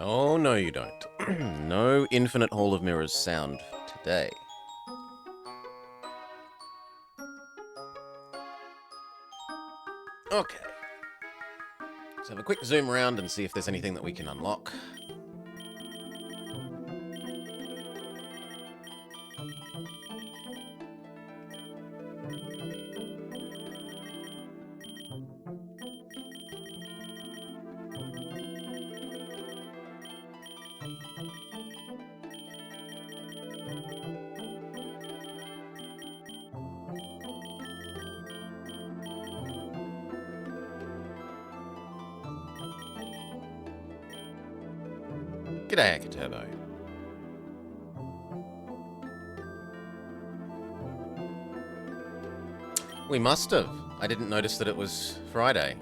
Oh, no you don't. No Infinite Hall of Mirrors sound today. Okay. Let's have a quick zoom around and see if there's anything that we can unlock. G'day, Turbo. We must have. I didn't notice that it was Friday.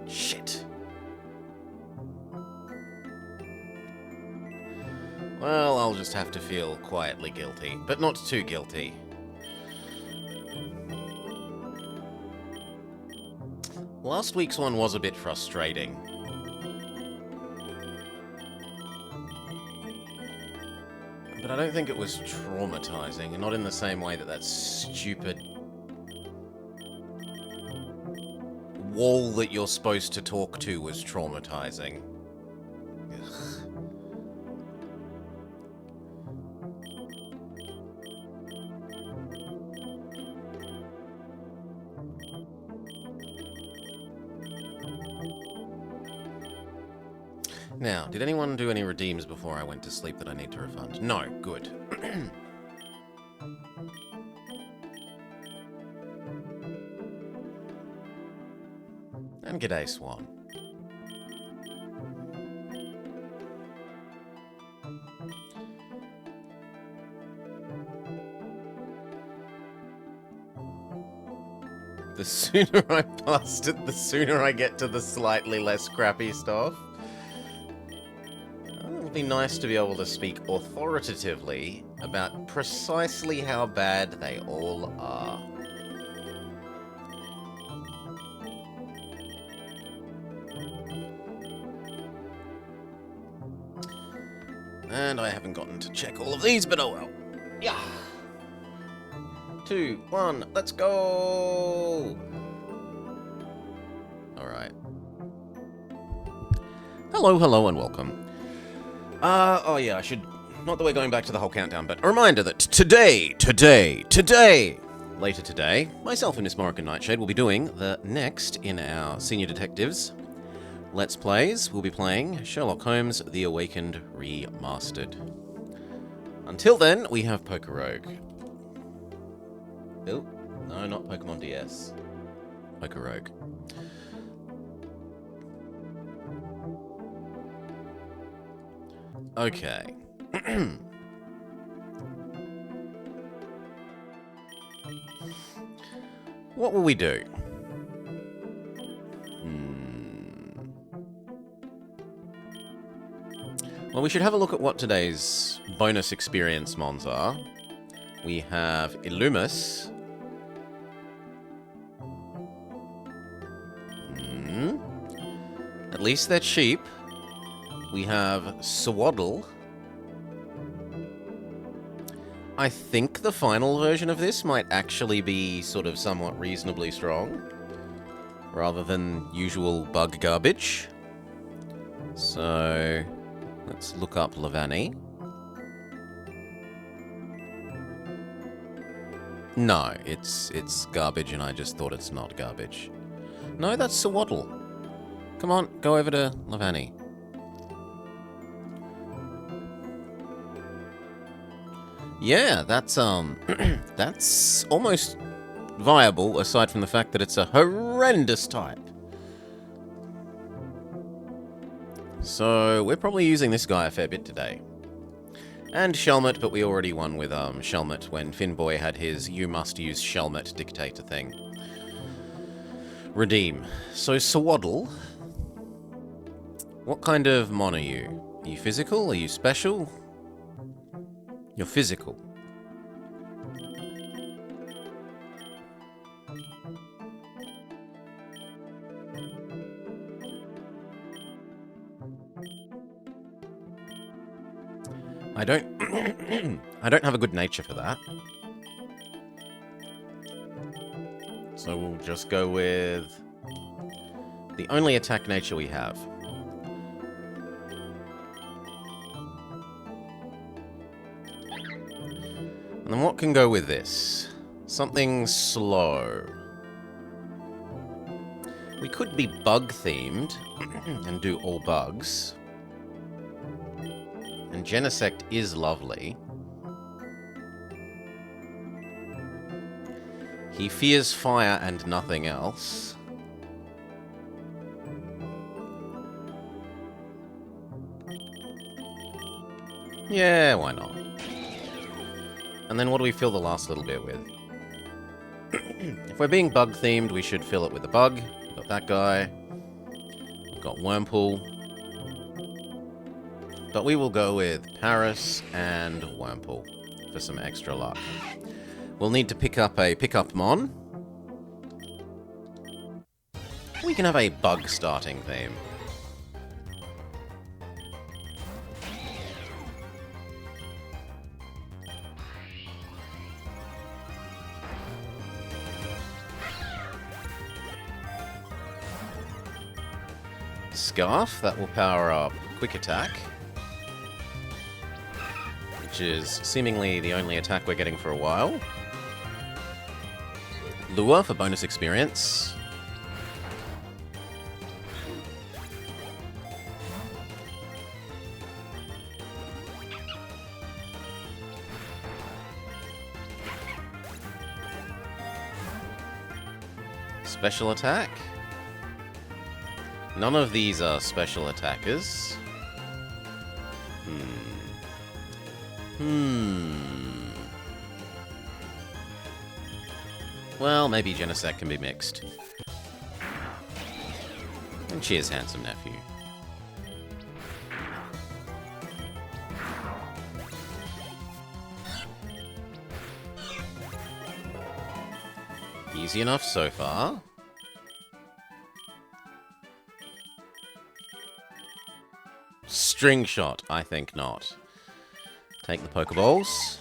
Shit. Well, I'll just have to feel quietly guilty, but not too guilty. Last week's one was a bit frustrating. But I don't think it was traumatizing, and not in the same way that that stupid wall that you're supposed to talk to was traumatizing. Ugh. Now, did anyone do any redeems before I went to sleep that I need to refund? No, good. And g'day, Swan. The sooner I bust it, the sooner I get to the slightly less crappy stuff. It would be nice to be able to speak authoritatively about precisely how bad they all are. And I haven't gotten to check all of these, but oh well. Yeah. 2, 1, let's go! Alright. Hello, and welcome. Oh yeah, I should... Not that we're going back to the whole countdown, but a reminder that today, later today, myself and Miss Morrigan Nightshade will be doing the next in our Senior Detectives Let's Plays. We'll be playing Sherlock Holmes, The Awakened Remastered. Until then, we have PokeRogue. Oh, no, not Pokemon DS. PokeRogue. Okay. What will we do? Well, we should have a look at what today's bonus experience mons are. We have Illumis. At least they're cheap. We have Swaddle. I think the final version of this might actually be sort of somewhat reasonably strong, rather than usual bug garbage. So, let's look up Lavani. No, it's garbage and I just thought it's not garbage. No, that's Swaddle. Come on, go over to Lavani. Yeah, that's that's almost viable, aside from the fact that it's a horrendous type. So, we're probably using this guy a fair bit today. And Shelmet, but we already won with Shelmet when Finboy had his you must use Shelmet dictator thing. Redeem. So, Swaddle. What kind of mon are you? Are you physical? Are you special? You're physical. I don't... I don't have a good nature for that. So we'll just go with the only attack nature we have. And then what can go with this? Something slow. We could be bug-themed and do all bugs. And Genesect is lovely. He fears fire and nothing else. Yeah, why not? And then what do we fill the last little bit with? If we're being bug-themed, we should fill it with a bug. We've got that guy. We've got Wurmple. But we will go with Paris and Wurmple for some extra luck. We'll need to pick up a pickup mon. We can have a bug starting theme. Scarf, that will power up Quick Attack, which is seemingly the only attack we're getting for a while. Lure for bonus experience. Special attack. None of these are special attackers. Well, maybe Genesect can be mixed. And cheers, handsome nephew. Easy enough so far. String shot, I think not. Take the Pokeballs.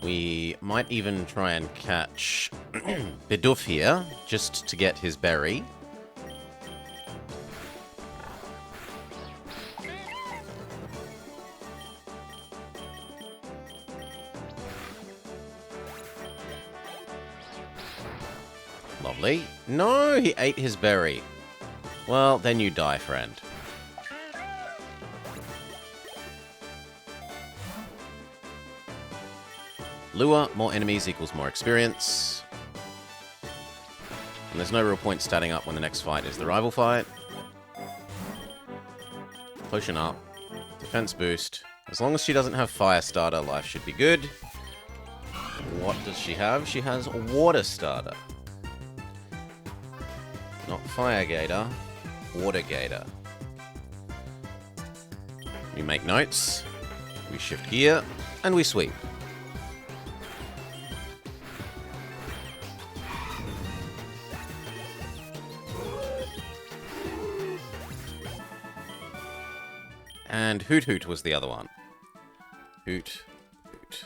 We might even try and catch Bidoof here, just to get his berry. Lovely. No, he ate his berry. Well, then you die, friend. Lure, more enemies equals more experience. And there's no real point statting up when the next fight is the rival fight. Potion up. Defense boost. As long as she doesn't have Fire Starter, life should be good. What does she have? She has Water Starter. Not Fire Gator. Water Gator. We make notes. We shift gear. And we sweep. And Hoot Hoot was the other one. Hoot Hoot.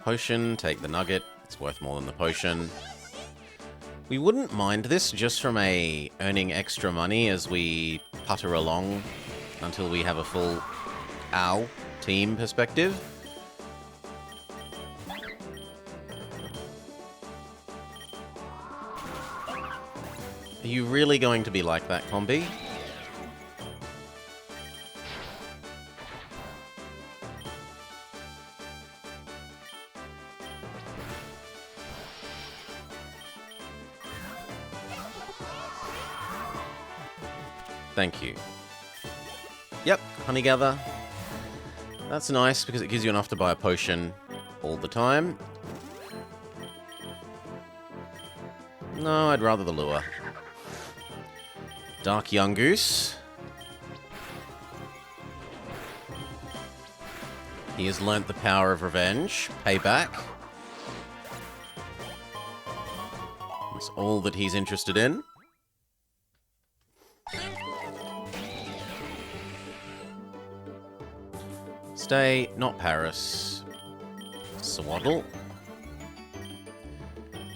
Potion, take the nugget. It's worth more than the potion. We wouldn't mind this just from a earning extra money as we putter along until we have a full OW team perspective. Are you really going to be like that, Combi? Thank you. Yep, Honey Gather. That's nice because it gives you enough to buy a potion all the time. No, I'd rather the lure. Dark Young Goose. He has learnt the power of revenge. Payback. It's all that he's interested in. Stay, not Paris. Swaddle.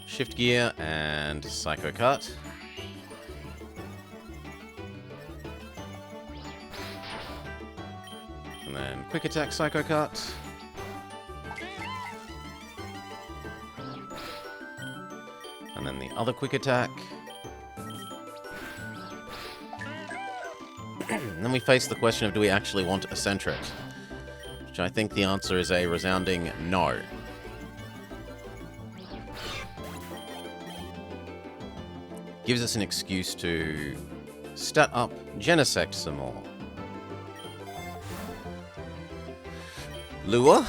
Shift gear and Psycho Cut. And then quick attack Psycho Cut. And then the other quick attack. And then we face the question of, do we actually want Eccentric? Which I think the answer is a resounding no. Gives us an excuse to stat up Genesect some more. Lure.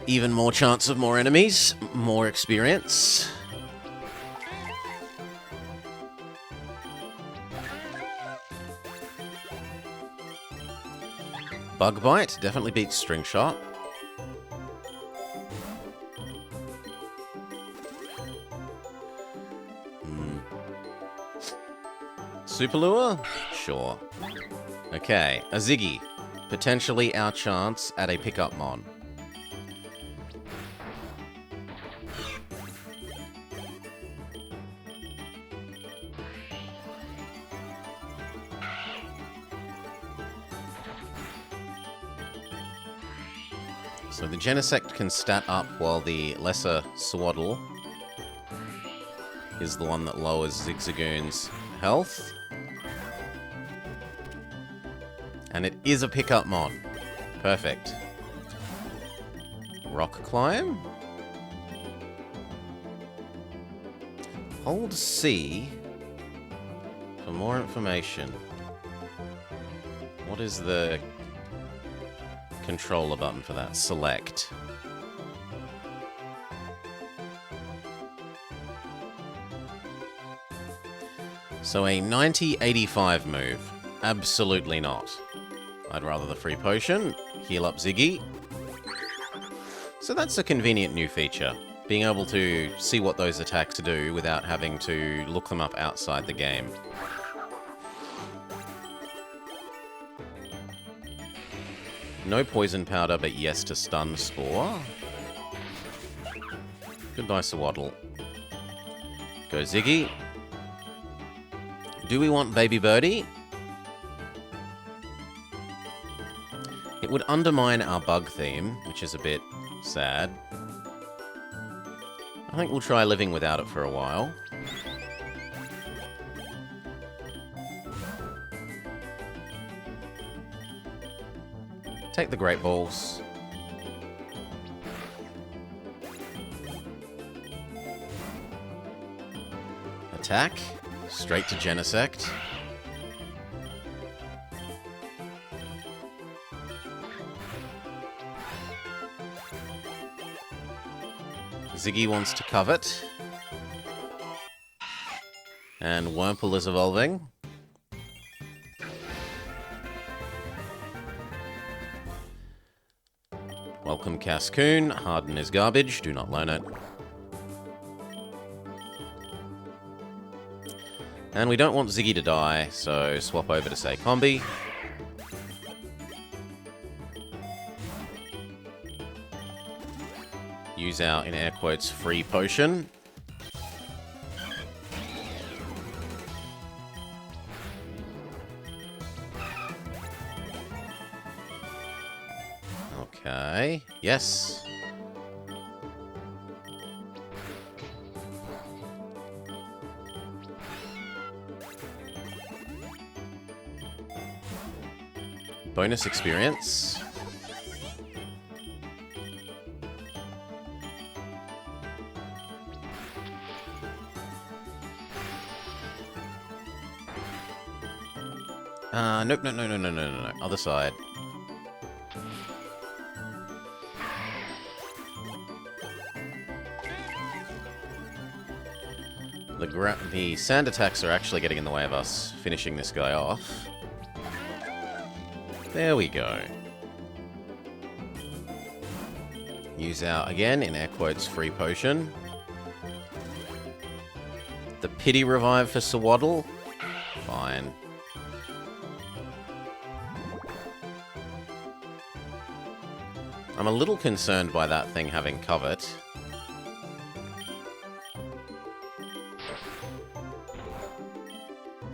Even more chance of more enemies. More experience. Bug Bite definitely beats String Shot. Super Lure? Sure. Okay, a Ziggy. Potentially our chance at a pickup mon. So the Genesect can stat up while the lesser Swaddle is the one that lowers Zigzagoon's health. And it is a pickup mon. Perfect. Rock Climb. Hold C for more information. What is the controller button for that? Select. So a 90-85 move. Absolutely not. I'd rather the free potion. Heal up Ziggy. So that's a convenient new feature. Being able to see what those attacks do without having to look them up outside the game. No poison powder, but yes to stun Spore. Goodbye, Swaddle. Go Ziggy. Do we want Baby Birdie? It would undermine our bug theme, which is a bit sad. I think we'll try living without it for a while. Take the Great Balls. Attack. Straight to Genesect. Ziggy wants to covet. And Wurmple is evolving. Welcome Cascoon. Harden is garbage. Do not learn it. And we don't want Ziggy to die, so swap over to, say, Combi. Use our, in air quotes, free potion. Okay, yes. Bonus experience. Nope, no. Other side. The sand attacks are actually getting in the way of us finishing this guy off. There we go. Use our, again, in air quotes, free potion. The pity revive for Swaddle. Fine. I'm a little concerned by that thing having covert.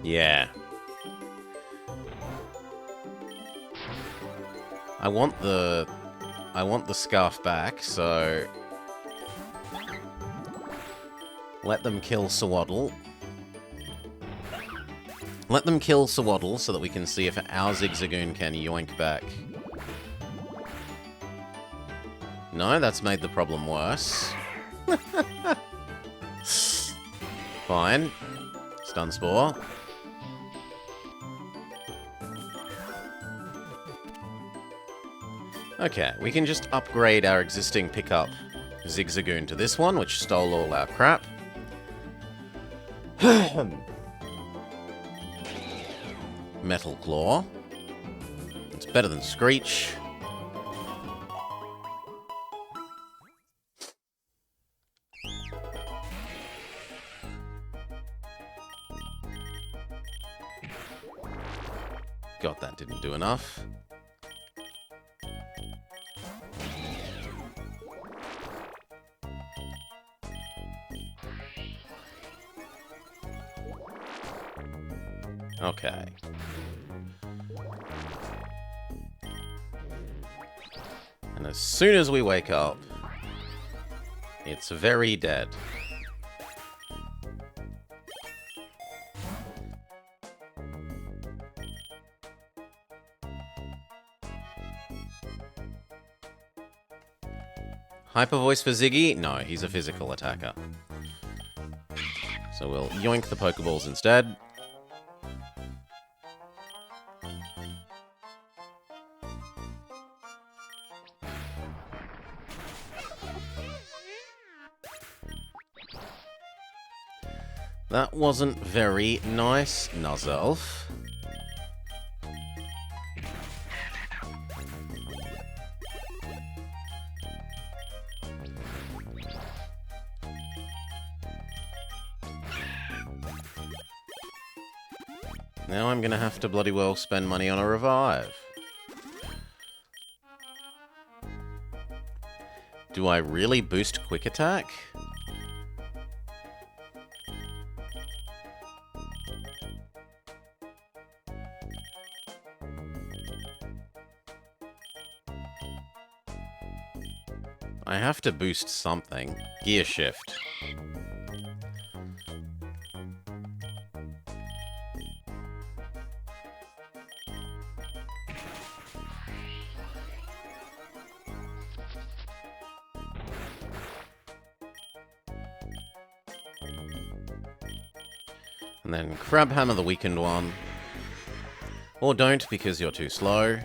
Yeah. I want the scarf back, so let them kill Sawaddle. Let them kill Sawaddle so that we can see if our Zigzagoon can yoink back. No, that's made the problem worse. Fine. Stun Spore. Okay, we can just upgrade our existing pickup Zigzagoon to this one, which stole all our crap. Metal Claw. It's better than Screech. God, that didn't do enough. Okay. And as soon as we wake up, it's very dead. Hyper Voice for Ziggy? No, he's a physical attacker. So we'll yoink the Pokeballs instead. That wasn't very nice, Nuzzelf. Now I'm gonna have to bloody well spend money on a revive. Do I really boost Quick Attack? I have to boost something. Gear Shift. And then Crab Hammer the weakened one. Or don't, because you're too slow.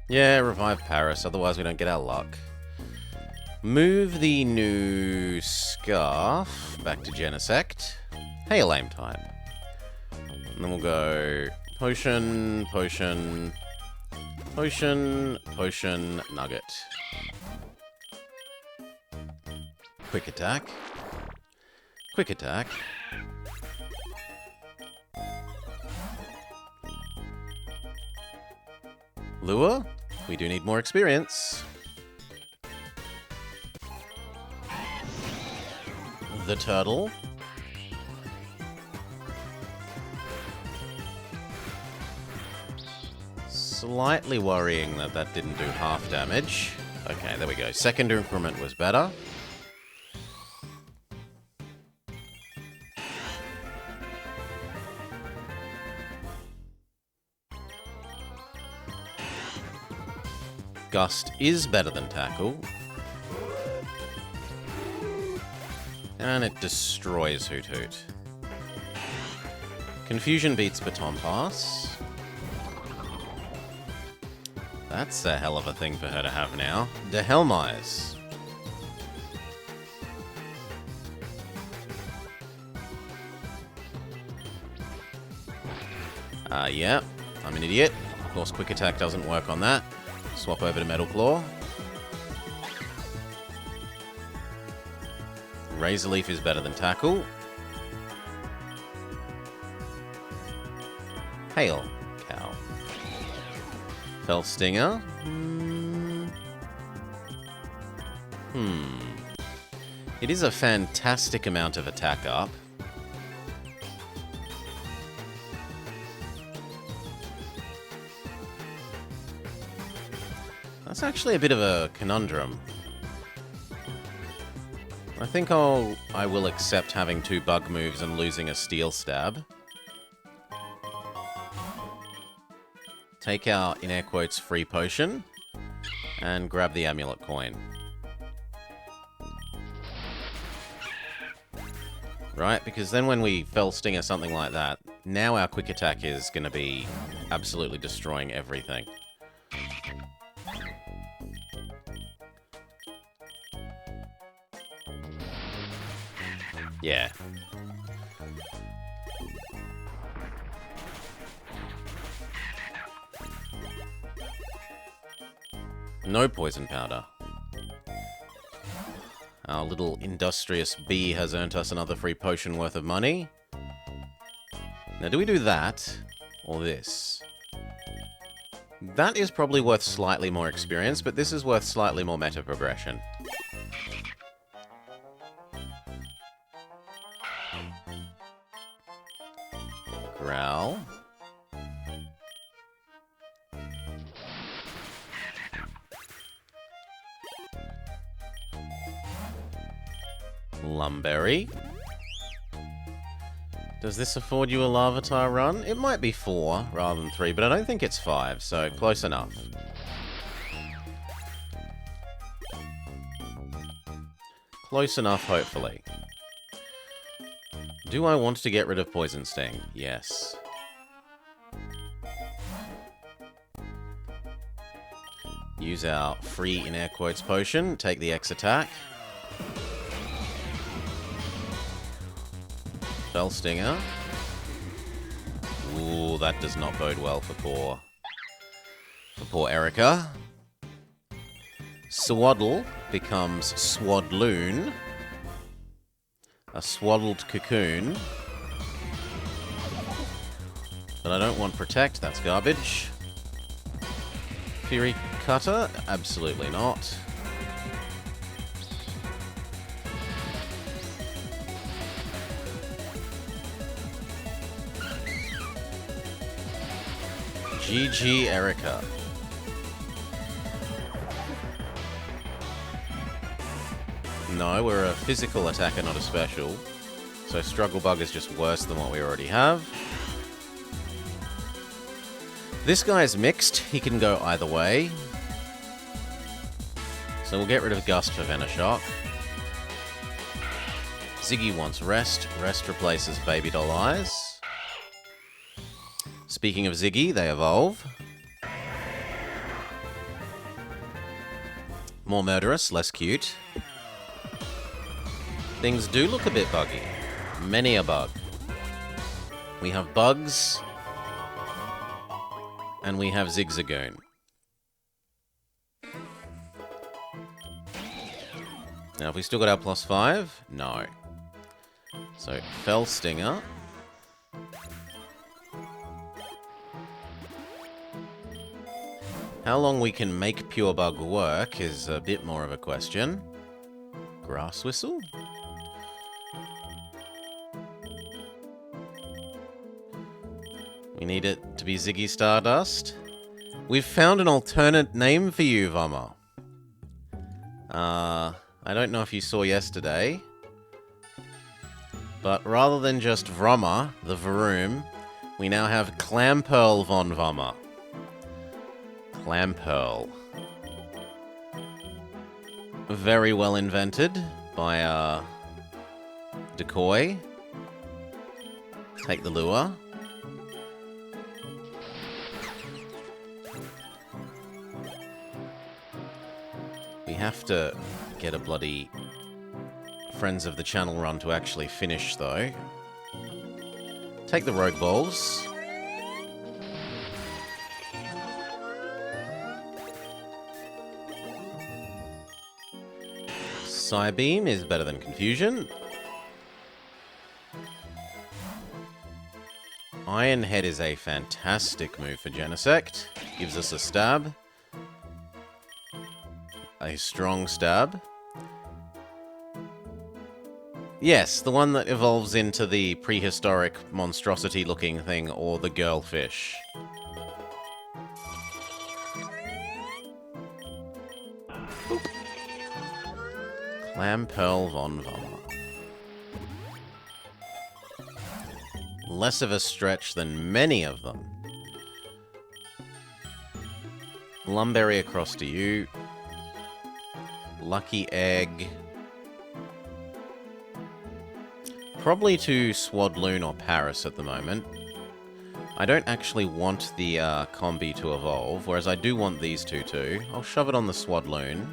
Yeah, revive Paris, otherwise we don't get our luck. Move the new Scarf back to Genesect. Hail Aim type. And then we'll go Potion, Potion, Potion, Potion, Nugget. Quick Attack. Quick Attack. Lure? We do need more experience. The turtle. Slightly worrying that that didn't do half damage. Okay, there we go. Second increment was better. Gust is better than Tackle. And it destroys Hoot Hoot. Confusion beats Baton Pass. That's a hell of a thing for her to have now. De Helmise. Yeah. I'm an idiot. Of course, quick attack doesn't work on that. Swap over to Metal Claw. Razor Leaf is better than Tackle. Hail Cow. Fell Stinger. It is a fantastic amount of attack up. That's actually a bit of a conundrum. I think I will accept having 2 bug moves and losing a Steel Stab. Take our, in air quotes, free potion, and grab the amulet coin. Right, because then when we Fell Sting or something like that, now our quick attack is going to be absolutely destroying everything. Yeah. No poison powder. Our little industrious bee has earned us another free potion worth of money. Now, do we do that, or this? That is probably worth slightly more experience, but this is worth slightly more meta progression. Growl. Lumberry. Does this afford you a Larvitar run? It might be 4 rather than 3, but I don't think it's 5, so close enough. Close enough, hopefully. Do I want to get rid of Poison Sting? Yes. Use our free, in air quotes, potion. Take the X attack. Fell Stinger. Ooh, that does not bode well for poor Erica. Swaddle becomes Swadloon. A swaddled cocoon. But I don't want Protect, that's garbage. Fury Cutter? Absolutely not. GG Erica. No, we're a physical attacker, not a special. So Struggle Bug is just worse than what we already have. This guy's mixed. He can go either way. So we'll get rid of Gust for Venoshock. Ziggy wants Rest. Rest replaces Baby Doll Eyes. Speaking of Ziggy, they evolve. More murderous, less cute. Things do look a bit buggy. Many a bug. We have bugs. And we have Zigzagoon. Now, have we still got our +5? No. So, Fell Stinger. How long we can make Pure Bug work is a bit more of a question. Grass Whistle? We need it to be Ziggy Stardust. We've found an alternate name for you, Vommer. I don't know if you saw yesterday, but rather than just Vrommer, the Vroom, we now have Clampearl von Vommer. Clampearl. Very well invented by Decoy. Take the lure. We have to get a bloody Friends of the Channel run to actually finish, though. Take the Rogue Balls. Psybeam is better than Confusion. Iron Head is a fantastic move for Genesect. Gives us a stab. A strong stab. Yes, the one that evolves into the prehistoric monstrosity-looking thing, or the girlfish. Boop. Clampearl von Vommer. Less of a stretch than many of them. Lumberry across to you. Lucky Egg. Probably to Swadloon or Paris at the moment. I don't actually want the combi to evolve, whereas I do want these two too. I'll shove it on the Swadloon.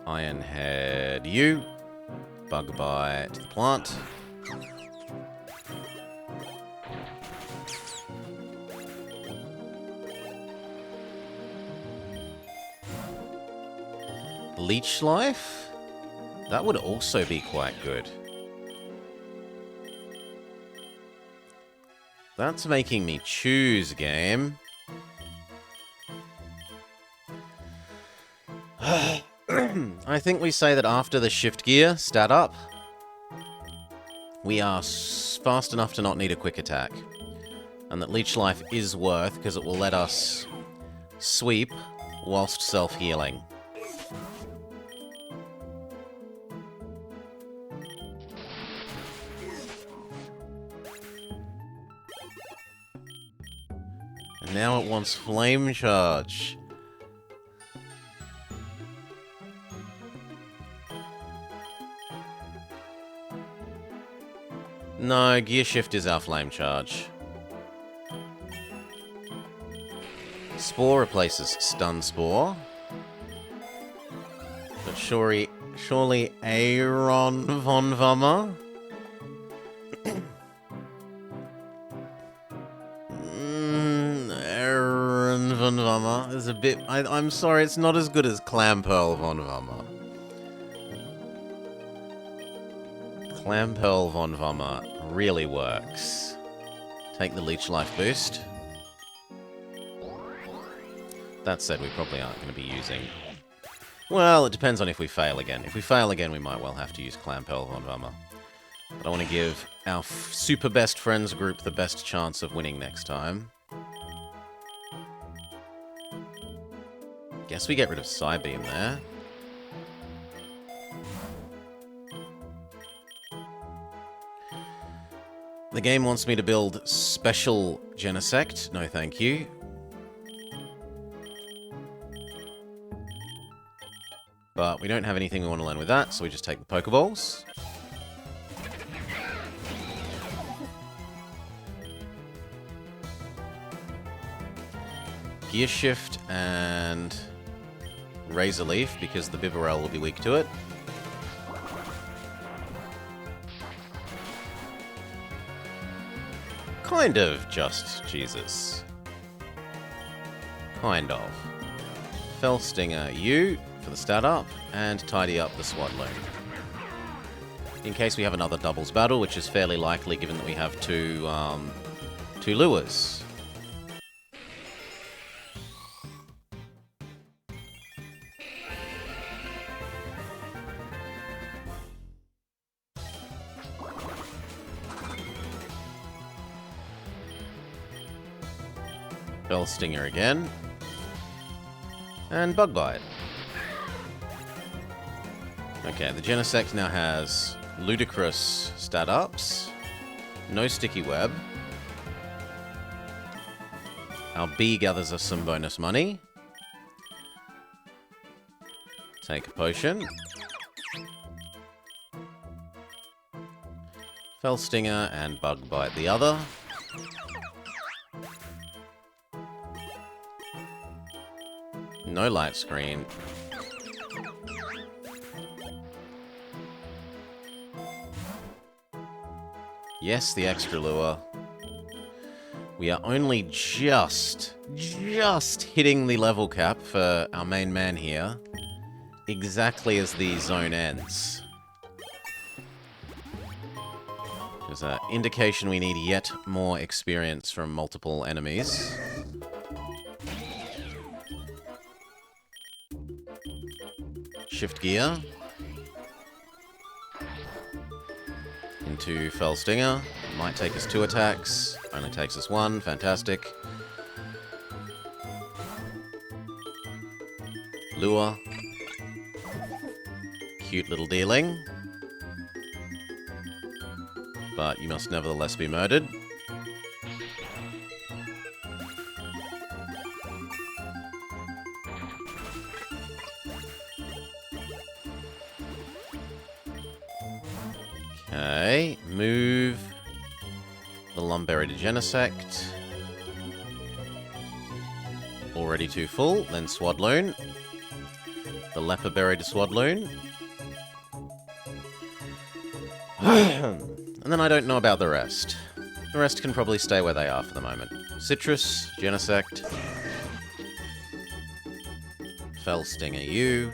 Iron Head you. Bug Bite to the plant. Leech Life? That would also be quite good. That's making me choose, game. I think we say that after the shift gear, stat up, we are fast enough to not need a quick attack. And that Leech Life is worth, because it will let us sweep whilst self-healing. And now it wants Flame Charge. No, Gear Shift is our Flame Charge. Spore replaces Stun Spore. But surely Aaron von Vommer? Aaron von Vommer is a bit... I'm sorry, it's not as good as Clampearl von Vommer. Clampearl von Vommer really works. Take the Leech Life boost. That said, we probably aren't going to be using... Well, it depends on if we fail again. If we fail again, we might well have to use Clampearl von Vommer. But I want to give our super best friends group the best chance of winning next time. Guess we get rid of Psybeam there. The game wants me to build special Genesect. No, thank you. But we don't have anything we want to learn with that, so we just take the Pokeballs. Gear Shift and Razor Leaf, because the Bibarel will be weak to it. Kind of just Jesus. Kind of. Fell Stinger you for the stat up, and tidy up the Swadloon. In case we have another doubles battle, which is fairly likely given that we have two lures. Bell Stinger again. And Bug Bite. Okay, the Genesect now has ludicrous stat ups. No Sticky Web. Our B gathers us some bonus money. Take a potion. Fell Stinger and Bug Bite the other. No light screen. Yes, the extra lure. We are only just just hitting the level cap for our main man here, exactly as the zone ends. There's an indication we need yet more experience from multiple enemies. Shift gear. Into Fell Stinger. Might take us 2 attacks. Only takes us 1. Fantastic. Lure. Cute little dealing. But you must nevertheless be murdered. Okay, move the Lumberry to Genesect. Already too full, then Swadloon. The Leperberry to Swadloon. And then I don't know about the rest. The rest can probably stay where they are for the moment. Citrus, Genesect. Fell Stinger you.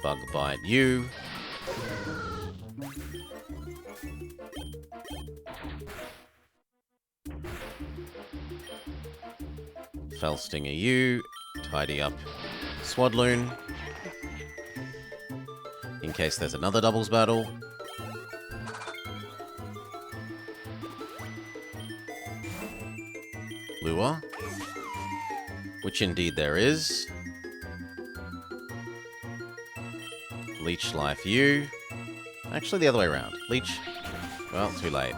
Bug Bite you. Fell Stinger you. Tidy up Swadloon. In case there's another doubles battle. Lure. Which indeed there is. Leech Life you. Actually, the other way around. Leech. Well, too late.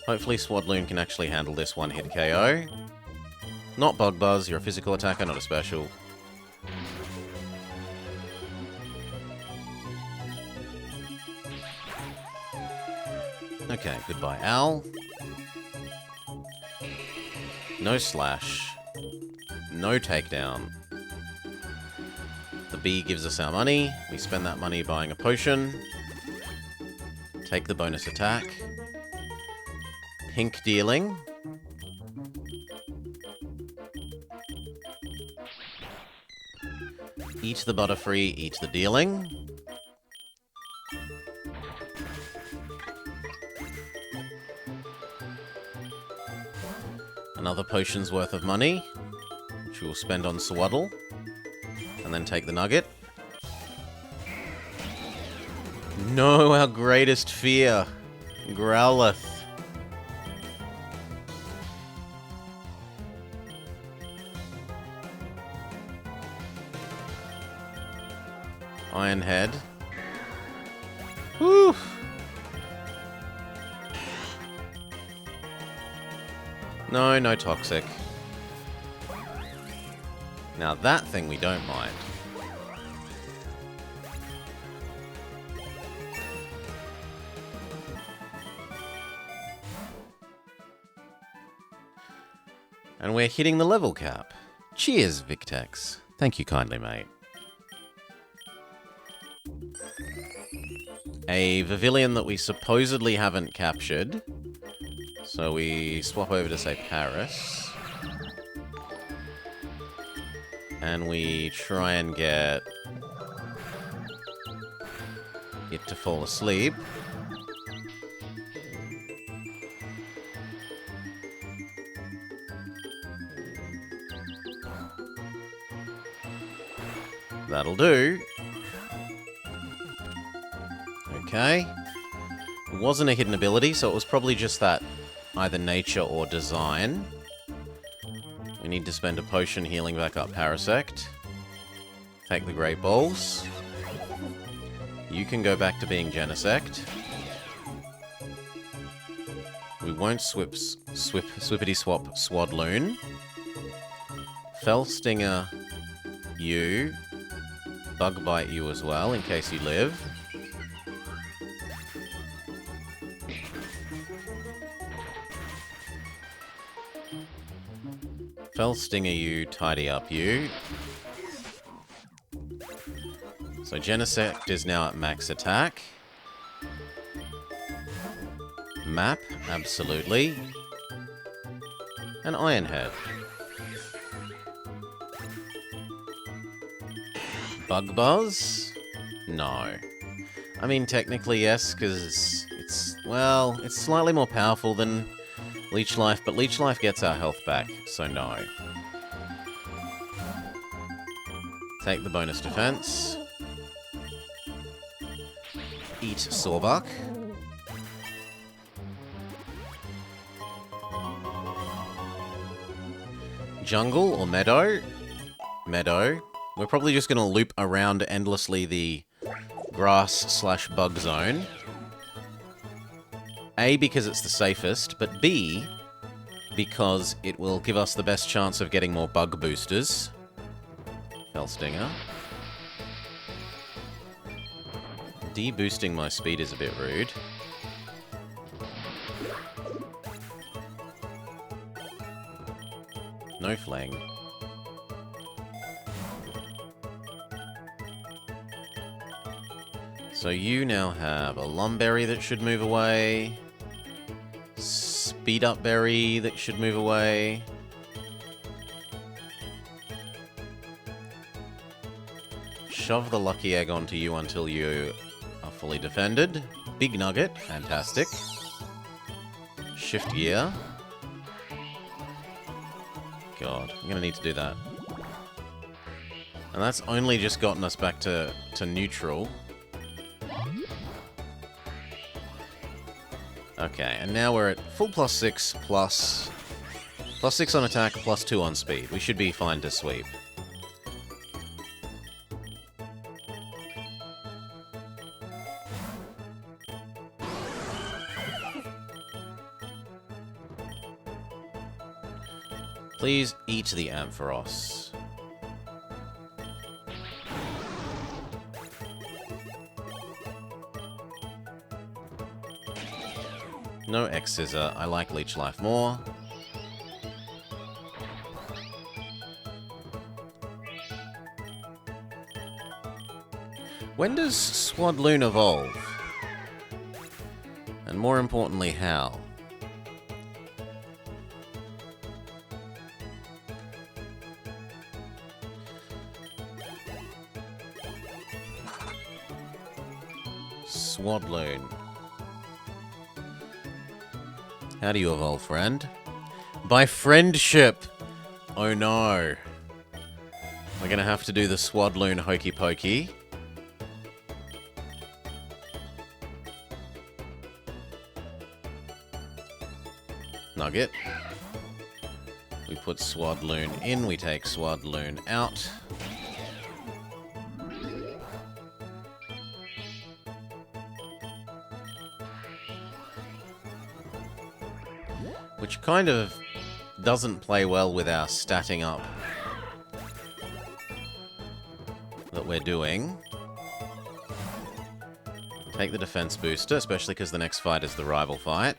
Hopefully Swadloon can actually handle this one-hit KO. Not Bug Buzz, you're a physical attacker, not a special. Okay, goodbye, Owl. No slash. No takedown. The bee gives us our money. We spend that money buying a potion. Take the bonus attack. Pink dealing. Eat the Butterfree, eat the dealing. Another potion's worth of money, which we will spend on Swaddle. And then take the nugget. No, our greatest fear. Growlithe. Ironhead. Whew. No, no toxic. Now that thing we don't mind. And we're hitting the level cap. Cheers, Victex. Thank you kindly, mate. A Vivillon that we supposedly haven't captured. So we swap over to, say, Paris. And we try and get it to fall asleep. That'll do. Okay. It wasn't a hidden ability, so it was probably just that either nature or design. We need to spend a potion healing back up Parasect. Take the Great Balls. You can go back to being Genesect. We won't swippity swap Swadloon. Fell Stinger you. Bug Bite you as well, in case you live. Fell Stinger you, tidy up you. So Genesect is now at max attack. Map, absolutely. An Iron Head. Bug Buzz? No. I mean, technically yes, because well, it's slightly more powerful than Leech Life, but Leech Life gets our health back, so no. Take the bonus defense. Eat Sawbuck. Jungle or Meadow? Meadow. We're probably just going to loop around endlessly the grass/bug zone. A, because it's the safest, but B, because it will give us the best chance of getting more bug boosters. Fellstinger. De-boosting my speed is a bit rude. No fling. So you now have a Lumberry that should move away. Speed Up Berry that should move away. Shove the Lucky Egg onto you until you are fully defended. Big Nugget, fantastic. Shift Gear. God, I'm gonna need to do that. And that's only just gotten us back to neutral. Okay, and now we're at full +6 +6 on attack, +2 on speed. We should be fine to sweep. Please eat the Ampharos. No X-Scissor. I like Leech Life more. When does Swadloon evolve? And more importantly, how? Swadloon. How do you evolve, friend? By friendship! Oh no. We're gonna have to do the Swadloon Hokey Pokey. Nugget. We put Swadloon in, we take Swadloon out. Which kind of doesn't play well with our statting up that we're doing. Take the defense booster, especially because the next fight is the rival fight.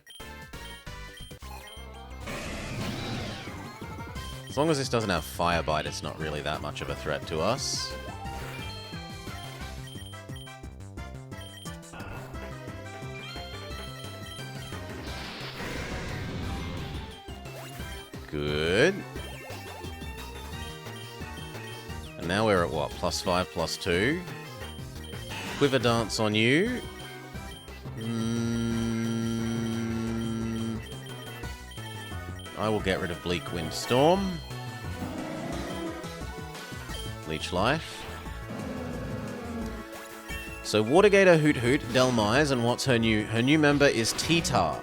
As long as this doesn't have Fire Bite, it's not really that much of a threat to us. Good. And now we're at what? +5, +2. Quiver Dance on you. I will get rid of Bleak Windstorm. Leech Life. So Watergator, Hoot Hoot, Delmise, and what's her new? Her new member is T-Tar.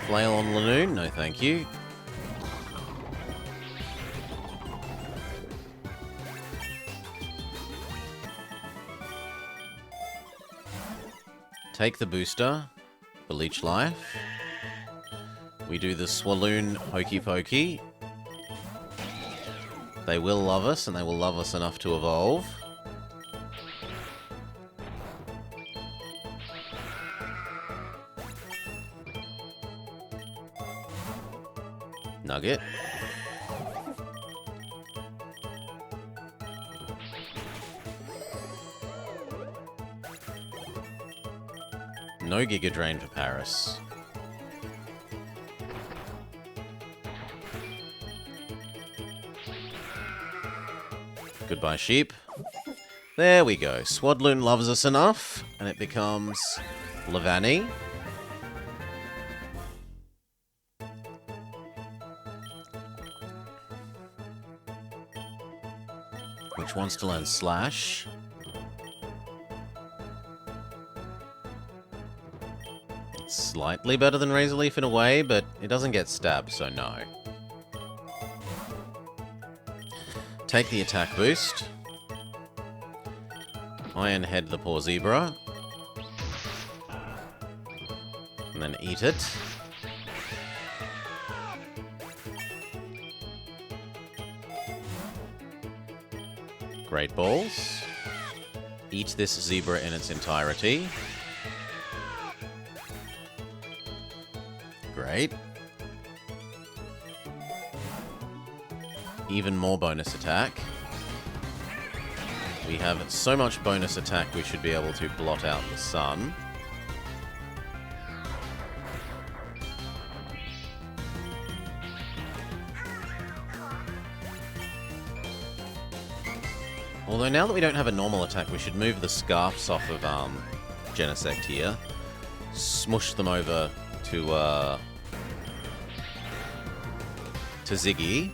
Flail on Lanoon? No, thank you. Take the booster for Leech Life. We do the Swaloon Hokey Pokey. They will love us, and they will love us enough to evolve. Nugget. No Giga Drain for Paris. Goodbye, sheep. There we go. Swadloon loves us enough, and it becomes Levani. Which wants to learn Slash. It's slightly better than Razor Leaf in a way, but it doesn't get stabbed, so no. Take the attack boost. Iron Head the poor zebra. And then eat it. Great balls. Eat this zebra in its entirety. Great. Even more bonus attack. We have so much bonus attack we should be able to blot out the sun. Although now that we don't have a normal attack, we should move the scarfs off of Genesect here. Smush them over to Ziggy.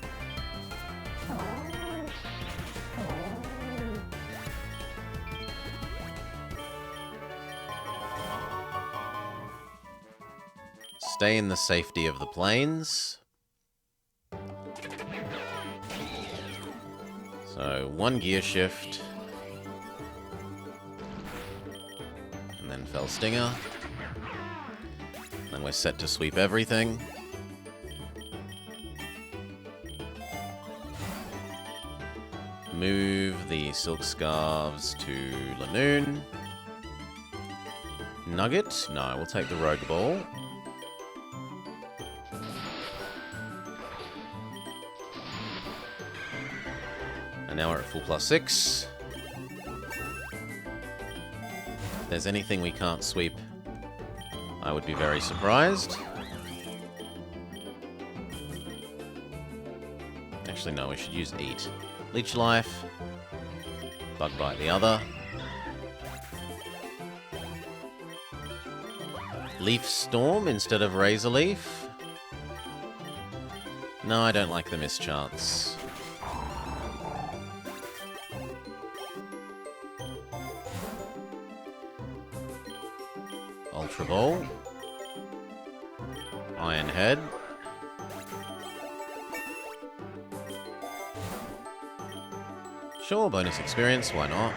Stay in the safety of the plains. So, one gear shift. And then Fell Stinger. Then we're set to sweep everything. Move the Silk Scarves to Lanoon. Nugget? No, we'll take the Rogue Ball. And now we're at full +6. If there's anything we can't sweep, I would be very surprised. Actually, no, we should use Eat. Leech Life. Bug Bite the other. Leaf Storm instead of Razor Leaf. No, I don't like the mischance. Ultra Ball. Iron Head. Sure, bonus experience, why not?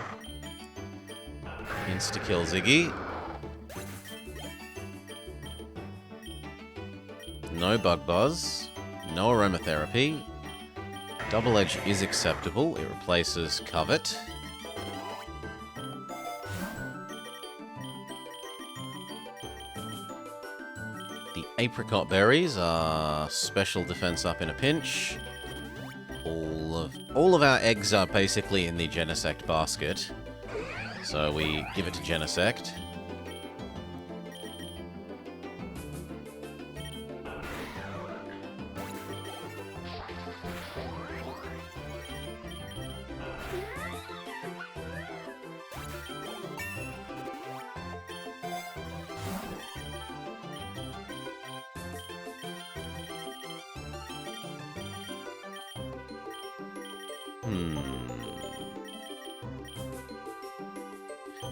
Insta-kill Ziggy. No Bug Buzz. No Aromatherapy. Double Edge is acceptable. It replaces Covet. The Apricot Berries are special defense up in a pinch. All of our eggs are basically in the Genesect basket. So we give it to Genesect.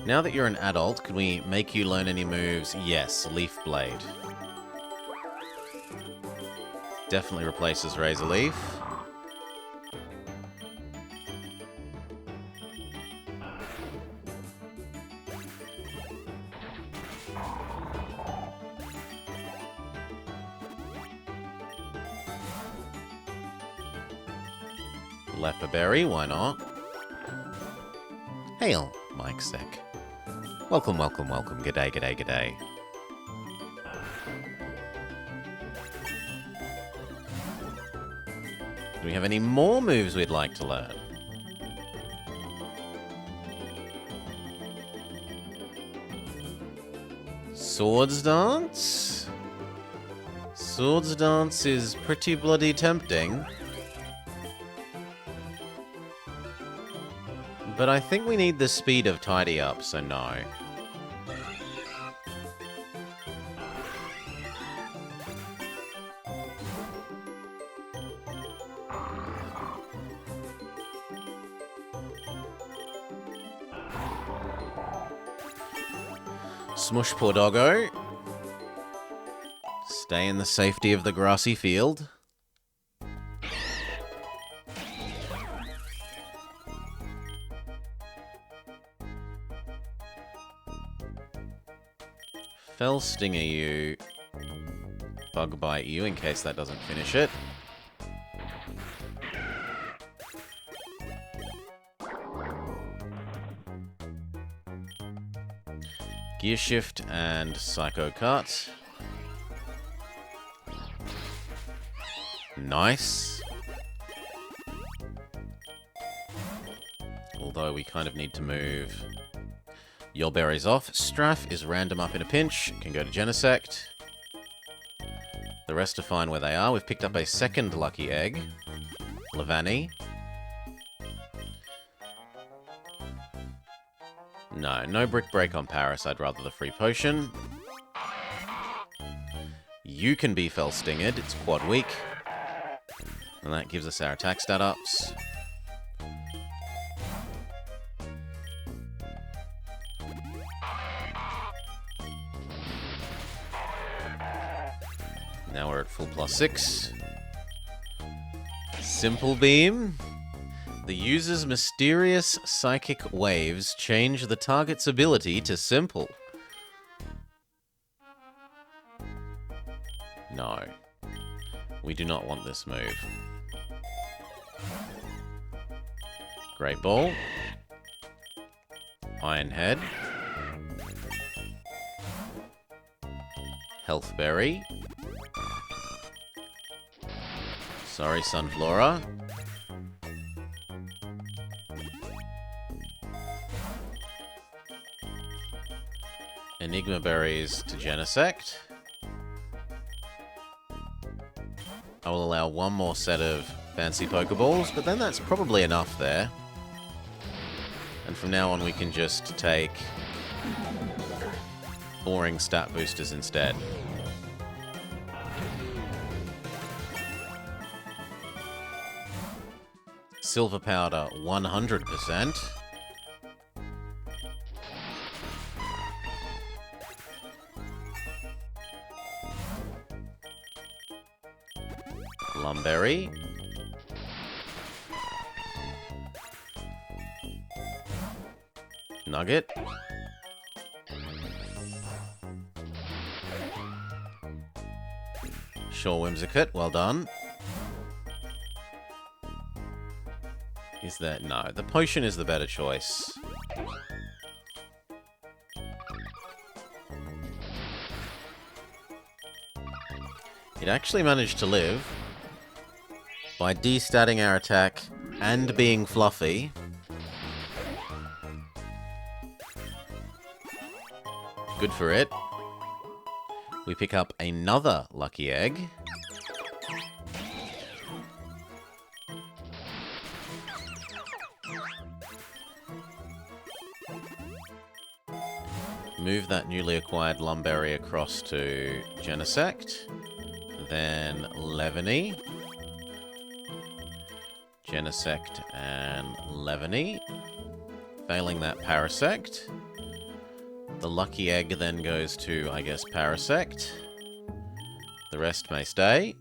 Now that you're an adult, can we make you learn any moves? Yes, Leaf Blade. Definitely replaces Razor Leaf. Leper Berry, why not? Hail, Mike Sec. Welcome, welcome, welcome. G'day, g'day, g'day. Do we have any more moves we'd like to learn? Swords Dance? Swords Dance is pretty bloody tempting. But I think we need the speed of Tidy Up, so no. Smush poor doggo. Stay in the safety of the grassy field. Fell Stinger you. Bug Bite you in case that doesn't finish it. Gear Shift and Psycho Cut. Nice. Although we kind of need to move your berries off. Straff is random up in a pinch. Can go to Genesect. The rest are fine where they are. We've picked up a second lucky egg. Levani. No Brick Break on Paris. I'd rather the free potion. You can be Fell Stingered. It's quad weak. And that gives us our attack stat ups. Now we're at full +6. Simple Beam. The user's mysterious psychic waves change the target's ability to simple. No. We do not want this move. Great Ball. Iron Head. Health Berry. Sorry, Sunflora. Enigma Berries to Genesect. I will allow one more set of fancy Pokeballs, but then that's probably enough there. And from now on we can just take boring stat boosters instead. Silver Powder, 100%. Lumberry. Nugget. Sure, Whimsicott, well done. Is that... no, the potion is the better choice. It actually managed to live by destatting our attack and being fluffy. Good for it. We pick up another lucky egg. Move that newly acquired Lumberry across to Genesect. Then Levany. Genesect and Levany. Failing that, Parasect. The lucky egg then goes to, I guess, Parasect. The rest may stay.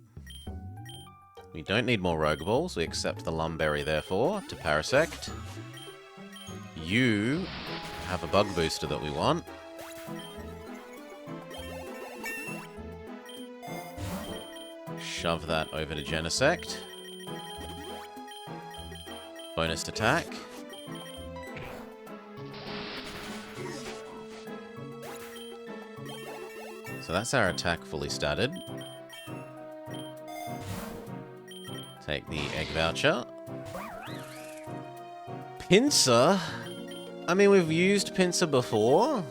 We don't need more Rogue Balls. We accept the Lumberry, therefore, to Parasect. You have a Bug Booster that we want. Shove that over to Genesect. Bonus attack. So that's our attack fully statted. Take the egg voucher. Pinsir? I mean, we've used Pinsir before.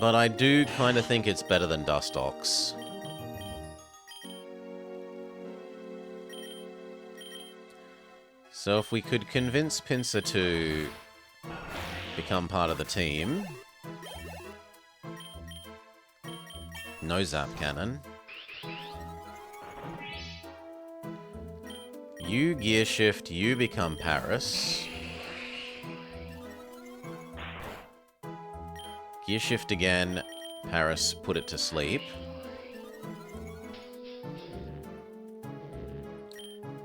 But I do kind of think it's better than Dustox. So if we could convince Pinsir to become part of the team. No Zap Cannon. You Gear Shift, you become Paris. Gear Shift again, Paris, put it to sleep.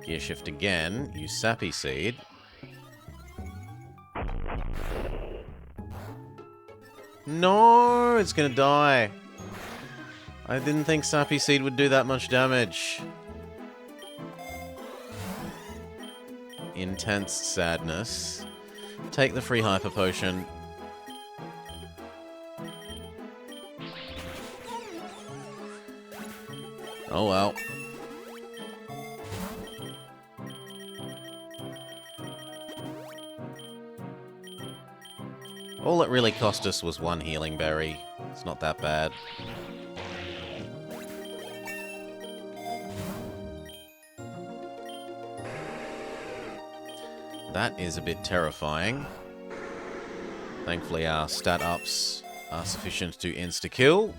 Gear Shift again, use Sappy Seed. No, it's gonna die. I didn't think Sappy Seed would do that much damage. Intense sadness. Take the free Hyper Potion. Oh well. All it really cost us was one healing berry. It's not that bad. That is a bit terrifying. Thankfully our stat ups are sufficient to insta-kill.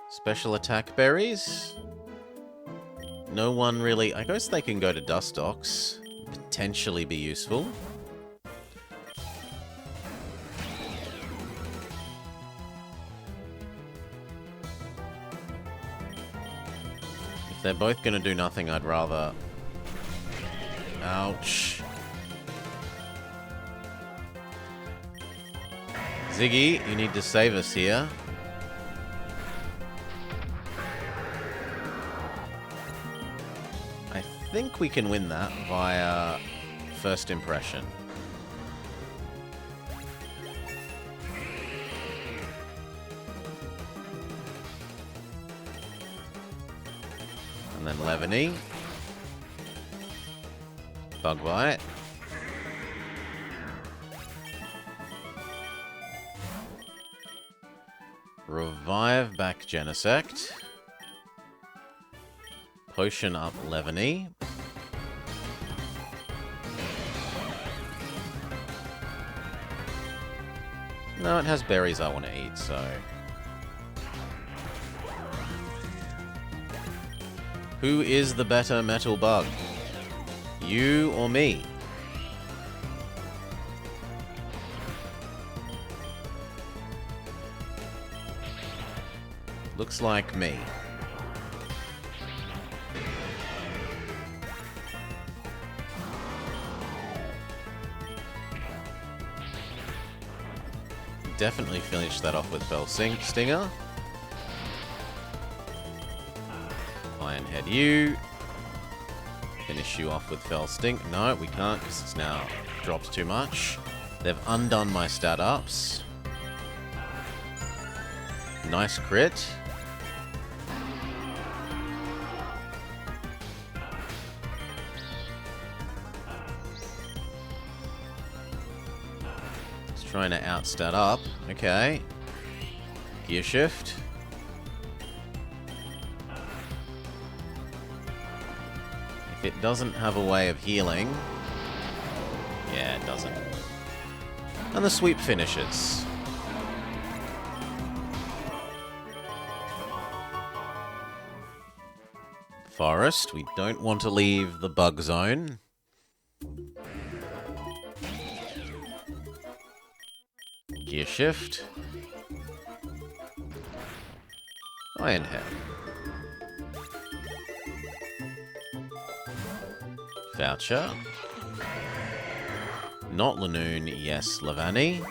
Special attack berries. No one really... I guess they can go to Dustox. Potentially be useful. If they're both going to do nothing, I'd rather... Ouch. Ziggy, you need to save us here. I think we can win that via first impression. And then Levany. Bug Bite. Revive back Genesect. Potion up Levany. No, it has berries I want to eat, so... Who is the better metal bug? You or me? Looks like me. Definitely finish that off with Fell Stinger. Ironhead you. Finish you off with Fell Stink. No, we can't because it's now dropped too much. They've undone my stat ups. Nice crit. Trying to outstat up. Okay. Gear Shift. If it doesn't have a way of healing... Yeah, it doesn't. And the sweep finishes. Forest. We don't want to leave the bug zone. Gear Shift. Ironhead. Voucher. Not Lanoon, yes, Levany.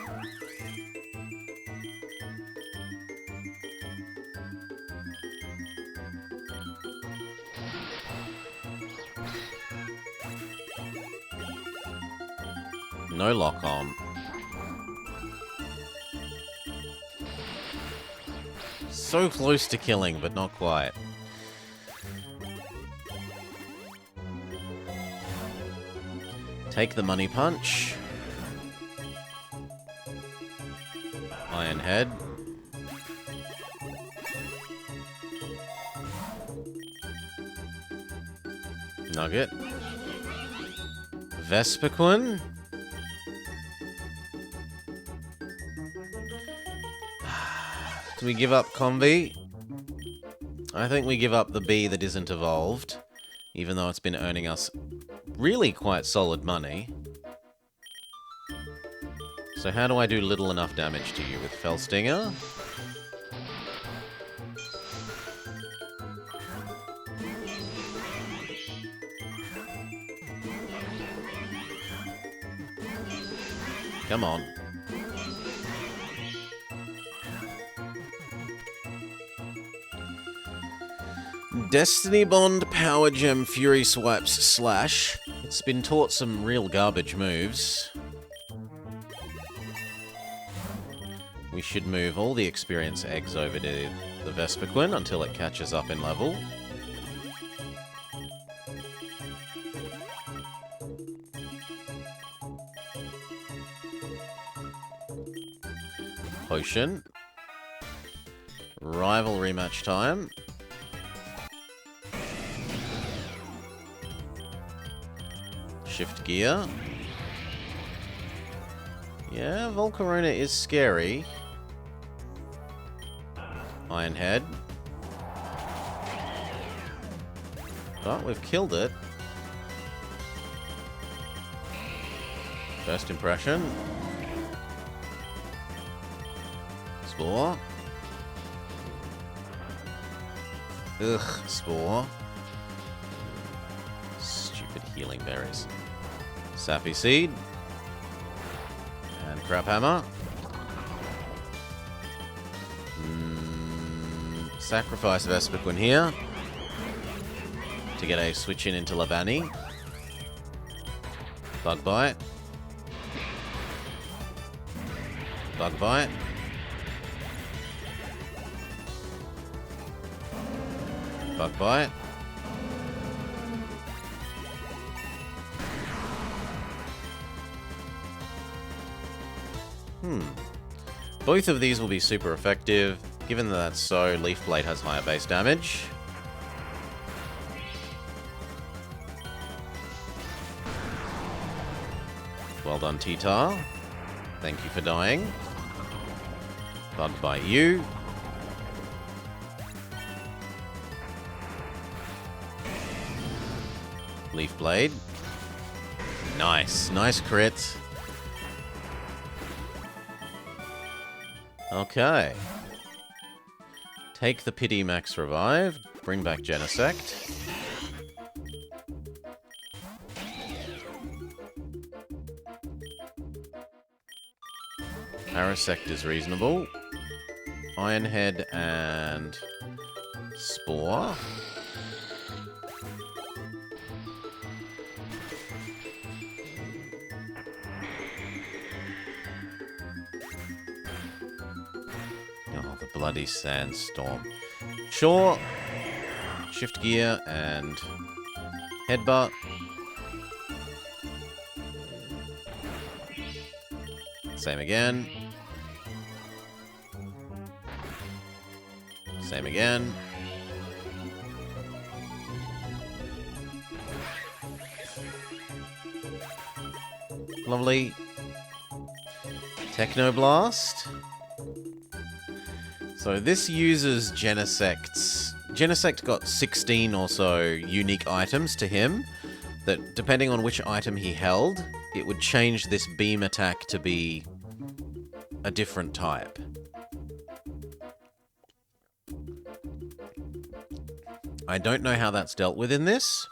No lock on. So close to killing, but not quite. Take the money punch. Iron head. Nugget. Vespiquen. Do we give up Combi? I think we give up the bee that isn't evolved, even though it's been earning us really quite solid money. So how do I do little enough damage to you with Fellstinger? Come on. Destiny Bond Power Gem Fury Swipes Slash. It's been taught some real garbage moves. We should move all the experience eggs over to the Vespiquen until it catches up in level. Potion. Rival rematch time. Shift gear. Yeah, Volcarona is scary. Iron head. But we've killed it. First impression. Spore. Ugh, Spore. Stupid healing berries. Sappy Seed. And Crap Hammer. Sacrifice Vespiquen here. To get a switch in into Lavani. Bug Bite. Bug Bite. Bug Bite. Both of these will be super effective. Given that that's so, Leaf Blade has higher base damage. Well done, T-Tar. Thank you for dying. Bug Bite you. Leaf Blade. Nice. Nice crit. Okay. Take the Pity Max Revive. Bring back Genesect. Parasect is reasonable. Ironhead and Spore. Oh, the bloody sandstorm. Sure. Shift gear and headbutt. Same again. Same again. Lovely. Technoblast. So this uses Genesect's... Genesect got 16 or so unique items to him that, depending on which item he held, it would change this beam attack to be a different type. I don't know how that's dealt with in this.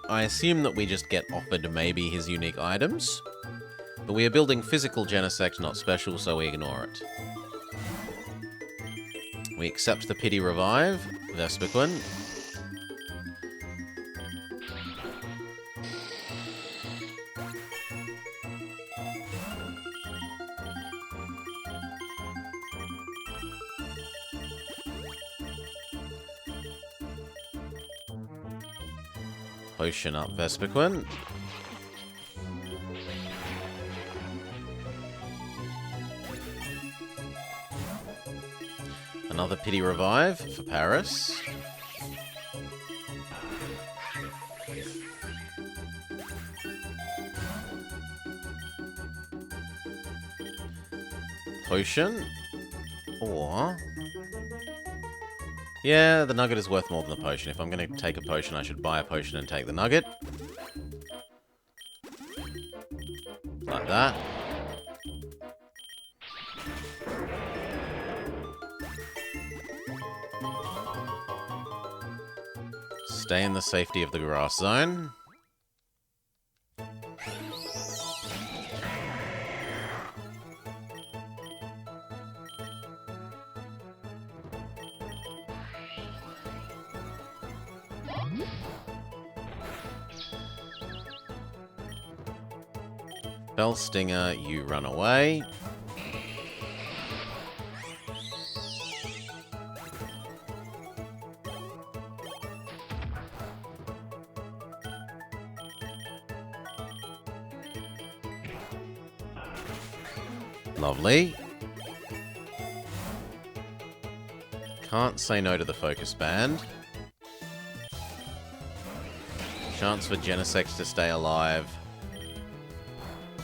I assume that we just get offered maybe his unique items. But we are building physical Genesect, not special, so we ignore it. We accept the Pity Revive, Vespiquen. Potion up Vespiquen. Another pity revive for Paris. Potion. Or... yeah, the nugget is worth more than the potion. If I'm going to take a potion, I should buy a potion and take the nugget. Like that. Stay in the safety of the grass zone. Bell Stinger, you run away. Lovely. Can't say no to the focus band. Chance for Genesect to stay alive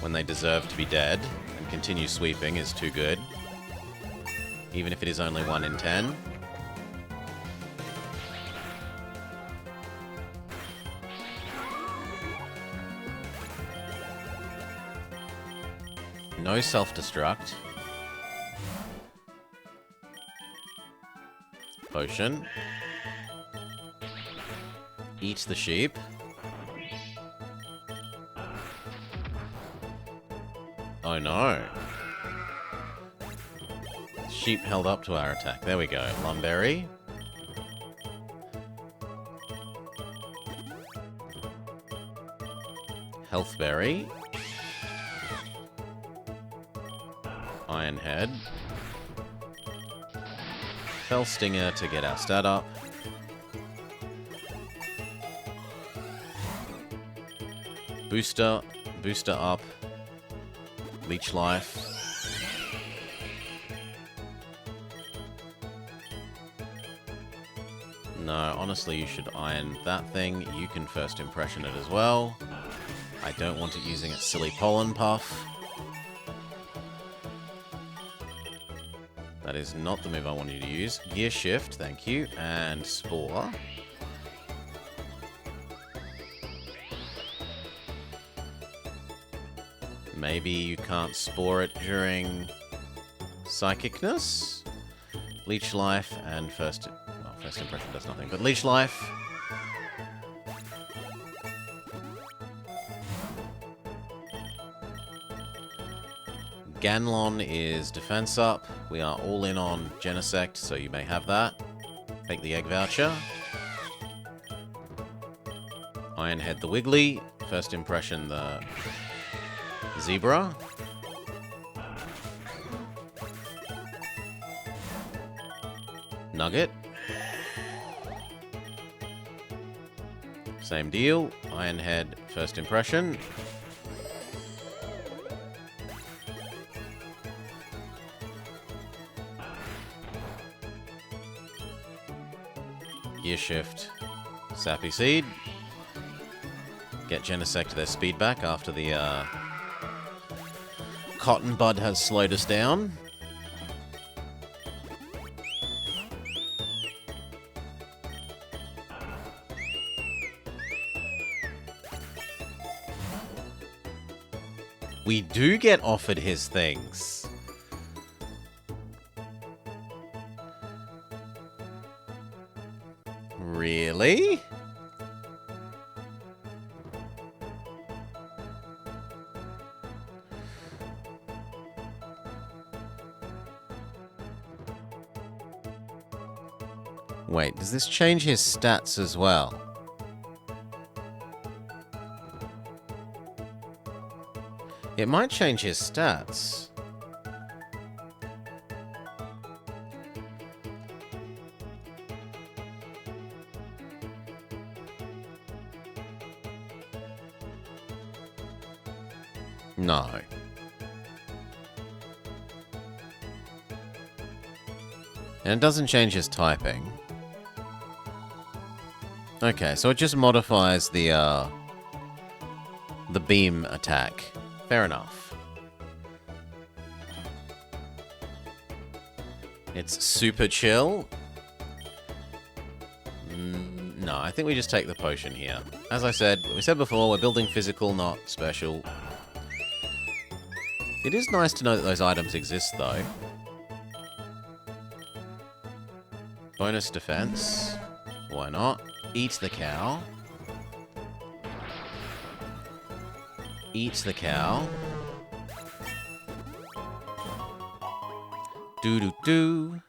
when they deserve to be dead and continue sweeping is too good. Even if it is only 1 in 10. No self-destruct. Potion. Eat the sheep. Oh no. Sheep held up to our attack. There we go. Lumberry. Healthberry. Ironhead. Fell Stinger to get our stat up. Booster. Booster up. Leech Life. No, honestly, you should iron that thing. You can first impression it as well. I don't want it using its silly pollen puff. That is not the move I wanted you to use. Gear Shift, thank you. And Spore. Maybe you can't Spore it during Psychicness? Leech Life and First... well, First Impression does nothing, but Leech Life. Ganlon is defense up. We are all in on Genesect, so you may have that. Take the egg voucher. Ironhead the Wiggly. First Impression the Zebra. Nugget. Same deal. Ironhead First Impression. Gear Shift, Sappy Seed. Get Genesect their speed back after the Cotton Bud has slowed us down. We do get offered his things. Really? Wait, does this change his stats as well? It might change his stats. No. And it doesn't change his typing. Okay, so it just modifies the beam attack. Fair enough. It's super chill. No, I think we just take the potion here. As we said before, we're building physical, not special. It is nice to know that those items exist, though. Bonus defense. Why not? Eat the cow. Eat the cow. Do-do-do.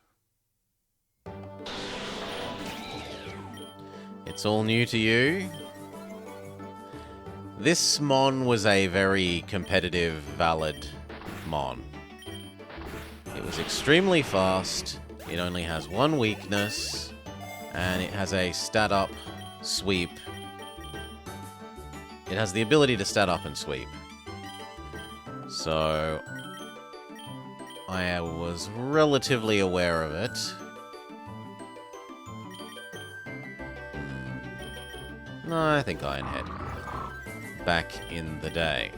It's all new to you. This Mon was a very competitive, valid Mon. It was extremely fast. It only has one weakness. And it has a stat up, sweep. It has the ability to stat up and sweep. So I was relatively aware of it. No, I think Ironhead. Back in the day.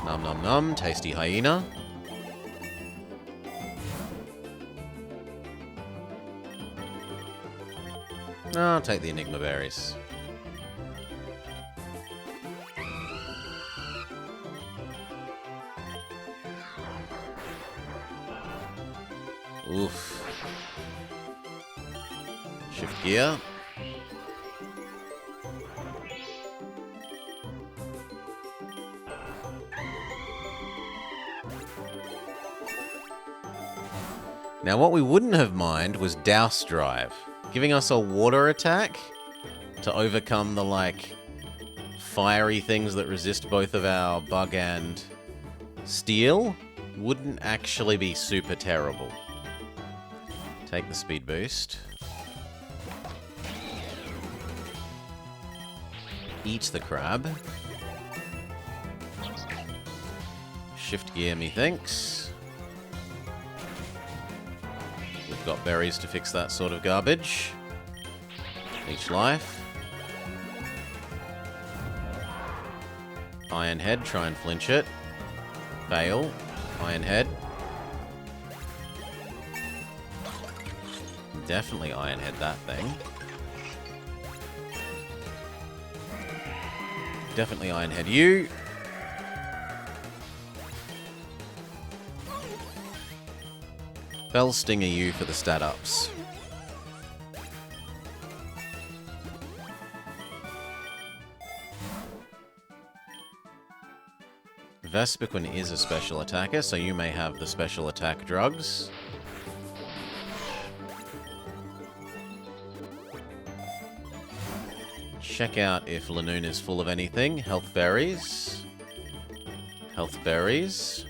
Num num num, tasty hyena. I'll take the Enigma berries. Oof. Shift gear. Now what we wouldn't have minded was Douse Drive. Giving us a water attack to overcome the, like, fiery things that resist both of our bug and steel wouldn't actually be super terrible. Take the speed boost. Eat the crab. Shift gear, methinks. We've got berries to fix that sort of garbage. Each life. Iron Head, try and flinch it. Fail. Iron Head. Definitely Iron Head that thing. Definitely Iron Head you. Bell Stinger you for the stat ups. Vespiquen is a special attacker, so you may have the special attack drugs. Check out if Lanoon is full of anything. Health berries. Health berries.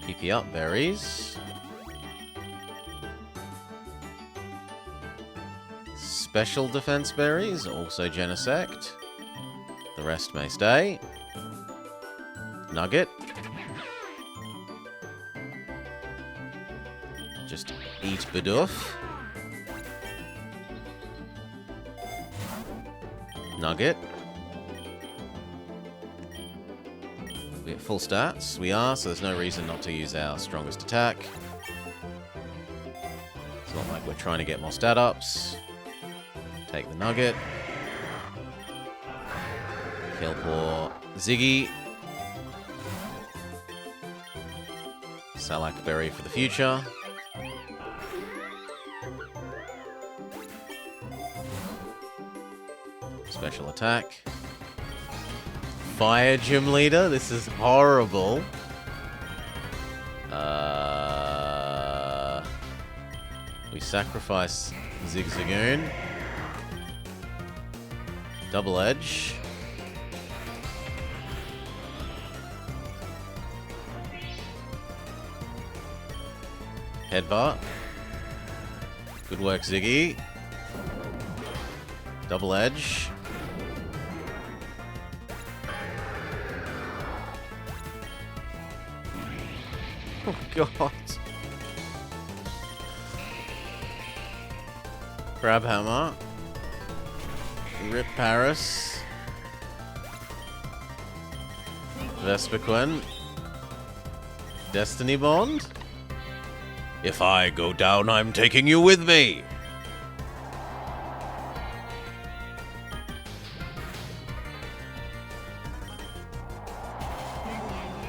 PP up berries. Special defense berries, also Genesect. The rest may stay. Nugget. Just eat Bidoof. Nugget. We're at full stats. We are, so there's no reason not to use our strongest attack. It's not like we're trying to get more stat ups. Take the Nugget. Kill poor Ziggy. Salak Berry for the future. Special attack. Fire Gym Leader? This is horrible. We sacrifice Zigzagoon. Double Edge. Headbutt. Good work, Ziggy. Double Edge. Oh, God. Crabhammer. Rip Paris. Vespiquen. Destiny Bond. If I go down, I'm taking you with me.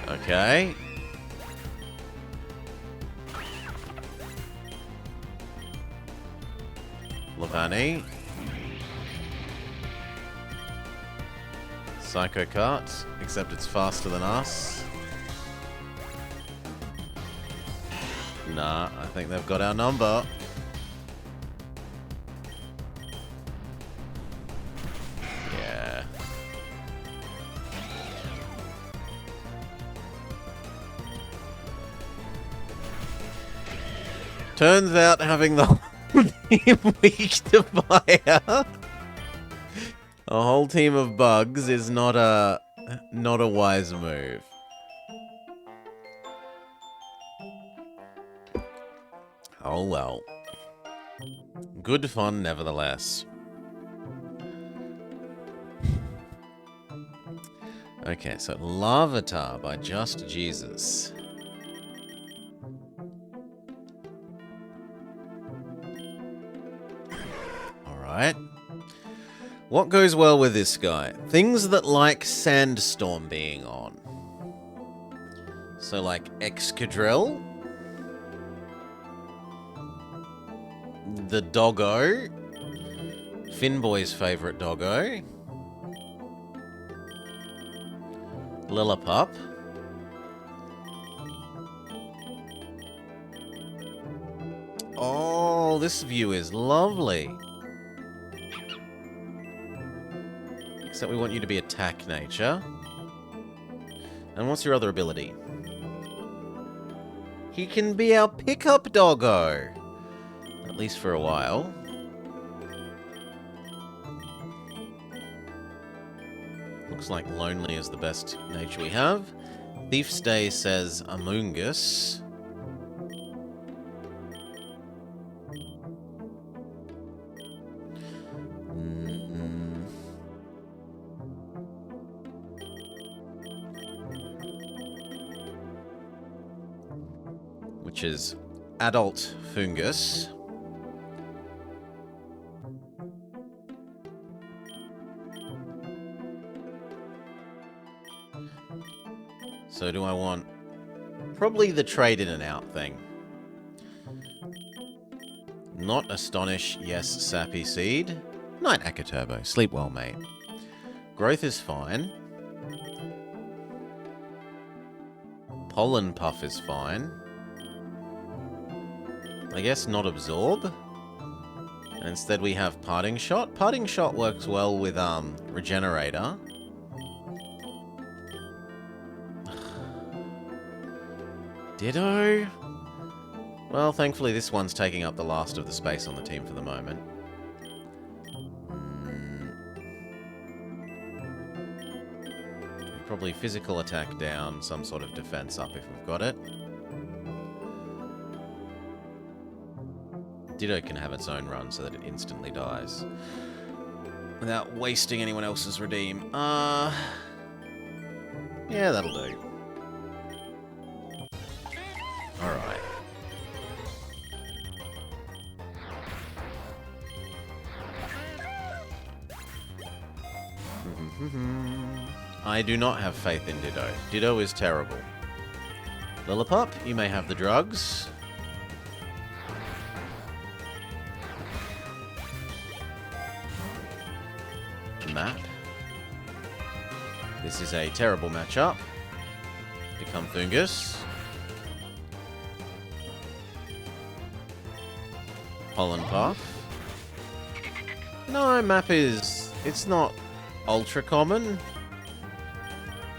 Okay. Lavani. Psycho Cut, except it's faster than us. Nah, I think they've got our number. Yeah. Turns out having the whole team weak to fire, a whole team of bugs, is not a wise move. Oh well. Good fun nevertheless. Okay, so Lavatar by Just Jesus. Alright. What goes well with this guy? Things that like Sandstorm being on. So like Excadrill. The Doggo. Finboy's favourite doggo. Lillipup. Oh, this view is lovely. Except we want you to be attack nature. And what's your other ability? He can be our pickup doggo. At least for a while. Looks like Lonely is the best nature we have. Beefstay says Amoongus. Which is Adult Fungus. So do I want... Probably the trade in and out thing. Not Astonish, yes, Sappy Seed. Night Akaturbo, sleep well, mate. Growth is fine. Pollen Puff is fine. I guess not Absorb. And instead we have Parting Shot. Parting Shot works well with Regenerator. Ditto? Well, thankfully this one's taking up the last of the space on the team for the moment. Probably physical attack down, some sort of defense up if we've got it. Ditto can have its own run so that it instantly dies. Without wasting anyone else's redeem. Yeah, that'll do. Alright. I do not have faith in Ditto. Ditto is terrible. Lillipup, you may have the drugs. Map. This is a terrible matchup. Become Fungus. Pollen Puff. No, map is... It's not ultra common.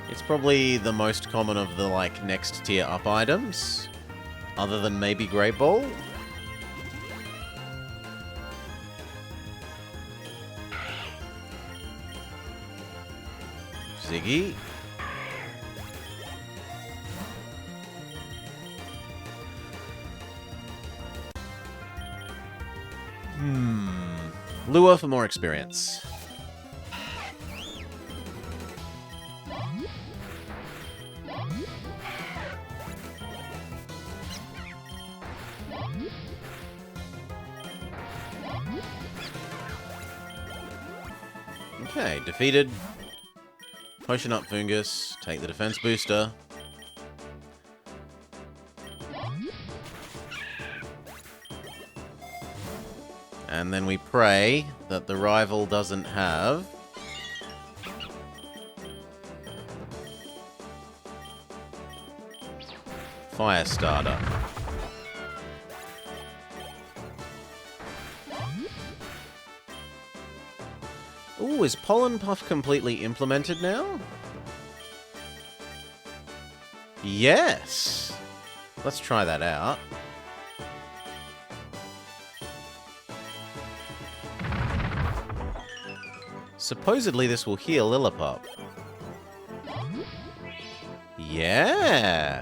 It's probably the most common of the, like, next tier up items. Other than maybe Great Ball. Ziggy. Lure for more experience. Okay, defeated. Potion up Fungus. Take the defense booster. And then we pray that the rival doesn't have Fire Starter. Ooh, is Pollen Puff completely implemented now? Yes! Let's try that out. Supposedly this will heal Lillipup. Yeah!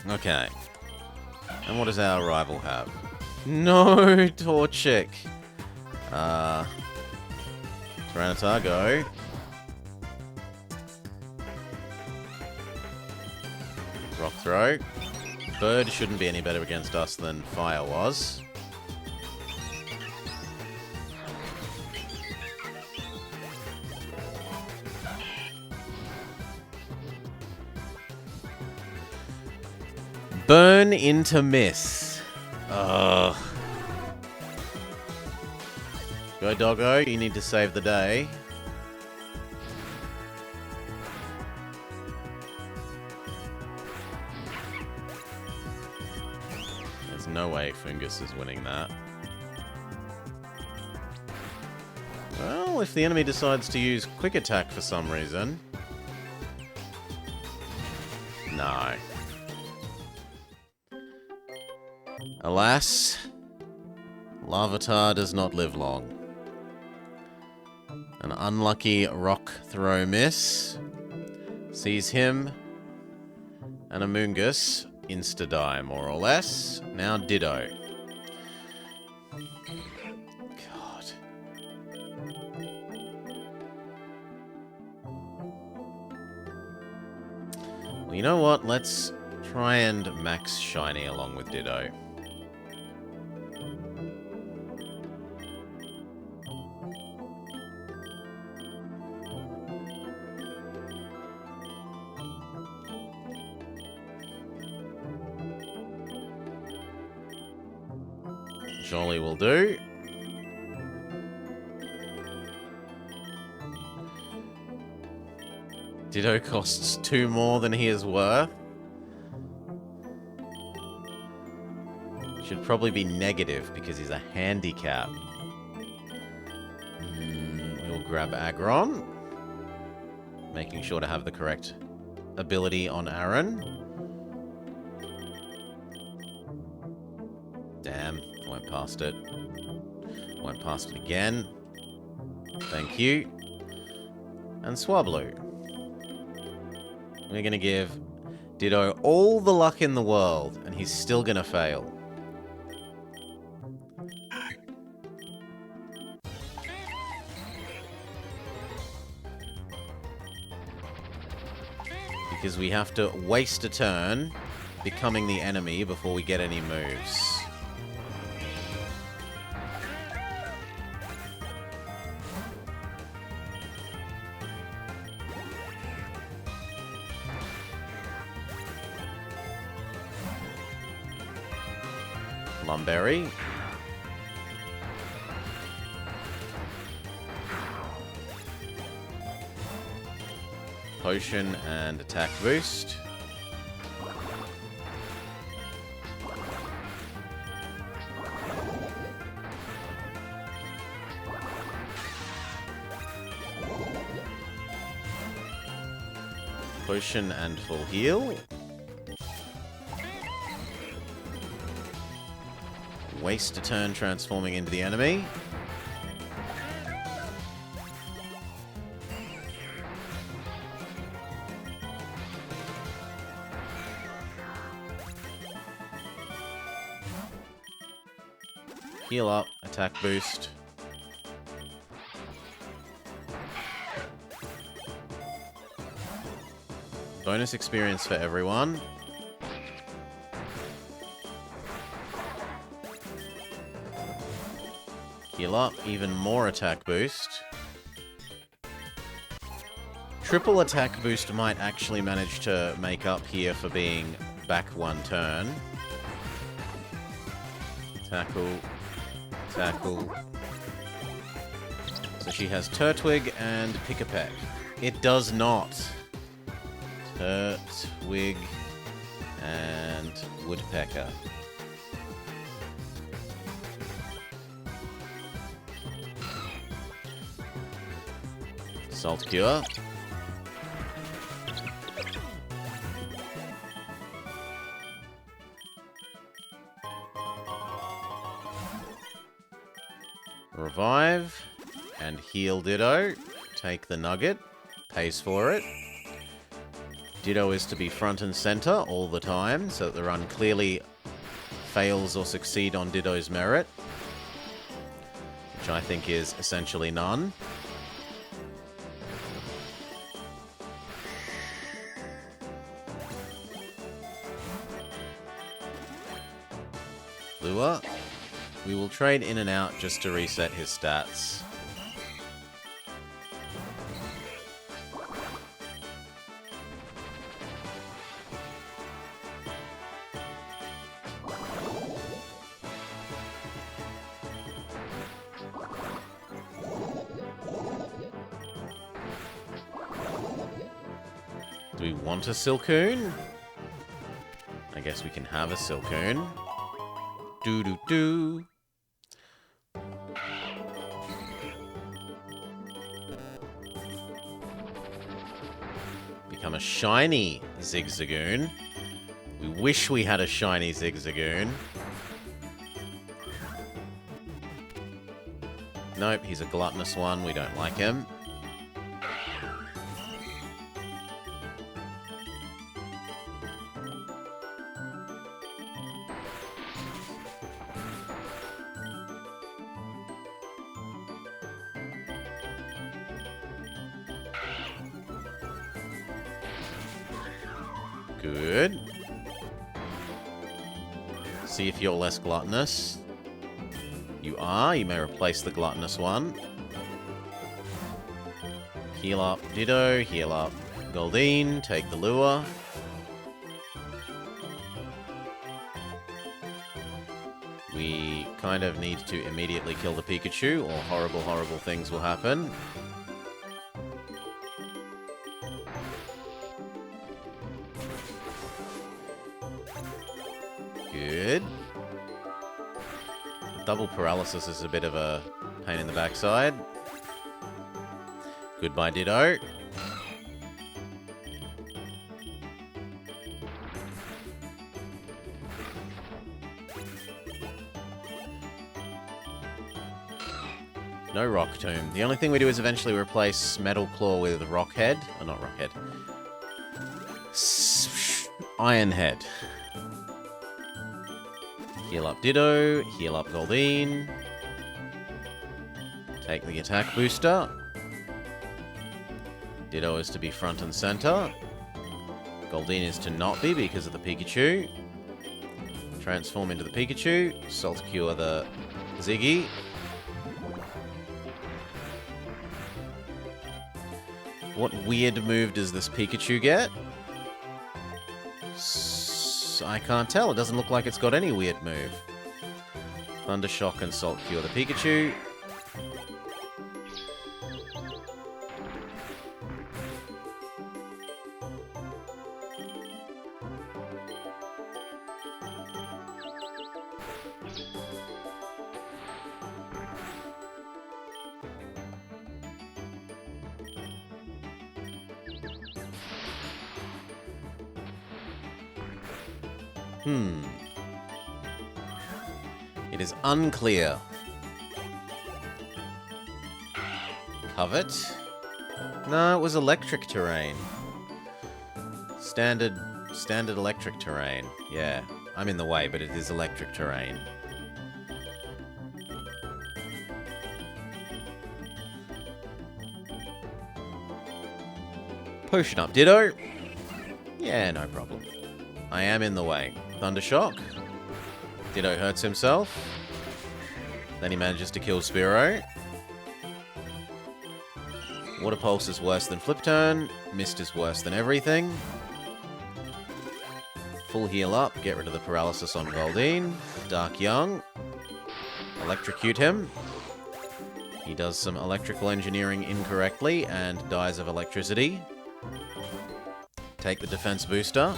Okay. And what does our rival have? No, Torchic. Tyranitar, go. Rock Throw. Bird shouldn't be any better against us than Fire was. Burn into miss. Ugh. Go, doggo. You need to save the day. There's no way Fungus is winning that. Well, if the enemy decides to use Quick Attack for some reason... No. Alas, Larvitar does not live long. An unlucky Rock Throw miss sees him and Amoongus insta-die, more or less. Now Ditto. God. Well, you know what? Let's try and max Shiny along with Ditto. Jolly will do. Ditto costs 2 more than he is worth. Should probably be negative because he's a handicap. We'll grab Aggron. Making sure to have the correct ability on Aaron. Damn. Went past it. Went past it again. Thank you. And Swablu. We're going to give Ditto all the luck in the world, and he's still going to fail. Because we have to waste a turn becoming the enemy before we get any moves. Lumberry. Potion and attack boost. Potion and full heal. Waste a turn transforming into the enemy. Heal up, attack boost. Bonus experience for everyone. Heal up, even more attack boost. Triple attack boost might actually manage to make up here for being back one turn. Tackle. Tackle. So she has Turtwig and Pick-a-Peck. It does not. Turtwig and Woodpecker. Salt Cure. Revive. And heal Ditto. Take the nugget. Pays for it. Ditto is to be front and center all the time, so that the run clearly fails or succeed on Ditto's merit. Which I think is essentially none. Lure. We will trade in and out just to reset his stats. Do we want a Silcoon? I guess we can have a Silcoon. Do-do-do. Become a shiny Zigzagoon. We wish we had a shiny Zigzagoon. Nope, he's a gluttonous one. We don't like him. Good. See if you're less gluttonous. You are. You may replace the gluttonous one. Heal up Ditto. Heal up Goldeen. Take the lure. We kind of need to immediately kill the Pikachu, or horrible, horrible things will happen. Good. Double paralysis is a bit of a pain in the backside. Goodbye, Ditto. No Rock Tomb. The only thing we do is eventually replace Metal Claw with Rock Head. Oh, not Rock Head. Iron Head. Heal up Ditto, heal up Goldeen. Take the attack booster. Ditto is to be front and center. Goldeen is to not be because of the Pikachu. Transform into the Pikachu. Salt Cure the Ziggy. What weird move does this Pikachu get? I can't tell. It doesn't look like it's got any weird move. Thunder Shock and Salt Cure the Pikachu. It is unclear. Covet? No, it was electric terrain. Standard electric terrain. Yeah, I'm in the way, but it is electric terrain. Potion up, Ditto. Yeah, no problem. I am in the way. Thundershock. Ditto hurts himself. Then he manages to kill Spearow. Water Pulse is worse than Flip Turn. Mist is worse than everything. Full heal up. Get rid of the paralysis on Goldeen. Dark Young. Electrocute him. He does some electrical engineering incorrectly and dies of electricity. Take the defense booster.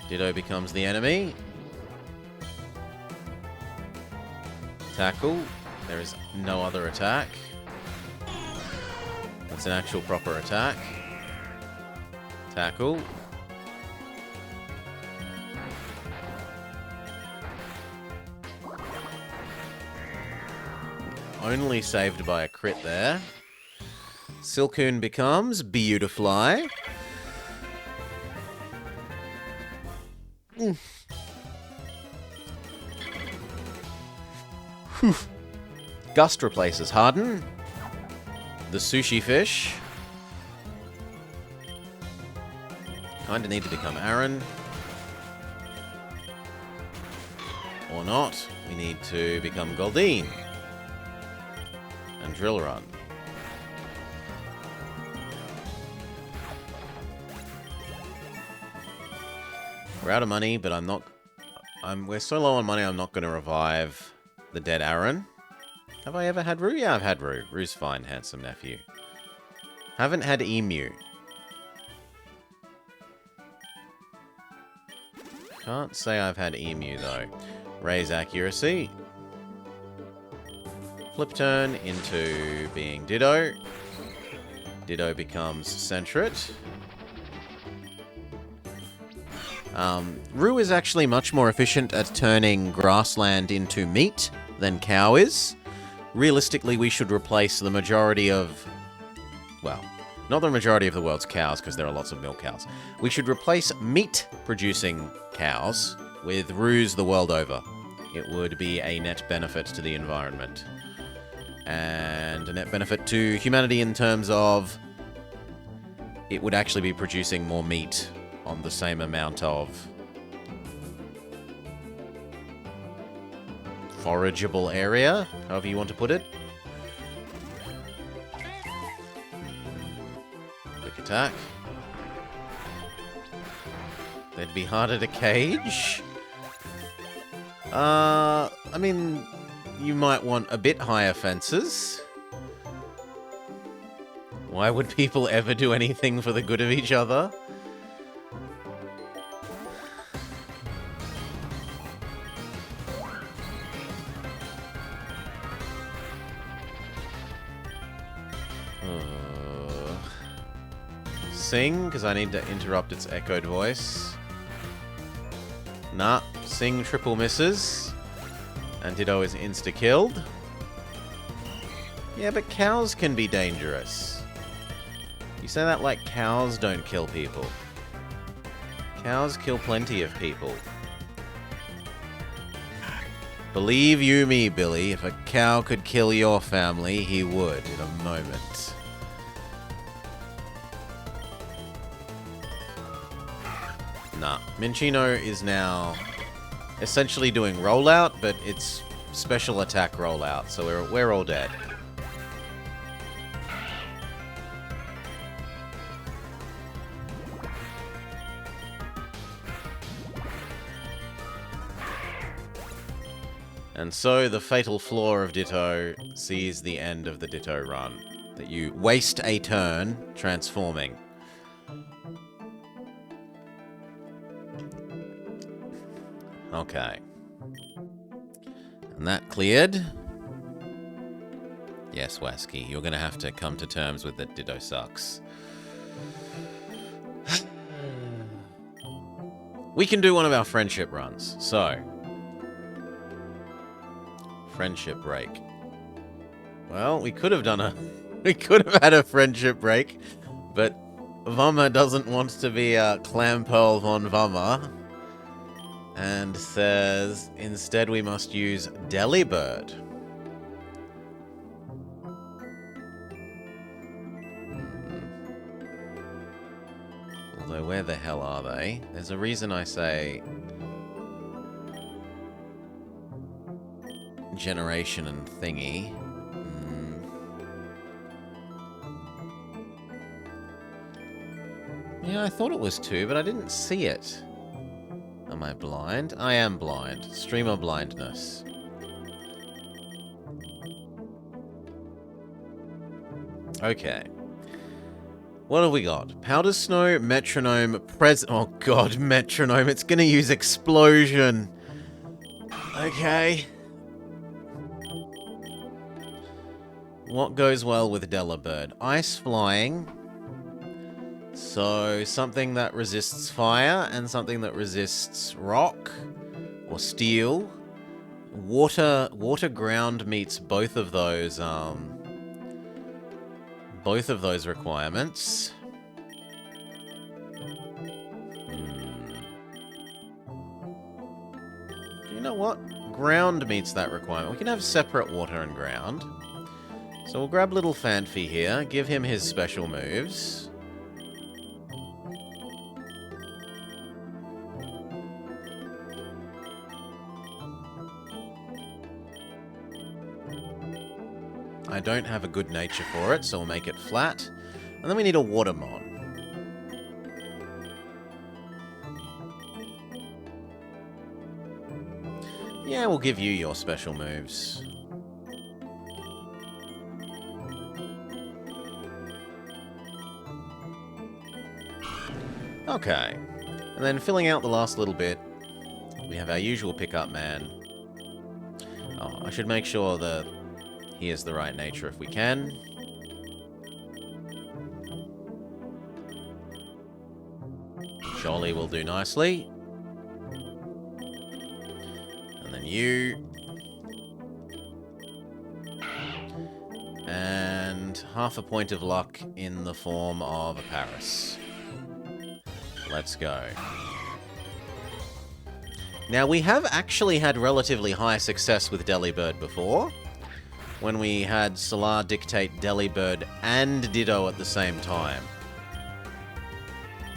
Ditto becomes the enemy. Tackle. There is no other attack. That's an actual proper attack. Tackle. Only saved by a crit there. Silcoon becomes Beautifly. Gust replaces Harden. The Sushi Fish. Kinda need to become Aaron. Or not. We need to become Goldeen. And Drill Run. We're out of money, but I'm not... we're so low on money, I'm not going to revive the dead Aaron. Have I ever had Rue? Yeah, I've had Rue. Rue's fine, handsome nephew. Haven't had Emu. Can't say I've had Emu, though. Raise accuracy. Flip turn into being Ditto. Ditto becomes Sentret. Rue is actually much more efficient at turning grassland into meat than Cow is. Realistically, we should replace the majority of... well, not the majority of the world's cows, because there are lots of milk cows. We should replace meat-producing cows with Rues the world over. It would be a net benefit to the environment. And a net benefit to humanity in terms of... it would actually be producing more meat on the same amount of forageable area, however you want to put it. Quick attack. They'd be harder to cage. I mean, you might want a bit higher fences. Why would people ever do anything for the good of each other? Sing, because I need to interrupt its echoed voice. Nah, Sing triple misses. And Ditto is insta-killed. Yeah, but cows can be dangerous. You say that like cows don't kill people. Cows kill plenty of people. Believe you me, Billy, if a cow could kill your family, he would in a moment. Nah, Minchino is now essentially doing rollout, but it's special attack rollout, so we're all dead. And so the fatal flaw of Ditto sees the end of the Ditto run. That you waste a turn transforming. Okay. And that cleared. Yes, Wasky, you're going to have to come to terms with that Ditto sucks. We can do one of our friendship runs. So, friendship break. Well, we could have done a... we could have had a friendship break, but Vummer doesn't want to be a Clampearl von Vummer. And says, instead we must use Delibird. Although, where the hell are they? There's a reason I say generation and thingy. Yeah, I thought it was 2, but I didn't see it. Am I blind? I am blind. Streamer blindness. Okay. What have we got? Powder Snow, Metronome, oh god, Metronome. It's gonna use Explosion. Okay. What goes well with Delibird? Ice Flying. So, something that resists fire and something that resists rock or steel. Water ground meets both of those requirements. You know what? Ground meets that requirement. We can have separate water and ground. So we'll grab little Fanfi here, give him his special moves. I don't have a good nature for it, so we'll make it flat. And then we need a Watermon. Yeah, we'll give you your special moves. Okay. And then filling out the last little bit, we have our usual pickup man. Oh, I should make sure that he is the right nature if we can. Jolly will do nicely. And then you. And half a point of luck in the form of a Paris. Let's go. Now, we have actually had relatively high success with Delibird before, when we had Solar dictate Delibird and Ditto at the same time.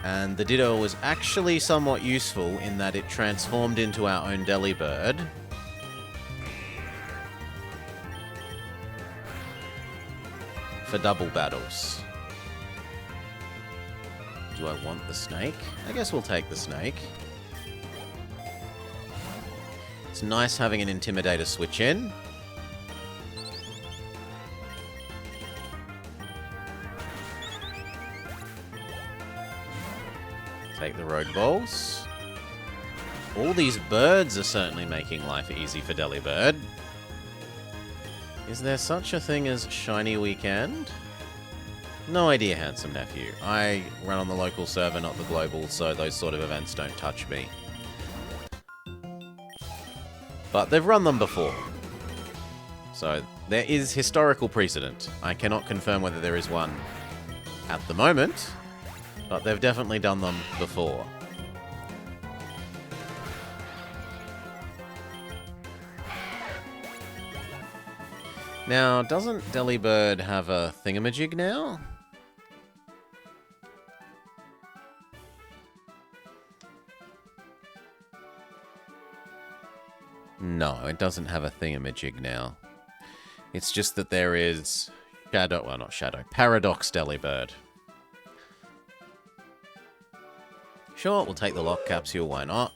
And the Ditto was actually somewhat useful in that it transformed into our own Delibird. For double battles. Do I want the snake? I guess we'll take the snake. It's nice having an Intimidator switch in. Take the road balls. All these birds are certainly making life easy for Delibird. Is there such a thing as Shiny Weekend? No idea, handsome nephew. I run on the local server, not the global, so those sort of events don't touch me. But they've run them before. So there is historical precedent. I cannot confirm whether there is one at the moment, but they've definitely done them before. Now, doesn't Delibird have a thingamajig now? No, it doesn't have a thingamajig now. It's just that there is Shadow, well, not Shadow, Paradox Delibird. Sure, we'll take the lock capsule, why not?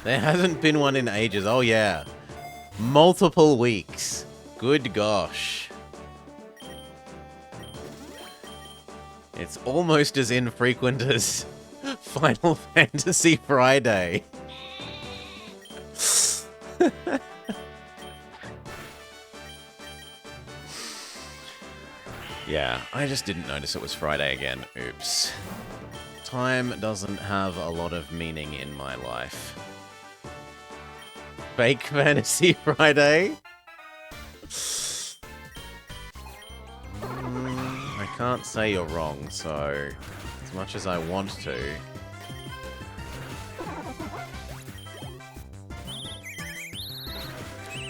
There hasn't been one in ages. Oh, yeah. Multiple weeks. Good gosh. It's almost as infrequent as Final Fantasy Friday. Yeah, I just didn't notice it was Friday again. Oops. Time doesn't have a lot of meaning in my life. Fake Fantasy Friday? I can't say you're wrong, so as much as I want to.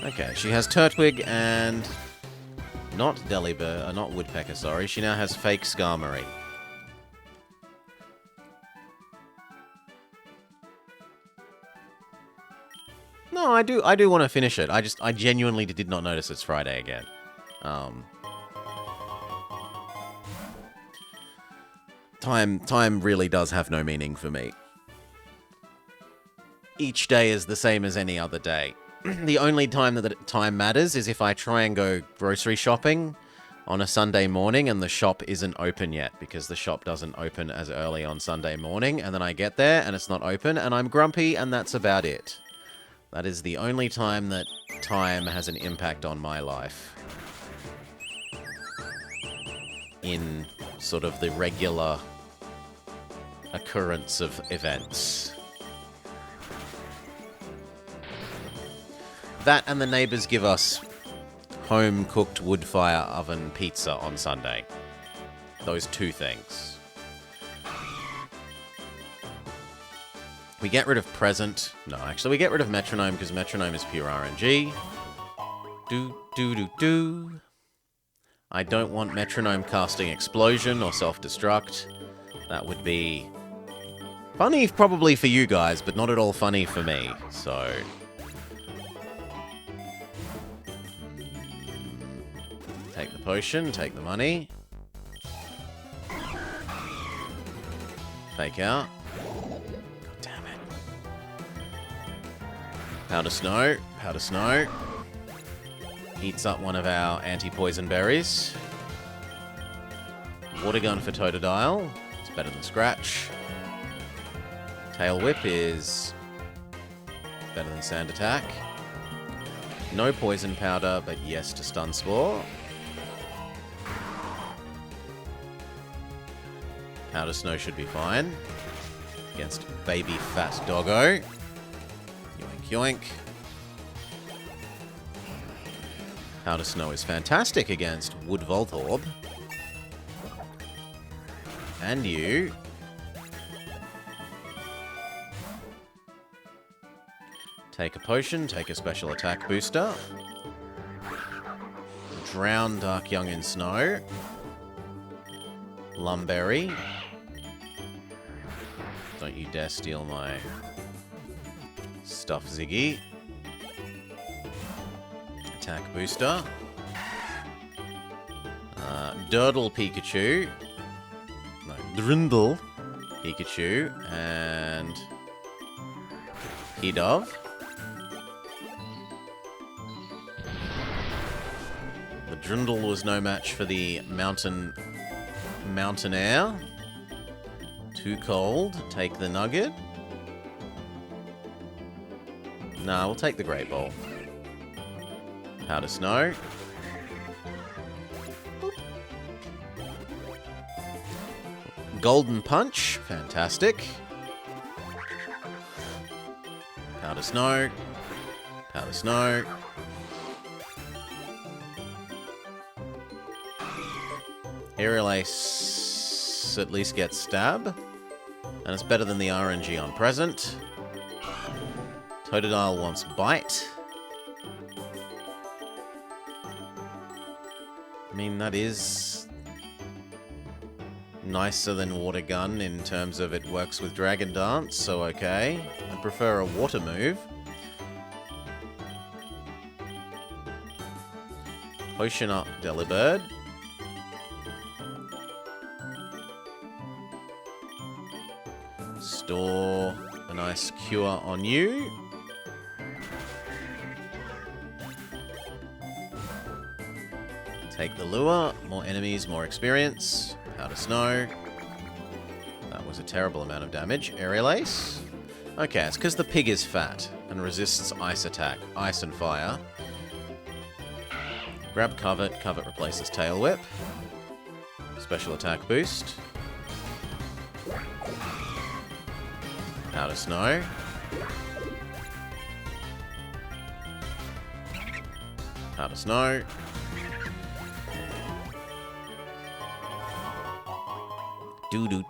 Okay, she has Turtwig and not Delibird, not Woodpecker, sorry. She now has fake Skarmory. No, I do want to finish it. I genuinely did not notice it's Friday again. Time really does have no meaning for me. Each day is the same as any other day. The only time that time matters is if I try and go grocery shopping on a Sunday morning and the shop isn't open yet, because the shop doesn't open as early on Sunday morning, and then I get there and it's not open and I'm grumpy, and that's about it. That is the only time that time has an impact on my life. In sort of the regular occurrence of events. That and the neighbours give us home-cooked wood-fire oven pizza on Sunday. Those two things. We get rid of present. No, actually, we get rid of metronome because metronome is pure RNG. Do. I don't want metronome casting explosion or self-destruct. That would be funny probably for you guys, but not at all funny for me. So take the potion, take the money. Fake out. God damn it. Powder snow. Powder snow. Eats up one of our anti-poison berries. Water gun for Totodile. It's better than Scratch. Tail Whip is better than Sand Attack. No poison powder, but yes to Stun Spore. Powder Snow should be fine. Against Baby Fat Doggo. Yoink, yoink. Powder Snow is fantastic against Wood Voltorb. And you. Take a potion, take a special attack booster. Drown Dark Young in Snow. Lumberry. Don't you dare steal my stuff, Ziggy. Attack booster. Durdle Pikachu. No, Drindle Pikachu. And Pidove. The Drindle was no match for the Mountain Air. Too cold. Take the Nugget. Nah, we'll take the Great Ball. Powder Snow. Golden Punch. Fantastic. Powder Snow. Powder Snow. Aerial Ace at least gets Stab. And it's better than the RNG on present. Totodile wants Bite. I mean, that is nicer than Water Gun in terms of it works with Dragon Dance, so okay. I prefer a water move. Potion up Delibird. Store a nice cure on you. Take the lure. More enemies, more experience. Powder Snow. That was a terrible amount of damage. Aerial Ace. Okay, it's because the pig is fat and resists ice attack. Ice and fire. Grab Covet. Covet replaces Tail Whip. Special attack boost. Powder Snow. Powder Snow.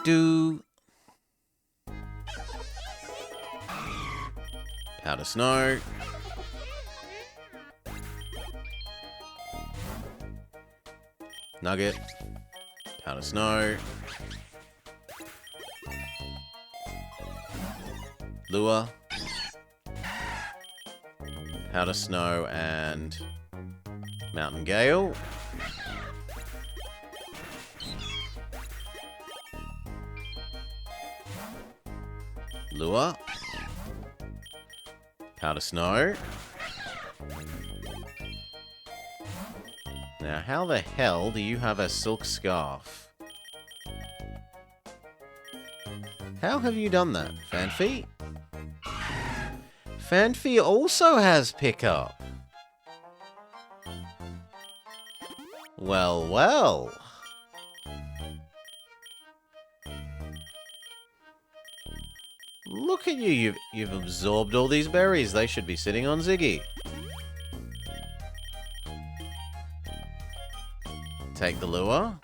Do. Powder Snow. Nugget. Powder Snow. Lure. Powder Snow and Mountain Gale. Lure. Powder Snow. Now, how the hell do you have a silk scarf? How have you done that, Fanfi? Fanfi also has pickup. Well, well. Look at you. You've absorbed all these berries. They should be sitting on Ziggy. Take the lure.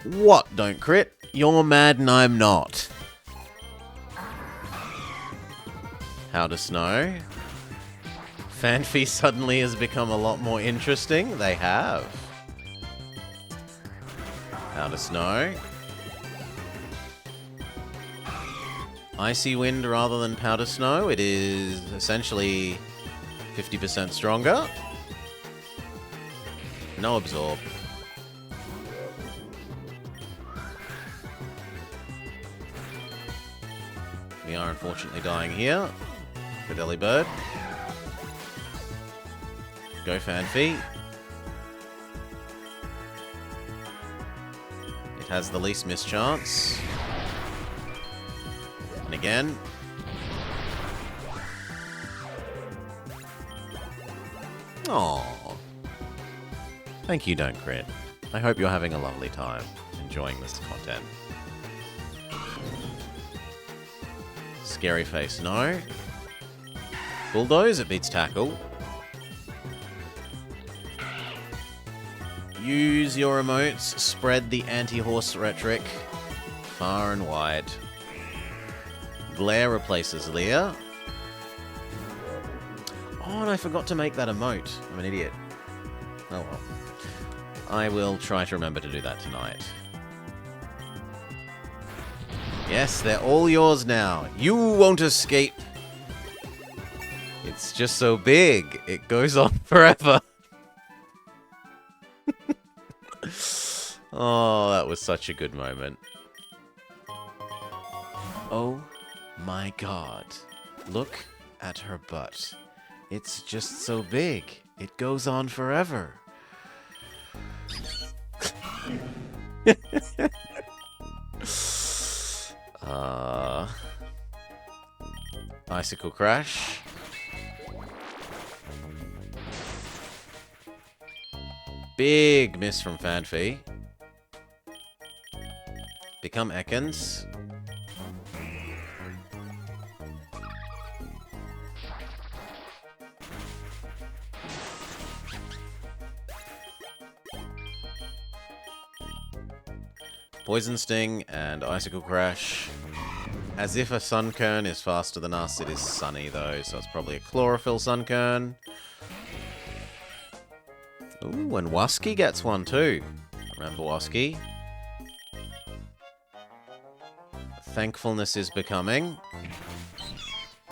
What? Don't crit? You're mad and I'm not. Powder Snow. Fanfi suddenly has become a lot more interesting. They have. Powder Snow. Icy Wind rather than Powder Snow. It is essentially 50% stronger. No absorb. We are unfortunately dying here. For Delibird. Go Fanfi. It has the least mischance. And again. Aww. Thank you, Don't Crit. I hope you're having a lovely time enjoying this content. Scary Face, no. Bulldoze, it beats Tackle. Use your emotes, spread the anti-horse rhetoric far and wide. Glare replaces Leer. Oh, and I forgot to make that emote. I'm an idiot. Oh well. I will try to remember to do that tonight. Yes, they're all yours now. You won't escape. It's just so big. It goes on forever. Oh, that was such a good moment. Oh my god. Look at her butt. It's just so big. It goes on forever. Icicle Crash. Big miss from Fanfi. Become Ekans. Poison Sting and Icicle Crash. As if a Sunkern is faster than us, it is sunny though, so it's probably a Chlorophyll Sunkern. Ooh, and Wasky gets one too. Remember Wasky? Thankfulness is becoming.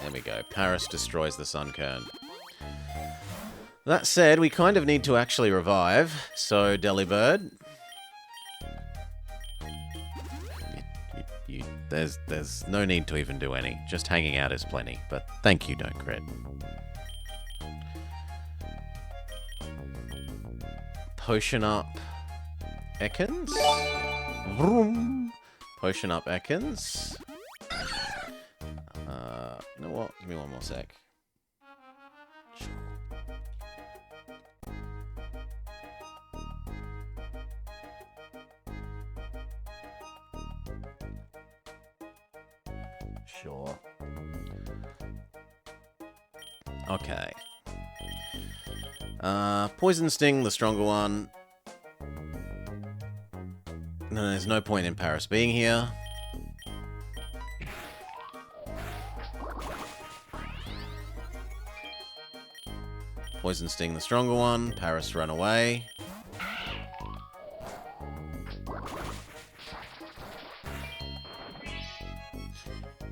There we go. Paris destroys the Sunkern. That said, we kind of need to actually revive, so Delibird. There's no need to even do any. Just hanging out is plenty. But thank you, Don't Crit. Potion up Ekans. Vroom. Potion up Ekans. You know what? Give me one more sec. Sure. Okay. Poison Sting, the stronger one. No, there's no point in Paris being here. Poison Sting, the stronger one. Paris run away.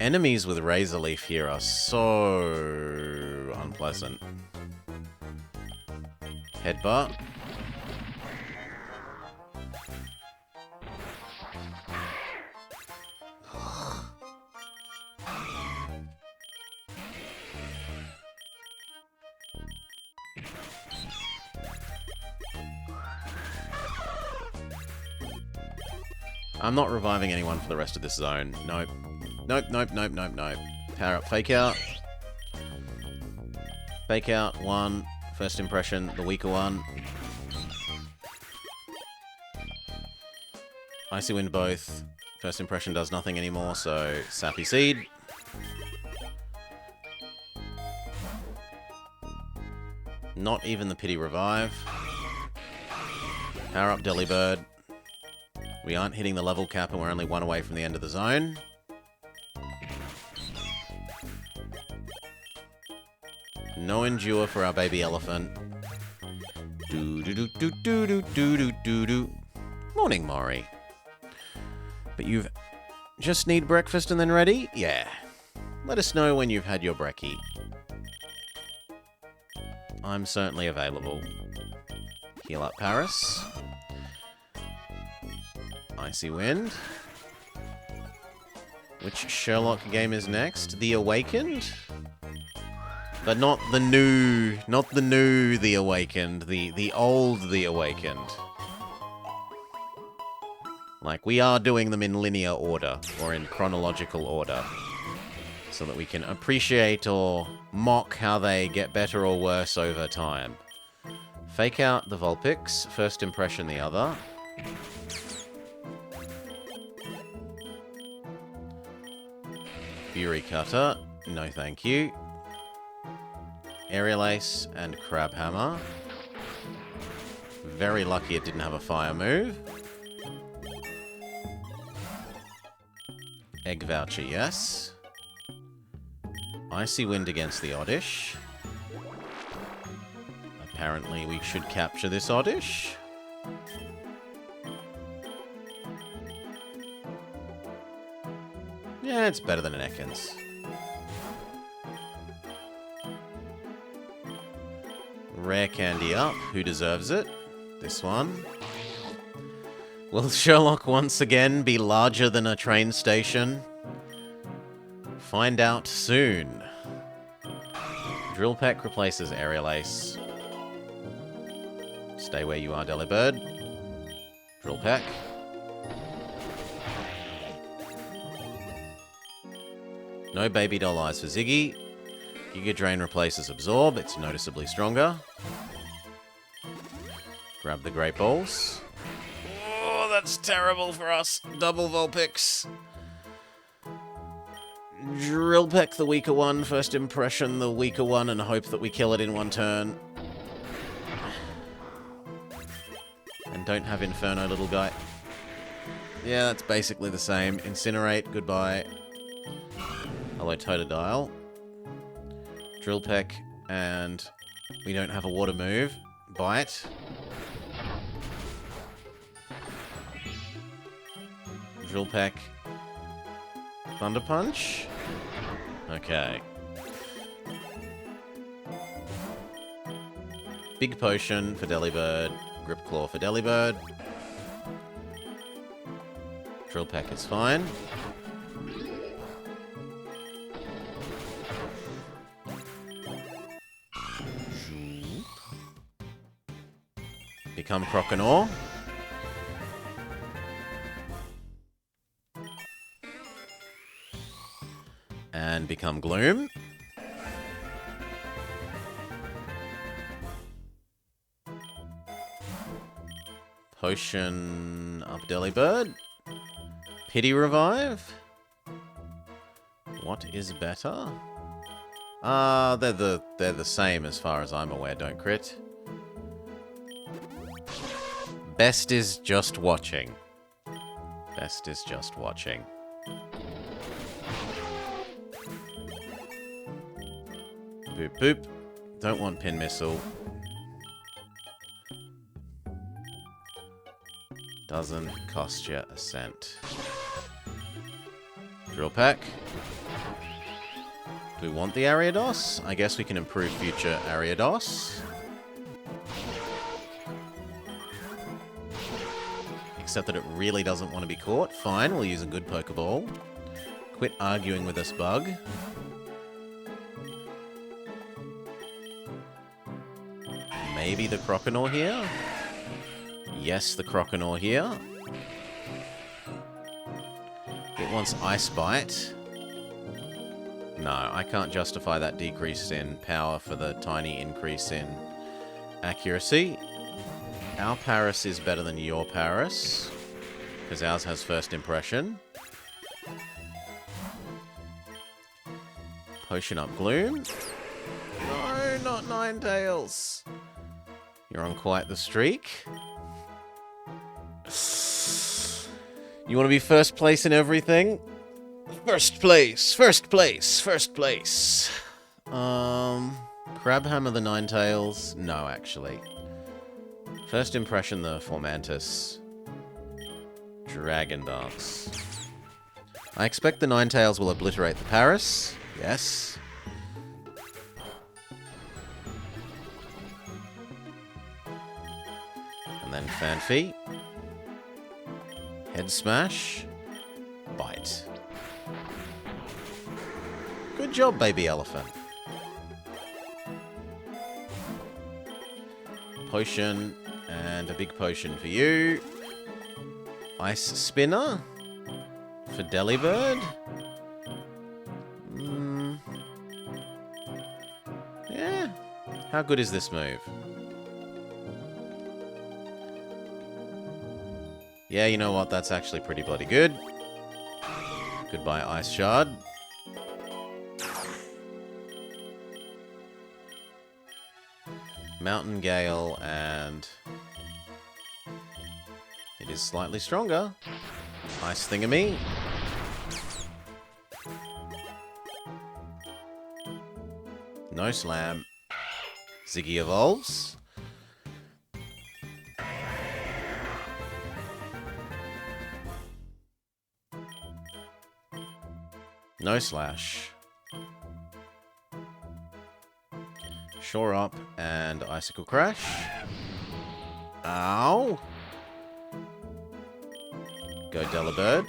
Enemies with Razor Leaf here are so unpleasant. Headbutt. I'm not reviving anyone for the rest of this zone. Nope. Nope, nope, nope, nope, nope. Power up, fake out. Fake out, 1. First impression, the weaker one. Icy Wind both. First impression does nothing anymore, so Sappy Seed. Not even the Pity Revive. Power up Delibird. We aren't hitting the level cap and we're only 1 away from the end of the zone. No Endure for our baby elephant. Do-do-do-do-do-do-do-do-do. Morning, Maury. But you've just need breakfast and then ready? Yeah. Let us know when you've had your brekkie. I'm certainly available. Heal up Paris. Icy Wind. Which Sherlock game is next? The Awakened? But not the new The Awakened, the old The Awakened. Like, we are doing them in linear order, or in chronological order, so that we can appreciate or mock how they get better or worse over time. Fake out the Vulpix, first impression the other. Fury Cutter, no thank you. Aerial Ace and Crab Hammer. Very lucky it didn't have a fire move. Egg Voucher, yes. Icy Wind against the Oddish. Apparently we should capture this Oddish. Yeah, it's better than an Ekans. Rare candy up. Who deserves it? This one. Will Sherlock once again be larger than a train station? Find out soon. Drill Peck replaces Aerial Ace. Stay where you are, Delibird. Drill Peck. No Baby Doll Eyes for Ziggy. Giga Drain replaces Absorb. It's noticeably stronger. Grab the Great Balls. Oh, that's terrible for us. Double Vulpix. Drill Peck the weaker one. First impression the weaker one and hope that we kill it in 1 turn. And don't have Inferno, little guy. Yeah, that's basically the same. Incinerate, goodbye. Hello, Totodile. Drill Peck, and we don't have a water move. Bite. Drill Peck. Thunder Punch. Okay. Big Potion for Delibird. Grip Claw for Delibird. Drill Peck is fine. Become Croconaw. And become Gloom. Potion up Delibird. Pity Revive. What is better? They're the same as far as I'm aware, don't crit. Best is just watching. Best is just watching. Boop boop. Don't want Pin Missile. Doesn't cost you a cent. Drill Peck. Do we want the Ariados? I guess we can improve future Ariados. Except that it really doesn't want to be caught. Fine, we'll use a good Pokeball. Quit arguing with us, bug. Maybe the Croconaw here? Yes, the Croconaw here. It wants Ice Bite. No, I can't justify that decrease in power for the tiny increase in accuracy. Our Paris is better than your Paris, because ours has first impression. Potion up Gloom. No, not Ninetales. You're on quite the streak. You want to be first place in everything? First place, first place, first place. Crabhammer the Ninetales? No, actually. First impression, the Formantis. Dragon Dance. I expect the Ninetales will obliterate the Paris. Yes. And then Fanfy. Head Smash. Bite. Good job, baby elephant. Potion, and a big potion for you. Ice Spinner for Delibird. Yeah. How good is this move? Yeah, you know what? That's actually pretty bloody good. Goodbye, Ice Shard. Mountain Gale, and it is slightly stronger. Ice Thingamy. No Slam. Ziggy evolves. No Slash. Shore Up and Icicle Crash. Ow! Go Delibird.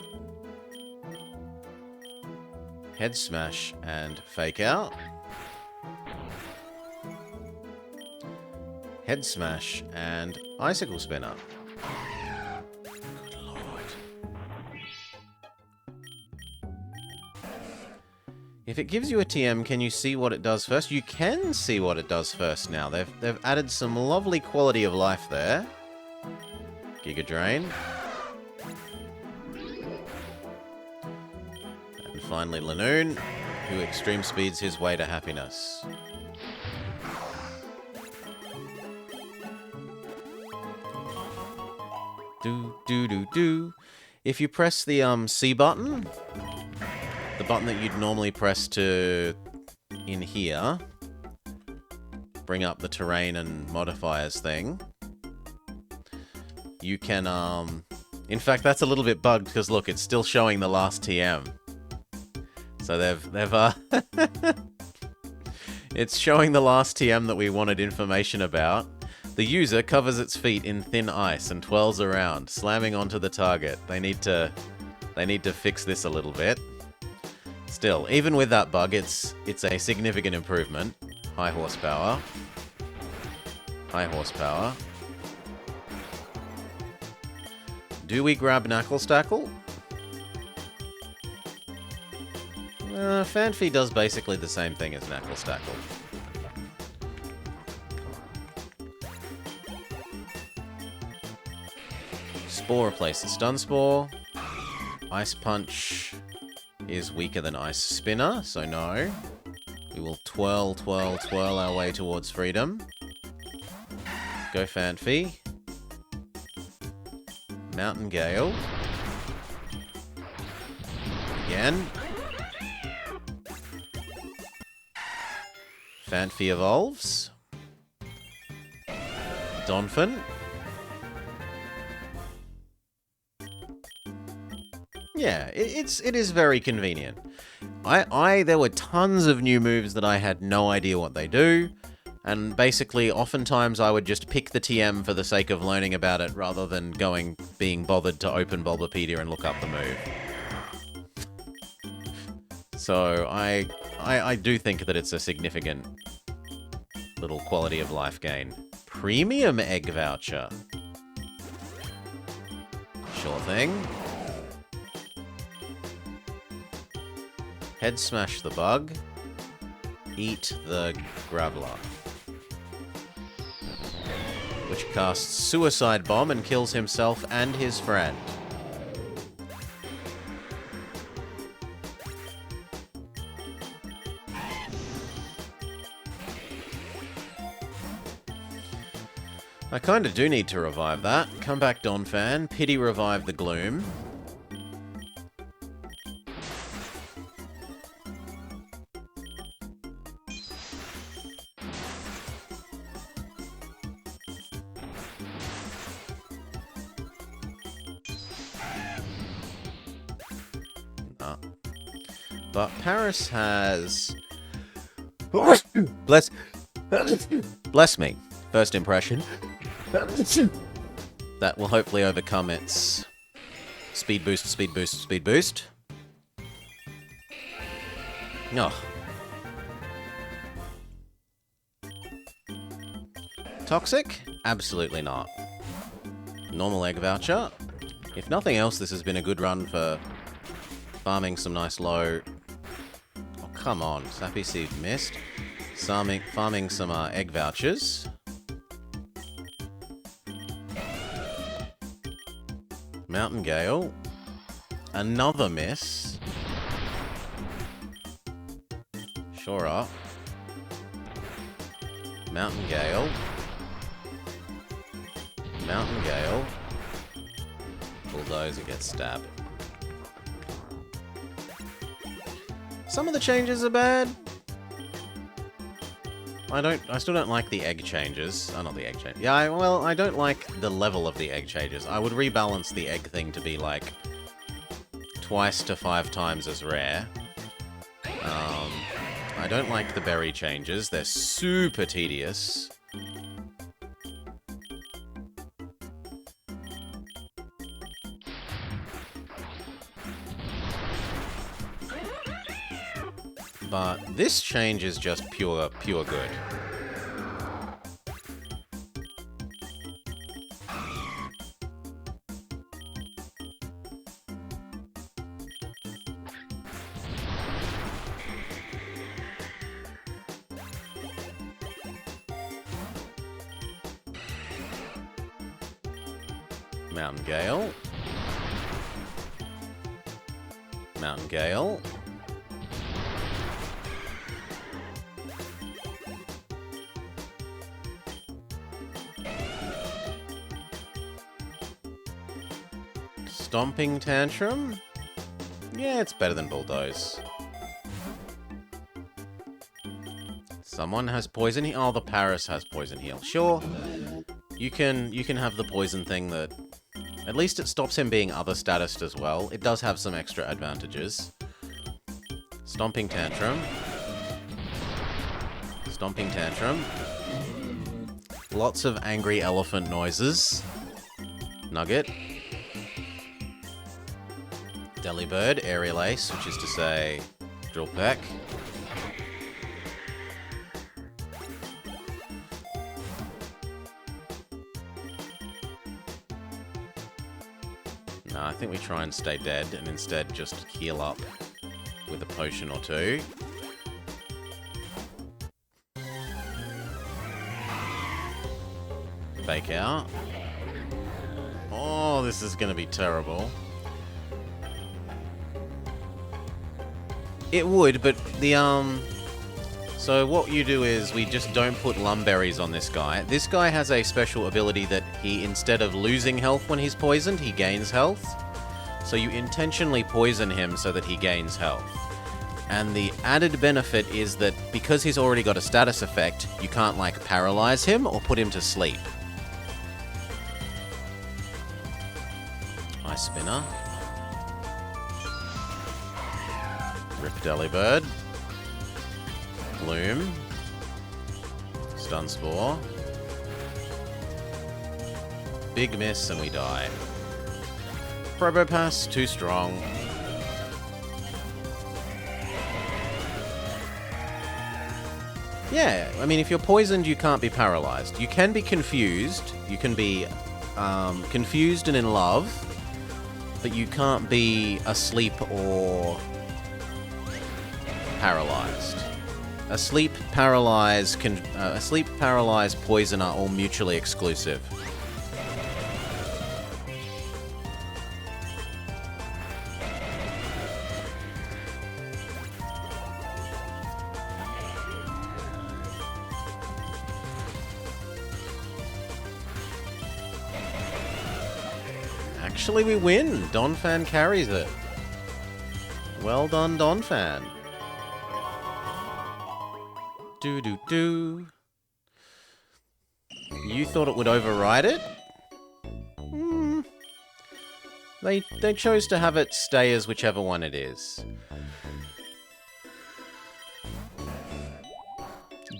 Head Smash and Fake Out. Head Smash and Icicle Spinner. Good lord. If it gives you a TM, can you see what it does first? You can see what it does first now. They've added some lovely quality of life there. Giga Drain. And finally Lanoon, who extreme speeds his way to happiness. Do. If you press the C button, the button that you'd normally press to in here, bring up the terrain and modifiers thing, you can in fact, that's a little bit bugged because look, it's still showing the last TM. So they've it's showing the last TM that we wanted information about. The user covers its feet in thin ice and twirls around, slamming onto the target. They need to fix this a little bit. Still, even with that bug, it's a significant improvement. High horsepower. High horsepower. Do we grab Knuckle Stackle? Fanfy does basically the same thing as Knuckle Stackle. Spore replaces Stun Spore. Ice Punch is weaker than Ice Spinner, so no. We will twirl our way towards freedom. Go Fanfy. Mountain Gale. Again. Fanfy evolves. Donphin. Yeah, it is very convenient. There were tons of new moves that I had no idea what they do, and basically, oftentimes I would just pick the TM for the sake of learning about it rather than being bothered to open Bulbapedia and look up the move. So I do think that it's a significant little quality of life gain. Premium egg voucher. Sure thing. Head smash the bug. Eat the Graveler. Which casts Suicide Bomb and kills himself and his friend. I kinda do need to revive that. Come back, Donphan. Pity revive the Gloom. But Paris has... Bless me. First impression. That will hopefully overcome its speed boost, speed boost, speed boost. Oh. Toxic? Absolutely not. Normal egg voucher. If nothing else, this has been a good run for farming some nice low... Oh, come on. Sappy Seed missed. Farming some egg vouchers. Mountain Gale. Another miss. Sure up. Mountain Gale. Mountain Gale. Bulldozer gets stabbed. Some of the changes are bad. I still don't like the egg changes. Oh, not the egg change. Yeah, I don't like the level of the egg changes. I would rebalance the egg thing to be like twice to 5 times as rare. I don't like the berry changes. They're super tedious. But this change is just pure good. Mountain Gale. Mountain Gale. Stomping Tantrum? Yeah, it's better than Bulldoze. Someone has Poison Heal. Oh, the Paris has Poison Heal. Sure, you can have the poison thing that... At least it stops him being other statused as well. It does have some extra advantages. Stomping Tantrum. Stomping Tantrum. Lots of angry elephant noises. Nugget. Delibird, Aerial Ace, which is to say, Drill Peck. No, I think we try and stay dead and instead just heal up with a potion or two. Fake out. Oh, this is going to be terrible. It would, but the, So what you do is we just don't put Lumberries on this guy. This guy has a special ability that he, instead of losing health when he's poisoned, he gains health. So you intentionally poison him so that he gains health. And the added benefit is that because he's already got a status effect, you can't, like, paralyze him or put him to sleep. Ice Spinner. Rip Delibird. Gloom. Stun Spore. Big miss and we die. Probopass, too strong. Yeah, I mean, if you're poisoned, you can't be paralyzed. You can be confused. You can be confused and in love, but you can't be asleep or paralyzed. Asleep, paralyzed, poison are all mutually exclusive. Actually, we win. Donphan carries it. Well done, Donphan. Do. You thought it would override it? They chose to have it stay as whichever one it is.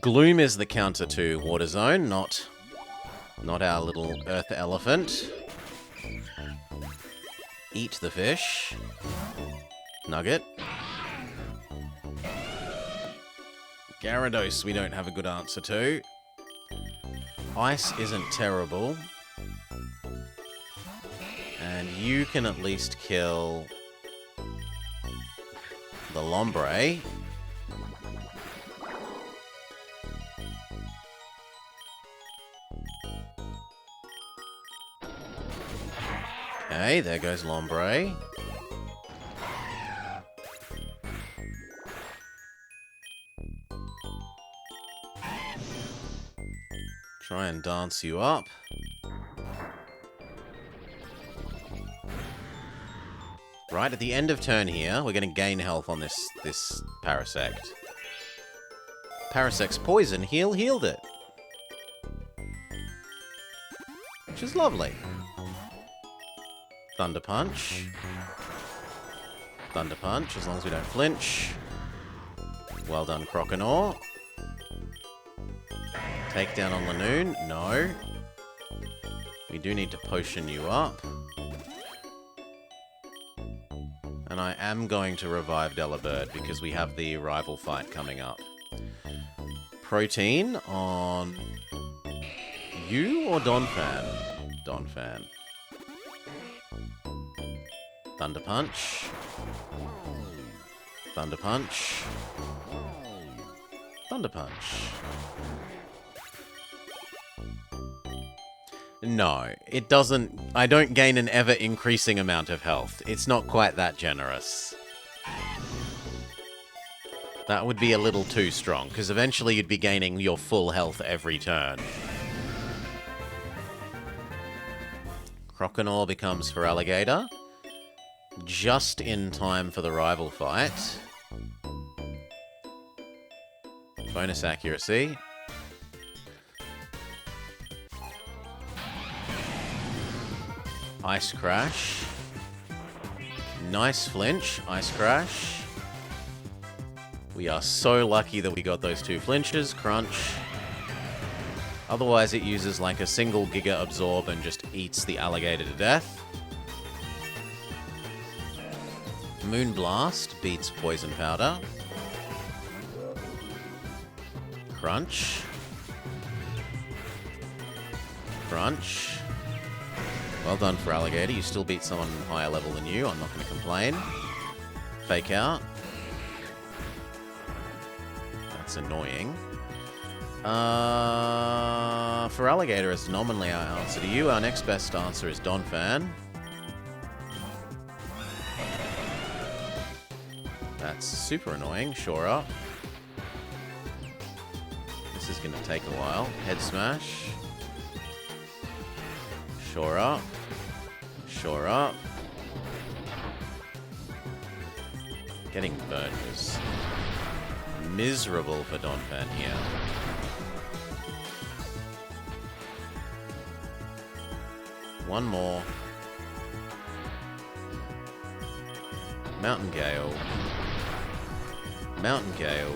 Gloom is the counter to Water Zone, not our little Earth Elephant. Eat the fish. Nugget. Gyarados we don't have a good answer to. Ice isn't terrible. And you can at least kill the Lombre. Okay, there goes Lombre. Try and dance you up. Right, at the end of turn here, we're going to gain health on this Parasect. Parasect's poison healed it. Which is lovely. Thunder Punch. Thunder Punch, as long as we don't flinch. Well done, Croconaw. Takedown on Lanoon? No. We do need to potion you up. And I am going to revive Delibird because we have the rival fight coming up. Protein on you or Donphan? Donphan. Thunder Punch. Thunder Punch. Thunder Punch. No, it doesn't. I don't gain an ever-increasing amount of health. It's not quite that generous. That would be a little too strong, because eventually you'd be gaining your full health every turn. Croconaw becomes Feraligatr. Just in time for the rival fight. Bonus accuracy. Ice Crash. Nice flinch. Ice Crash. We are so lucky that we got those two flinches. Crunch. Otherwise it uses like a single Giga Absorb and just eats the alligator to death. Moonblast beats Poison Powder. Crunch. Crunch. Well done for Alligator. You still beat someone higher level than you. I'm not going to complain. Fake Out. That's annoying. For Alligator, it's nominally our answer to you. Our next best answer is Donphan. That's super annoying. Shore Up. This is going to take a while. Head Smash. Shore Up. Shore Up. Getting burnt was miserable for Donphan here. One more. Mountain Gale. Mountain Gale.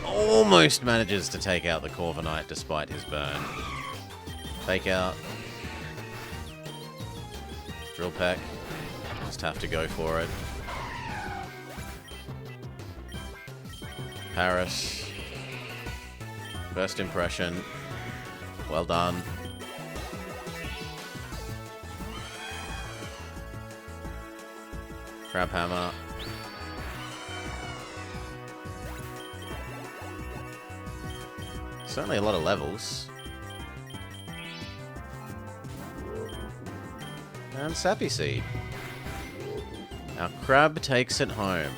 Almost manages to take out the Corviknight despite his burn. Fake out. Drill Peck. Just have to go for it. Paris. First impression. Well done. Crab Hammer. Certainly a lot of levels. And Sappy Seed. Our crab takes it home.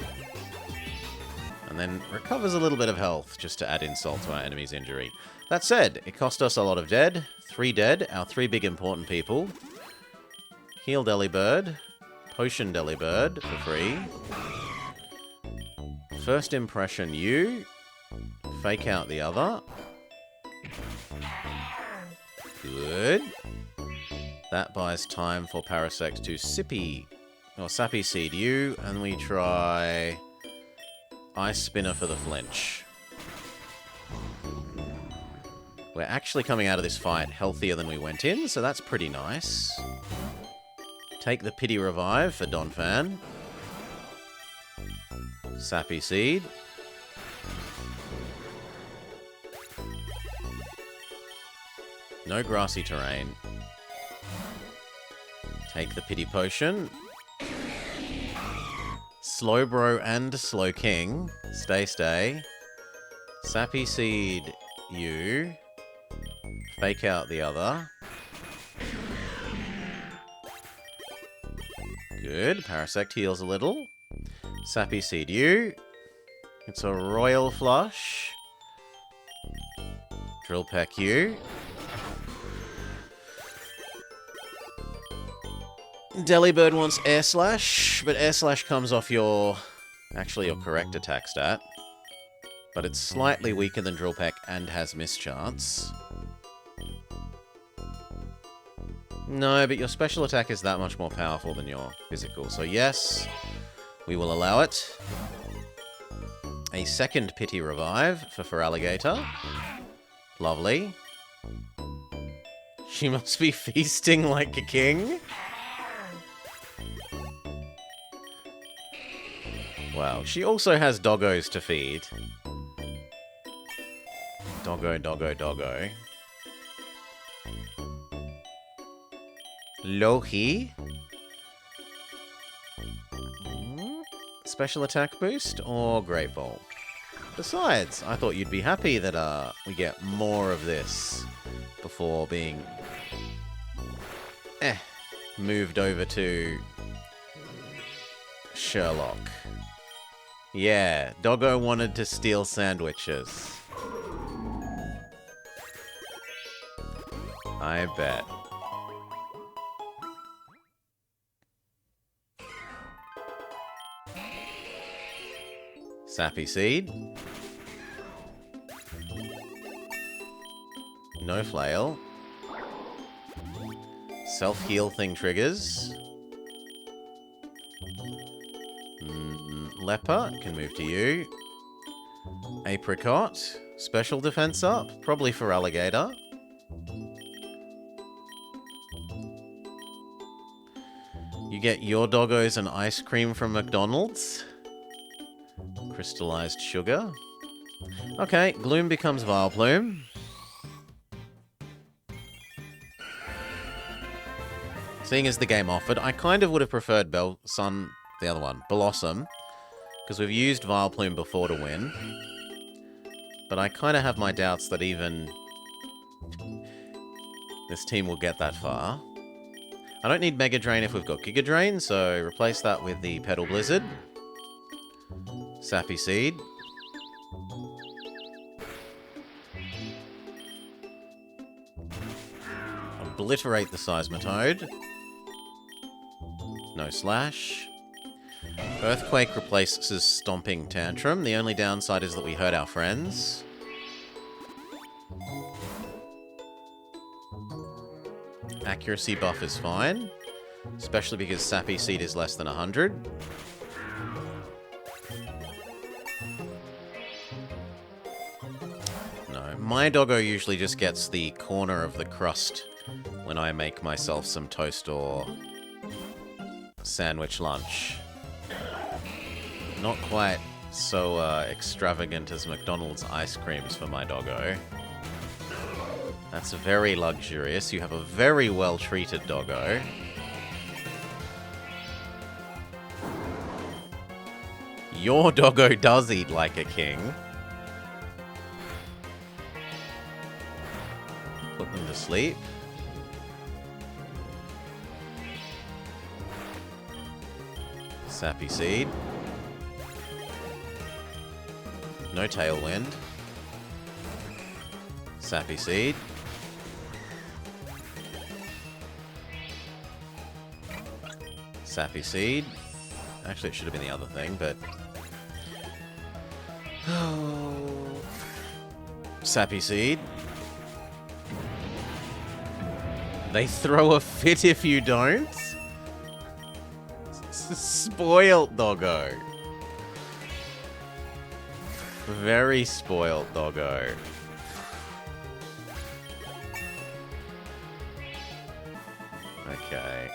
And then recovers a little bit of health just to add insult to our enemy's injury. That said, it cost us a lot of dead. 3 dead, our 3 big important people. Heal Delibird. Potion Delibird for free. First impression you. Fake out the other. Good. That buys time for Parasect to Sappy Seed you, and we try Ice Spinner for the flinch. We're actually coming out of this fight healthier than we went in, so that's pretty nice. Take the Pity Revive for Donphan. Sappy Seed. No grassy terrain. Take the Pity Potion. Slowbro and Slowking. Stay. Sappy Seed you. Fake out the other. Good. Parasect heals a little. Sappy Seed you. It's a Royal Flush. Drill Peck you. Delibird wants Air Slash, but Air Slash comes off your correct attack stat. But it's slightly weaker than Drill Peck and has mischance. No, but your special attack is that much more powerful than your physical. So yes, we will allow it. A second Pity Revive for Feraligatr. Lovely. She must be feasting like a king. Wow, she also has doggos to feed. Doggo. Lohi. Special attack boost or Great Bolt? Besides, I thought you'd be happy that we get more of this before being moved over to Sherlock. Yeah, Doggo wanted to steal sandwiches. I bet. Sappy Seed. No Flail. Self-heal thing triggers. Leper can move to you. Apricot. Special defense up. Probably for Alligator. You get your doggos and ice cream from McDonald's. Crystallized sugar. Okay, Gloom becomes Vileplume. Seeing as the game offered, I kind of would have preferred the other one, Blossom, because we've used Vileplume before to win. But I kind of have my doubts that even this team will get that far. I don't need Mega Drain if we've got Giga Drain, so replace that with the Petal Blizzard. Sappy Seed. Obliterate the Seismitoad. No Slash. Earthquake replaces Stomping Tantrum. The only downside is that we hurt our friends. Accuracy buff is fine. Especially because Sappy Seed is less than 100. No, my doggo usually just gets the corner of the crust when I make myself some toast or sandwich lunch. Not quite so extravagant as McDonald's ice creams for my doggo. That's very luxurious. You have a very well-treated doggo. Your doggo does eat like a king. Put them to sleep. Sappy Seed. No Tailwind. Sappy Seed. Sappy Seed. Actually, it should have been the other thing, but... Sappy Seed. They throw a fit if you don't? Spoiled doggo. Very spoiled doggo. Okay.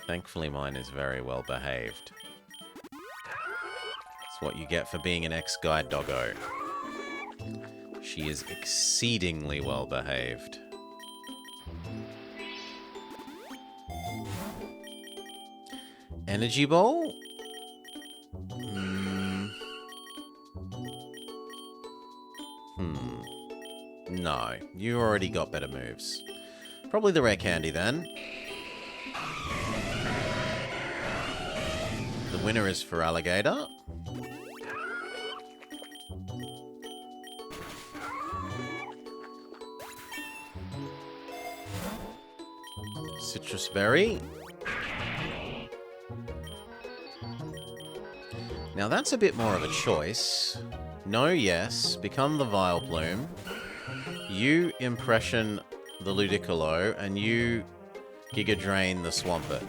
Thankfully mine is very well behaved. It's what you get for being an ex-guide doggo. She is exceedingly well behaved. Energy Ball? No, you already got better moves. Probably the rare candy then. The winner is for Alligator. Citrus Berry. Now that's a bit more of a choice. No, yes. Become the Vileplume. You impression the Ludicolo, and you Giga Drain the Swampert.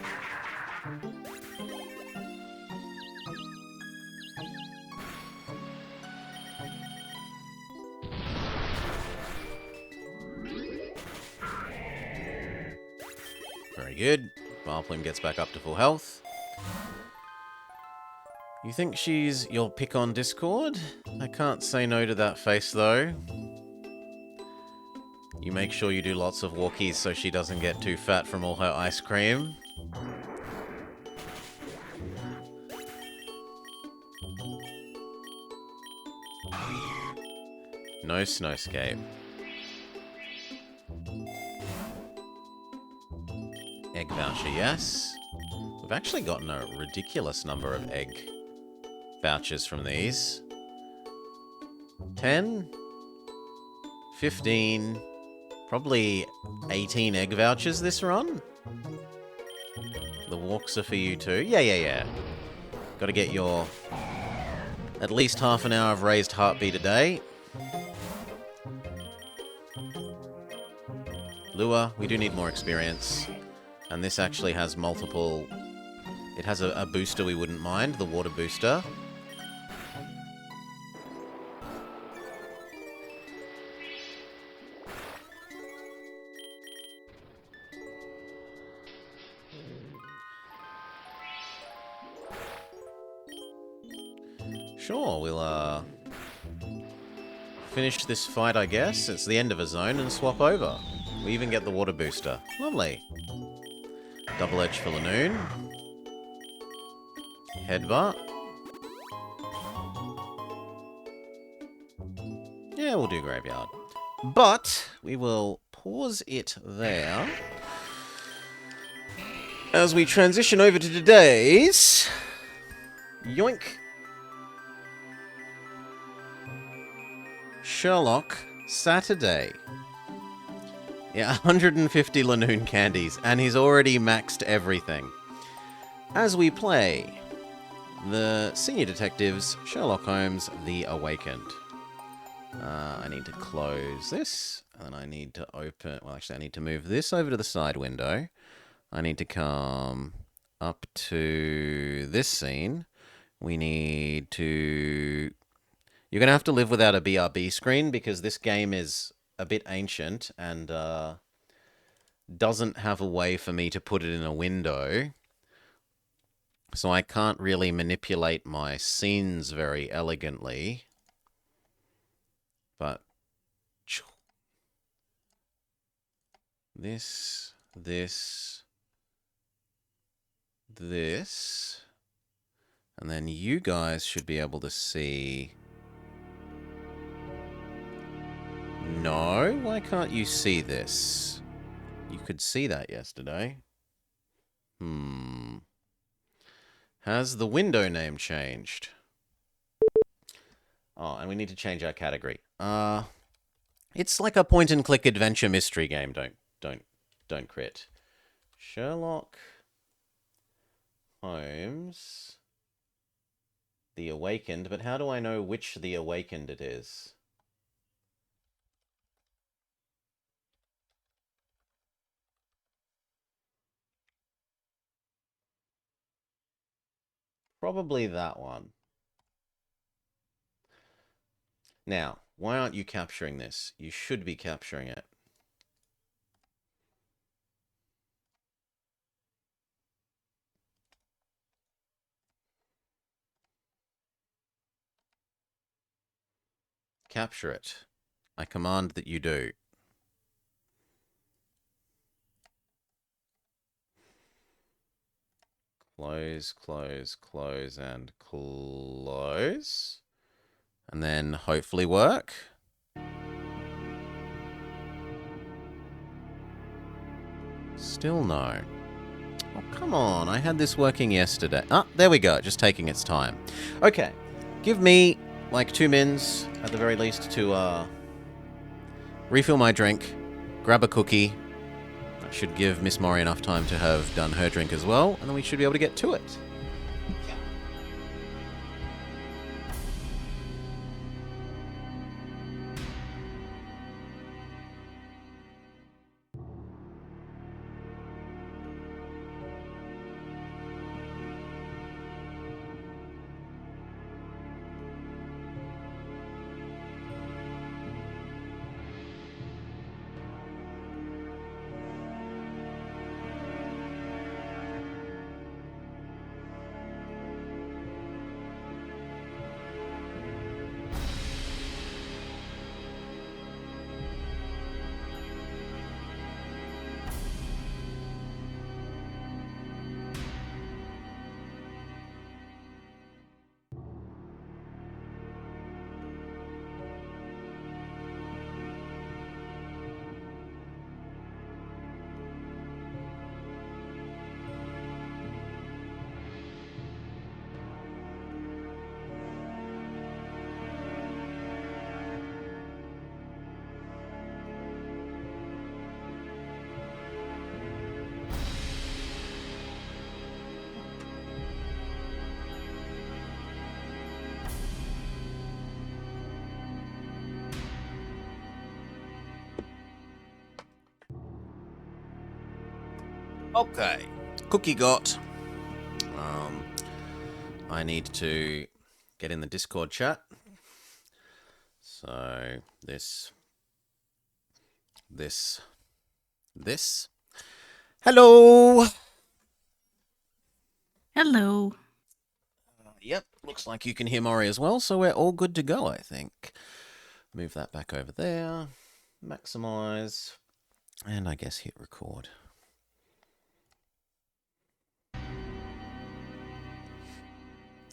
Very good. Vileplume gets back up to full health. You think she's your pick on Discord? I can't say no to that face, though. You make sure you do lots of walkies so she doesn't get too fat from all her ice cream. No Snowscape. Egg voucher, yes. We've actually gotten a ridiculous number of egg vouchers from these. 10? 15? Probably 18 egg vouchers this run. The walks are for you too. Yeah. Gotta get your at least half an hour of raised heartbeat a day. Lure, we do need more experience. And this actually has multiple... It has a booster we wouldn't mind, the water booster. Sure, we'll finish this fight, I guess. It's the end of a zone and swap over. We even get the water booster. Lovely. Double Edge for Lanoon. Headbutt. Yeah, we'll do Graveyard. But we will pause it there as we transition over to today's... Yoink! Sherlock Saturday. Yeah, 150 Lanoon candies, and he's already maxed everything. As we play the Senior Detectives, Sherlock Holmes, The Awakened. I need to close this, and I need to open... Well, actually, I need to move this over to the side window. I need to come up to this scene. We need to... You're going to have to live without a BRB screen because this game is a bit ancient and doesn't have a way for me to put it in a window. So I can't really manipulate my scenes very elegantly. But this, and then you guys should be able to see... No, why can't you see this? You could see that yesterday. Has the window name changed? Oh, and we need to change our category. It's like a point-and-click adventure mystery game. Don't crit. Sherlock Holmes, The Awakened. But how do I know which The Awakened it is? Probably that one. Now, why aren't you capturing this? You should be capturing it. Capture it. I command that you do. Close, close, close, and close. And then hopefully work. Still no. Oh, come on. I had this working yesterday. Ah, there we go. Just taking its time. Okay. Give me, like, 2 mins, at the very least, to, refill my drink, grab a cookie. That should give Miss Mori enough time to have done her drink as well, and then we should be able to get to it. Okay. Cookie got. I need to get in the Discord chat. So, this. Hello! Hello. Yep, looks like you can hear Mori as well, so we're all good to go, I think. Move that back over there. Maximize. And I guess hit record.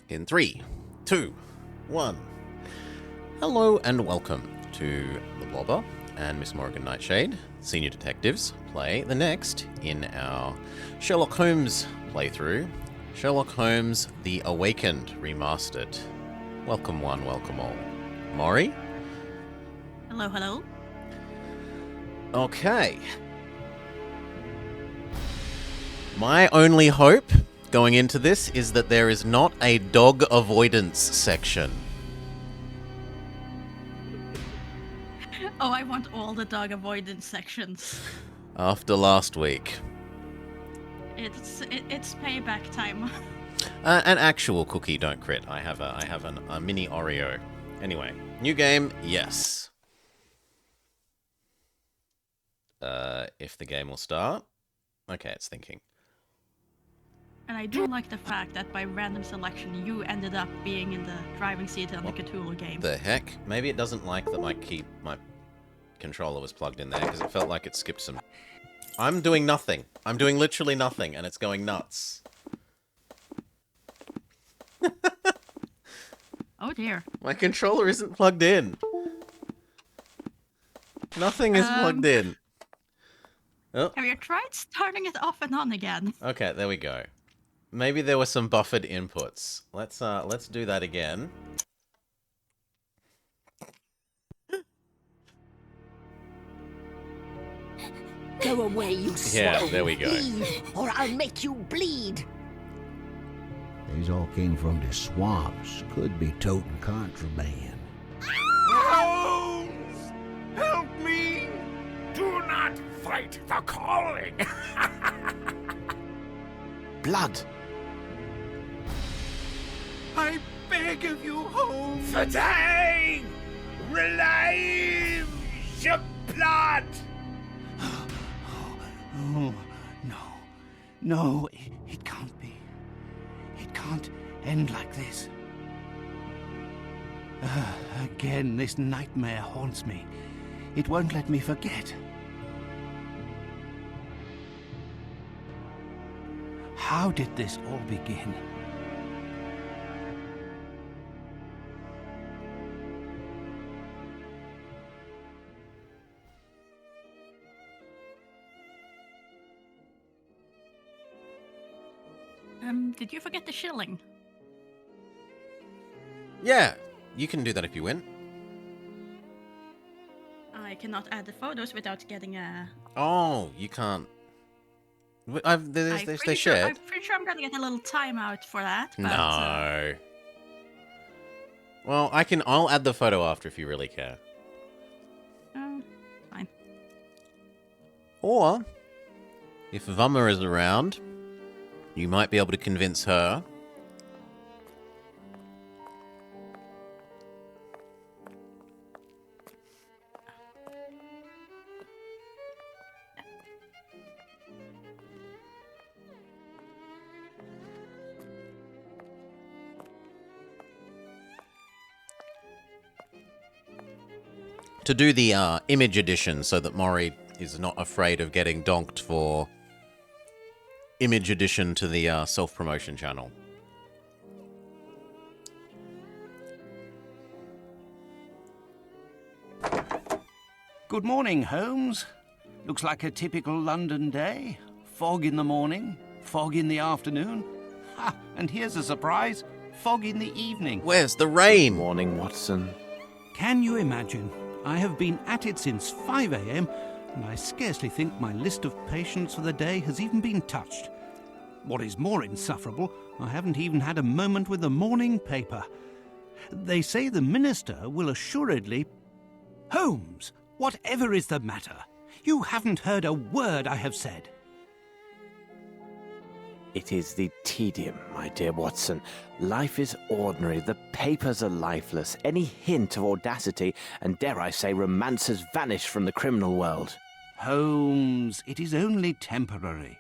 In 3, 2, 1. Hello and welcome to The Blobber and Miss Morrigan Nightshade, Senior Detectives, play the next in our Sherlock Holmes playthrough, Sherlock Holmes The Awakened Remastered. Welcome one, welcome all. Mori? Hello, hello. Okay. My only hope going into this is that there is not a dog avoidance section. Oh, I want all the dog avoidance sections. After last week. It's payback time. An actual cookie don't crit. I have a mini Oreo. Anyway, new game, yes. If the game will start. Okay, it's thinking. And I do like the fact that by random selection, you ended up being in the driving seat on the Cthulhu game. The heck? Maybe it doesn't like that my controller was plugged in there, because it felt like it skipped some... I'm doing nothing. I'm doing literally nothing, and it's going nuts. Oh dear. My controller isn't plugged in. Nothing is plugged in. Oh. Have you tried starting it off and on again? Okay, there we go. Maybe there were some buffered inputs. Let's do that again. Go away, you Yeah, there we go. thief, or I'll make you bleed. These all came from the swamps. Could be toting contraband. Holmes! Help me! Do not fight the calling! Blood! I beg of you, Holmes! Today! Relieve your blood! Oh, no. No, it can't be. It can't end like this. Again, this nightmare haunts me. It won't let me forget. How did this all begin? Did you forget the shilling? Yeah, you can do that if you win. I cannot add the photos without getting a... Oh, you can't. They shared. I'm pretty sure I'm gonna get a little timeout for that. But, No. Well, I'll add the photo after if you really care. Fine. Or, if Vummer is around, you might be able to convince her. To do the image edition so that Maury is not afraid of getting donked for image addition to the self-promotion channel. Good morning, Holmes. Looks like a typical London day. Fog in the morning, fog in the afternoon. Ha! And here's a surprise. Fog in the evening. Where's the rain? Morning, Watson. Can you imagine? I have been at it since 5 a.m. and I scarcely think my list of patients for the day has even been touched. What is more insufferable, I haven't even had a moment with the morning paper. They say the minister will assuredly... Holmes, whatever is the matter? You haven't heard a word I have said. It is the tedium, my dear Watson. Life is ordinary. The papers are lifeless. Any hint of audacity, and dare I say, romance has vanished from the criminal world. Holmes, it is only temporary.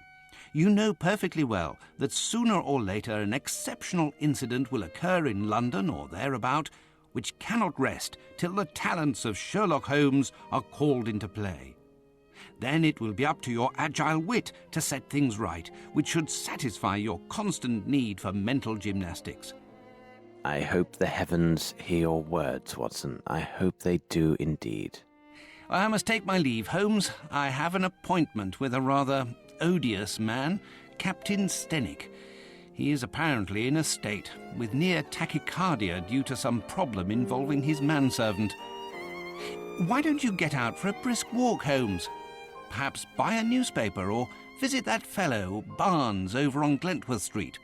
You know perfectly well that sooner or later an exceptional incident will occur in London or thereabout, which cannot rest till the talents of Sherlock Holmes are called into play. Then it will be up to your agile wit to set things right, which should satisfy your constant need for mental gymnastics. I hope the heavens hear your words, Watson. I hope they do indeed. I must take my leave, Holmes. I have an appointment with a rather odious man, Captain Stenick. He is apparently in a state, with near tachycardia due to some problem involving his manservant. Why don't you get out for a brisk walk, Holmes? Perhaps buy a newspaper or visit that fellow, Barnes, over on Glentworth Street.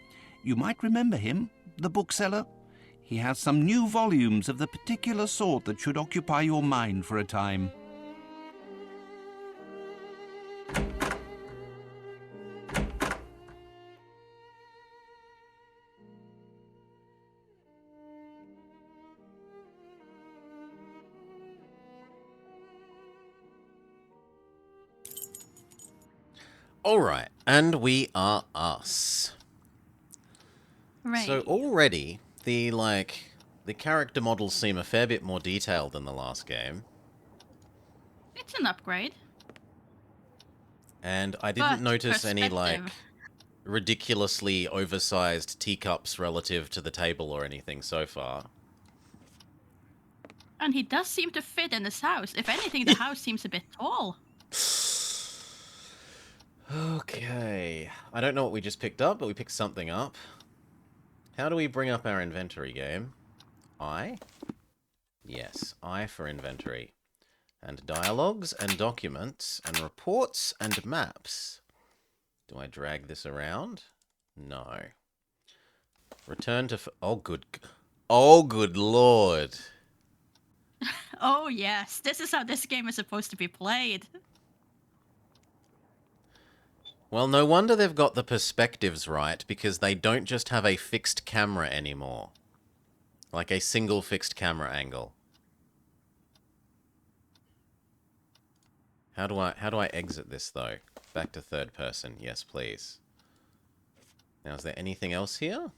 You might remember him, the bookseller. He has some new volumes of the particular sort that should occupy your mind for a time. Alright, and we are us. Right. So already, the character models seem a fair bit more detailed than the last game. It's an upgrade. And I didn't But notice any, perspective. ridiculously oversized teacups relative to the table or anything so far. And he does seem to fit in this house. If anything, the house seems a bit tall. Okay. I don't know what we just picked up, but we picked something up. How do we bring up our inventory, game? I? Yes, I for inventory. And dialogues and documents and reports and maps. Do I drag this around? No. Return to... Oh, good lord. Oh, yes. This is how this game is supposed to be played. Well, no wonder they've got the perspectives right, because they don't just have a fixed camera anymore. Like a single fixed camera angle. How do I exit this, though? Back to third person. Yes, please. Now, is there anything else here?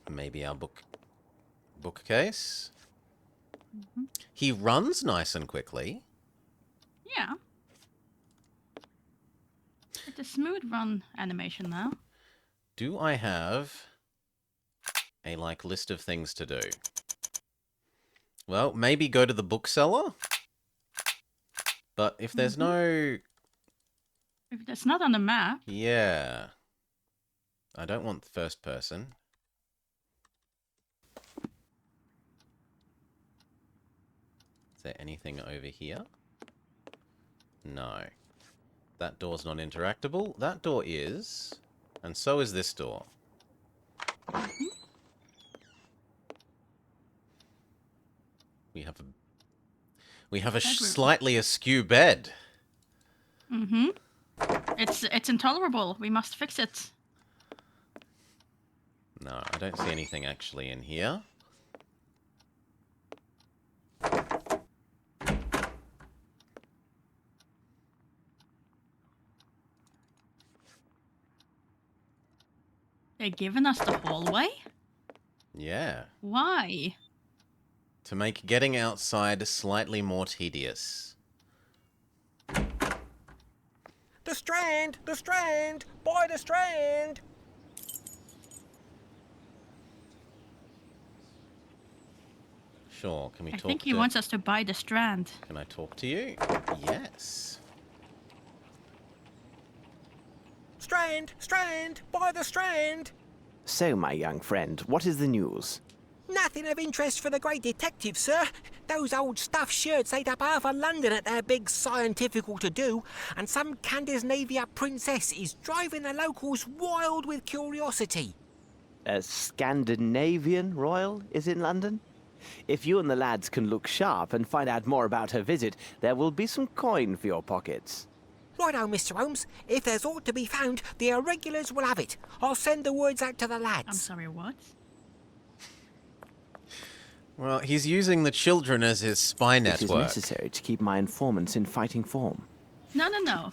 Maybe our bookcase? Mm-hmm. He runs nice and quickly. Yeah. It's a smooth run animation now. Do I have a, list of things to do? Well, maybe go to the bookseller? But if there's no... If that's not on the map... Yeah. I don't want first person. Is there anything over here? No. That door's not interactable. That door is. And so is this door. We have a slightly askew bed. Mm-hmm. It's intolerable. We must fix it. No, I don't see anything actually in here. They're giving us the hallway? Yeah. Why? To make getting outside slightly more tedious. The Strand! The Strand! Buy the Strand! Sure, can we talk to... I think he wants us to buy the Strand. Can I talk to you? Yes. Strand! Strand! Buy the Strand! So, my young friend, what is the news? Nothing of interest for the great detective, sir. Those old stuffed shirts ate up half of London at their big scientifical to-do, and some Scandinavia princess is driving the locals wild with curiosity. A Scandinavian royal is in London? If you and the lads can look sharp and find out more about her visit, there will be some coin for your pockets. Righto, Mr. Holmes. If there's aught to be found, the irregulars will have it. I'll send the words out to the lads. I'm sorry, what? Well, he's using the children as his spy network. It is necessary to keep my informants in fighting form. No.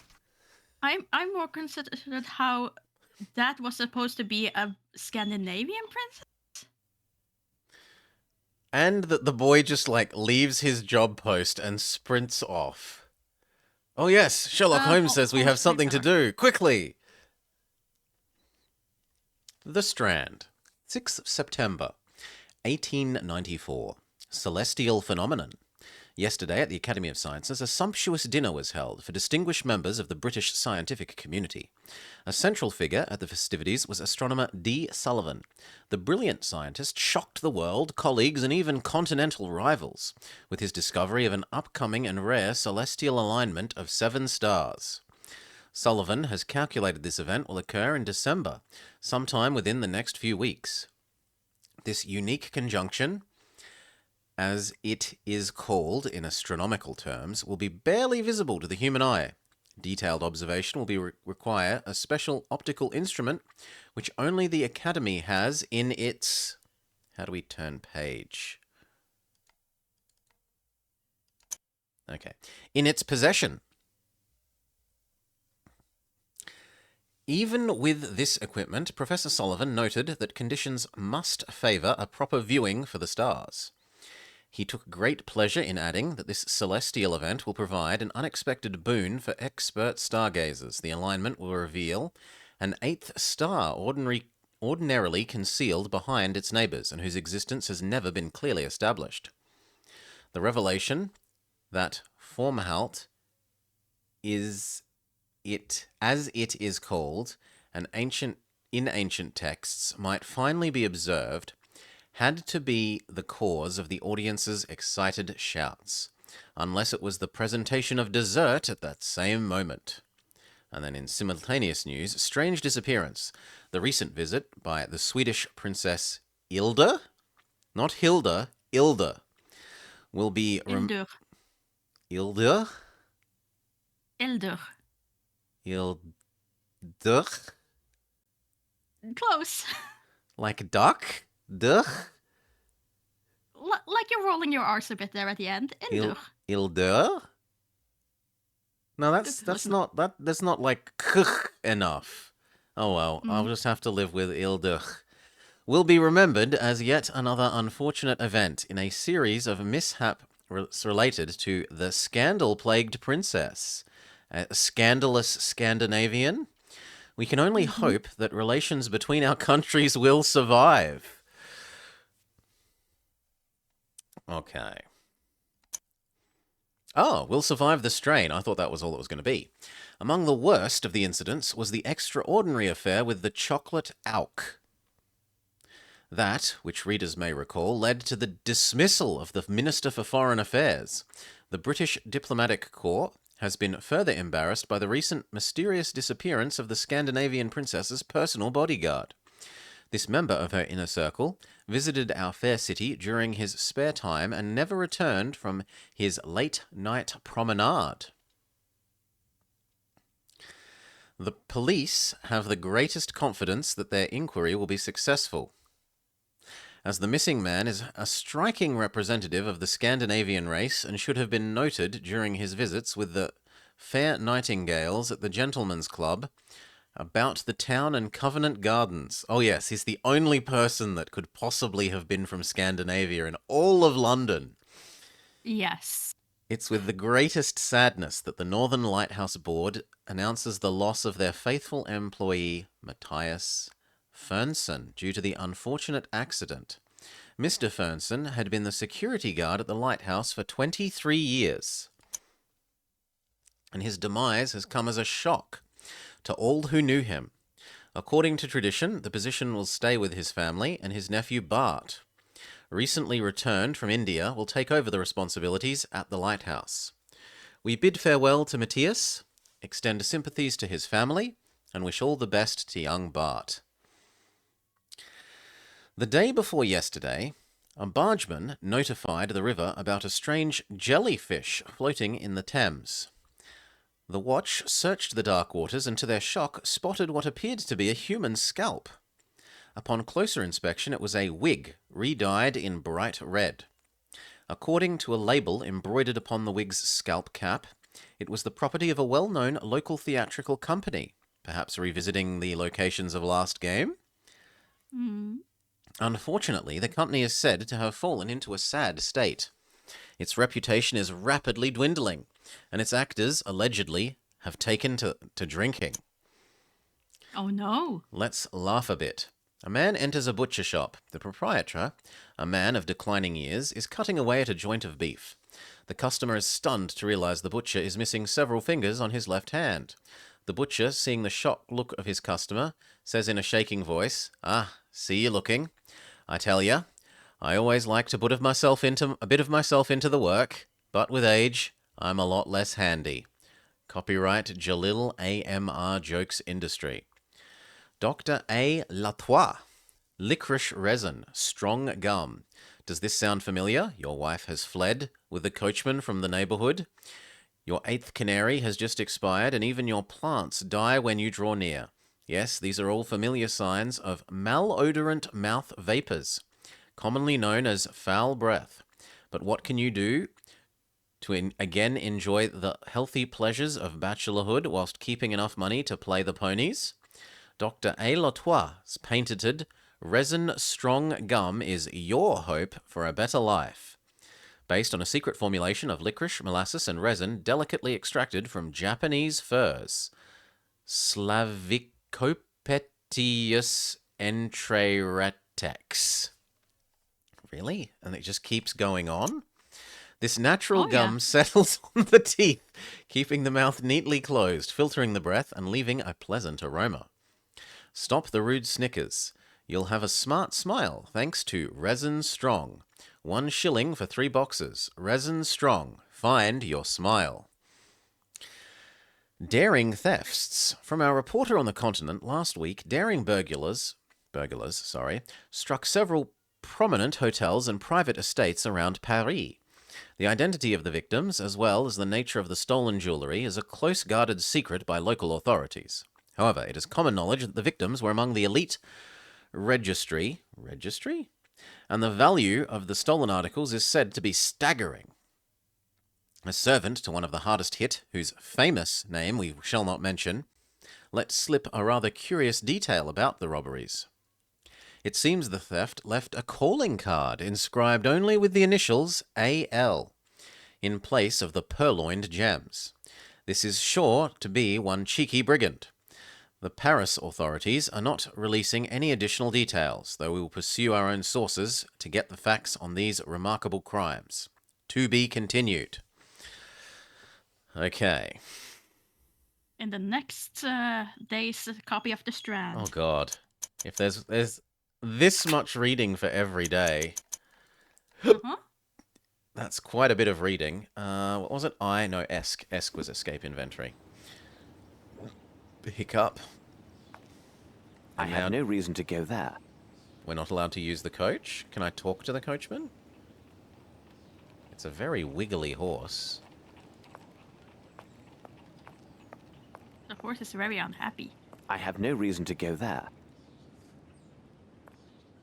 I'm more considered how that was supposed to be a Scandinavian princess. And that the boy just, leaves his job post and sprints off. Oh yes, Sherlock Holmes says we have something to do. Quickly! The Strand. 6th September, 1894. Celestial phenomenon. Yesterday, at the Academy of Sciences, a sumptuous dinner was held for distinguished members of the British scientific community. A central figure at the festivities was astronomer D. Sullivan. The brilliant scientist shocked the world, colleagues, and even continental rivals with his discovery of an upcoming and rare celestial alignment of 7 stars. Sullivan has calculated this event will occur in December, sometime within the next few weeks. This unique conjunction, as it is called in astronomical terms, will be barely visible to the human eye. Detailed observation will require a special optical instrument, which only the Academy has in its... How do we turn page? Okay. In its possession. Even with this equipment, Professor Sullivan noted that conditions must favour a proper viewing for the stars. He took great pleasure in adding that this celestial event will provide an unexpected boon for expert stargazers. The alignment will reveal an eighth star ordinarily concealed behind its neighbours and whose existence has never been clearly established. The revelation that Formhalt is it, as it is called, in ancient texts, might finally be observed, had to be the cause of the audience's excited shouts, unless it was the presentation of dessert at that same moment. And then in simultaneous news, strange disappearance. The recent visit by the Swedish princess Ilda, not Hilda, Ilda, will be... Ildur. Ilda? Ildur. Ildur? Close. Like duck? Duch? Like you're rolling your R's a bit there at the end. Ildur. Ildur? No, that's not like enough. Oh well, I'll just have to live with Ildur. Will be remembered as yet another unfortunate event in a series of mishap related to the scandal-plagued princess. A scandalous Scandinavian? We can only hope that relations between our countries will survive. Okay. Oh, will survive the strain. I thought that was all it was going to be. Among the worst of the incidents was the extraordinary affair with the chocolate auk. That, which readers may recall, led to the dismissal of the Minister for Foreign Affairs. The British Diplomatic Corps has been further embarrassed by the recent mysterious disappearance of the Scandinavian princess's personal bodyguard. This member of her inner circle visited our fair city during his spare time and never returned from his late-night promenade. The police have the greatest confidence that their inquiry will be successful, as the missing man is a striking representative of the Scandinavian race and should have been noted during his visits with the fair nightingales at the Gentlemen's Club about the town and Covent Gardens. Oh yes, he's the only person that could possibly have been from Scandinavia in all of London. Yes. It's with the greatest sadness that the Northern Lighthouse Board announces the loss of their faithful employee, Matthias Fernson, due to the unfortunate accident. Mr. Fernson had been the security guard at the lighthouse for 23 years, and his demise has come as a shock to all who knew him. According to tradition, the position will stay with his family, and his nephew Bart, recently returned from India, will take over the responsibilities at the lighthouse. We bid farewell to Matthias, extend sympathies to his family, and wish all the best to young Bart. The day before yesterday, a bargeman notified the river about a strange jellyfish floating in the Thames. The watch searched the dark waters and to their shock spotted what appeared to be a human scalp. Upon closer inspection, it was a wig, re-dyed in bright red. According to a label embroidered upon the wig's scalp cap, it was the property of a well-known local theatrical company, perhaps revisiting the locations of last game? Unfortunately, the company is said to have fallen into a sad state. Its reputation is rapidly dwindling, and its actors, allegedly, have taken to drinking. Oh no. Let's laugh a bit. A man enters a butcher shop. The proprietor, a man of declining years, is cutting away at a joint of beef. The customer is stunned to realize the butcher is missing several fingers on his left hand. The butcher, seeing the shocked look of his customer, says in a shaking voice, "Ah, see you looking. I tell ya, I always like to put a bit of myself into the work, but with age, I'm a lot less handy." Copyright Jalil AMR Jokes Industry. Dr. A. Latois. Licorice resin. Strong gum. Does this sound familiar? Your wife has fled with the coachman from the neighborhood. Your 8th canary has just expired, and even your plants die when you draw near. Yes, these are all familiar signs of malodorant mouth vapors, commonly known as foul breath. But what can you do to again enjoy the healthy pleasures of bachelorhood whilst keeping enough money to play the ponies. Dr. A. Latour's patented resin-strong gum is your hope for a better life. Based on a secret formulation of licorice, molasses, and resin delicately extracted from Japanese firs. Slavicopetius entreratex. Really? And it just keeps going on? This natural gum settles on the teeth, keeping the mouth neatly closed, filtering the breath, and leaving a pleasant aroma. Stop the rude snickers. You'll have a smart smile thanks to Resin Strong. 1 shilling for 3 boxes. Resin Strong. Find your smile. Daring thefts. From our reporter on the continent last week, daring burglars, struck several prominent hotels and private estates around Paris. The identity of the victims, as well as the nature of the stolen jewellery, is a close-guarded secret by local authorities. However, it is common knowledge that the victims were among the elite registry, and the value of the stolen articles is said to be staggering. A servant to one of the hardest hit, whose famous name we shall not mention, let slip a rather curious detail about the robberies. It seems the theft left a calling card inscribed only with the initials AL in place of the purloined gems. This is sure to be one cheeky brigand. The Paris authorities are not releasing any additional details, though we will pursue our own sources to get the facts on these remarkable crimes. To be continued. Okay. In the next day's copy of The Strand. Oh god. If there's this much reading for every day. That's quite a bit of reading. What was it? No, Esk. Esk was escape inventory. Hiccup. I have no reason to go there. We're not allowed to use the coach? Can I talk to the coachman? It's a very wiggly horse. The horse is very unhappy. I have no reason to go there.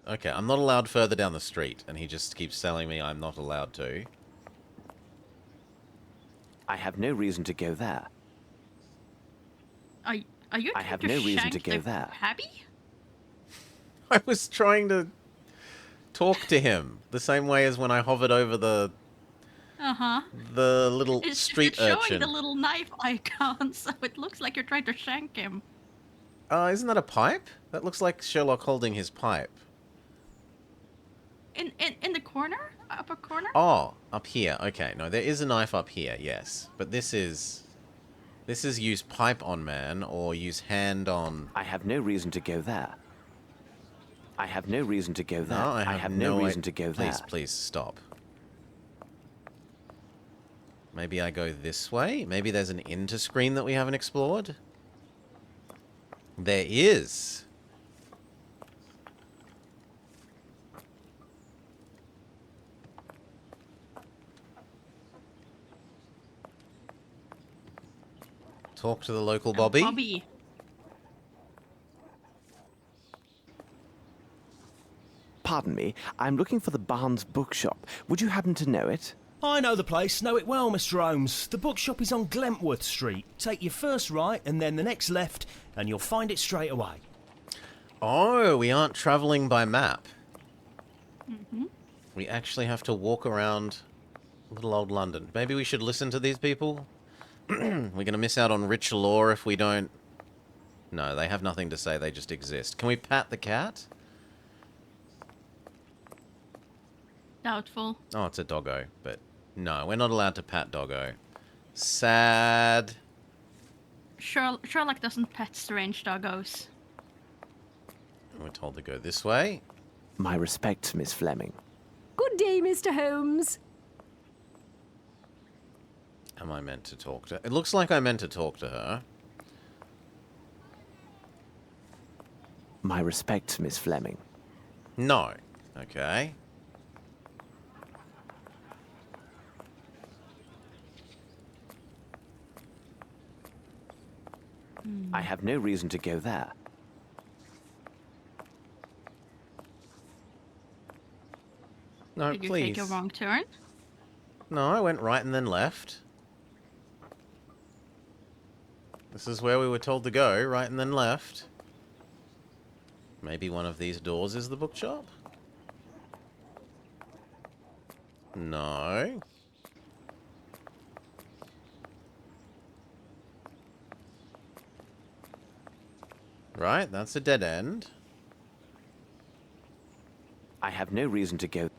Okay, I'm not allowed further down the street, and he just keeps telling me I'm not allowed to. I have no reason to go there. Are you I have no reason to go there. Happy? I was trying to talk to him the same way as when I hovered over the little street it's urchin. showing the little knife icon, so it looks like you're trying to shank him. Isn't that a pipe? That looks like Sherlock holding his pipe. In the corner? Upper corner? Oh, up here. Okay, no, there is a knife up here, yes. But this is use pipe on man or use hand on... I have no reason to go there. I have no reason to go there. No, I have no reason to go there. Please, stop. Maybe I go this way? Maybe there's an interscreen that we haven't explored? There is. Talk to the local Bobby. Bobby. Pardon me, I'm looking for the Barnes bookshop. Would you happen to know it? I know the place, know it well, Mr. Holmes. The bookshop is on Glentworth Street. Take your first right and then the next left, and you'll find it straight away. Oh, we aren't travelling by map. Mm-hmm. We actually have to walk around little old London. Maybe we should listen to these people? We're going to miss out on rich lore if we don't... No, they have nothing to say, they just exist. Can we pat the cat? Doubtful. Oh, it's a doggo, but no, we're not allowed to pat doggo. Sad. Sherlock doesn't pet strange doggos. We're told to go this way. My respects, Miss Fleming. Good day, Mr. Holmes. Am I meant to talk to her? It looks like I meant to talk to her. My respects, Miss Fleming. No. Okay. I have no reason to go there. No, Did you please. take a wrong turn? No, I went right and then left. This is where we were told to go, right and then left. Maybe one of these doors is the bookshop? No. Right, that's a dead end. I have no reason to go.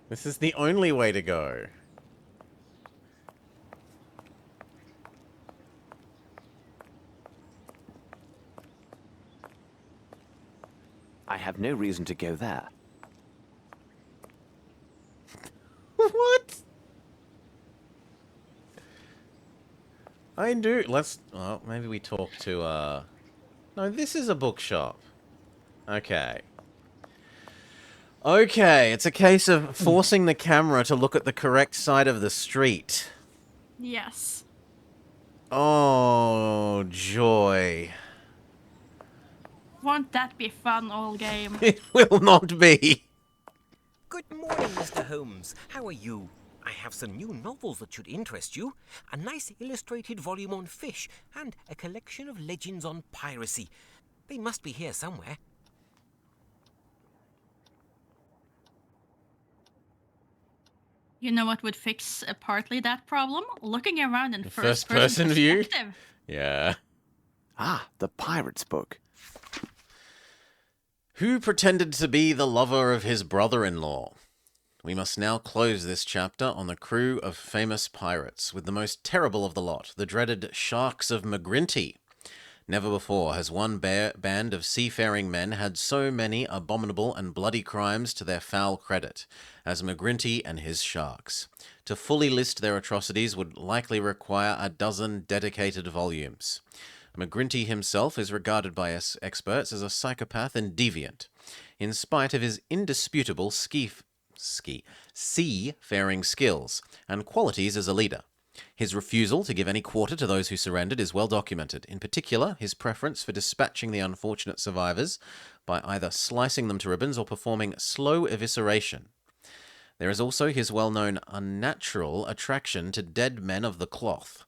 This is the only way to go. I have no reason to go there. What? I do. Let's... Well, maybe we talk to, No, this is a bookshop. Okay. Okay, it's a case of forcing the camera to look at the correct side of the street. Yes. Oh, joy. Won't that be fun all game? It will not be. Good morning, Mr. Holmes. How are you? I have some new novels that should interest you. A nice illustrated volume on fish and a collection of legends on piracy. They must be here somewhere. You know what would fix partly that problem? Looking around in First first-person person view? perspective. Yeah. Ah, the pirate's book. Who pretended to be the lover of his brother-in-law? We must now close this chapter on the crew of famous pirates, with the most terrible of the lot, the dreaded Sharks of McGrinty. Never before has one band of seafaring men had so many abominable and bloody crimes to their foul credit, as McGrinty and his sharks. To fully list their atrocities would likely require a dozen dedicated volumes. McGrinty himself is regarded by experts as a psychopath and deviant, in spite of his indisputable seafaring skills and qualities as a leader. His refusal to give any quarter to those who surrendered is well documented, in particular his preference for dispatching the unfortunate survivors by either slicing them to ribbons or performing slow evisceration. There is also his well-known unnatural attraction to dead men of the cloth,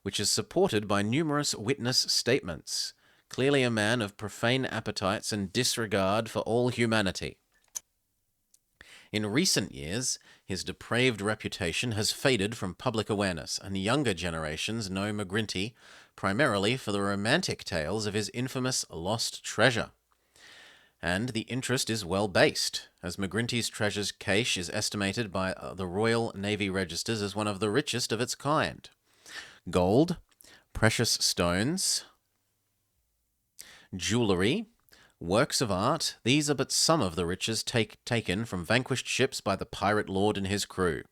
which is supported by numerous witness statements. Clearly a man of profane appetites and disregard for all humanity. In recent years, his depraved reputation has faded from public awareness, and younger generations know McGrinty primarily for the romantic tales of his infamous lost treasure. And the interest is well based, as McGrinty's treasure's cache is estimated by the Royal Navy registers as one of the richest of its kind. Gold, precious stones, jewellery, works of art, these are but some of the riches taken from vanquished ships by the pirate lord and his crew.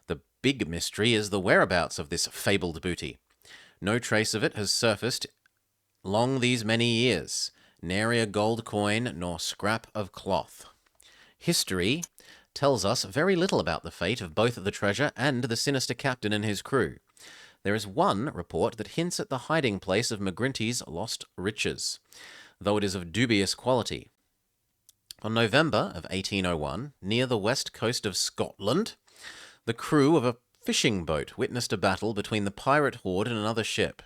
The big mystery is the whereabouts of this fabled booty. No trace of it has surfaced long these many years, nary a gold coin nor scrap of cloth. History tells us very little about the fate of both the treasure and the sinister captain and his crew. There is one report that hints at the hiding place of McGrinty's lost riches, though it is of dubious quality. On November of 1801, near the west coast of Scotland, the crew of a fishing boat witnessed a battle between the pirate horde and another ship.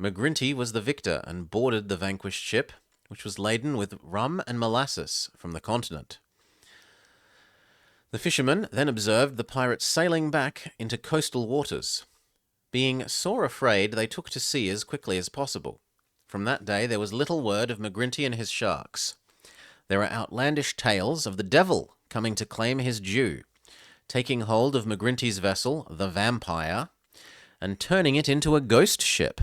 McGrinty was the victor and boarded the vanquished ship, which was laden with rum and molasses from the continent. The fishermen then observed the pirates sailing back into coastal waters. Being sore afraid, they took to sea as quickly as possible. From that day there was little word of McGrinty and his sharks. There are outlandish tales of the devil coming to claim his due, taking hold of McGrinty's vessel, the Vampire, and turning it into a ghost ship.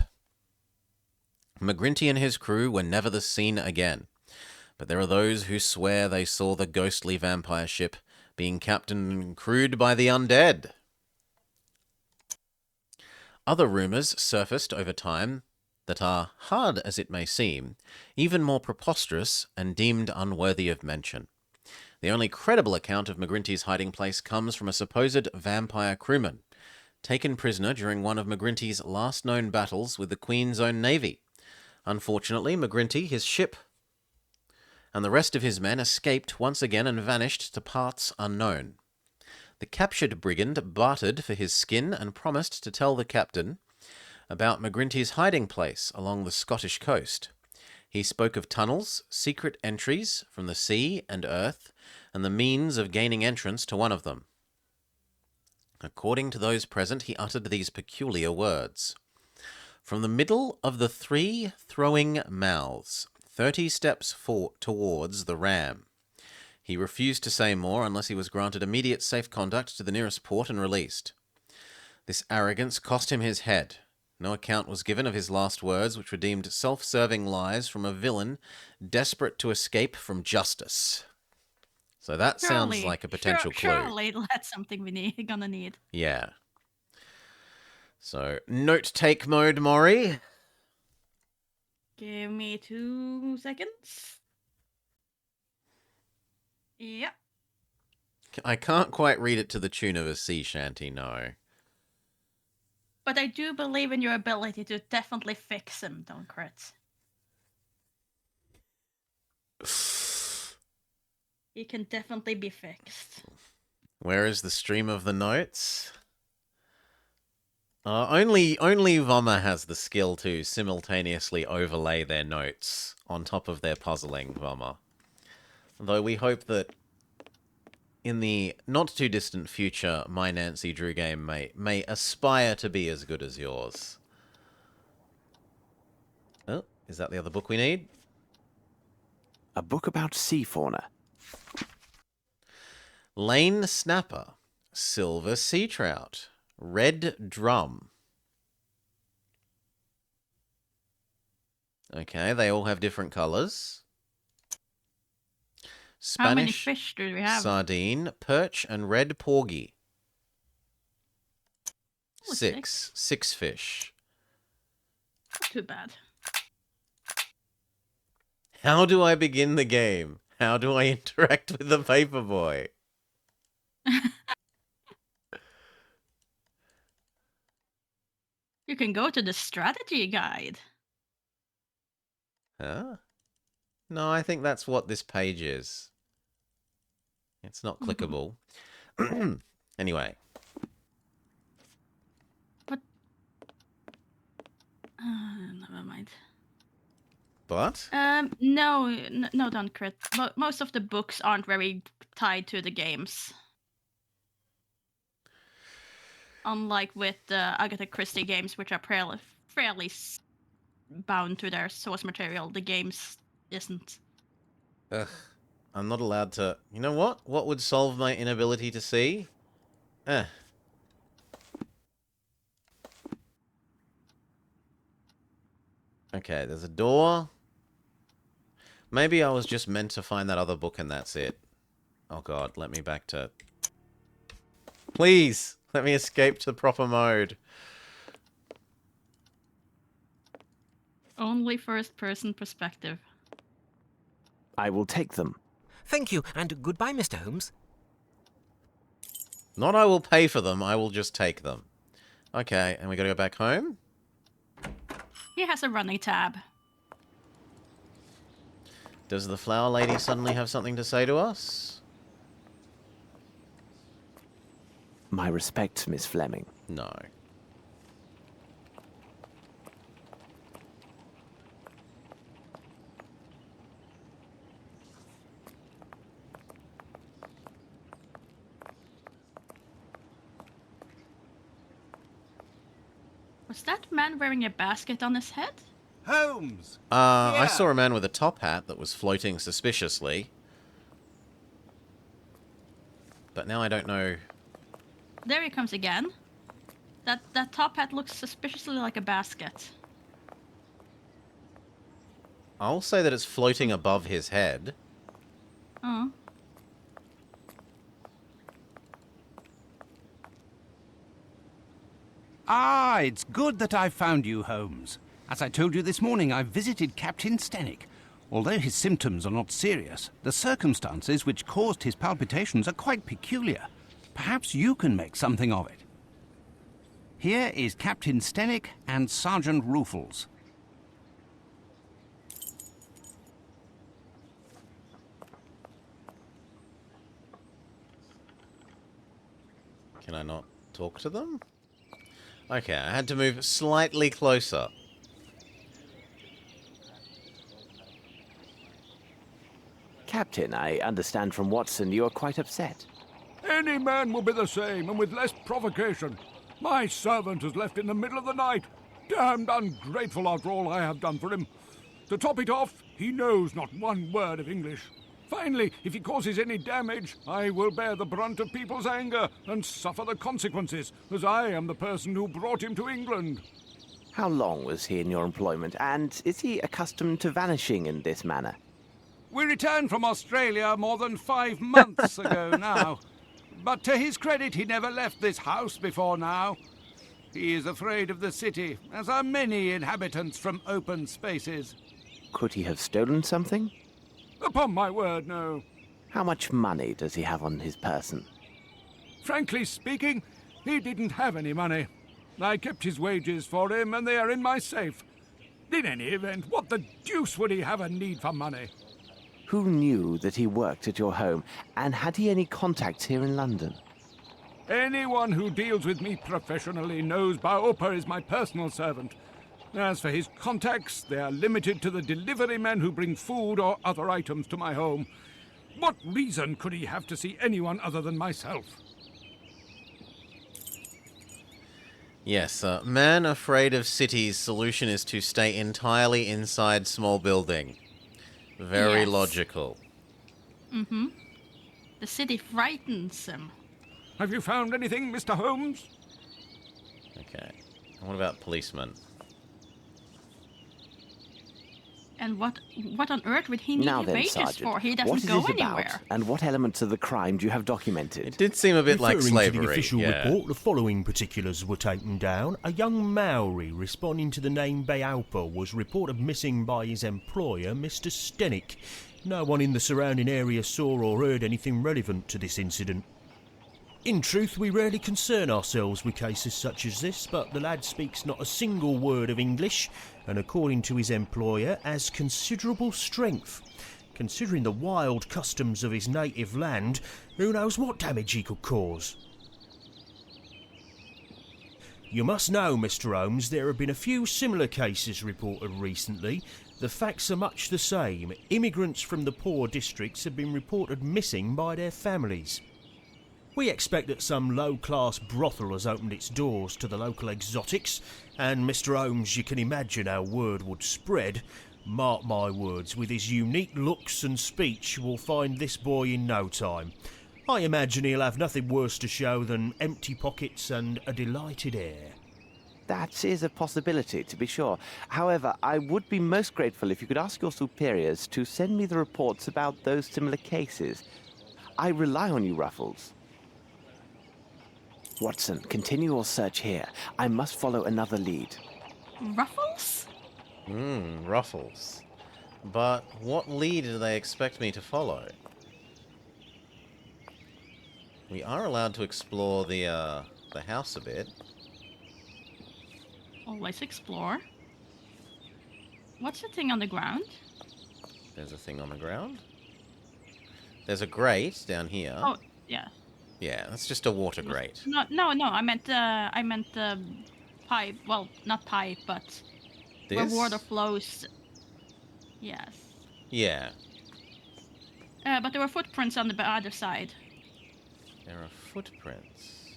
McGrinty and his crew were never seen again, but there are those who swear they saw the ghostly vampire ship being captained and crewed by the undead. Other rumours surfaced over time that are, hard as it may seem, even more preposterous and deemed unworthy of mention. The only credible account of McGrinty's hiding place comes from a supposed vampire crewman, taken prisoner during one of McGrinty's last known battles with the Queen's Own Navy. Unfortunately, McGrinty, his ship, and the rest of his men escaped once again and vanished to parts unknown. The captured brigand bartered for his skin and promised to tell the captain about McGrinty's hiding place along the Scottish coast. He spoke of tunnels, secret entries from the sea and earth, and the means of gaining entrance to one of them. According to those present, he uttered these peculiar words. From the middle of the 3 throwing mouths, 30 steps towards the ram. He refused to say more unless he was granted immediate safe conduct to the nearest port and released. This arrogance cost him his head. No account was given of his last words, which were deemed self-serving lies from a villain desperate to escape from justice. So that sounds like a potential clue. Surely that's something gonna need. Yeah. So, note-take mode, Maury. Give me 2 seconds. Yep. I can't quite read it to the tune of a sea shanty, no. But I do believe in your ability to definitely fix him, don't crit. He can definitely be fixed. Where is the stream of the notes? Only Vommer has the skill to simultaneously overlay their notes on top of their puzzling, Vommer. Though we hope that in the not-too-distant future, my Nancy Drew game may aspire to be as good as yours. Oh, is that the other book we need? A book about sea fauna. Lane snapper, silver sea trout, red drum. Okay, they all have different colours. Spanish How many fish do we have? sardine, perch, and red porgy. Oh, 6. 6 fish. Not too bad. How do I begin the game? How do I interact with the paperboy? You can go to the strategy guide. Huh? No, I think that's what this page is. It's not clickable. Anyway. But... never mind. But? No, don't crit. Most of the books aren't very tied to the games. Unlike with the Agatha Christie games, which are fairly bound to their source material, the games isn't. Ugh. I'm not allowed to... You know what? What would solve my inability to see? Okay, there's a door. Maybe I was just meant to find that other book and that's it. Oh god, let me back to... Please! Let me escape to proper mode. Only first-person perspective. I will take them. Thank you, and goodbye, Mr. Holmes. Not I will pay for them, I will just take them. Okay, and we gotta go back home? He has a running tab. Does the flower lady suddenly have something to say to us? My respects, Miss Fleming. No. Was that man wearing a basket on his head? Holmes! I saw a man with a top hat that was floating suspiciously. But now I don't know... There he comes again. That top hat looks suspiciously like a basket. I'll say that it's floating above his head. Oh. Ah, it's good that I found you, Holmes. As I told you this morning, I visited Captain Stenick. Although his symptoms are not serious, the circumstances which caused his palpitations are quite peculiar. Perhaps you can make something of it. Here is Captain Stenick and Sergeant Ruffles. Can I not talk to them? Okay, I had to move slightly closer. Captain, I understand from Watson you are quite upset. Any man will be the same, and with less provocation. My servant is left in the middle of the night. Damned ungrateful after all I have done for him. To top it off, he knows not one word of English. Finally, if he causes any damage, I will bear the brunt of people's anger and suffer the consequences, as I am the person who brought him to England. How long was he in your employment, and is he accustomed to vanishing in this manner? We returned from Australia more than 5 months ago now. But to his credit, he never left this house before now. He is afraid of the city, as are many inhabitants from open spaces. Could he have stolen something? Upon my word, no. How much money does he have on his person? Frankly speaking, he didn't have any money. I kept his wages for him, and they are in my safe. In any event, what the deuce would he have a need for money? Who knew that he worked at your home, and had he any contacts here in London? Anyone who deals with me professionally knows Baopa is my personal servant. As for his contacts, they are limited to the delivery men who bring food or other items to my home. What reason could he have to see anyone other than myself? Yes, man afraid of cities' solution is to stay entirely inside small building. Very Yes. logical. Mm-hmm. The city frightens him. Have you found anything, Mr. Holmes? Okay. What about policemen? And what on earth would he need Now his then, wages Sergeant, for? He what doesn't is go it anywhere. about, and what elements of the crime do you have It documented? did seem a bit like Referring slavery. to the official yeah. report, the following particulars were taken down. A young Maori responding to the name Baopa was reported missing by his employer, Mr. Stenick. No one in the surrounding area saw or heard anything relevant to this incident. In truth, we rarely concern ourselves with cases such as this, but the lad speaks not a single word of English, and according to his employer, has considerable strength. Considering the wild customs of his native land, who knows what damage he could cause? You must know, Mr. Holmes, there have been a few similar cases reported recently. The facts are much the same. Immigrants from the poor districts have been reported missing by their families. We expect that some low-class brothel has opened its doors to the local exotics, and Mr. Holmes, you can imagine how word would spread. Mark my words, with his unique looks and speech, we'll find this boy in no time. I imagine he'll have nothing worse to show than empty pockets and a delighted air. That is a possibility, to be sure. However, I would be most grateful if you could ask your superiors to send me the reports about those similar cases. I rely on you, Ruffles. Watson, continue your search here. I must follow another lead. Ruffles? Ruffles. But what lead do they expect me to follow? We are allowed to explore the house a bit. Always explore. What's the thing on the ground? There's a thing on the ground. There's a grate down here. Oh, yeah. Yeah, that's just a water grate. No. I meant the pipe. Well, not pipe, but where This? water flows. Yes. Yeah. But there were footprints on the other side. There are footprints.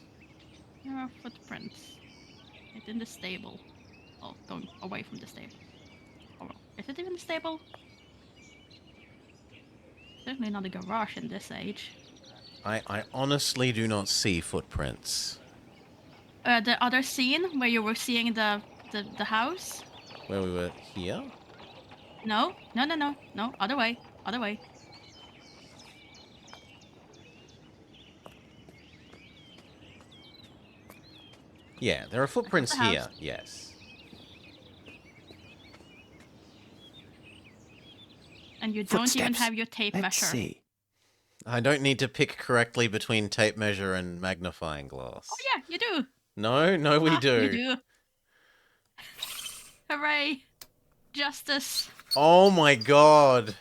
There are footprints. It's in the stable. Oh, going away from the stable. Oh, is it even the stable? Certainly not a garage in this age. I honestly do not see footprints. The other scene where you were seeing the house? Where we were here? No, other way. Yeah, there are footprints the house. here, yes. And you don't even Footsteps. have your tape Let's measure. see. I don't need to pick correctly between tape measure and magnifying glass. Oh yeah, you do. No, we do. You do. Hooray! Justice. Oh my god.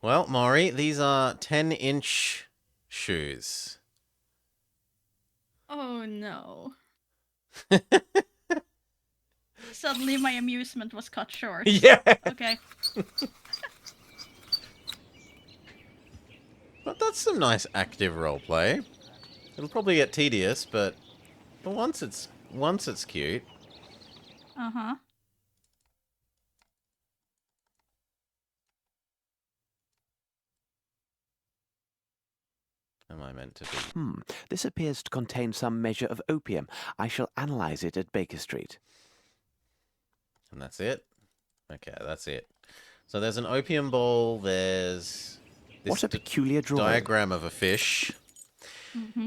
Well, Maury, these are 10-inch shoes. Oh no. Suddenly my amusement was cut short. Yeah. Okay. But that's some nice active roleplay. It'll probably get tedious, but once it's cute. Uh-huh. Am I meant to be? This appears to contain some measure of opium. I shall analyze it at Baker Street. And that's it? Okay, that's it. So there's an opium ball, there's this What a peculiar drawing. diagram of a fish.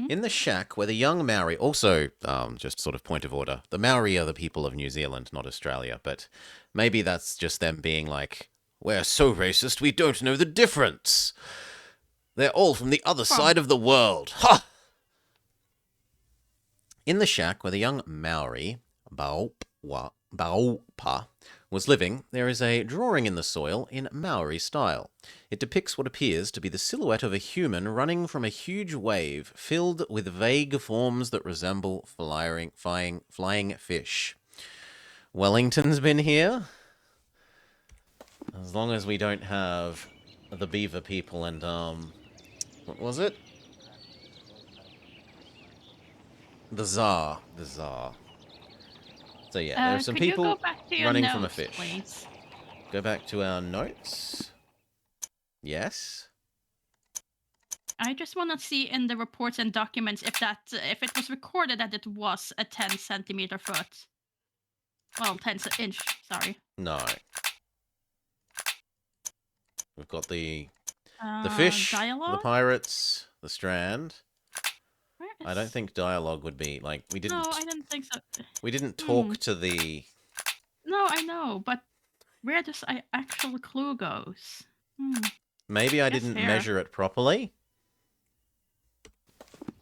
In the shack where the young Maori, also, just sort of point of order, the Maori are the people of New Zealand, not Australia, but maybe that's just them being like, we're so racist we don't know the difference. They're all from the other side of the world. Ha! In the shack where the young Maori, Baopa, was living, there is a drawing in the soil in Maori style. It depicts what appears to be the silhouette of a human running from a huge wave filled with vague forms that resemble flying fish. Wellington's been here. As long as we don't have the beaver people and, what was it? The Tsar. The Tsar. So yeah, there are some could you people go back to your running notes, from a fish. Please? Go back to our notes. Yes. I just want to see in the reports and documents if it was recorded that it was a 10 centimeter foot. Well, 10 inch, sorry. No. We've got the fish, dialogue? the pirates, the strand. Where I is- don't think dialogue would be like we didn't. No, I didn't think so. We didn't talk to the. No, I know, but where does actual clue goes? Maybe I Guess didn't fair. measure it properly.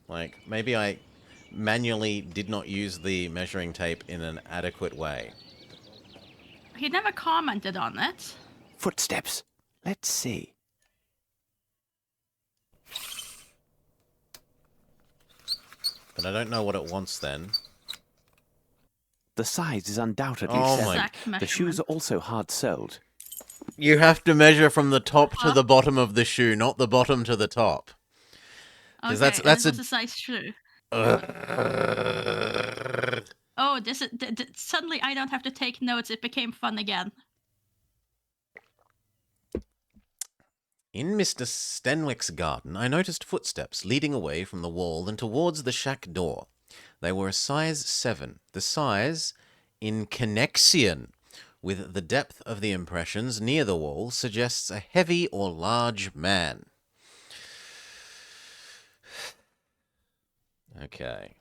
Like maybe I manually did not use the measuring tape in an adequate way. He never commented on it. Footsteps. Let's see. But I don't know what it wants then. The size is undoubtedly Oh 7. my- Exact The shoes are measurement. also hard-soled. You have to measure from the top to the bottom of the shoe, not the bottom to the top. Okay, that's and a- it was a size shoe. Oh, this is suddenly I don't have to take notes. It became fun again. In Mr. Stenwick's garden, I noticed footsteps leading away from the wall and towards the shack door. They were a size 7. The size, in connection with the depth of the impressions near the wall, suggests a heavy or large man. Okay.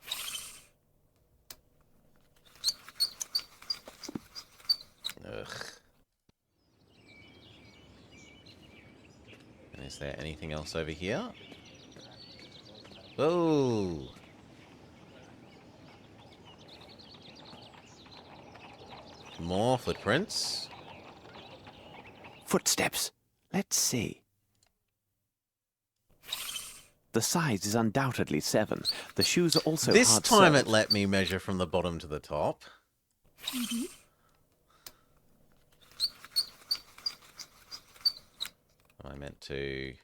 Ugh. And is there anything else over here? Whoa! More footprints. Footsteps. Let's see. The size is undoubtedly 7. The shoes are also This hard-soled. time it let me measure from the bottom to the top. I meant to...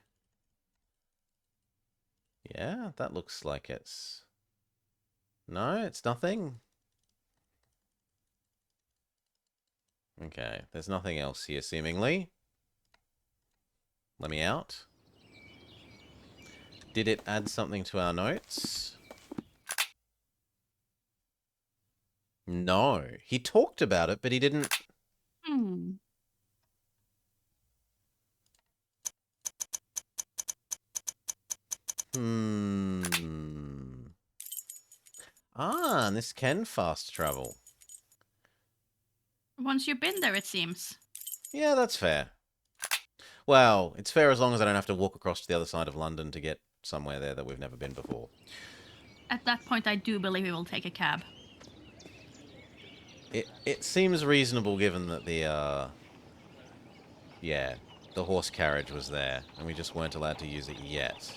Yeah, that looks like it's... No, it's nothing. Okay, there's nothing else here, seemingly. Let me out. Did it add something to our notes? No. He talked about it, but he didn't... Hmm. Ah, and this can fast travel. Once you've been there, it seems. Yeah, that's fair. Well, it's fair as long as I don't have to walk across to the other side of London to get somewhere there that we've never been before. At that point, I do believe we will take a cab. It seems reasonable given that the, yeah, the horse carriage was there, and we just weren't allowed to use it yet.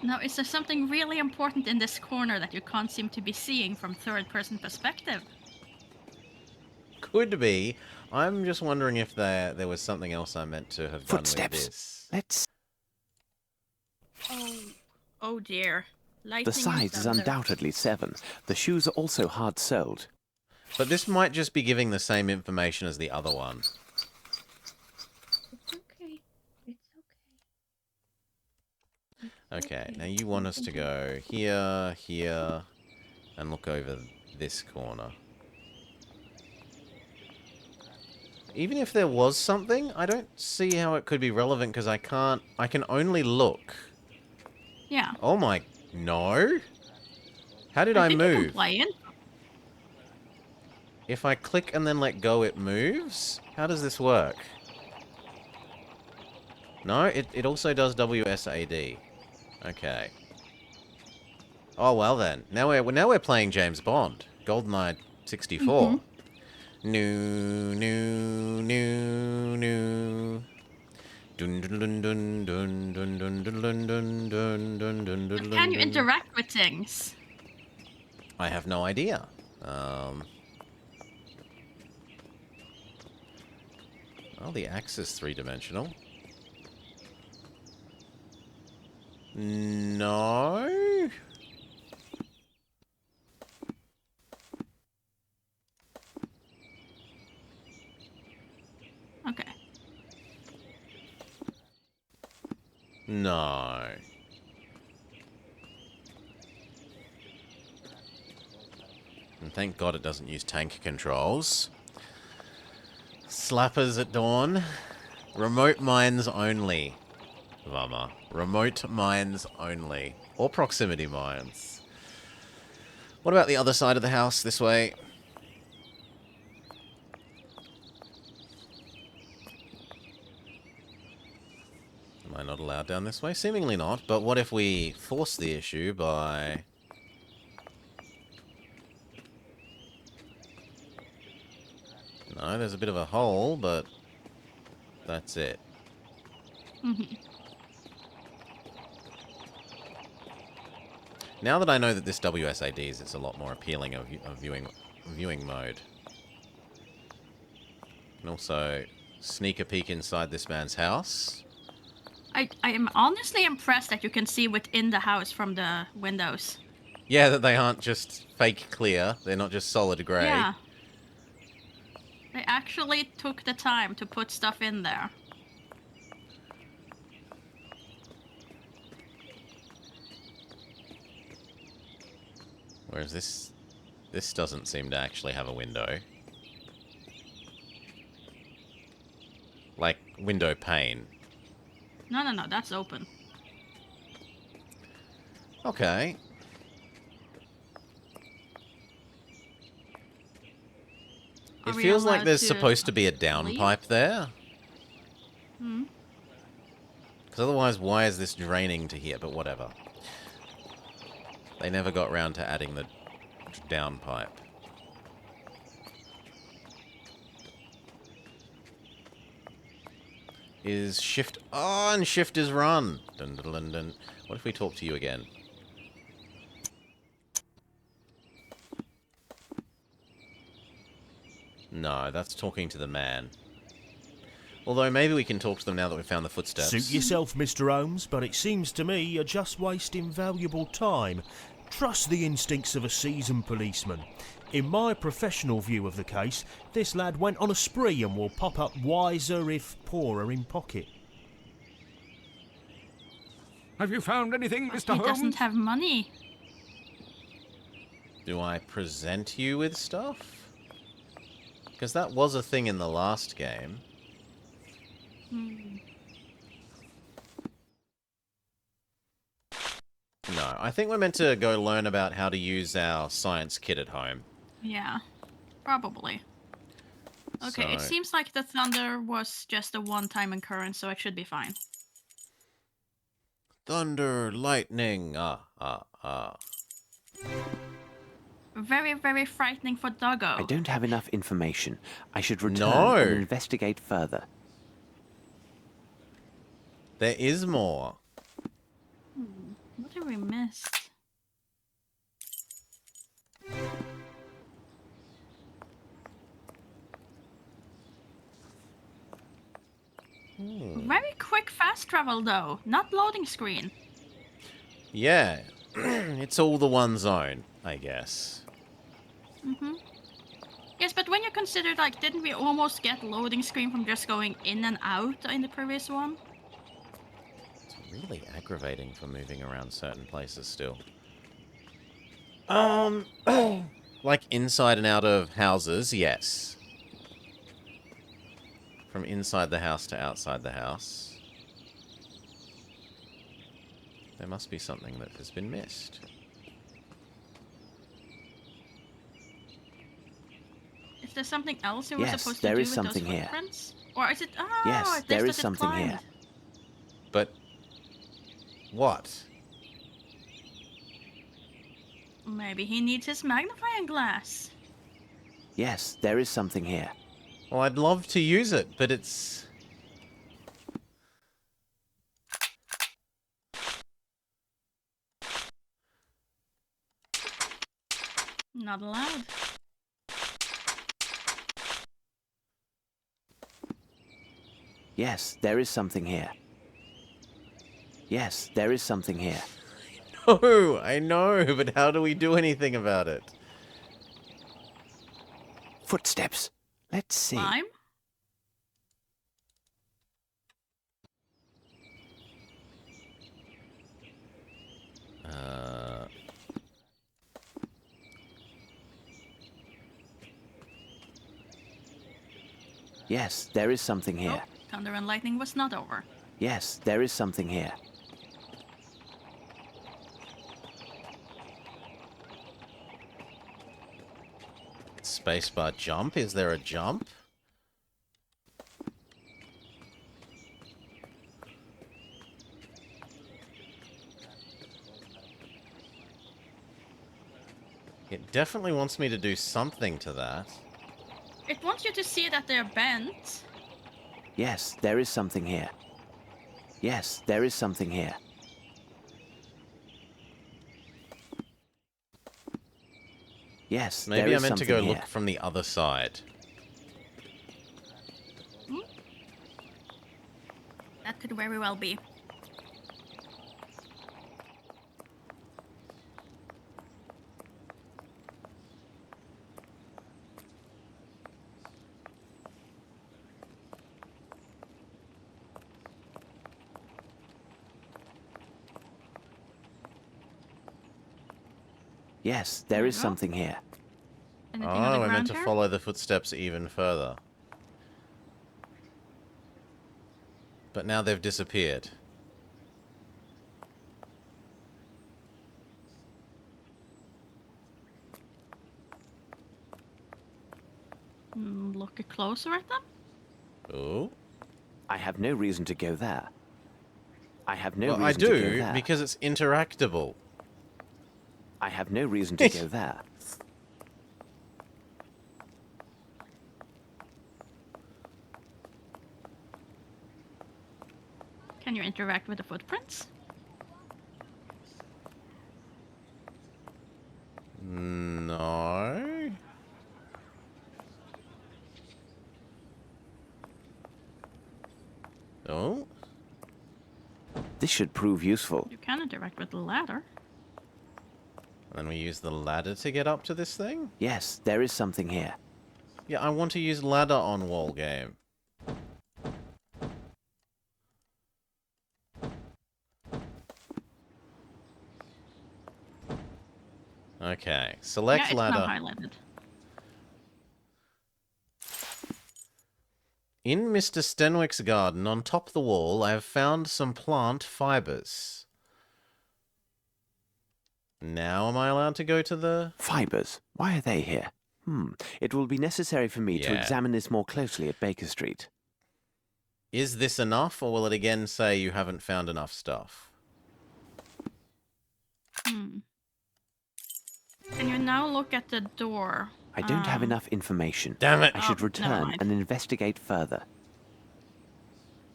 Now, is there something really important in this corner that you can't seem to be seeing from third-person perspective? Could be. I'm just wondering if there was something else I meant to have done with Footsteps. this. Let's... Oh dear. Lightning The size is thunder. undoubtedly 7. The shoes are also hard-soled. But this might just be giving the same information as the other one. It's okay. It's okay. Okay, now you want us to go here, here, and look over this corner. Even if there was something, I don't see how it could be relevant because I can only look. Yeah. Oh my, no? How did I think you can move? play it. If I click and then let go, it moves? How does this work? No, it also does WSAD. Okay. Oh well then. Now we're playing James Bond. GoldenEye 64. No. Dun dun dun dun dun dun dun dun dun dun dun dun But can you interact with things? I have no idea. Oh, the axe is three-dimensional. No. Okay. No. And thank God it doesn't use tank controls. Slappers at dawn. Remote mines only. Vama. Remote mines only. Or proximity mines. What about the other side of the house, this way? Am I not allowed down this way? Seemingly not, but what if we force the issue by... No, there's a bit of a hole, but that's it. Now that I know that this WSADs, it's a lot more appealing of viewing mode. And also sneak a peek inside this man's house. I am honestly impressed that you can see within the house from the windows. Yeah, that they aren't just fake clear. They're not just solid grey. Yeah. They actually took the time to put stuff in there. Whereas this doesn't seem to actually have a window. Like, window pane. No, that's open. Okay. It Are we feels like allowed there's to supposed to be a leave? downpipe there. Hmm. Because otherwise, why is this draining to here? But whatever. They never got round to adding the downpipe. Is shift... Oh, and shift is run. Dun, dun, dun, dun. What if we talk to you again? No, that's talking to the man. Although maybe we can talk to them now that we've found the footsteps. Suit yourself, Mr. Holmes, but it seems to me you're just wasting valuable time. Trust the instincts of a seasoned policeman. In my professional view of the case, this lad went on a spree and will pop up wiser if poorer in pocket. Have you found anything, Mr. He Holmes? doesn't have money. Do I present you with stuff? Because that was a thing in the last game. No, I think we're meant to go learn about how to use our science kit at home. Yeah, probably. Okay, it So- seems like the thunder was just a one-time occurrence, so it should be fine. Thunder, lightning, Very, very frightening for Doggo. I don't have enough information. I should return No. and investigate further. There is more. What do have we missed? Very quick fast travel though, not loading screen. Yeah, it's all the one zone, I guess. Yes, but when you consider, like, didn't we almost get loading screen from just going in and out in the previous one? It's really aggravating for moving around certain places still. Like inside and out of houses, yes. From inside the house to outside the house. There must be something that has been missed. Is there something else we were Yes, supposed to there do is with something those here. footprints? Or is it... Oh, Yes, it's there just is that it something here. climbed. But... what? Maybe he needs his magnifying glass. Yes, there is something here. Well, I'd love to use it, but it's... Not allowed. Yes, there is something here. Yes, there is something here. No, I know, but how do we do anything about it? Footsteps. Let's see. Climb? Yes, there is something here. Oh, thunder and lightning was not over. Yes, there is something here. Spacebar jump? Is there a jump? It definitely wants me to do something to that. It wants you to see that they're bent. Yes, there is something here. Yes, there is something here. Yes, there Maybe I is meant to something go here. look from the other side. That could very well be. Yes, there is you go. something here. Anything Oh, on the I ground meant to here? follow the footsteps even further. But now they've disappeared. Look closer at them? Oh. I have no reason to go there. I have no Well, reason I to go do, there. because it's interactable. I have no reason to go there. Can you interact with the footprints? No. Oh. This should prove useful. You can interact with the ladder. And then we use the ladder to get up to this thing? Yes, there is something here. Yeah, I want to use ladder on wall game. Okay, select Yeah, it's ladder. not highlighted. In Mr. Stenwick's garden, on top of the wall, I have found some plant fibers. Now am I allowed to go to the... Fibers. Why are they here? It will be necessary for me to Yeah. examine this more closely at Baker Street. Is this enough, or will it again say you haven't found enough stuff? Can you now look at the door? I don't have enough information. Damn it! I should never return mind. and investigate further.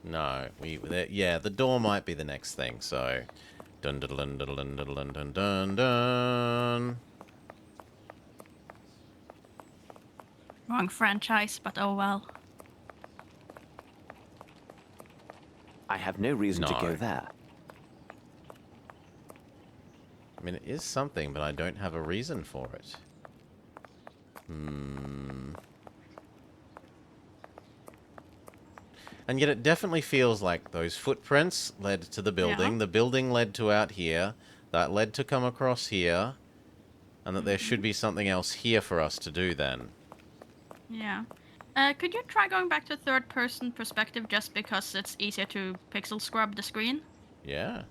No, yeah, the door might be the next thing, so Dun dun dun dun dun dun dun dun dun dun. Wrong franchise, but oh well. I have no reason to No. go there. I mean, it is something, but I don't have a reason for it. And yet it definitely feels like those footprints led to the building. Yeah. The building led to out here. That led to come across here. And that there should be something else here for us to do then. Yeah. Could you try going back to third-person perspective just because it's easier to pixel scrub the screen? Yeah.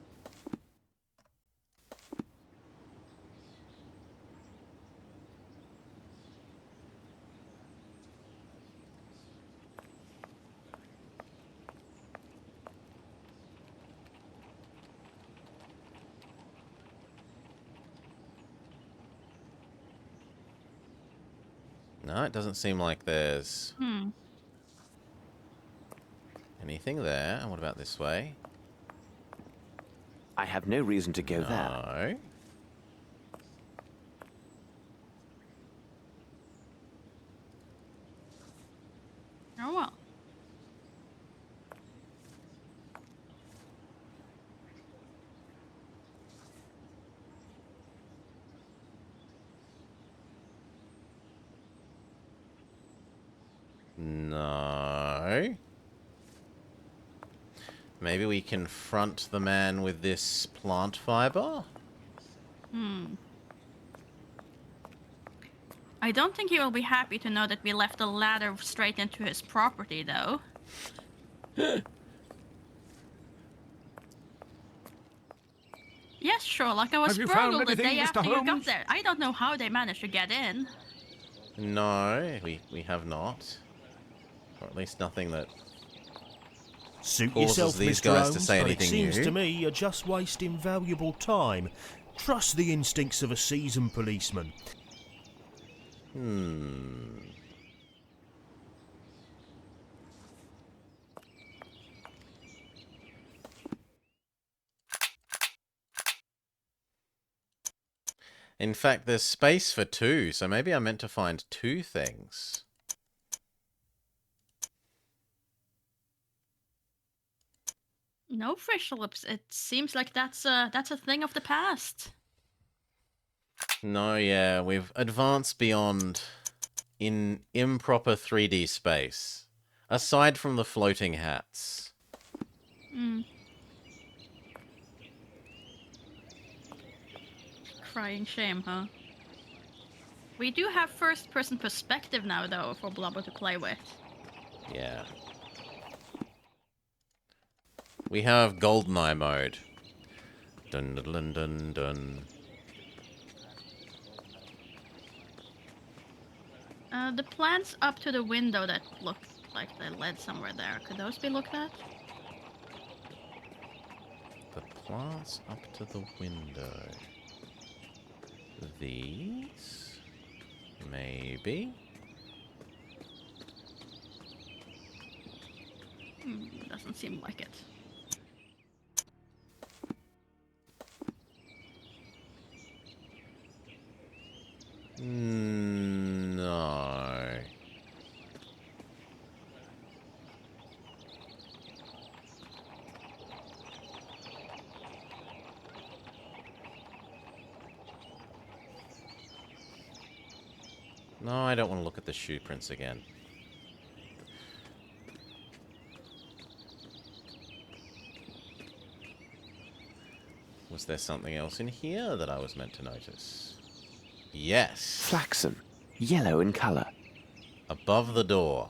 No, it doesn't seem like there's anything there. And what about this way? I have no reason to go there. No. Oh well. No. Maybe we confront the man with this plant fiber? I don't think he will be happy to know that we left a ladder straight into his property, though. Yes, Sherlock, I was Have you found burgled the anything, day Mr. after you got Holmes? there. I don't know how they managed to get in. No, we have not. Or at least nothing that... Suit causes yourself, these Mr. guys to Holmes, say but anything it seems new. to me you're just wasting valuable time. Trust the instincts of a seasoned policeman. In fact, there's space for two, so maybe I meant to find two things. No fish lips. It seems like that's a thing of the past. No, yeah, we've advanced beyond in improper 3D space. Aside from the floating hats. Crying shame, huh? We do have first-person perspective now, though, for Blubber to play with. Yeah. We have GoldenEye mode. Dun dun dun dun dun. The plants up to the window that look like they led somewhere there. Could those be looked at? The plants up to the window. These? Maybe? Doesn't seem like it. No. No, I don't want to look at the shoe prints again. Was there something else in here that I was meant to notice? Yes. Flaxen, yellow in colour. Above the door.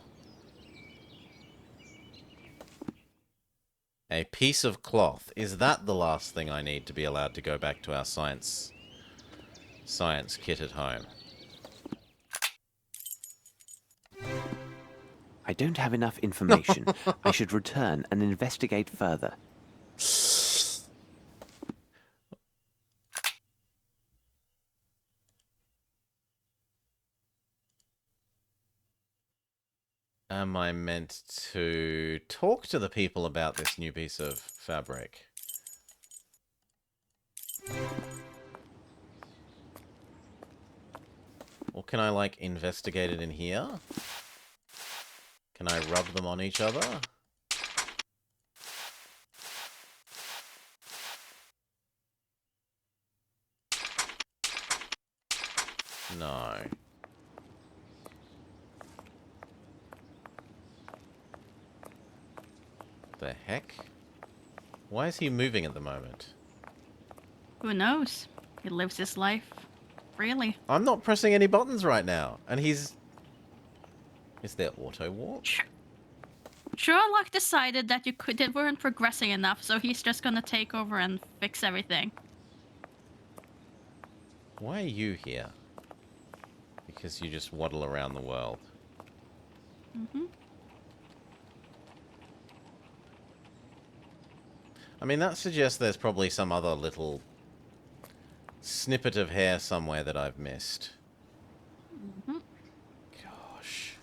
A piece of cloth. Is that the last thing I need to be allowed to go back to our science kit at home? I don't have enough information. I should return and investigate further. Am I meant to talk to the people about this new piece of fabric? Or can I, like, investigate it in here? Can I rub them on each other? No. The heck? Why is he moving at the moment? Who knows? He lives his life freely. I'm not pressing any buttons right now, and he's... Is there auto warp? Sherlock decided that they weren't progressing enough, so he's just gonna take over and fix everything. Why are you here? Because you just waddle around the world. Mm-hmm. I mean, that suggests there's probably some other little snippet of hair somewhere that I've missed. Mm-hmm. Gosh.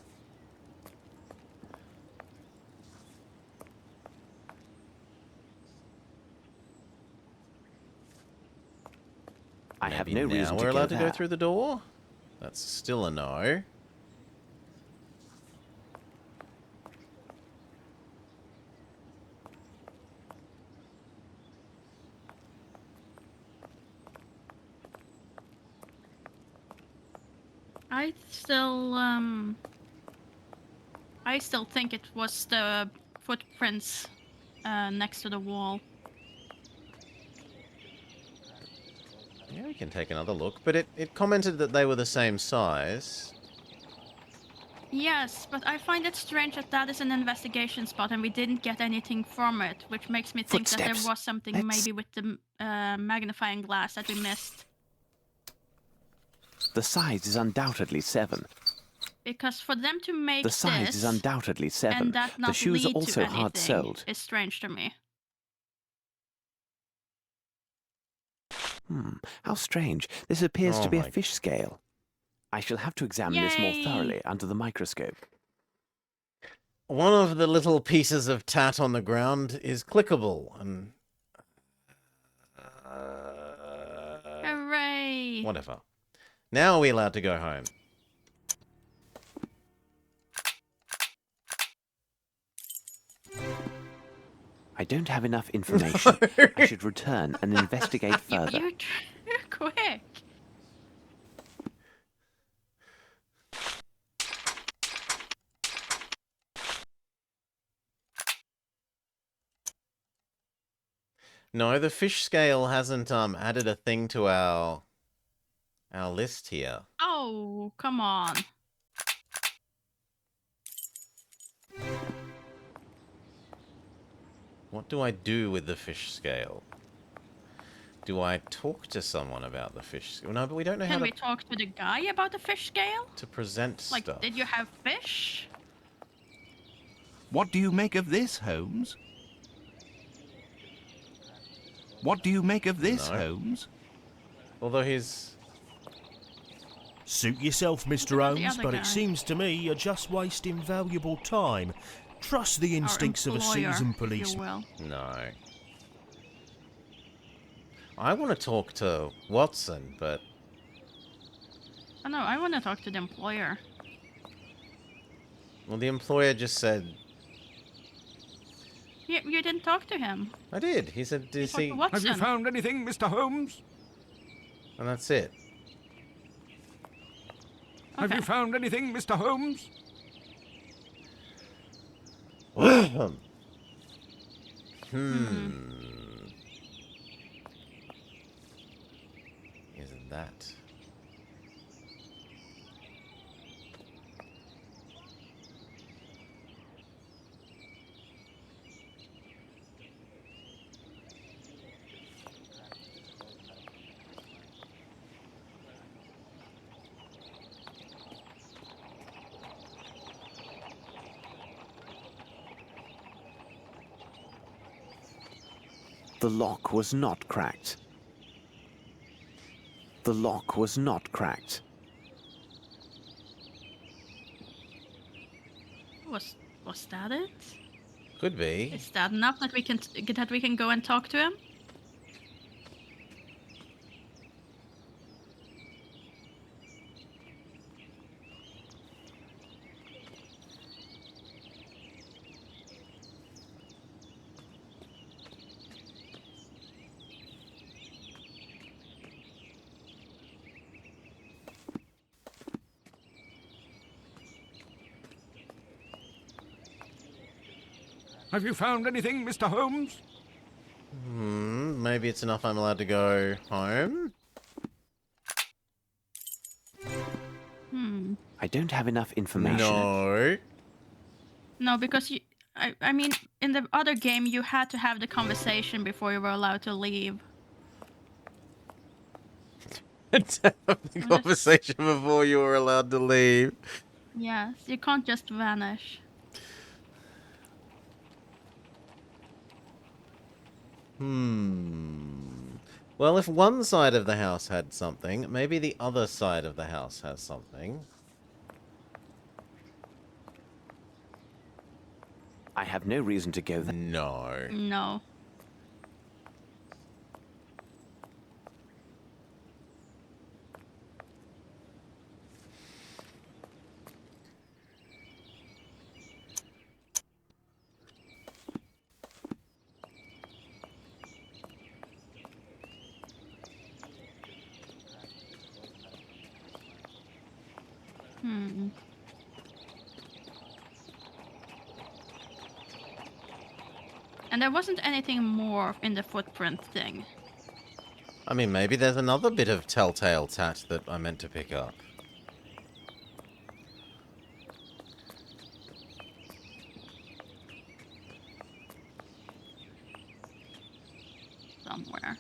I have Maybe no now reason to we're allowed to go go there. through the door? That's still a no. I still think it was the footprints next to the wall. Yeah, we can take another look, but it commented that they were the same size. Yes, but I find it strange that that is an investigation spot and we didn't get anything from it, which makes me think that there Footsteps. was something maybe with the magnifying glass that we missed. The size is undoubtedly 7. Because for them to make The size this is undoubtedly 7. and that not The shoes are lead also to hard anything soled. is strange to me. How strange. This appears to be a my- fish scale. I shall have to examine this more Yay! thoroughly under the microscope. One of the little pieces of tat on the ground is clickable, and... Hooray! Whatever. Now are we allowed to go home? I don't have enough information. I should return and investigate further. You're quick. No, the fish scale hasn't added a thing to our list here. Oh, come on. What do I do with the fish scale? Do I talk to someone about the fish scale? No, but we don't know how Can we talk to the guy about the fish scale? to present Like, stuff. did you have fish? What do you make of this, Holmes? What do you make of this, No. Holmes? Although he's... Suit yourself, Mr. about the Holmes, other but guy? it seems to me you're just wasting valuable time. Trust the instincts of a Employer, seasoned if you policeman. will. No. I want to talk to Watson, but... Oh no, I want to talk to the employer. Well, the employer just said... You didn't talk to him. I did. He said, You did talked he... to Have you Watson. found anything, Mr. Holmes? And that's it. Have you Okay. found anything, Mr. Holmes? Isn't that... The lock was not cracked. The lock was not cracked. Was that it? Could be. Is that enough that we can go and talk to him? Have you found anything, Mr. Holmes? Maybe it's enough I'm allowed to go home? I don't have enough information. No. No, because I mean, in the other game, you had to have the conversation before you were allowed to leave. To have the conversation before you were allowed to leave. Yes, you can't just vanish. Well, if one side of the house had something, maybe the other side of the house has something. I have no reason to go there. No. No. And there wasn't anything more in the footprint thing. I mean, maybe there's another bit of telltale tat that I meant to pick up. Somewhere.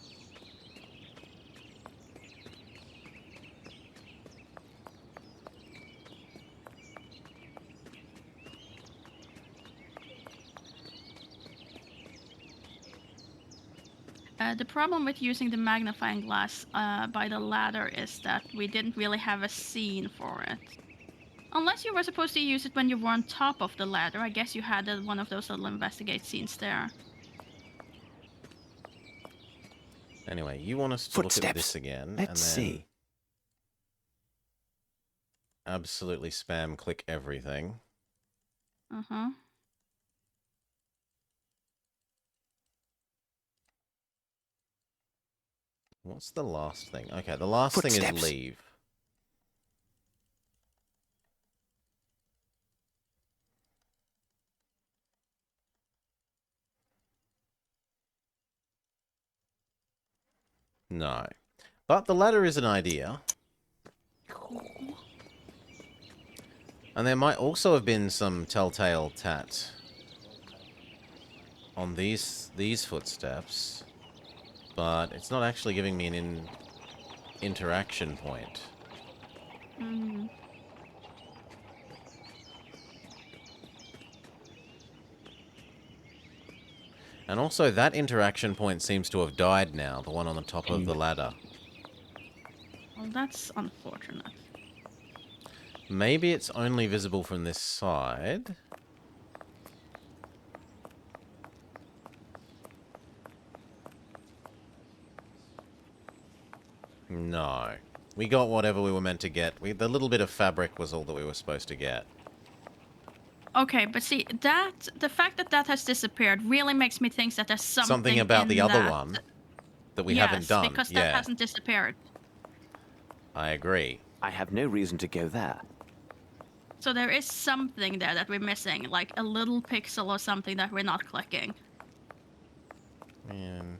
The problem with using the magnifying glass by the ladder is that we didn't really have a scene for it. Unless you were supposed to use it when you were on top of the ladder. I guess you had one of those little investigate scenes there. Anyway, you want us to Footsteps. look at this again. Let's see. Absolutely spam click everything. Uh-huh. What's the last thing? Okay, the last thing is leave. No. But the ladder is an idea. And there might also have been some telltale tat on these footsteps. But it's not actually giving me an interaction point. And also, that interaction point seems to have died now, the one on the top of the ladder. Well, that's unfortunate. Maybe it's only visible from this side. No. We got whatever we were meant to get. The little bit of fabric was all that we were supposed to get. Okay, but see, the fact that that has disappeared really makes me think that there's something about in the other that. one that we haven't done. Yes, because that hasn't disappeared. I agree. I have no reason to go there. So there is something there that we're missing, like a little pixel or something that we're not clicking. Man,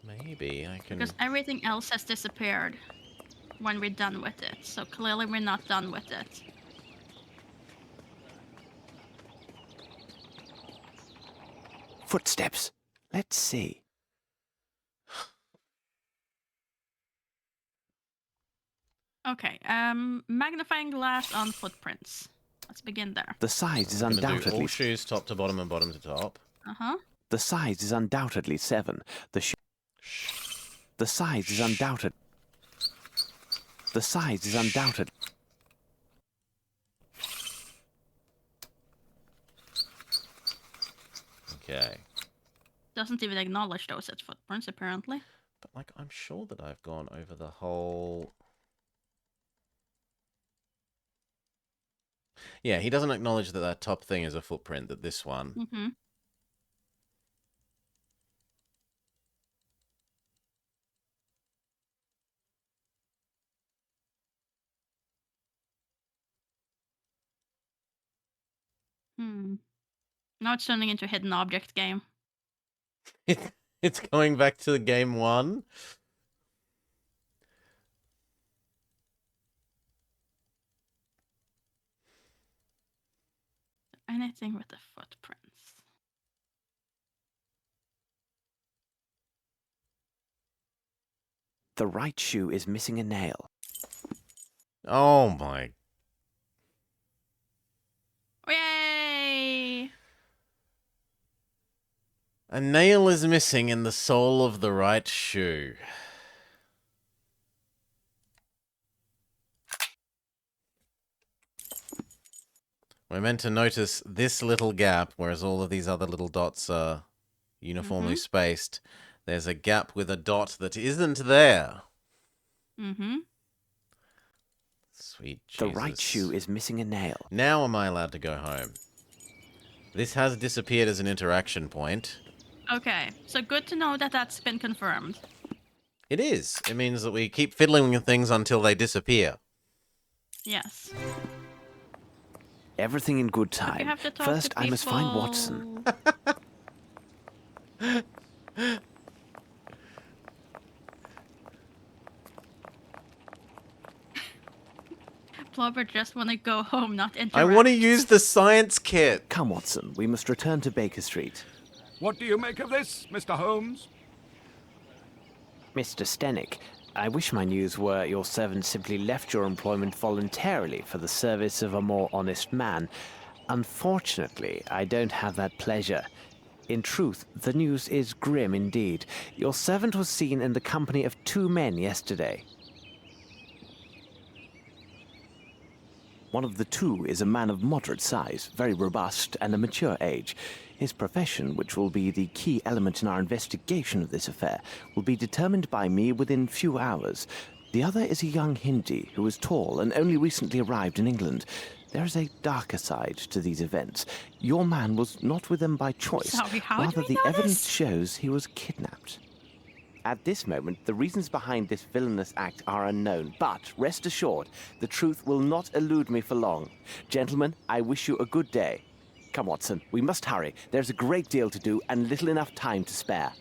maybe I can... Because everything else has disappeared when we're done with it. So clearly we're not done with it. Footsteps. Let's see. Okay, magnifying glass on footprints. Let's begin there. The size is I'm gonna do undoubtedly... all shoes top to bottom and bottom to top. Uh-huh. The size is undoubtedly 7. The size is undoubted. The size is undoubted. Okay. Doesn't even acknowledge those as footprints, apparently. But, like, I'm sure that I've gone over the whole... Yeah, he doesn't acknowledge that that top thing is a footprint, that this one... Mm-hmm. Now it's turning into a hidden object game. It's going back to game 1. Anything with the footprints. The right shoe is missing a nail. Oh my. Yay! A nail is missing in the sole of the right shoe. We're meant to notice this little gap, whereas all of these other little dots are uniformly spaced. There's a gap with a dot that isn't there. Mm-hmm. Sweet Jesus. The right shoe is missing a nail. Now am I allowed to go home? This has disappeared as an interaction point. Okay, so good to know that that's been confirmed. It is. It means that we keep fiddling with things until they disappear. Yes. Everything in good You time. have to talk First, to I must find people. Watson. Blobber just want to go home, not interact. I want to use the science kit. Come, Watson, we must return to Baker Street. What do you make of this, Mr. Holmes? Mr. Stenick, I wish my news were your servant simply left your employment voluntarily for the service of a more honest man. Unfortunately, I don't have that pleasure. In truth, the news is grim indeed. Your servant was seen in the company of 2 men yesterday. One of the 2 is a man of moderate size, very robust, and a mature age. His profession, which will be the key element in our investigation of this affair, will be determined by me within few hours. The other is a young Hindi who is tall and only recently arrived in England. There is a darker side to these events. Your man was not with them by choice. Sorry, how do Rather, we the know evidence this? shows he was kidnapped. At this moment, the reasons behind this villainous act are unknown, but rest assured, the truth will not elude me for long. Gentlemen, I wish you a good day. Come, Watson, we must hurry. There's a great deal to do and little enough time to spare.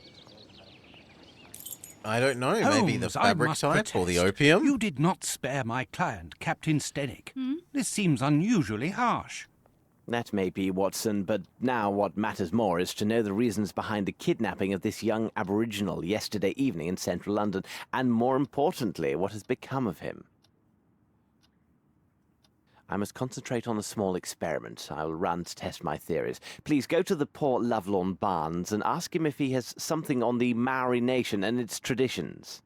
I don't know. Maybe the Holmes, I fabric must type or the protest. opium? You did not spare my client, Captain Stenick. This seems unusually harsh. That may be, Watson, but now what matters more is to know the reasons behind the kidnapping of this young Aboriginal yesterday evening in central London, and more importantly, what has become of him. I must concentrate on a small experiment I will run to test my theories. Please go to the poor Lovelorn Barnes and ask him if he has something on the Maori nation and its traditions.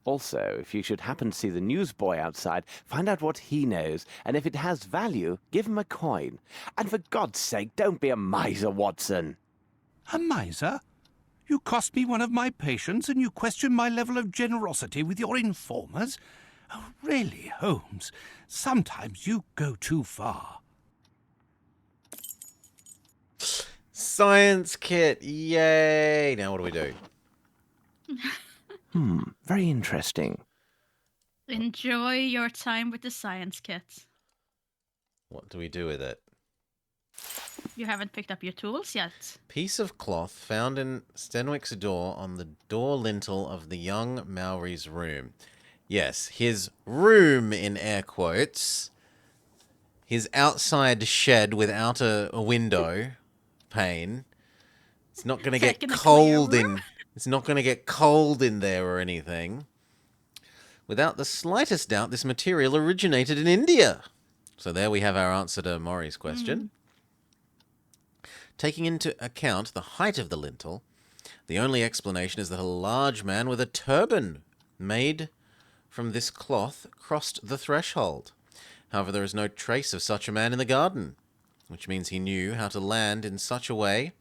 Also, if you should happen to see the newsboy outside, find out what he knows, and if it has value, give him a coin. And for God's sake, don't be a miser, Watson. A miser? You cost me one of my patients, and you question my level of generosity with your informers? Oh, really, Holmes, sometimes you go too far. Science kit. Yay. Now what do we do? Very interesting. Enjoy your time with the science kit. What do we do with it? You haven't picked up your tools yet. Piece of cloth found in Stenwick's door on the door lintel of the young Maori's room. Yes, his room in air quotes. His outside shed without a window pane. It's not going to get Technically a cold room. in. It's not going to get cold in there or anything. Without the slightest doubt, this material originated in India. So there we have our answer to Maury's question. Taking into account the height of the lintel, the only explanation is that a large man with a turban made from this cloth crossed the threshold. However, there is no trace of such a man in the garden, which means he knew how to land in such a way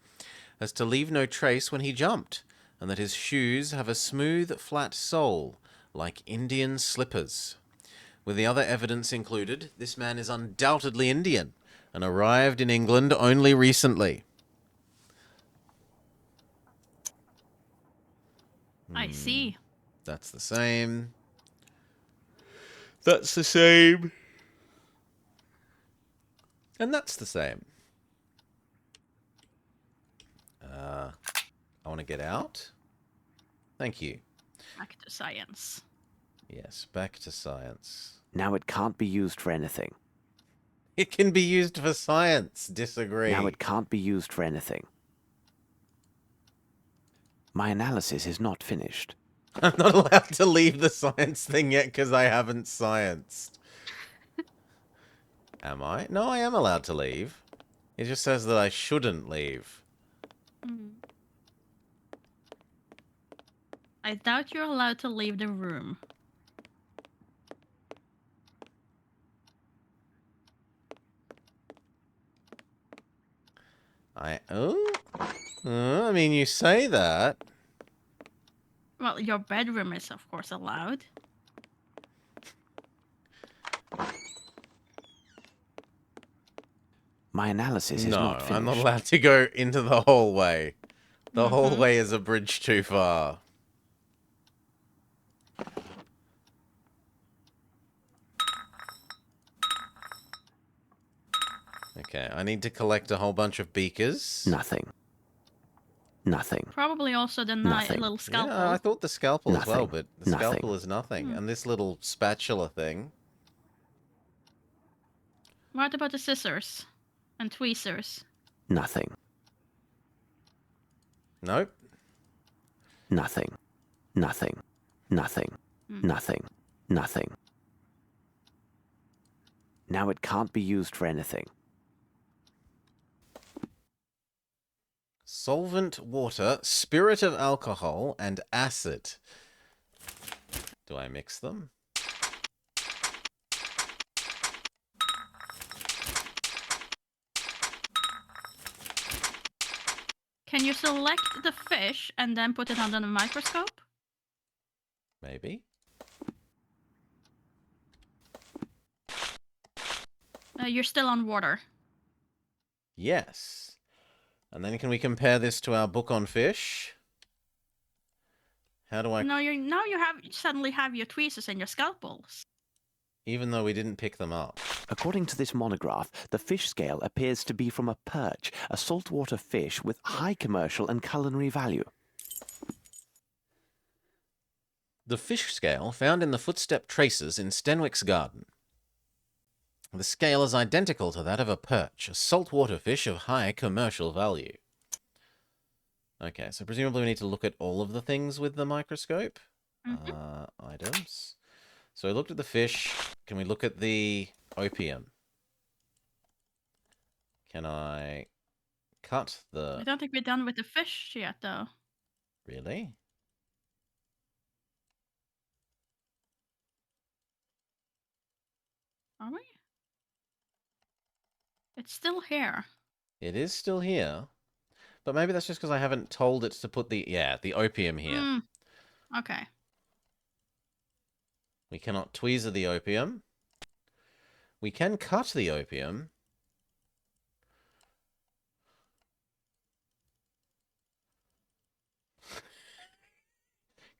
as to leave no trace when he jumped, and that his shoes have a smooth, flat sole, like Indian slippers. With the other evidence included, this man is undoubtedly Indian, and arrived in England only recently. I see. That's the same. That's the same. And that's the same. want to get out. Thank you. Back to science. Yes, back to science. Now it can't be used for anything. It can be used for science. Disagree. Now it can't be used for anything. My analysis is not finished. I'm not allowed to leave the science thing yet because I haven't scienced. Am I? No, I am allowed to leave. It just says that I shouldn't leave. I doubt you're allowed to leave the room. I mean, you say that. Well, your bedroom is, of course, allowed. My analysis is No, not finished. I'm not allowed to go into the hallway. The hallway is a bridge too far. Okay, I need to collect a whole bunch of beakers. Nothing. Nothing. Probably also the Nothing. little scalpel. Yeah, I thought the scalpel as well, Nothing. but the Nothing. scalpel is nothing. And this little spatula thing. What about the scissors and tweezers? Nothing. Nope. Nothing. Nothing. Nothing. Nothing. Nothing. Now it can't be used for anything. Solvent, water, spirit of alcohol, and acid. Do I mix them? Can you select the fish and then put it under the microscope? Maybe. You're still on water. Yes. And then can we compare this to our book on fish? How do I... No, you suddenly have your tweezers and your scalpels. Even though we didn't pick them up. According to this monograph, the fish scale appears to be from a perch, a saltwater fish with high commercial and culinary value. The fish scale found in the footstep traces in Stenwick's garden. The scale is identical to that of a perch, a saltwater fish of high commercial value. Okay, so presumably we need to look at all of the things with the microscope. Items. So we looked at the fish. Can we look at the opium? Can I cut the... I don't think we're done with the fish yet, though. Really? Are we? It's still here. It is still here. But maybe that's just because I haven't told it to put the... Yeah, the opium here. Okay. We cannot tweezer the opium. We can cut the opium.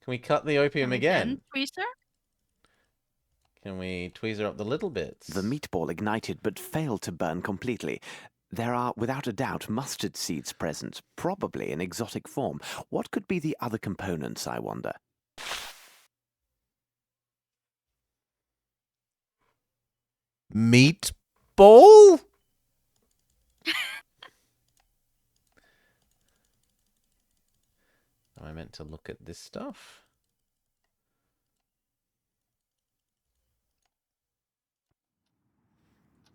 Can we cut the opium again? Tweezer? Can we tweezer up the little bits? The meatball ignited but failed to burn completely. There are, without a doubt, mustard seeds present, probably in exotic form. What could be the other components, I wonder? Meatball? Am I meant to look at this stuff?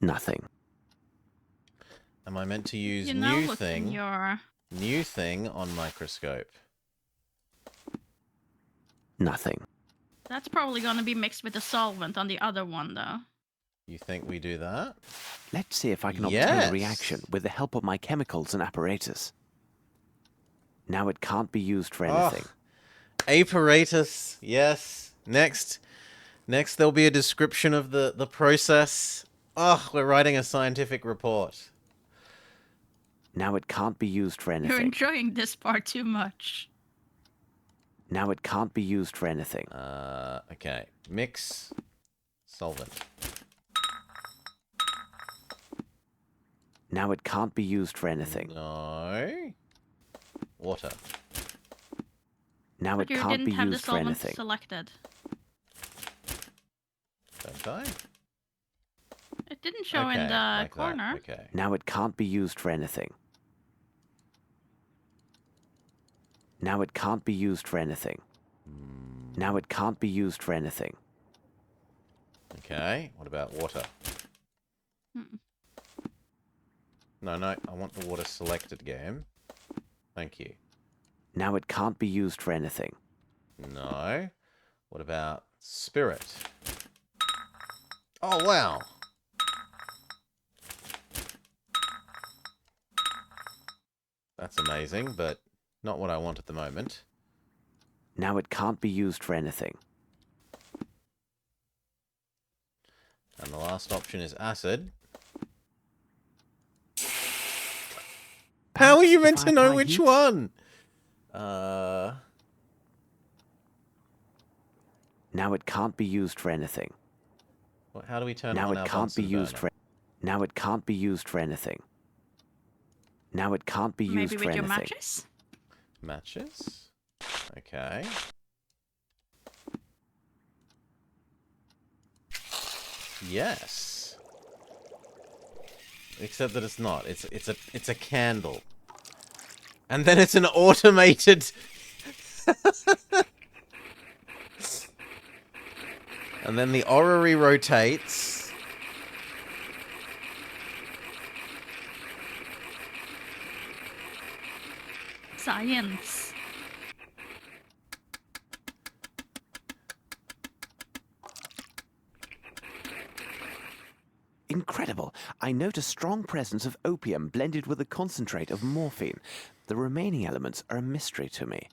Nothing. Am I meant to use You now new look in thing? your... New thing on microscope. Nothing. That's probably going to be mixed with the solvent on the other one, though. You think we do that? Let's see if I can obtain Yes. a reaction with the help of my chemicals and apparatus. Now it can't be used for anything. Apparatus. Yes. Next there'll be a description of the process. Oh, we're writing a scientific report. Now it can't be used for You're anything. enjoying this part too much. Now it can't be used for anything. Okay. Mix solvent. Now it can't be used for anything. No. Water. Now But it you can't didn't be have the used for solvent anything. selected. Don't I? It didn't show in Okay, the like that. corner. Okay. Now it can't be used for anything. Now it can't be used for anything. Now it can't be used for anything. Okay. What about water? Hmm. No, I want the water selected game. Thank you. Now it can't be used for anything. No. What about spirit? Oh, wow. That's amazing, but not what I want at the moment. Now it can't be used for anything. And the last option is acid. How are you meant if I to know apply which heat? one? Now it can't be used for anything. How do we turn Now on it our can't be Bunsen used burner? for. Now it can't be used for anything. Now it can't be used Maybe for with your anything. matches? Matches. Okay. Yes. Except that it's not. It's a candle. And then it's an automated. And then the orrery rotates. Science. Incredible. I note a strong presence of opium blended with a concentrate of morphine. The remaining elements are a mystery to me.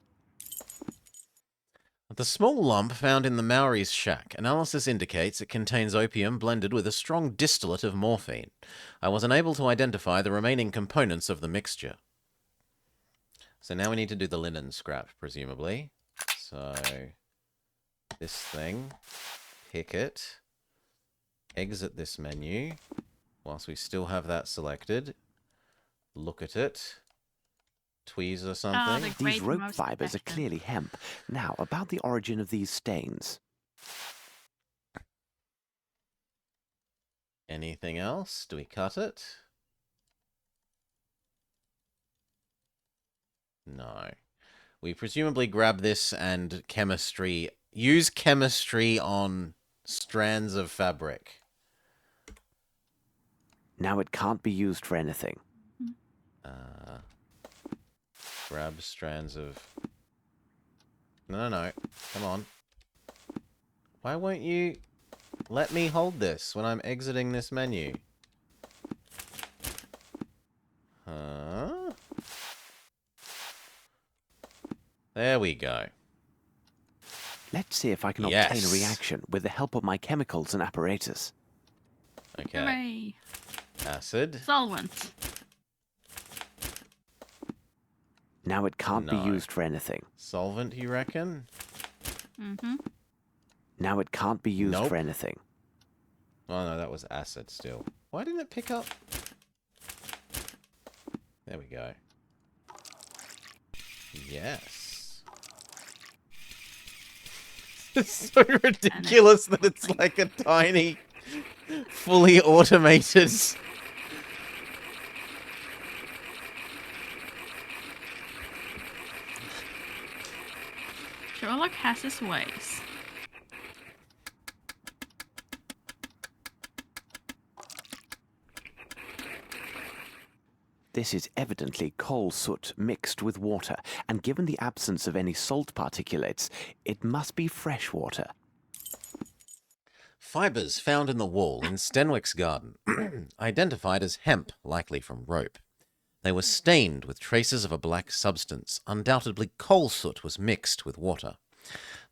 The small lump found in the Maori's shack, analysis indicates it contains opium blended with a strong distillate of morphine. I was unable to identify the remaining components of the mixture. So now we need to do the linen scrap, presumably. So, this thing, pick it, exit this menu, whilst we still have that selected, look at it, tweezer something. These rope most fibers are effective. clearly hemp. Now, about the origin of these stains. Anything else? Do we cut it? No. We presumably grab this and use chemistry on strands of fabric. Now it can't be used for anything. Grab strands of... No. Come on. Why won't you let me hold this when I'm exiting this menu? Huh? There we go. Let's see if I can obtain a reaction with the help of my chemicals and apparatus. Okay. Hooray. Acid. Solvent. Now it can't be No. used for anything. Solvent, you reckon? Mm-hmm. Now it can't be used Nope. for anything. Oh no, that was acid still. Why didn't it pick up? There we go. Yes. It's so ridiculous that it's like a tiny, fully automated... Sherlock has his ways. This is evidently coal soot mixed with water, and given the absence of any salt particulates, it must be fresh water. Fibers found in the wall in Stenwick's garden, identified as hemp, likely from rope. They were stained with traces of a black substance. Undoubtedly coal soot was mixed with water.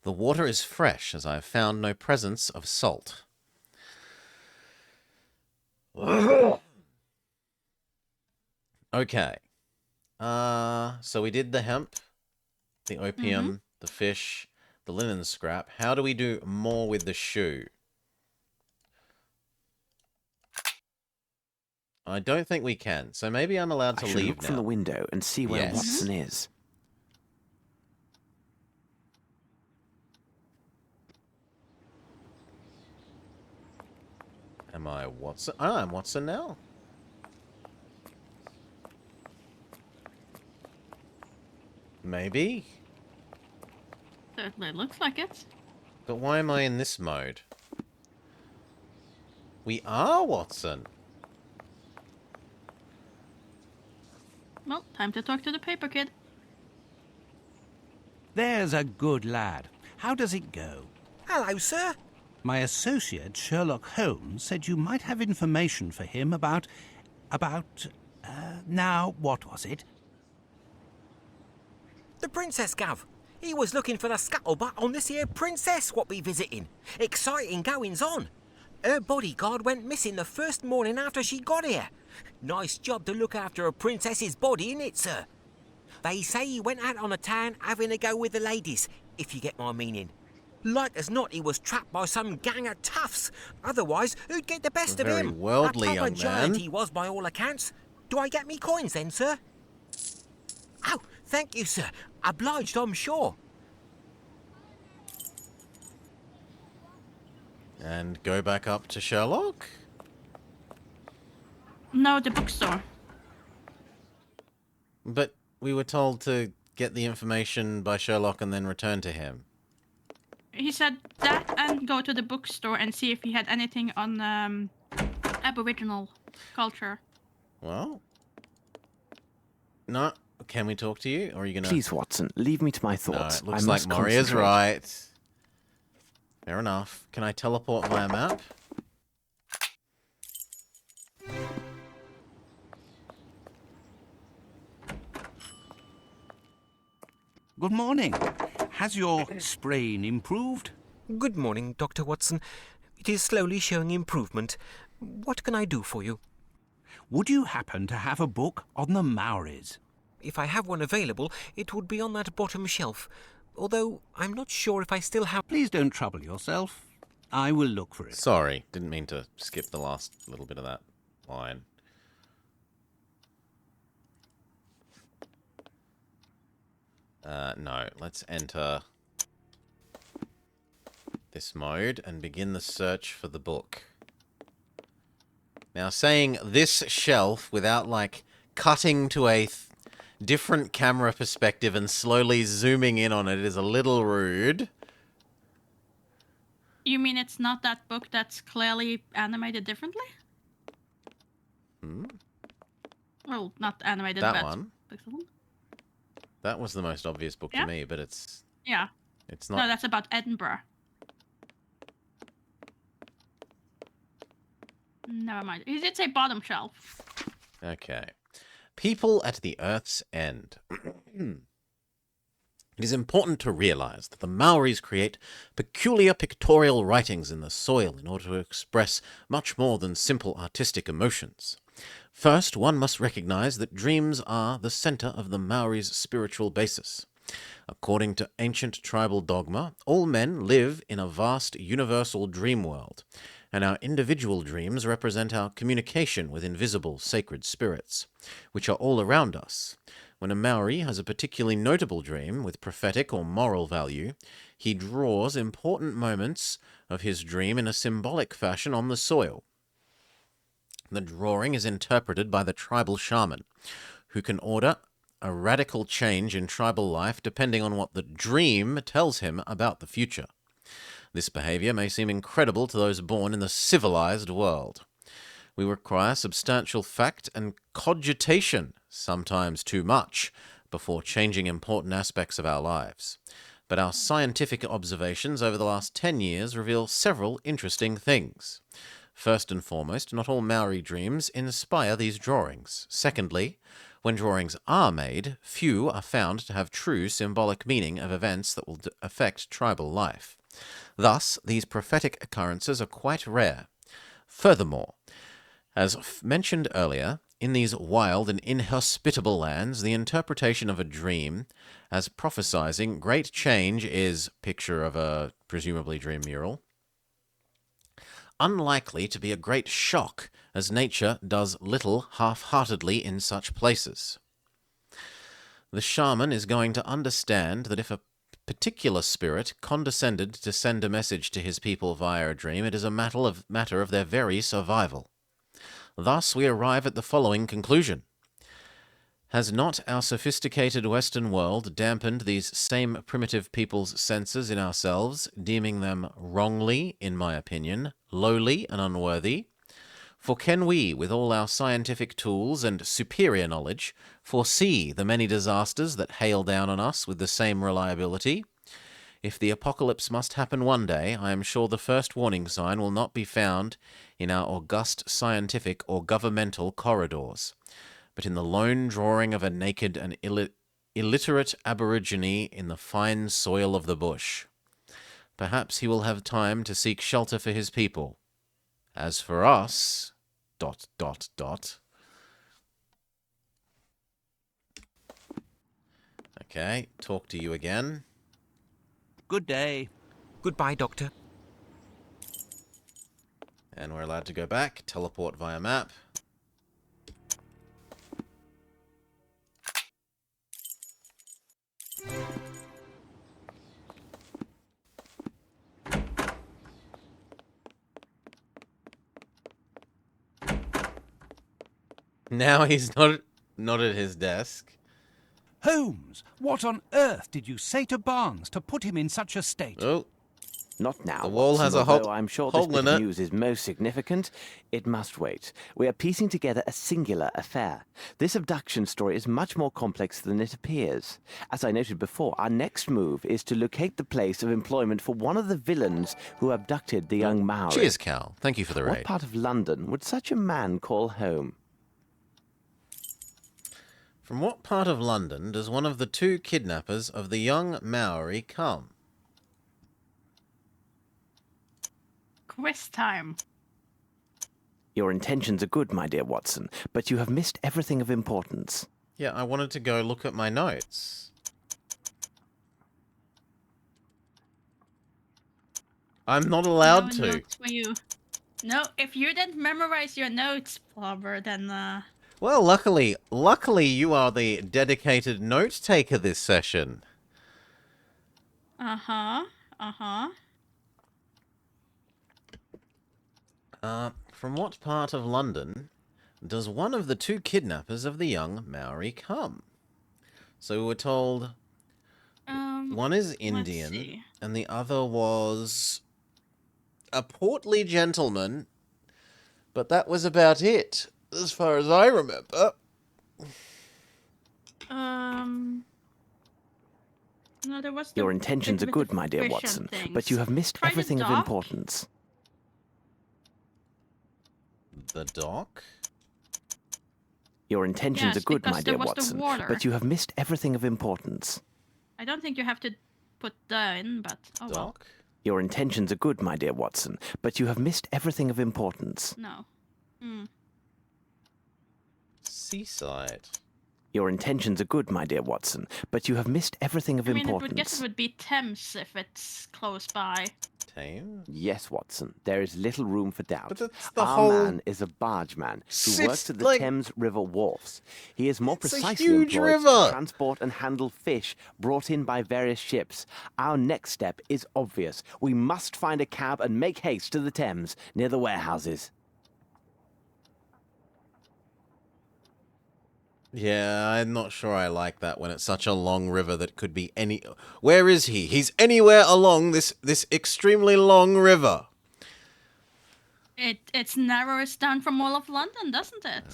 The water is fresh, as I have found no presence of salt. Okay. So we did the hemp, the opium, the fish, the linen scrap. How do we do more with the shoe? I don't think we can, so maybe I'm allowed to I should leave look now. from the window and see where Yes. Watson is. Am I Watson? Oh, I'm Watson now. Maybe. Certainly looks like it. But why am I in this mode? We are Watson. Well, time to talk to the paper kid. There's a good lad. How does it go? Hello, sir. My associate, Sherlock Holmes, said you might have information for him about... now, what was it? The princess, Gov. He was looking for the scuttlebutt on this here princess what we visiting. Exciting goings on. Her bodyguard went missing the first morning after she got here. Nice job to look after a princess's body, innit, sir? They say he went out on the town having a go with the ladies, if you get my meaning. Like as not, he was trapped by some gang of toughs. Otherwise, who'd get the best of Very him? worldly, a proper young giant man. he was by all accounts. Do I get me coins then, sir? Oh, thank you, sir. Obliged, I'm sure. And go back up to Sherlock? No, the bookstore. But we were told to get the information by Sherlock and then return to him. He said that and go to the bookstore and see if he had anything on Aboriginal culture. Well... No. Can we talk to you? Or are you going to... Please, Watson, leave me to my No, thoughts. it looks I like must Maria's concentrate. right. Fair enough. Can I teleport via map? Good morning. Has your sprain improved? Good morning, Dr. Watson. It is slowly showing improvement. What can I do for you? Would you happen to have a book on the Maoris? If I have one available, it would be on that bottom shelf. Although, I'm not sure if I still have... Please don't trouble yourself. I will look for it. Sorry, didn't mean to skip the last little bit of that line. No, let's enter this mode and begin the search for the book. Now, saying this shelf without, like, cutting to a different camera perspective and slowly zooming in on it is a little rude. You mean it's not that book that's clearly animated differently? Hmm? Well, not animated, That but one? pixel. That was the most obvious book Yeah? to me, but it's Yeah. not... No, that's about Edinburgh. Never mind. He did say bottom shelf. Okay. People at the Earth's End. It is important to realize that the Maoris create peculiar pictorial writings in the soil in order to express much more than simple artistic emotions. First, one must recognize that dreams are the center of the Maoris' spiritual basis. According to ancient tribal dogma, all men live in a vast universal dream world, and our individual dreams represent our communication with invisible sacred spirits, which are all around us. When a Maori has a particularly notable dream with prophetic or moral value, he draws important moments of his dream in a symbolic fashion on the soil. The drawing is interpreted by the tribal shaman, who can order a radical change in tribal life depending on what the dream tells him about the future. This behavior may seem incredible to those born in the civilized world. We require substantial fact and cogitation, sometimes too much, before changing important aspects of our lives. But our scientific observations over the last 10 years reveal several interesting things. First and foremost, not all Maori dreams inspire these drawings. Secondly, when drawings are made, few are found to have true symbolic meaning of events that will affect tribal life. Thus, these prophetic occurrences are quite rare. Furthermore, as mentioned earlier, in these wild and inhospitable lands, the interpretation of a dream as prophesizing great change is, picture of a presumably dream mural, unlikely to be a great shock, as nature does little half-heartedly in such places. The shaman is going to understand that if a particular spirit condescended to send a message to his people via a dream, it is a matter of their very survival. Thus we arrive at the following conclusion. Has not our sophisticated Western world dampened these same primitive people's senses in ourselves, deeming them wrongly, in my opinion, lowly and unworthy? For can we, with all our scientific tools and superior knowledge, foresee the many disasters that hail down on us with the same reliability? If the apocalypse must happen one day, I am sure the first warning sign will not be found in our august scientific or governmental corridors, but in the lone drawing of a naked and illiterate aborigine in the fine soil of the bush. Perhaps he will have time to seek shelter for his people. As for us... ... Okay, talk to you again. Good day. Goodbye, Doctor. And we're allowed to go back, teleport via map. Now he's not at his desk. Holmes, what on earth did you say to Barnes to put him in such a state? Oh, Not now. The wall Watson, has a although I'm sure this hole bit in of it. news is most significant. It must wait. We are piecing together a singular affair. This abduction story is much more complex than it appears. As I noted before, our next move is to locate the place of employment for one of the villains who abducted the young Maori. Cheers, Cal. Thank you for the What raid. part of London would such a man call home? From what part of London does one of the two kidnappers of the young Maori come? Quiz time. Your intentions are good, my dear Watson, but you have missed everything of importance. Yeah, I wanted to go look at my notes. I'm not allowed No to. notes for you. No, if you didn't memorize your notes, Flobber, then Well, luckily you are the dedicated note taker this session. uh-huh. From what part of London does one of the two kidnappers of the young Maori come? So we were told one is Indian see. and the other was a portly gentleman, but that was about it, as far as I remember. No, there was Your intentions are bit with good, the my dear fish and Watson, things. but you have missed Try the everything of dock. importance. The dock? Your intentions Yes, are good, because my there dear was the Watson, water. but you have missed everything of importance. I don't think you have to put the in, but oh well. Dock? Your intentions are good, my dear Watson, but you have missed everything of importance. No. Seaside. Your intentions are good, my dear Watson, but you have missed everything of I mean, importance. it would be Thames if it's close by. Thames? Yes, Watson, there is little room for doubt. But that's the Our whole... man is a bargeman who Sits, works at the like- Thames River wharfs. He is more It's a precisely huge employed river. to transport and handle fish brought in by various ships. Our next step is obvious. We must find a cab and make haste to the Thames near the warehouses. Yeah, I'm not sure I like that when it's such a long river that could be any... Where is he? He's anywhere along this extremely long river. It's narrowest down from all of London, doesn't it?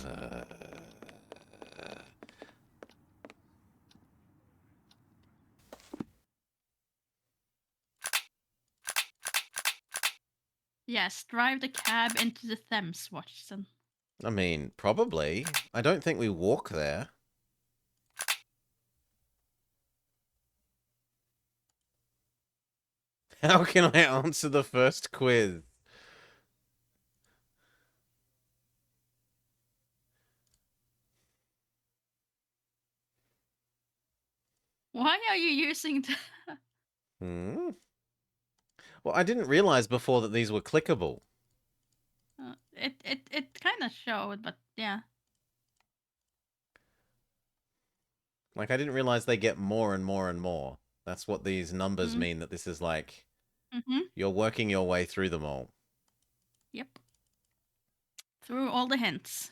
Yes, drive the cab into the Thames, Watson. I mean, probably. I don't think we walk there. How can I answer the first quiz? Why are you using the... Well, I didn't realize before that these were clickable. It kind of showed, but yeah. Like, I didn't realize they get more and more and more. That's what these numbers mean, that this is like, Mm-hmm. you're working your way through them all. Yep. Through all the hints.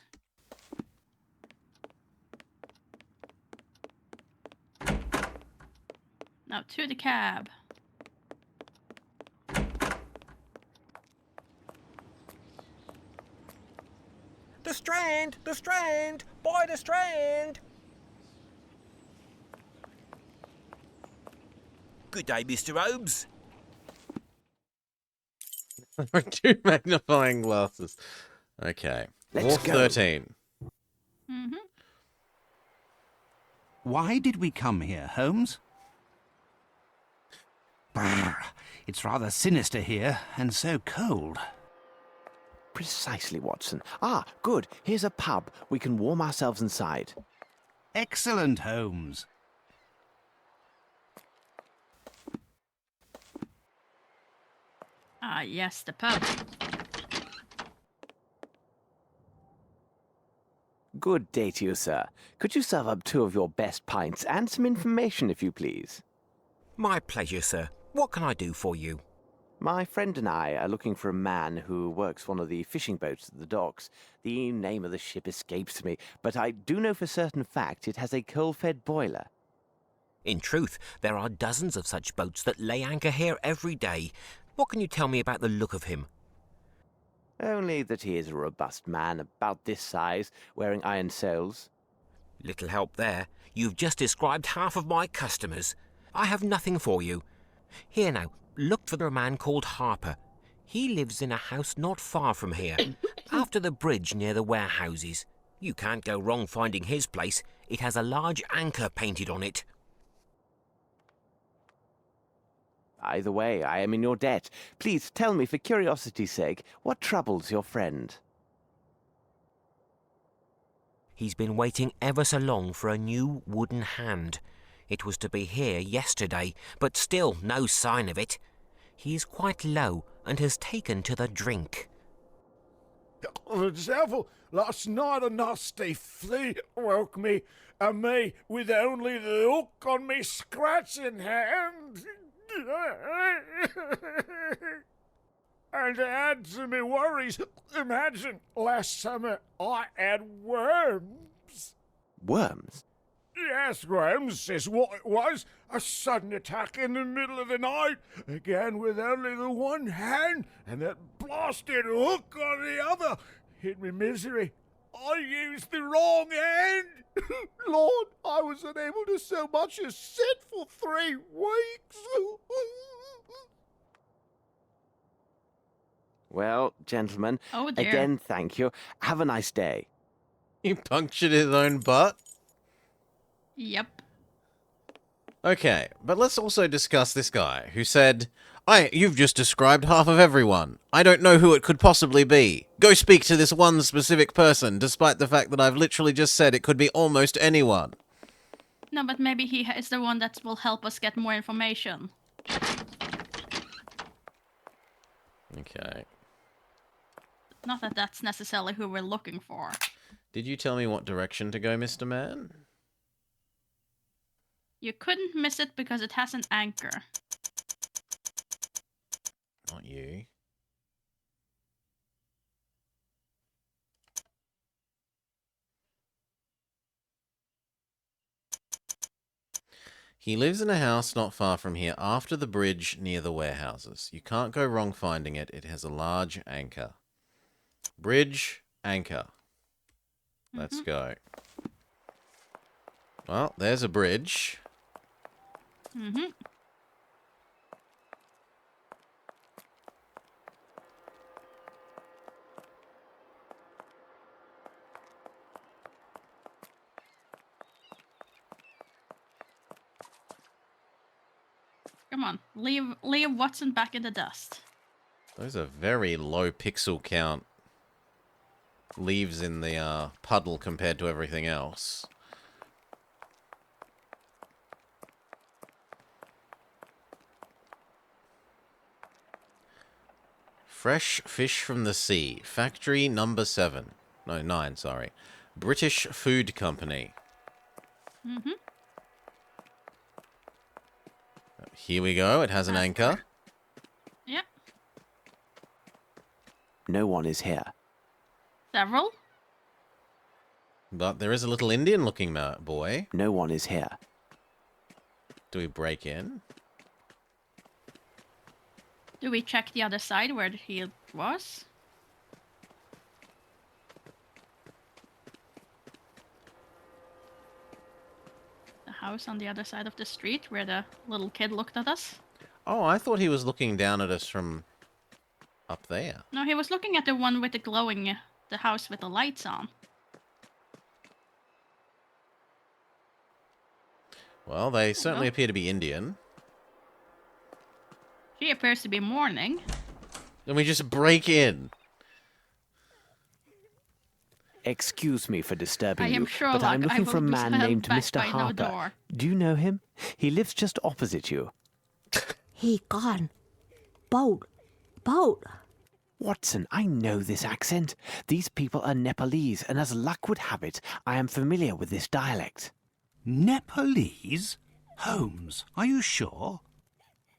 Now to the cab. The Strand! The Strand! By the Strand! Good day, Mr. Holmes. 2 magnifying glasses. Okay. Let's Wharf go. 13. Mm-hmm. Why did we come here, Holmes? Brr, it's rather sinister here, and so cold. Precisely, Watson. Ah, good. Here's a pub. We can warm ourselves inside. Excellent, Holmes. Ah, yes, the pub. Good day to you, sir. Could you serve up 2 of your best pints and some information, if you please? My pleasure, sir. What can I do for you? My friend and I are looking for a man who works one of the fishing boats at the docks. The name of the ship escapes me, but I do know for certain fact it has a coal-fed boiler. In truth, there are dozens of such boats that lay anchor here every day. What can you tell me about the look of him? Only that he is a robust man, about this size, wearing iron soles. Little help there. You've just described half of my customers. I have nothing for you. Here now, look for a man called Harper. He lives in a house not far from here, after the bridge near the warehouses. You can't go wrong finding his place. It has a large anchor painted on it. Either way, I am in your debt. Please tell me, for curiosity's sake, what troubles your friend? He's been waiting ever so long for a new wooden hand. It was to be here yesterday, but still no sign of it. He's quite low and has taken to the drink. The devil! Last night a nasty flea woke me, and me with only the hook on me scratching hand. And to add to me worries, imagine last summer I had worms. Worms? Yes, Holmes is what it was. A sudden attack in the middle of the night, again with only the one hand, and that blasted hook on the other. In my misery, I used the wrong hand. Lord, I was unable to so much as sit for 3 weeks. Well, gentlemen, Oh, dear. again, thank you. Have a nice day. He punctured his own butt? Yep. Okay, but let's also discuss this guy who said, you've just described half of everyone. I don't know who it could possibly be. Go speak to this one specific person, despite the fact that I've literally just said it could be almost anyone. No, but maybe he is the one that will help us get more information. Okay. Not that that's necessarily who we're looking for. Did you tell me what direction to go, Mr. Man? You couldn't miss it because it has an anchor. Not you. He lives in a house not far from here, after the bridge near the warehouses. You can't go wrong finding it. It has a large anchor. Bridge, anchor. Let's go. Well, there's a bridge. Mm-hmm. Come on, leave Watson back in the dust. Those are very low pixel count leaves in the puddle compared to everything else. Fresh fish from the sea. Factory number 7. No, 9, sorry. British Food Company. Mm-hmm. Here we go. It has an anchor. Yeah. No one is here. Several. But there is a little Indian-looking boy. No one is here. Do we break in? Do we check the other side where he was? The house on the other side of the street where the little kid looked at us? Oh, I thought he was looking down at us from up there. No, he was looking at the one with the glowing, the house with the lights on. Well, they certainly appear to be Indian. She appears to be mourning. Then we just break in. Excuse me for disturbing I am you, Sherlock. but I'm I looking will for a be man held named back Mr. by no Harper. door. Do you know him? He lives just opposite you. He gone. Boat. Boat. Watson, I know this accent. These people are Nepalese, and as luck would have it, I am familiar with this dialect. Nepalese? Holmes, are you sure?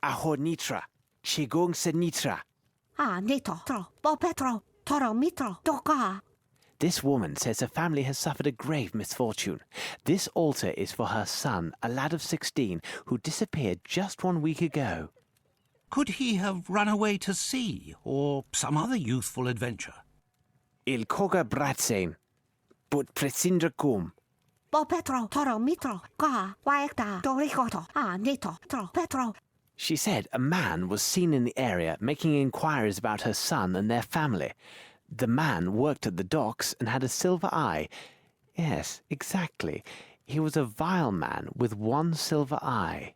Ahor Nitra. Chigong se Nitra. Ah, nito. Tro. Bo petro. Toro mitro. Doka. This woman says her family has suffered a grave misfortune. This altar is for her son, a lad of 16, who disappeared just 1 week ago. Could he have run away to sea, or some other youthful adventure? Il koga bratsen. But presindra kum. Bo petro. Toro mitro. Ka. Waekta. Dorikoto. Ah, nito. Tro. Petro. She said a man was seen in the area making inquiries about her son and their family. The man worked at the docks and had a silver eye. Yes, exactly. He was a vile man with one silver eye.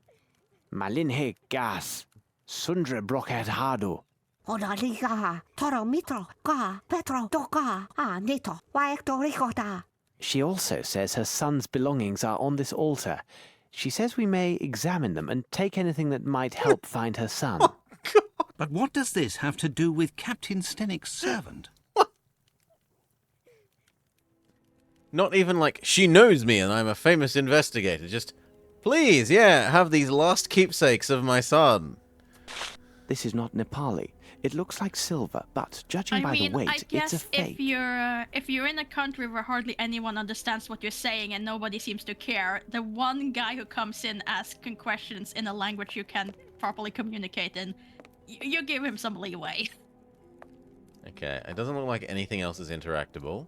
Malinhe gas. Sundra brokat hado. Odaliga. Toro mitro. Ka. Petro. Doka. Ah, nito. Waekto rikota. She also says her son's belongings are on this altar. She says we may examine them and take anything that might help find her son. But what does this have to do with Captain Stenick's servant? Not even like, she knows me and I'm a famous investigator. Just, please, yeah, have these lost keepsakes of my son. This is not Nepali. It looks like silver, but judging by the weight, I guess it's a fake. if you're in a country where hardly anyone understands what you're saying and nobody seems to care, the one guy who comes in asking questions in a language you can properly communicate in, you give him some leeway. Okay, it doesn't look like anything else is interactable.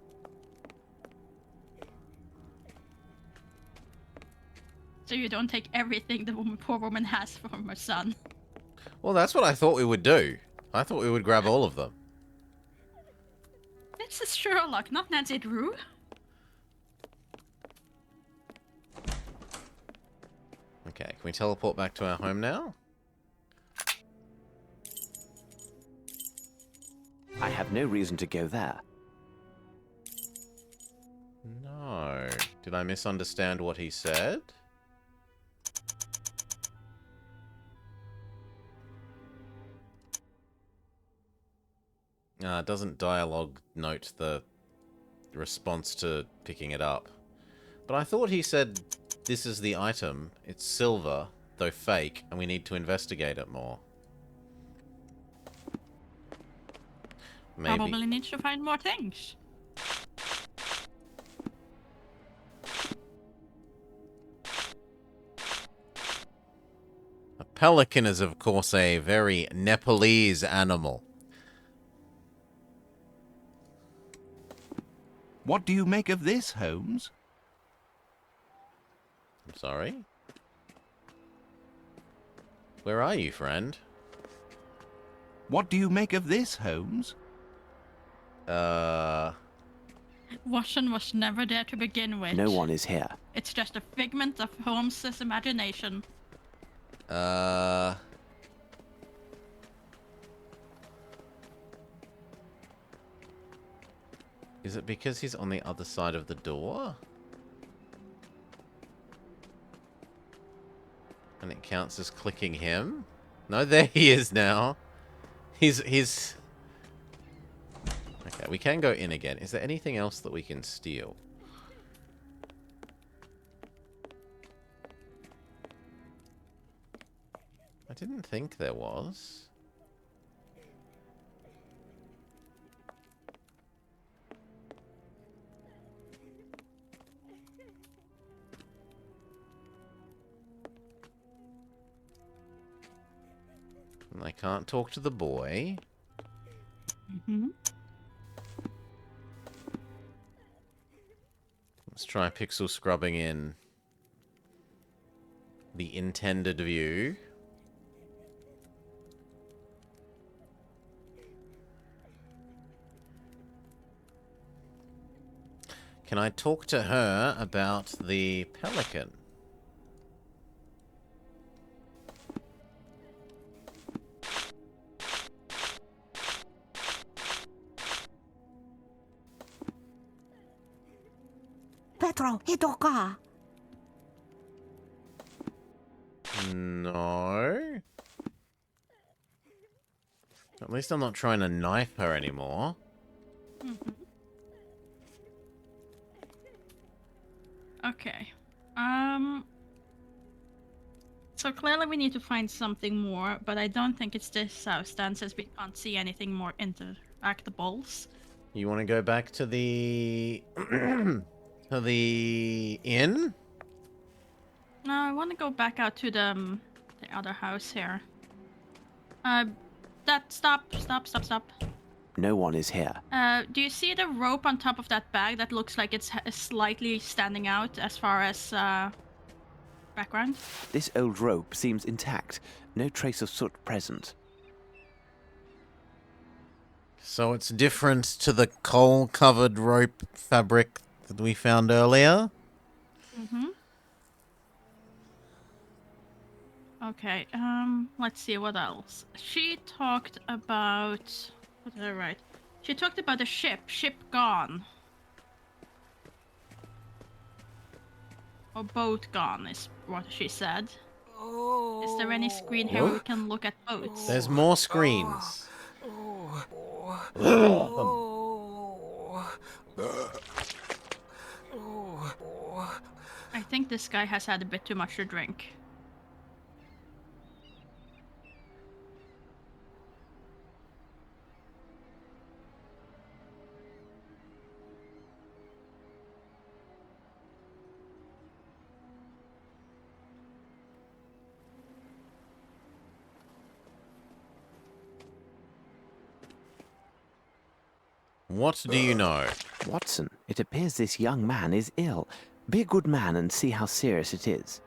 So you don't take everything the poor woman has from her son. Well, that's what I thought we would do. I thought we would grab all of them. This is Sherlock, not Nancy Drew. Okay, can we teleport back to our home now? I have no reason to go there. No. Did I misunderstand what he said? It doesn't dialogue note the response to picking it up. But I thought he said, this is the item. It's silver, though fake, and we need to investigate it more. Maybe. Probably needs to find more things. A pelican is, of course, a very Nepalese animal. What do you make of this, Holmes? I'm sorry? Where are you, friend? What do you make of this, Holmes? Watson was never there to begin with. No one is here. It's just a figment of Holmes's imagination. Is it because he's on the other side of the door? And it counts as clicking him? No, there he is now. He's... Okay, we can go in again. Is there anything else that we can steal? I didn't think there was. And I can't talk to the boy. Mm-hmm. Let's try pixel scrubbing in the intended view. Can I talk to her about the pelican? Petro, itoka. No. At least I'm not trying to knife her anymore. Mm-hmm. Okay. So clearly we need to find something more, but I don't think it's this house then, since we can't see anything more interactables. You want to go back to the to the inn? No, I want to go back out to the other house here. Stop. No one is here. Do you see the rope on top of that bag that looks like it's slightly standing out as far as background? This old rope seems intact. No trace of soot present. So it's different to the coal-covered rope fabric that we found earlier? Mm-hmm. Okay, let's see what else. She talked about... What did I write? She talked about a ship gone. Or boat gone is what she said. Is there any screen here where we can look at boats? There's more screens. I think this guy has had a bit too much to drink. What do you know? Watson, it appears this young man is ill. Be a good man and see how serious it is.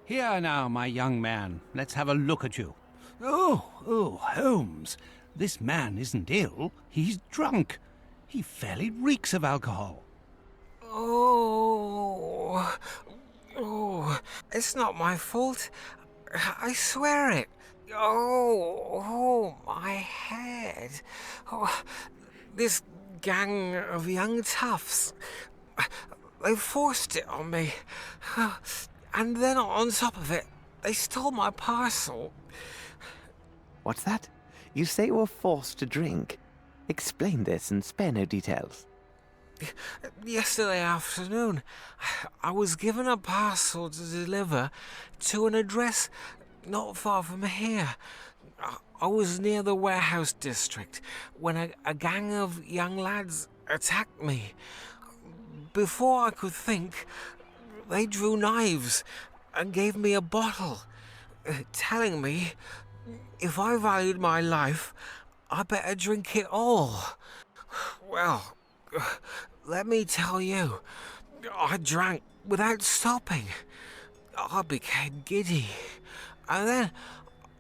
Here now, my young man. Let's have a look at you. Oh, Holmes. This man isn't ill. He's drunk. He fairly reeks of alcohol. It's not my fault. I swear it. Oh, my head. Oh, this gang of young toughs. They forced it on me. And then on top of it, they stole my parcel. What's that? You say you were forced to drink. Explain this and spare no details. Yesterday afternoon, I was given a parcel to deliver to an address not far from here. I was near the warehouse district when a gang of young lads attacked me. Before I could think, they drew knives and gave me a bottle, telling me if I valued my life, I better drink it all. Well, let me tell you, I drank without stopping. I became giddy, and then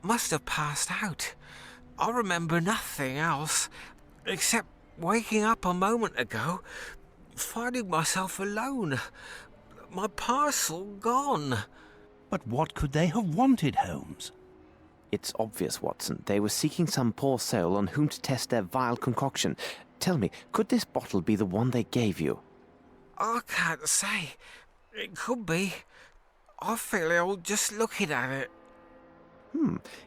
must have passed out. I remember nothing else, except waking up a moment ago, finding myself alone. My parcel gone. But what could they have wanted, Holmes? It's obvious, Watson. They were seeking some poor soul on whom to test their vile concoction. Tell me, could this bottle be the one they gave you? I can't say. It could be. I feel ill just looking at it.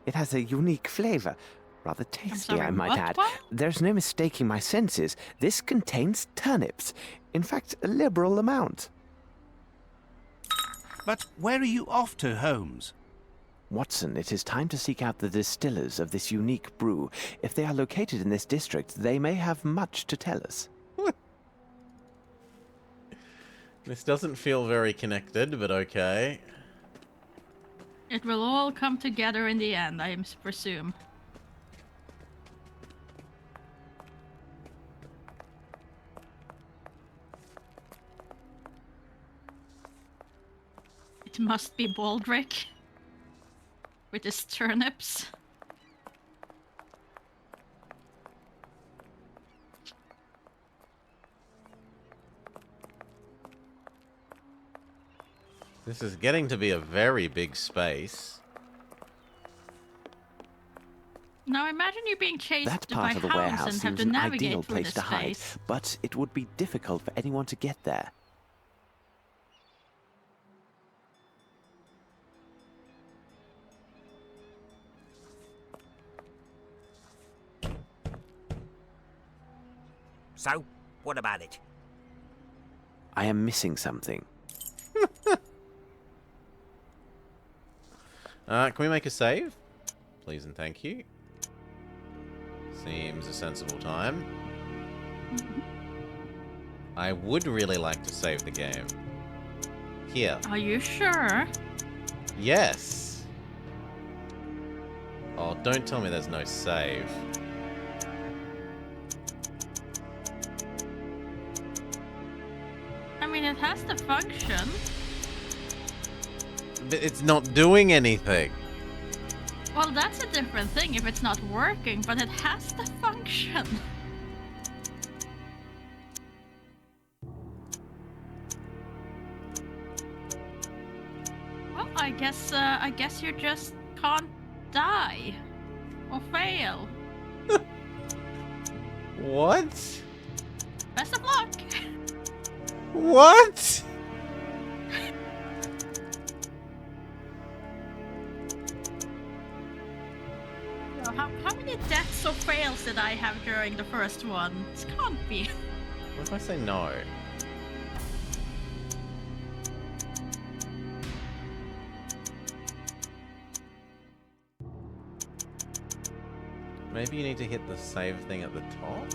It has a unique flavor. Rather tasty, sorry, I might what add. one? There's no mistaking my senses. This contains turnips. In fact, a liberal amount. But where are you off to, Holmes? Watson, it is time to seek out the distillers of this unique brew. If they are located in this district, they may have much to tell us. This doesn't feel very connected, but okay. It will all come together in the end, I presume. It must be Baldric. With his turnips. This is getting to be a very big space. Now imagine you being chased That by part of the hounds warehouse and have seems to an navigate ideal through place this to hide, space. but it would be difficult for anyone to get there. So, what about it? I am missing something. Can we make a save? Please and thank you. Seems a sensible time. I would really like to save the game. Here. Are you sure? Yes. Oh, don't tell me there's no save. I mean, it has the function. But it's not doing anything. Well, that's a different thing if it's not working, but it has the function. Well, I guess you just can't die or fail. What? Best of luck. What? How many deaths or fails did I have during the first one? It can't be. What if I say no? Maybe you need to hit the save thing at the top?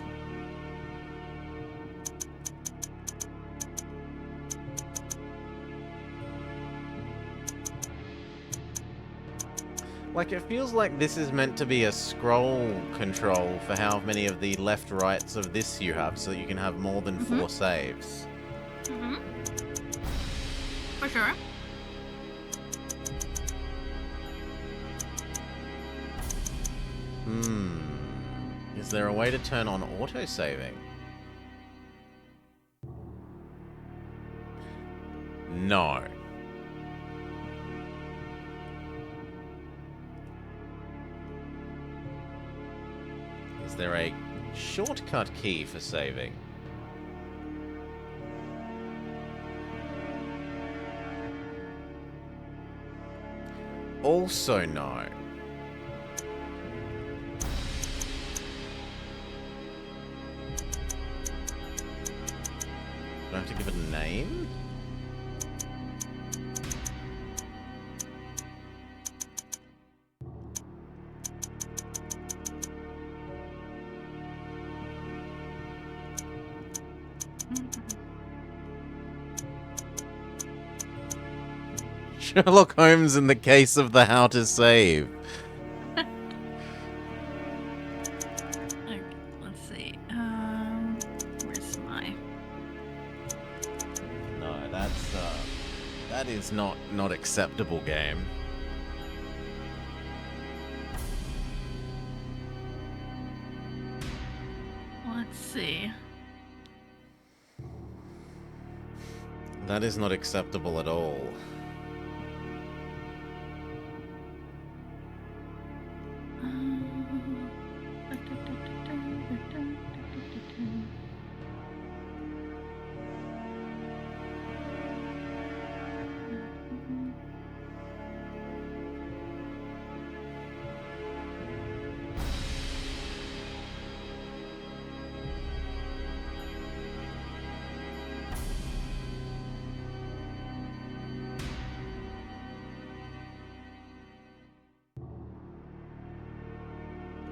Like, it feels like this is meant to be a scroll control for how many of the left-rights of this you have, so that you can have more than 4 saves. For sure. Is there a way to turn on auto-saving? No. Is there a shortcut key for saving? Also no. Do I have to give it a name? Sherlock Holmes in the case of the how to save. Okay, let's see. Where's my... No, that is not acceptable, game. Let's see. That is not acceptable at all.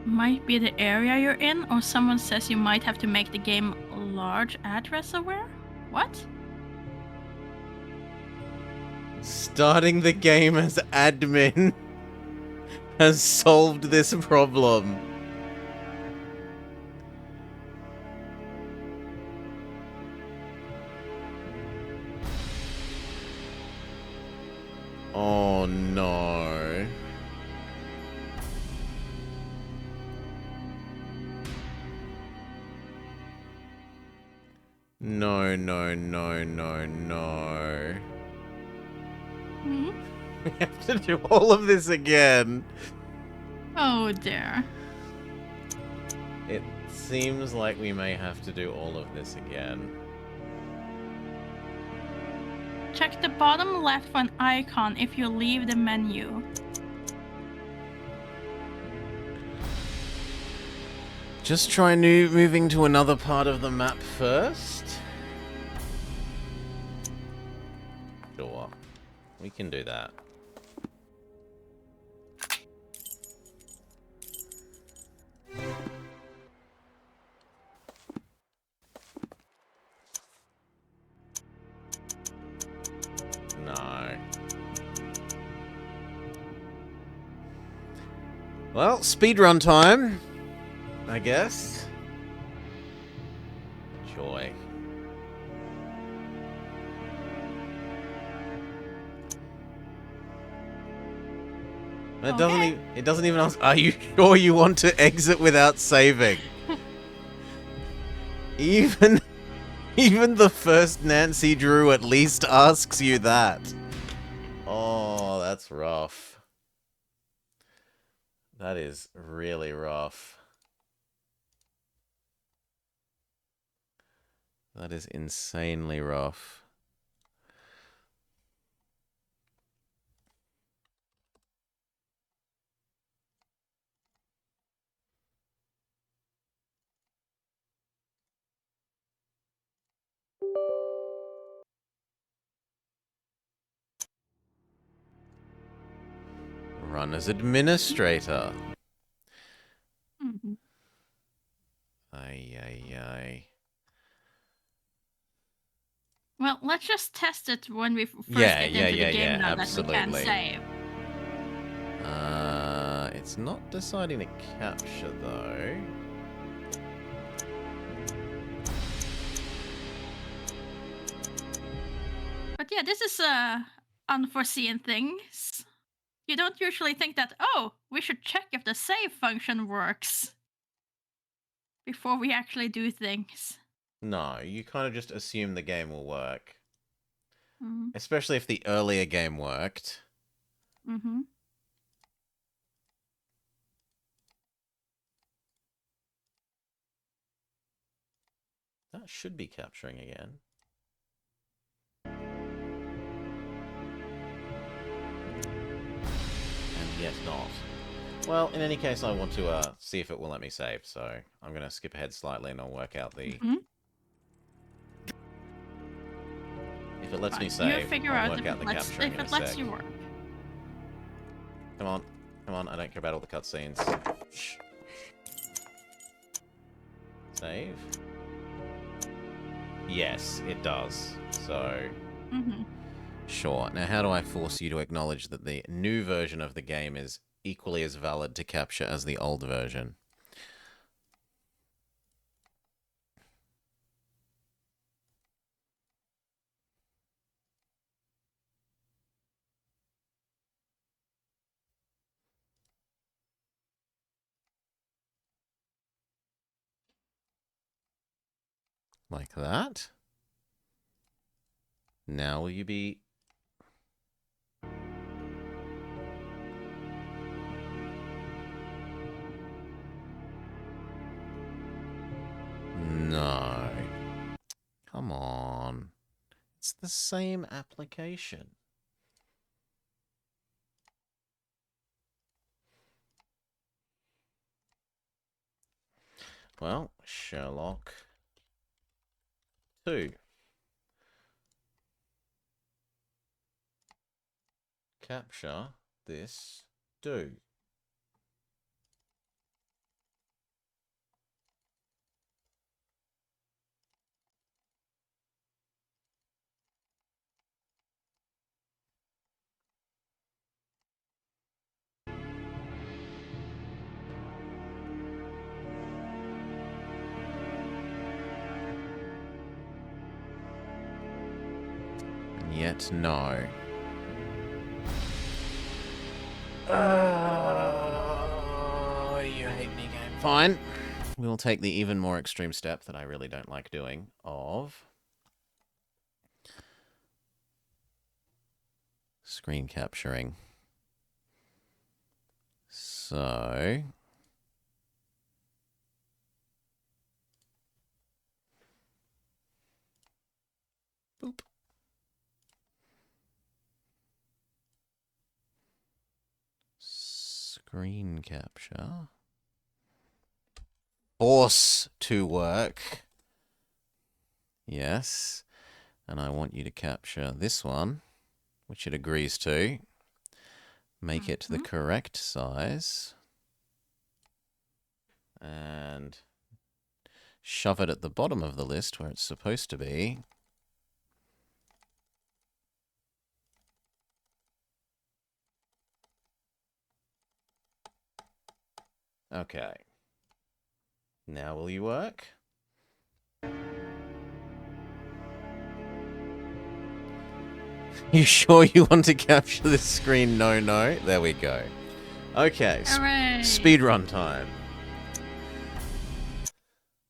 Might be the area you're in, or someone says you might have to make the game large address aware? What? Starting the game as admin has solved this problem. Oh no. No, no, no, no, no. Hmm? We have to do all of this again. Oh dear. It seems like we may have to do all of this again. Check the bottom left for an icon if you leave the menu. Just try moving to another part of the map first. Sure. We can do that. No. Well, speedrun time, I guess. Joy. It doesn't Okay. even, it doesn't even ask, are you sure you want to exit without saving? Even the first Nancy Drew at least asks you that. Oh, that's rough. That is really rough. That is insanely rough. Run as administrator. Mm-hmm. Ay, ay, ay. Well, let's just test it when we first Yeah, get into the game now absolutely. that we can save. It's not deciding to capture, though. But yeah, this is unforeseen things. You don't usually think that, oh, we should check if the save function works before we actually do things. No, you kind of just assume the game will work. Mm-hmm. Especially if the earlier game worked. Mm-hmm. That should be capturing again. And yet not. Well, in any case, I want to see if it will let me save, so I'm going to skip ahead slightly and I'll work out the... Mm-hmm. If it lets me You save, figure I'll out work out the capturing if in a it lets sec. you work. Come on, come on, I don't care about all the cutscenes. Shh. Save. Yes, it does. So... Mm-hmm. Sure. Now, how do I force you to acknowledge that the new version of the game is equally as valid to capture as the old version? Like that. Now will you be... No. Come on. It's the same application. Well, Sherlock 2. Capture this do. yet? No. You hate me, game. Fine. We'll take the even more extreme step that I really don't like doing of screen capturing. So boop. Screen capture. Force to work. Yes. And I want you to capture this one, which it agrees to. Make it the correct size. And shove it at the bottom of the list where it's supposed to be. Okay. Now will you work? You sure you want to capture this screen? No, no. There we go. Okay. Speedrun time.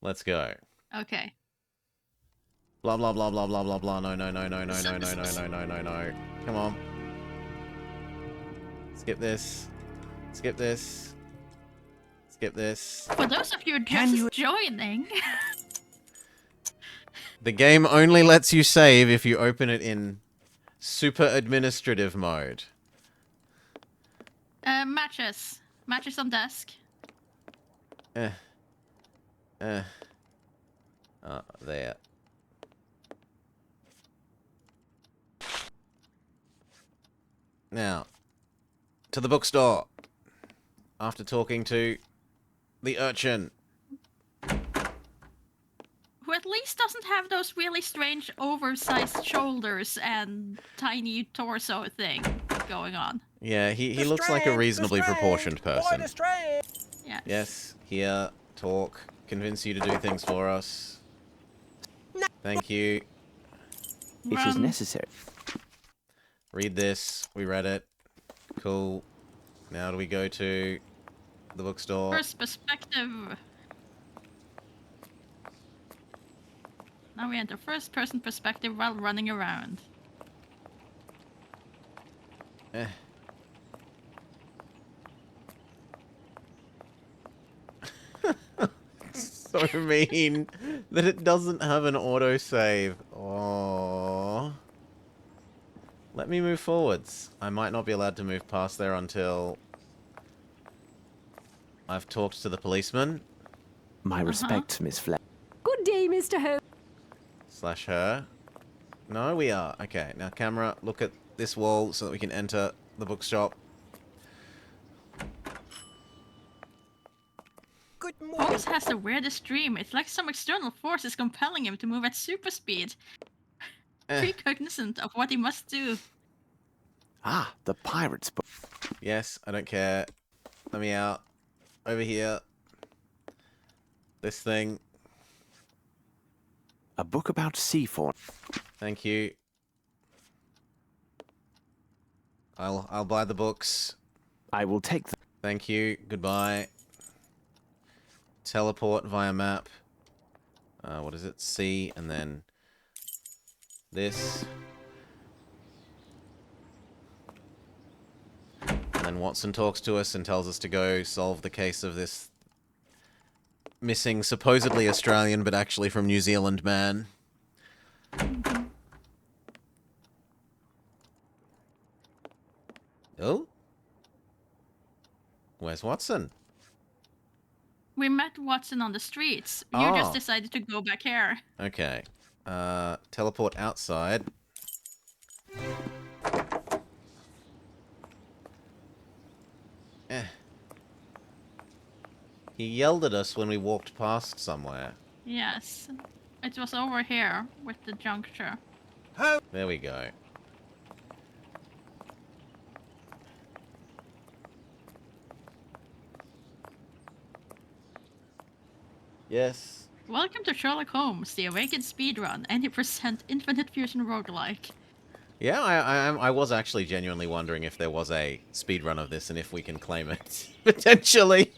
Let's go. Okay. Blah, blah, blah, blah, blah, blah, blah. No, no, no, no, no, no, no, no, no, no, no, no. Come on. Skip this. Skip this. Skip this. For those of you just joining... The game only lets you save if you open it in super administrative mode. Matches. Matches on desk. Oh, there. Now, to the bookstore. After talking to the urchin. Who at least doesn't have those really strange oversized shoulders and tiny torso thing going on. Yeah, he looks like a reasonably proportioned person. Yes. Yes, here, talk, convince you to do things for us. Thank you. It is necessary. Read this. We read it. Cool. Now do we go to the bookstore? First perspective. Now we enter first person perspective while running around. So mean that it doesn't have an autosave. Oh. Let me move forwards. I might not be allowed to move past there until I've talked to the policeman. My respects, Miss Fle. Good day, Mr. Holmes. Slash her. No, we are. Okay, now camera, look at this wall so that we can enter the bookshop. Good morning. Holmes has the weirdest dream. It's like some external force is compelling him to move at super speed. Precognizant of what he must do. Ah, the pirate's book. Yes, I don't care. Let me out. Over here. This thing. A book about sea fauna. Thank you. I'll buy the books. I will take them. Thank you. Goodbye. Teleport via map. What is it? C, and then this. And then Watson talks to us and tells us to go solve the case of this missing, supposedly Australian, but actually from New Zealand man. Oh? Where's Watson? We met Watson on the streets. You just decided to go back here. Okay. Teleport outside. He yelled at us when we walked past somewhere. Yes. It was over here with the juncture. There we go. Yes. Welcome to Sherlock Holmes, the Awakened Speedrun, 90% Infinite Fusion Roguelike. Yeah, I was actually genuinely wondering if there was a speedrun of this and if we can claim it. Potentially.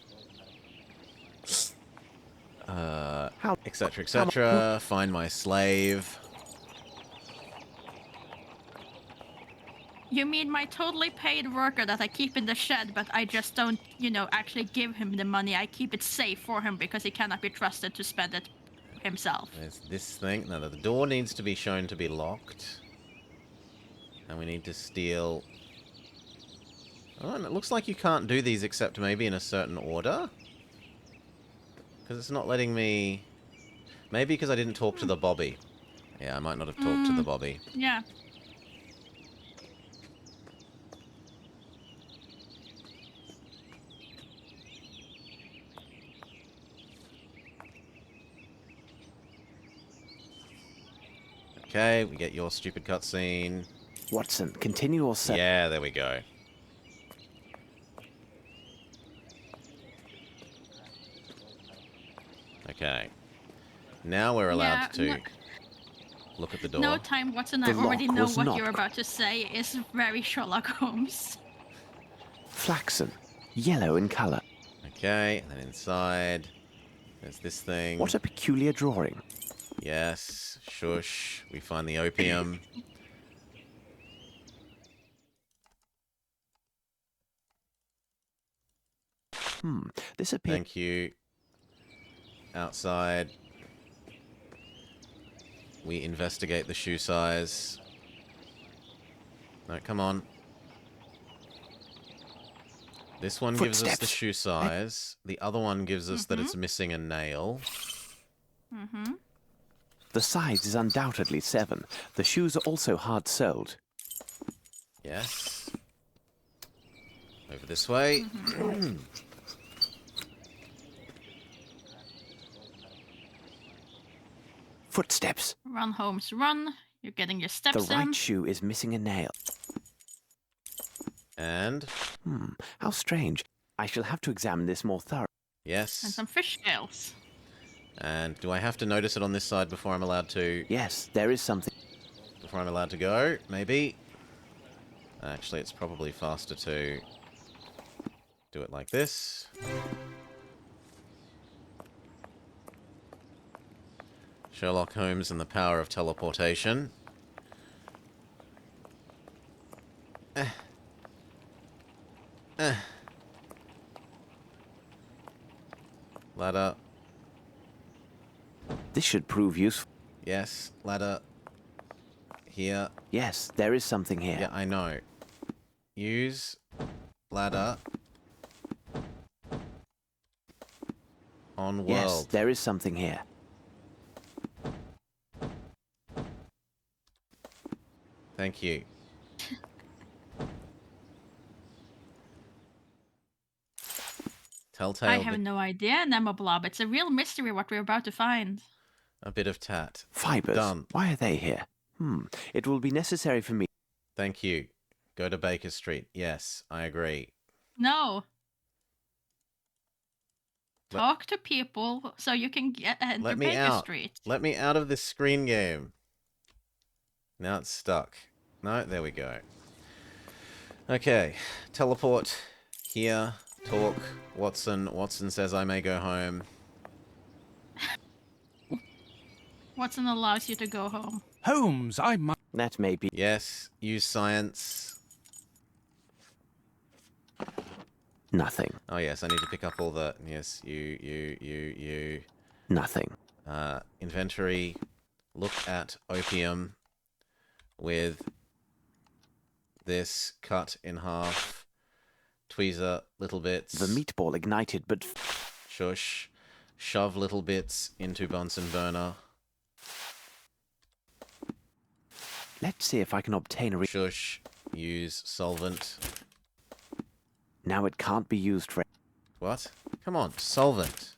Etc, etc. Find my slave. You mean my totally paid worker that I keep in the shed, but I just don't, actually give him the money. I keep it safe for him because he cannot be trusted to spend it himself. There's this thing. No, the door needs to be shown to be locked. And we need to steal... Oh, and it looks like you can't do these except maybe in a certain order. Because it's not letting me... Maybe because I didn't talk to the Bobby. Yeah, I might not have talked to the Bobby. Yeah. Okay, we get your stupid cutscene. Watson, continue or set. Yeah, there we go. Okay. Now we're allowed to look at the door. No time, Watson. I already know what you're about to say is very Sherlock Holmes. Flaxen. Yellow in colour. Okay, and then inside, there's this thing. What a peculiar drawing. Yes, shush. We find the opium. This appears... Thank you. Outside. We investigate the shoe size. No, come on. This one gives us the shoe size. The other one gives us that it's missing a nail. The size is undoubtedly 7. The shoes are also hard-soled. Yes. Over this way. Footsteps. Run, Holmes, run. You're getting your steps The right shoe is missing a nail. And? How strange. I shall have to examine this more thoroughly. Yes. And some fish scales. And do I have to notice it on this side before I'm allowed to... Yes, there is something. Before I'm allowed to go? Maybe? Actually, it's probably faster to do it like this. Sherlock Holmes and the power of teleportation. Ladder. This should prove useful. Yes, ladder. Here. Yes, there is something here. Yeah, I know. Use ladder on world. Yes, there is something here. Thank you. Telltale. I have no idea, Nemoblob. It's a real mystery what we're about to find. A bit of tat. Fibers. Done. Why are they here? It will be necessary for me. Thank you. Go to Baker Street. Yes, I agree. No. Talk to people so you can get to Let me Baker out. Street. Let me out of this screen game. Now it's stuck. No, there we go. Okay. Teleport here. Talk. Watson. Watson says I may go home. Watson allows you to go home. Holmes, I might... That may be. Yes. Use science. Nothing. Oh, yes. I need to pick up all the... Yes. You. Nothing. Inventory. Look at opium with this cut in half. Tweezer, little bits. The meatball ignited, but... Shush. Shove little bits into Bunsen burner. Let's see if I can obtain a... Shush. Use solvent. Now it can't be used for... What? Come on, solvent.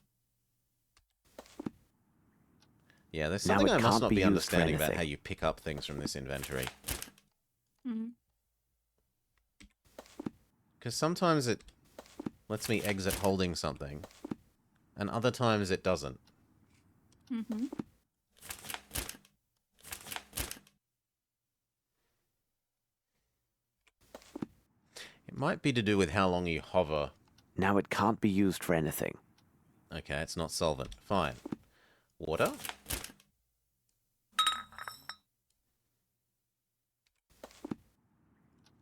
Yeah, there's Now something it I must can't not be be used for understanding about anything. how you pick up things from this inventory. Because sometimes it lets me exit holding something, and other times it doesn't. might be to do with how long you hover. Now it can't be used for anything. Okay, it's not solvent. Fine. Water?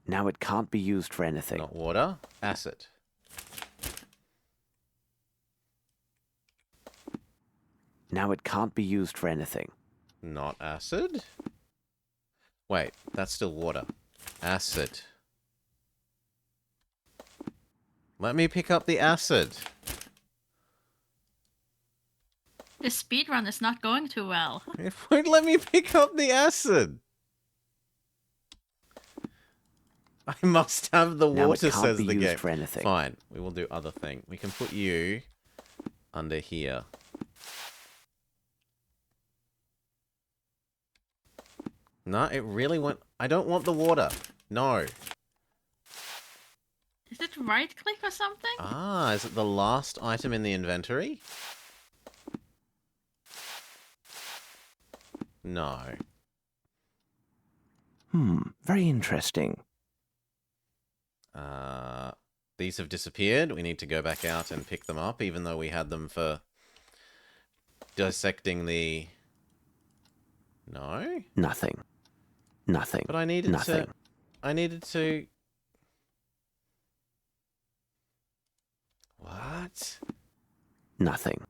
Now it can't be used for anything. Not water. Acid. Now it can't be used for anything. Not acid? Wait, that's still water. Acid. Let me pick up the acid. This speedrun is not going too well. It won't let me pick up the acid. I must have the Now water, it can't says be the used game. for anything. Fine, we will do other thing. We can put you under here. No, it really won't. I don't want the water. No. Is it right click or something? Ah, is it the last item in the inventory? No. Very interesting. These have disappeared. We need to go back out and pick them up, even though we had them for dissecting the... No? Nothing. Nothing. But I needed Nothing. to... I needed to... What? Nothing.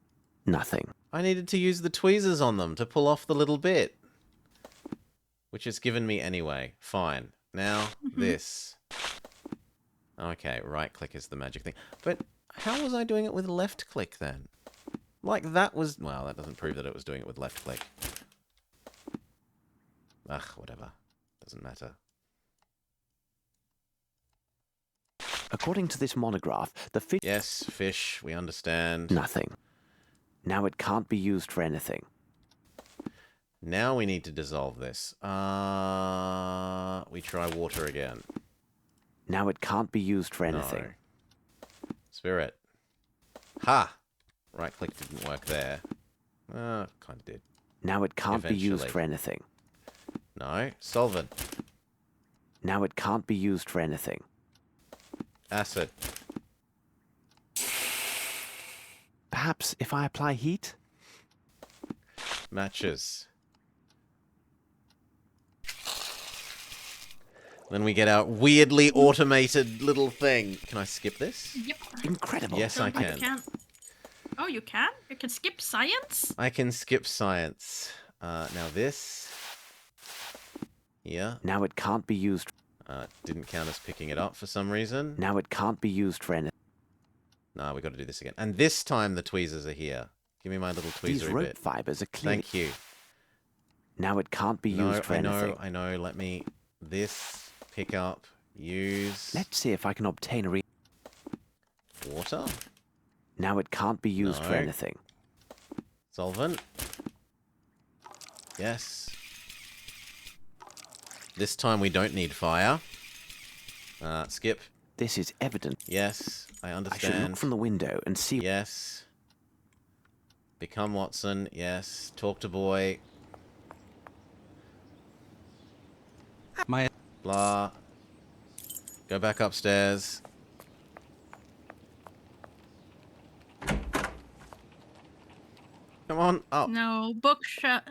Nothing. I needed to use the tweezers on them to pull off the little bit. Which it's given me anyway. Fine. Now, this. Okay, right click is the magic thing. But how was I doing it with left click then? Like that was... Well, that doesn't prove that it was doing it with left click. Ugh, whatever. Doesn't matter. According to this monograph, the fish... Yes, fish, we understand. Nothing. Now it can't be used for anything. Now we need to dissolve this. We try water again. Now it can't be used for anything. No. Spirit. Ha! Right click didn't work there. Kind of did. Now it can't be used Eventually. for anything. No. Solvent. Now it can't be used for anything. Acid. Perhaps if I apply heat? Matches. Then we get our weirdly automated little thing. Can I skip this? Yep. Incredible. Yes, I can. Oh, you can? You can skip science? I can skip science. Now this. Yeah. Now it can't be used. Didn't count as picking it up for some reason. Now it can't be used for anything. No, we got to do this again. And this time the tweezers are here. Give me my little These tweezery rope bit. fibers are clearly... Thank you. Now it can't be used for anything. I know. Let me... This, pick up, use... Let's see if I can obtain a Water? Now it can't be used for No. anything. Solvent? Yes. This time we don't need fire. Skip. This is evident. Yes, I I understand. should look from the window and see... Yes. Become Watson. Yes. Talk to boy. My Blah. Go back upstairs. Come on, up. No, bookstore.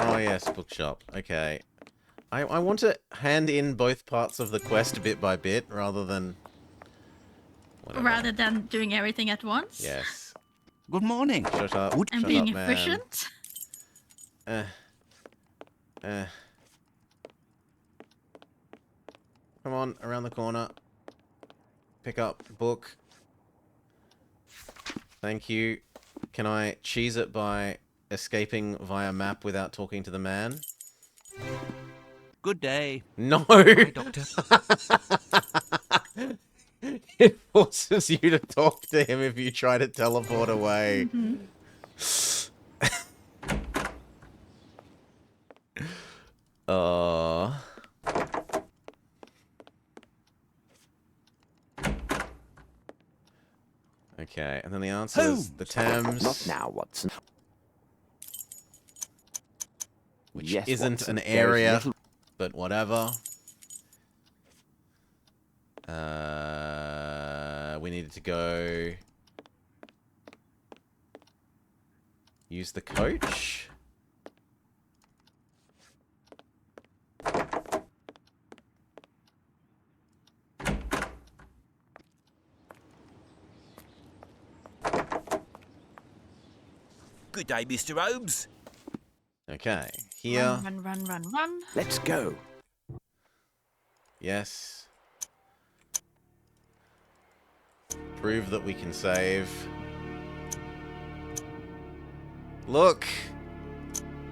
Oh yes, bookshop. Okay. I want to hand in both parts of the quest bit by bit rather than... Whatever. Rather than doing everything at once. Yes. good morning. Shut up. Would- And Shut being up, man. efficient. Come on, around the corner. Pick up book. Thank you. Can I cheese it by escaping via map without talking to the man? Good day. No! Hi, Doctor. It forces you to talk to him if you try to teleport away. Okay, and then the answer is the Thames, Not now, Watson. which Yes, isn't Watson, an there is area, little- but whatever. We needed to go... use the coach. Good day, Mr. Holmes. Okay, here. Run. Let's go. Yes. Prove that we can save. Look!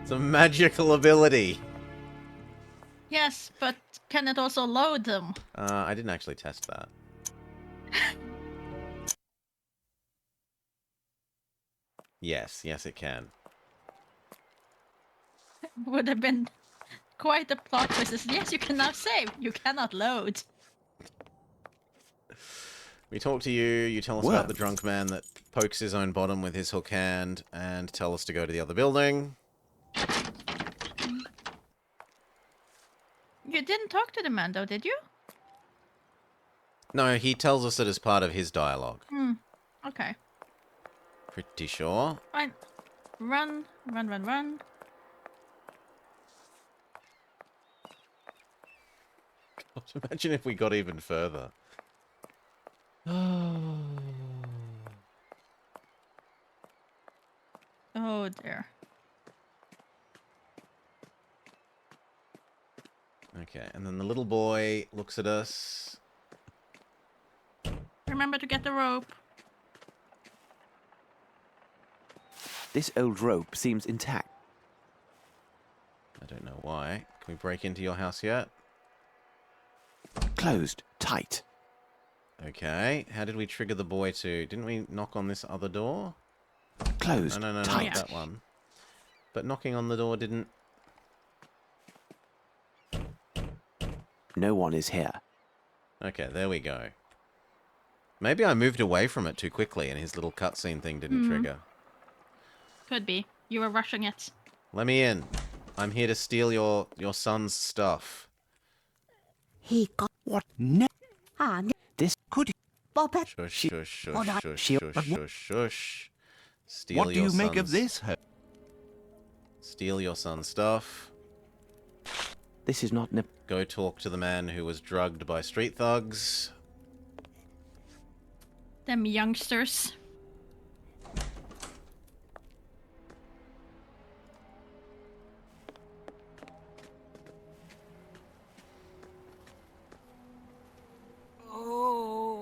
It's a magical ability. Yes, but can it also load them? I didn't actually test that. Yes, it can. Would have been quite a plot twist. Yes, you can now save. You cannot load. We talk to you, you tell us about the drunk man that pokes his own bottom with his hook hand, and tell us to go to the other building. You didn't talk to the man, though, did you? No, he tells us it as part of his dialogue. Okay. Pretty sure. Fine. Run. God, imagine if we got even further. Oh, dear. Okay, and then the little boy looks at us. Remember to get the rope. This old rope seems intact. I don't know why. Can we break into your house yet? Closed. Tight. Okay, how did we trigger the boy to... Didn't we knock on this other door? Closed. No, Tight. not that one. But knocking on the door didn't... No one is here. Okay, there we go. Maybe I moved away from it too quickly and his little cutscene thing didn't trigger. Could be. You were rushing it. Let me in. I'm here to steal your son's stuff. He got What? No. this Could Bobet. Shush. Steal What do your you make of son's- this? Steal your son's stuff. This is not... Go talk to the man who was drugged by street thugs. Them youngsters.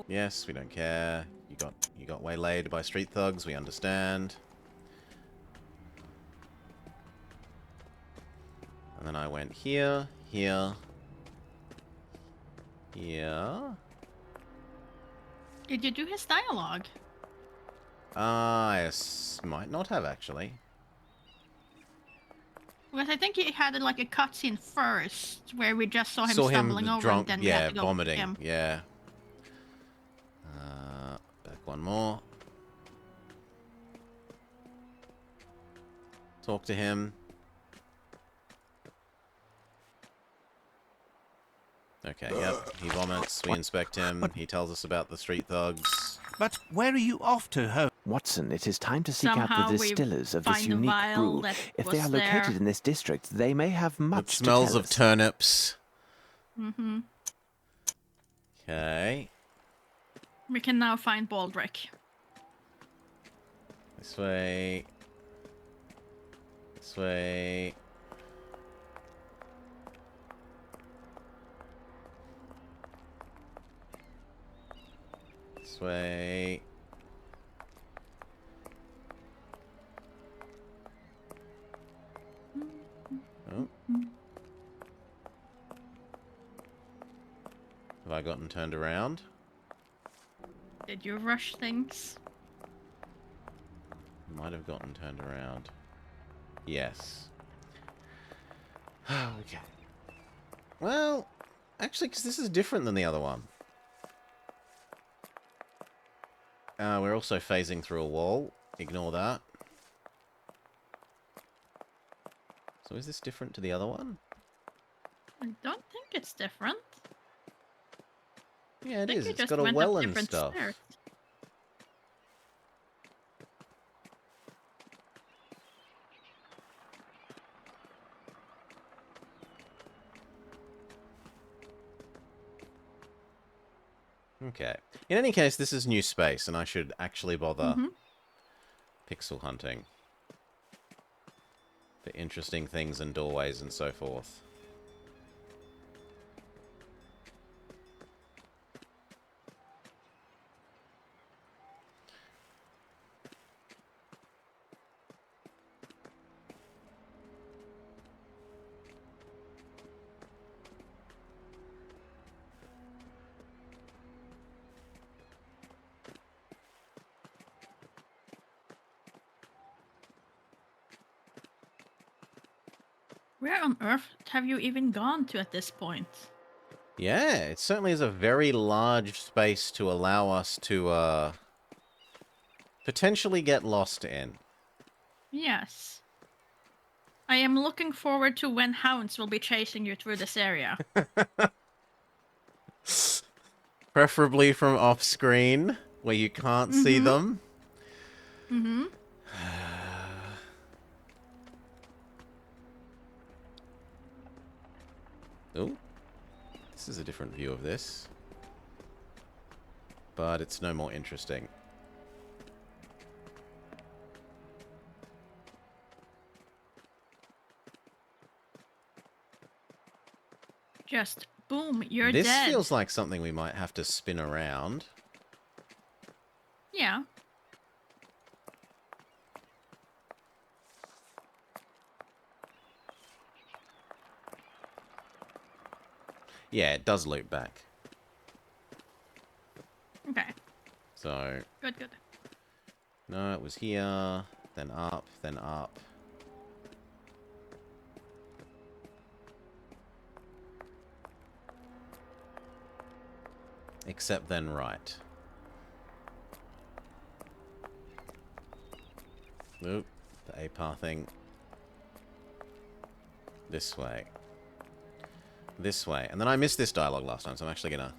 Yes, we don't care. You got waylaid by street thugs, we understand. And then I went here. Did you do his dialogue? Might not have actually. Because I think he had like a cutscene first, where we just saw him Saw him stumbling over drunk, and then we had to go vomiting, him. yeah. Back one more. Talk to him. Okay, yep, he vomits, we inspect him, he tells us about the street thugs. But where are you off to, Holmes? Watson, it is time to seek out Somehow the we distillers of this find a unique vial brew. that If they was are located there. in this district, they may have much It smells to tell of us. turnips. Mm-hmm. Okay, We can now find Baldric. this way. This way. This way. Oh. Have I gotten turned around? Did you rush things? Might have gotten turned around. Yes. Okay. Well, actually, because this is different than the other one. We're also phasing through a wall. Ignore that. So is this different to the other one? I don't think it's different. Yeah, it I think is. you It's just got a went well up and different stuff. stairs. Okay. In any case, this is new space, and I should actually bother Mm-hmm. pixel hunting for interesting things and doorways and so forth. Where on earth have you even gone to at this point? Yeah, it certainly is a very large space to allow us to, potentially get lost in. Yes. I am looking forward to when hounds will be chasing you through this area. Preferably from off-screen, where you can't see them. Mm-hmm. Oh, this is a different view of this. But it's no more interesting. Just boom, you're This dead. feels like something we might have to spin around. Yeah. Yeah, it does loop back. Okay. So, Good, good. no, it was here, then up, then up. Except then right. Oop, the A pathing. This way. This way. And then I missed this dialogue last time, so I'm actually gonna...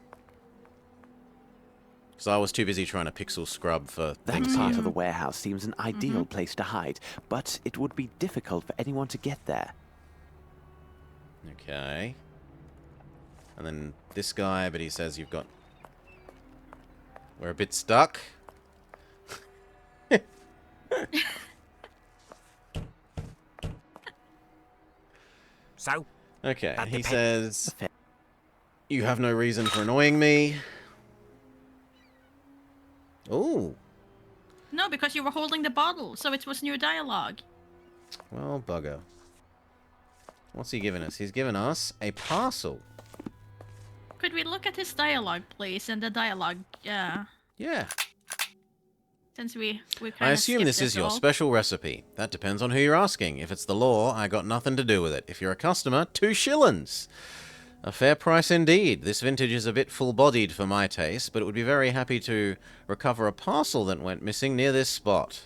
Because I was too busy trying to pixel scrub for That things part here. of the warehouse seems an ideal place to hide, but it would be difficult for anyone to get there. Okay. And then this guy, but he says you've got... We're a bit stuck. So, Okay, That he depends. says... You have no reason for annoying me. Ooh. No, because you were holding the bottle, so it was new dialogue. Well, bugger. What's he given us? He's given us a parcel. Could we look at his dialogue, please? And the dialogue, Yeah. since we kind I of assume this is your special recipe. That depends on who you're asking. If it's the law, I got nothing to do with it. If you're a customer, 2 shillings. A fair price indeed. This vintage is a bit full-bodied for my taste, but it would be very happy to recover a parcel that went missing near this spot.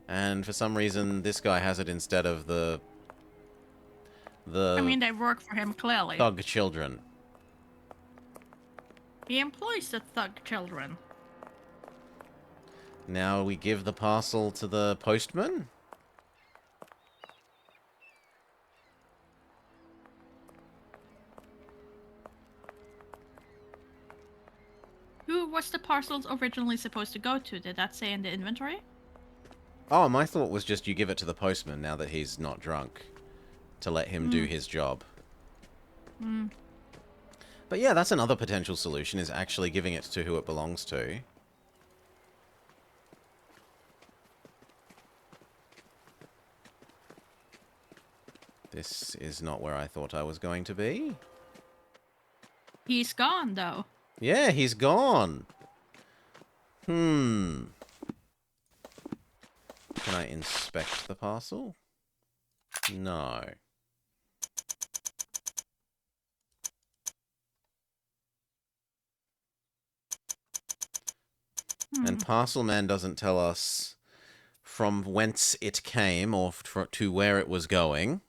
And for some reason, this guy has it instead of the I mean, they work for him, clearly. thug children. He employs the thug children. Now we give the parcel to the postman? Who was the parcels originally supposed to go to? Did that say in the inventory? Oh, my thought was just you give it to the postman now that he's not drunk. To let him do his job. But yeah, that's another potential solution, is actually giving it to who it belongs to. This is not where I thought I was going to be. He's gone, though. Yeah, he's gone. Can I inspect the parcel? No. And Parcel Man doesn't tell us from whence it came or to where it was going.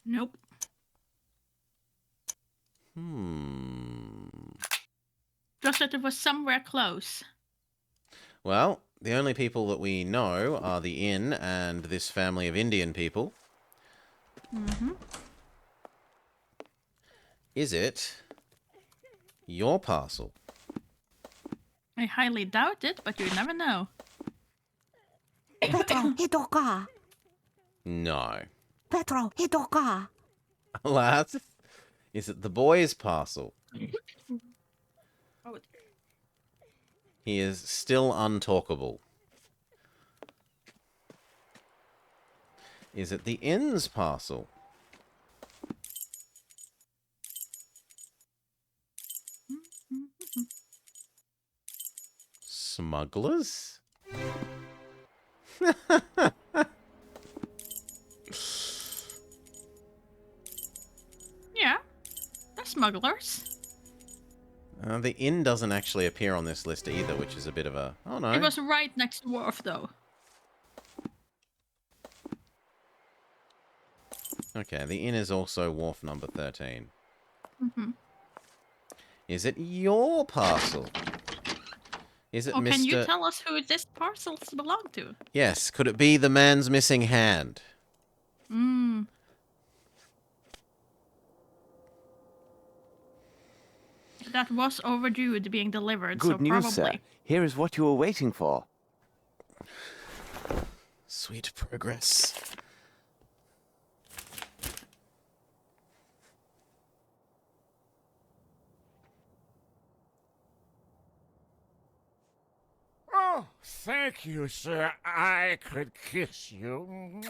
Nope. Just that it was somewhere close. Well, the only people that we know are the inn and this family of Indian people. Is it your parcel? I highly doubt it, but you never know. Petro, hitoka. No. Petro, hitoka. Alas, is it the boy's parcel? Oh, He is still untalkable. Is it the inn's parcel? Smugglers? yeah, they're smugglers. The inn doesn't actually appear on this list either, which is a bit of a... Oh, no. It was right next to Wharf, though. Okay, the inn is also wharf number 13. Mm-hmm. Is it your parcel? Is it Or Mr... can you tell us who this parcels belong to? Yes, could it be the man's missing hand? Hmm. That was overdue to being delivered, Good so news, probably. sir. Here is what you were waiting for. Sweet progress. Oh, thank you, sir. I could kiss you.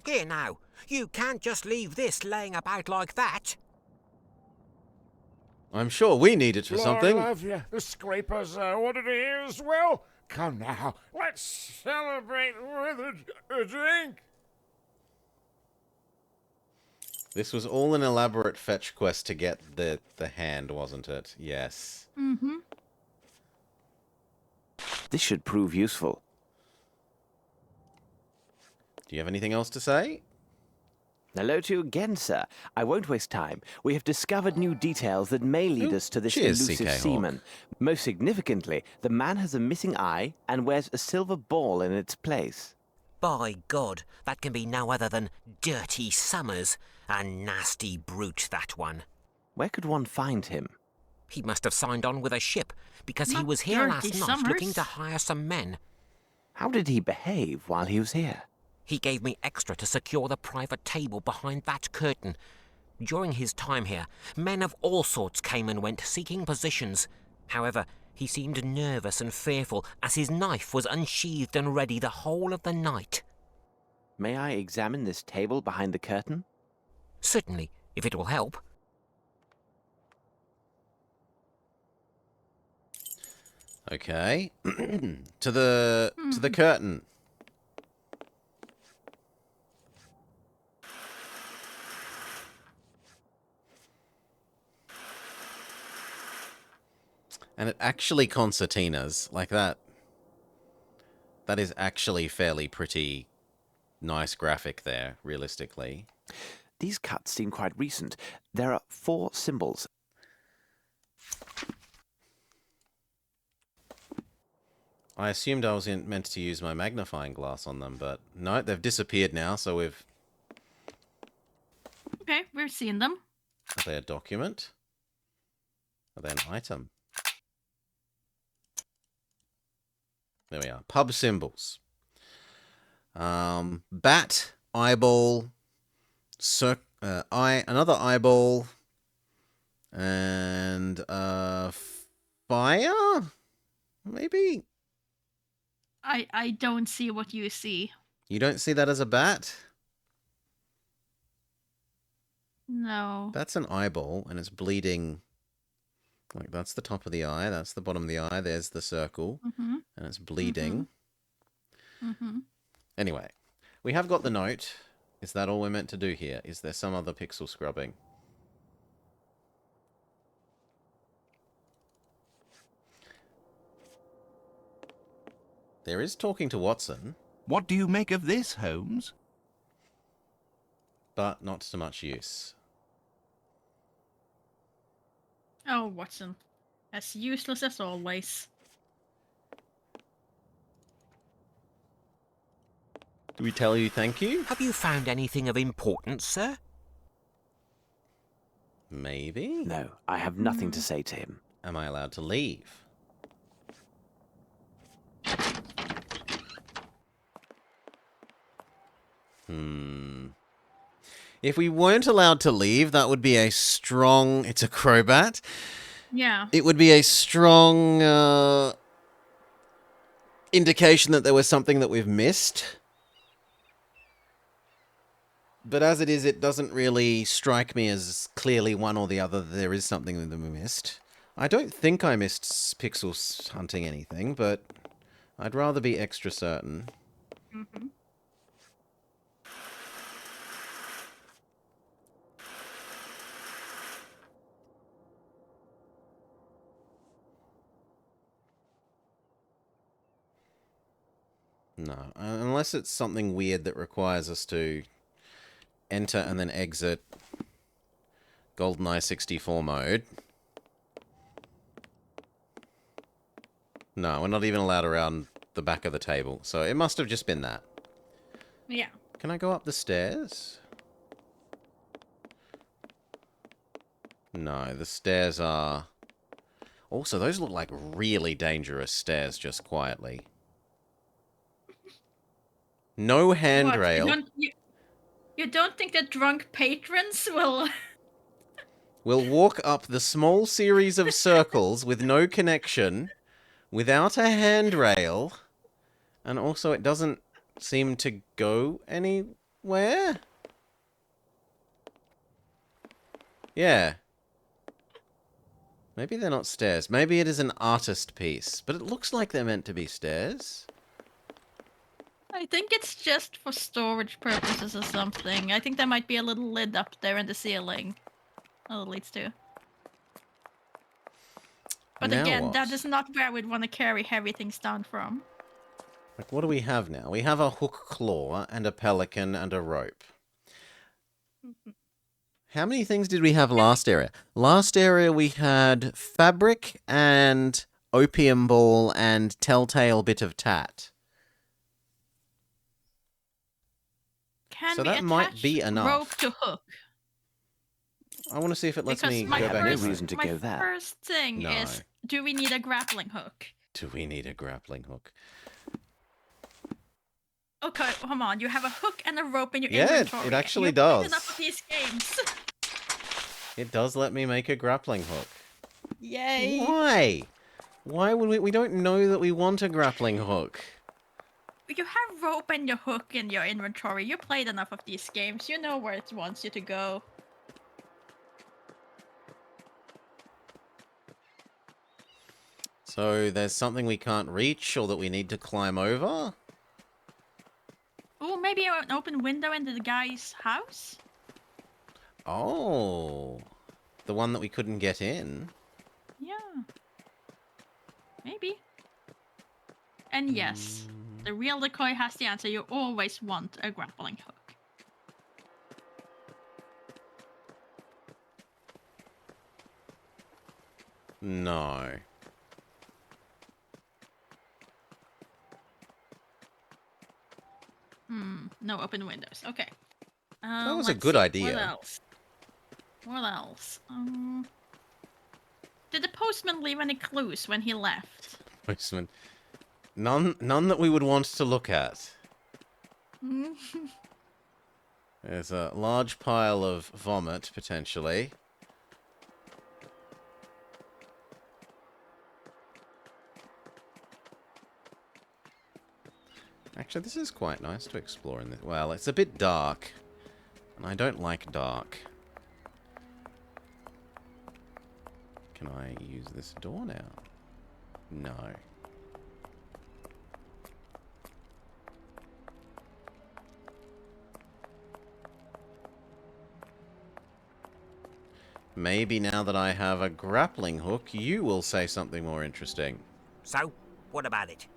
Here now, you can't just leave this laying about like that. I'm sure we need it for Lord something. love you. The scrapers ordered it here as well. Come now, let's celebrate with a drink. This was all an elaborate fetch quest to get the hand, wasn't it? Yes. Mm-hmm. This should prove useful. Do you have anything else to say? Hello to you again, sir. I won't waste time. We have discovered new details that may lead us to this cheers, elusive CK Hawk. seaman. Most significantly, the man has a missing eye and wears a silver ball in its place. By God, that can be no other than Dirty Summers. A nasty brute, that one. Where could one find him? He must have signed on with a ship, because he Not was here last Dirty night Summers. looking to hire some men. How did he behave while he was here? He gave me extra to secure the private table behind that curtain. During his time here, men of all sorts came and went seeking positions. However, he seemed nervous and fearful as his knife was unsheathed and ready the whole of the night. May I examine this table behind the curtain? Certainly, if it will help. Okay. to the curtain. And it actually concertinas like that. That is actually fairly pretty nice graphic there, realistically. These cuts seem quite recent. There are 4 symbols. I assumed I was meant to use my magnifying glass on them, but no, they've disappeared now, so we've... Okay, we're seeing them. Are they a document? Are they an item? There we are. Pub symbols. Bat, eyeball, another eyeball, and fire? Maybe? I don't see what you see. You don't see that as a bat? No. That's an eyeball, and it's bleeding. Like, that's the top of the eye, that's the bottom of the eye, there's the circle, and it's bleeding. Anyway, we have got the note. Is that all we're meant to do here? Is there some other pixel scrubbing? There is talking to Watson, What do you make of this, Holmes? but not to much use. Oh, Watson. As useless as always. Do we tell you thank you? Have you found anything of importance, sir? Maybe? No, I have nothing to say to him. Am I allowed to leave? If we weren't allowed to leave, that would be a strong... It's a Crobat. Yeah. It would be a strong indication that there was something that we've missed. But as it is, it doesn't really strike me as clearly one or the other that there is something that we missed. I don't think I missed Pixel hunting anything, but I'd rather be extra certain. Mm-hmm. No, unless it's something weird that requires us to enter and then exit GoldenEye 64 mode. No, we're not even allowed around the back of the table, so it must have just been that. Yeah. Can I go up the stairs? No, the stairs are... Also, those look like really dangerous stairs, just quietly. No handrail. What, you don't think that drunk patrons will... We'll walk up the small series of circles with no connection, without a handrail, and also it doesn't seem to go anywhere? Yeah. Maybe they're not stairs. Maybe it is an artist piece, but it looks like they're meant to be stairs. I think it's just for storage purposes or something. I think there might be a little lid up there in the ceiling. Oh, it leads to. But Now again, what? that is not where we'd want to carry heavy things down from. Like, what do we have now? We have a hook claw and a pelican and a rope. How many things did we have last area? Last area we had fabric and opium ball and telltale bit of tat. Can So we that might attach be enough. rope to hook? I want to see if it lets Because me my go back. first, No reason to my go there. first thing No. is, do we need a grappling hook? Do we need a grappling hook? Okay, come on. You have a hook and a rope in your Yeah, inventory. it actually You've played does. enough of these games. It does let me make a grappling hook. Yay. Why? Why would we... We don't know that we want a grappling hook. You have rope and your hook in your inventory. You played enough of these games. You know where it wants you to go. So there's something we can't reach or that we need to climb over? Oh, maybe an open window into the guy's house? Oh. The one that we couldn't get in. Yeah. Maybe. And yes, the real decoy has the answer. You always want a grappling hook. No. No open windows. Okay. That was a let's good see. idea. What else? What else? Did the postman leave any clues when he left? Postman. None that we would want to look at. There's a large pile of vomit, potentially. Actually, this is quite nice to explore in this. Well, it's a bit dark. And I don't like dark. Can I use this door now? No. Maybe now that I have a grappling hook, you will say something more interesting. So, what about it?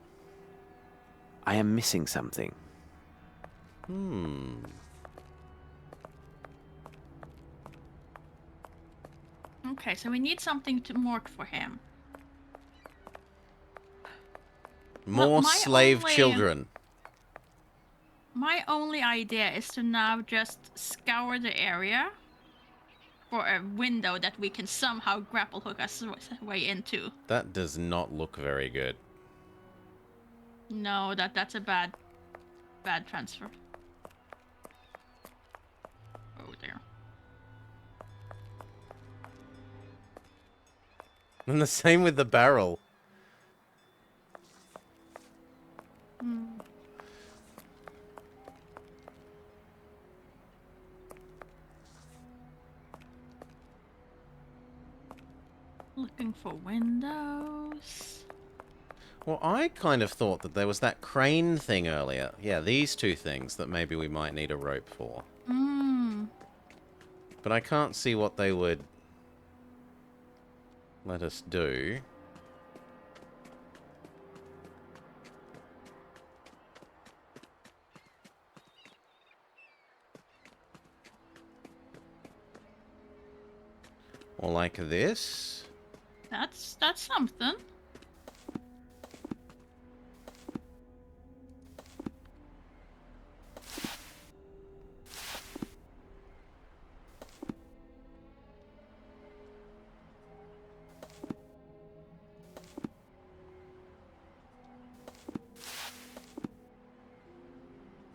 I am missing something. Okay, so we need something to mark for him. More my slave only- children. My only idea is to now just scour the area for a window that we can somehow grapple hook us way into. That does not look very good. No, that's a bad transfer. Oh dear. And the same with the barrel. Looking for windows. Well, I kind of thought that there was that crane thing earlier. Yeah, these two things that maybe we might need a rope for. But I can't see what they would let us do. Or like this. That's something.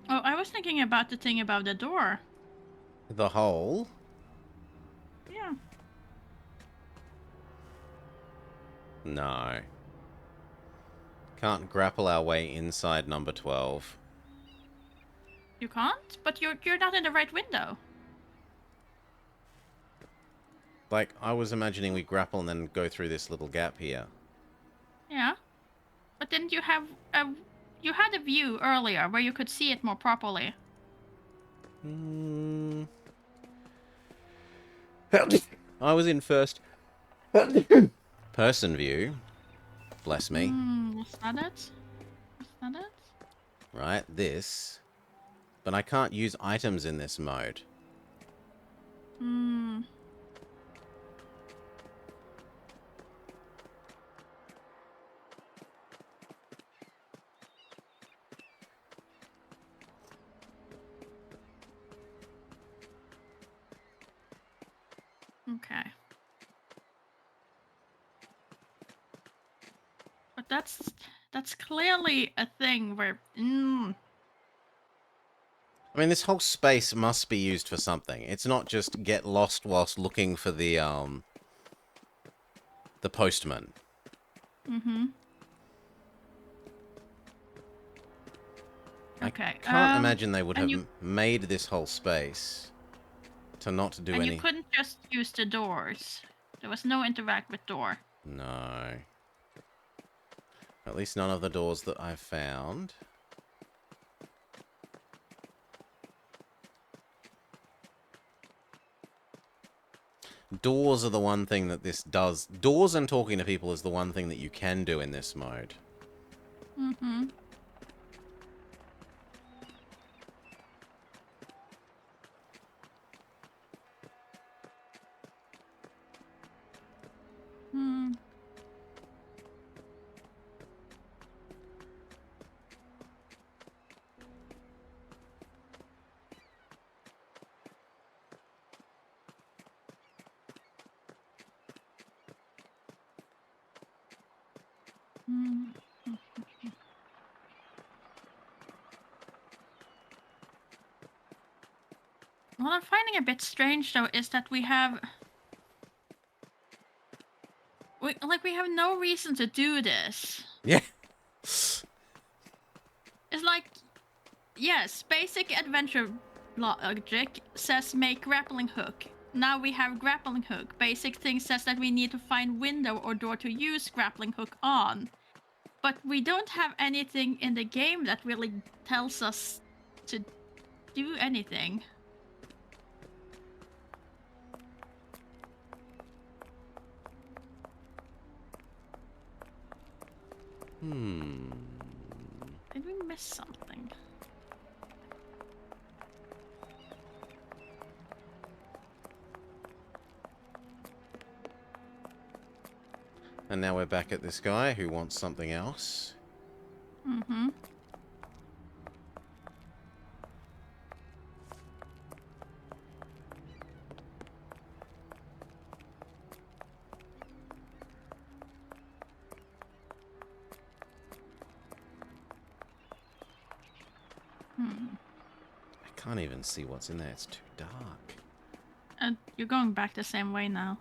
Oh, I was thinking about the thing above the door. The hole. Yeah. No. Can't grapple our way inside number 12. You can't? But you're not in the right window. Like, I was imagining we grapple and then go through this little gap here. Yeah. But didn't you have you had a view earlier where you could see it more properly. I was in first person view. Bless me. Was that it? Was that it? Right, this. But I can't use items in this mode. Okay. But that's clearly a thing where I mean, this whole space must be used for something. It's not just get lost whilst looking for the postman. Okay. I can't imagine they would have made this whole space to not do and any... you couldn't just use the doors. There was no interact with door. No. At least none of the doors that I've found. Doors are the one thing that this does. Doors and talking to people is the one thing that you can do in this mode. What I'm finding a bit strange though is that we have no reason to do this. Yeah. It's like, yes, basic adventure logic says make grappling hook. Now we have grappling hook. Basic thing says that we need to find window or door to use grappling hook on. But we don't have anything in the game that really tells us to do anything. Did we miss something? And now we're back at this guy who wants something else. I can't even see what's in there. It's too dark. And you're going back the same way now.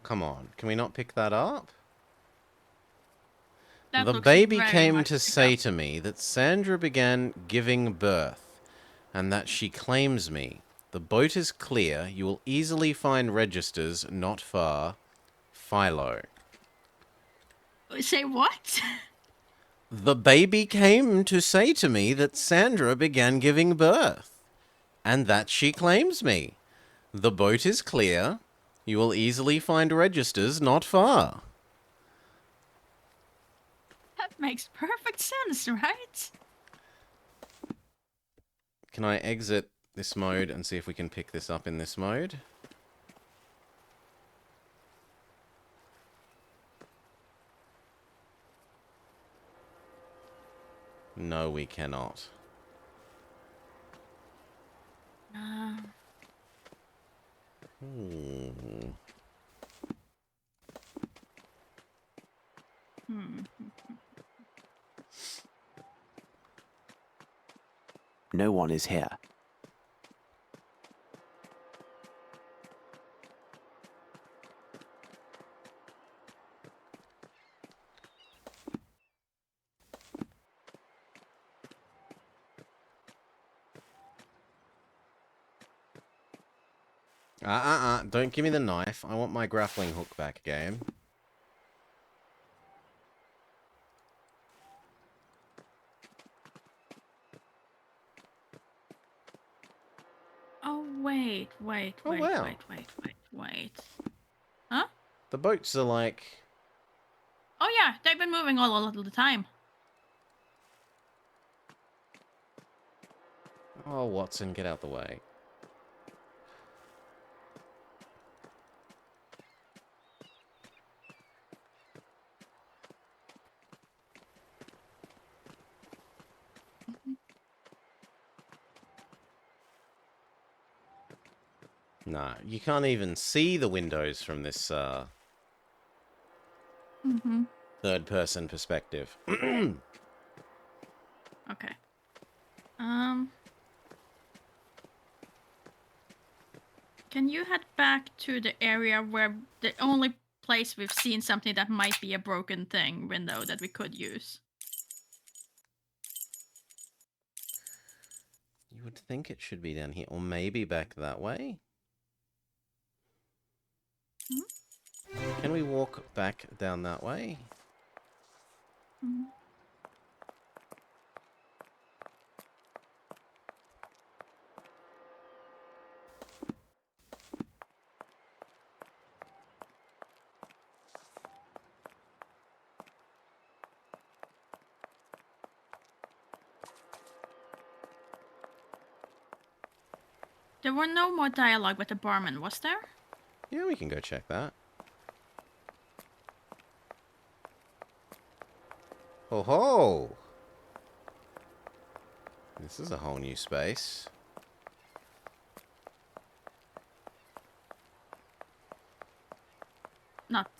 Come on, can we not pick that up? That The looks baby very came much to pick say up. to me that Sandra began giving birth, and that she claims me. The boat is clear. You will easily find registers not far. Philo. Say what? The baby came to say to me that Sandra began giving birth, and that she claims me. The boat is clear. You will easily find registers not far. That makes perfect sense, right? Can I exit this mode and see if we can pick this up in this mode? No, we cannot. No one is here. Don't give me the knife. I want my grappling hook back, game. Oh, wait. Oh, wow. Wait. Huh? The boats are like... Oh, yeah, they've been moving all the time. Oh, Watson, get out the way. Nah, you can't even see the windows from this third-person perspective. Okay. Can you head back to the area where the only place we've seen something that might be a broken thing window that we could use? You would think it should be down here, or maybe back that way? Can we walk back down that way? There were no more dialogue with the barman, was there? Yeah, we can go check that. Ho ho! This is a whole new space. Not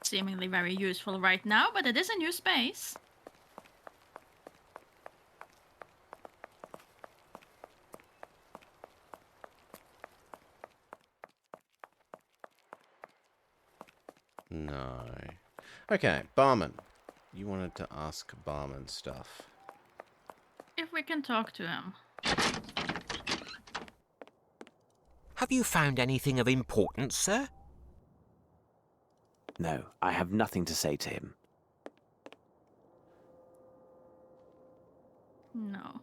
seemingly very useful right now, but it is a new space. No. Okay, barman. You wanted to ask barman stuff. If we can talk to him. Have you found anything of importance, sir? No, I have nothing to say to him. No.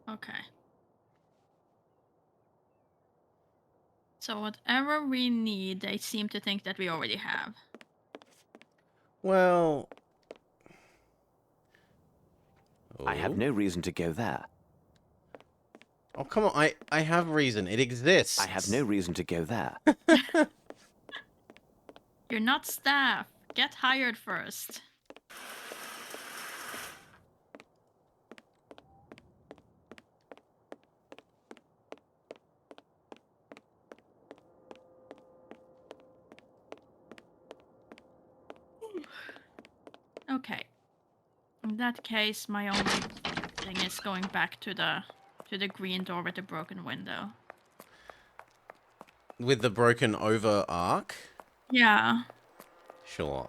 Okay. So whatever we need, they seem to think that we already have. Well... I have no reason to go there. Oh, come on. I have reason. It exists. I have no reason to go there. You're not staff. Get hired first. Okay. In that case, my only thing is going back to the green door with the broken window. With the broken over arc? Yeah. Sure.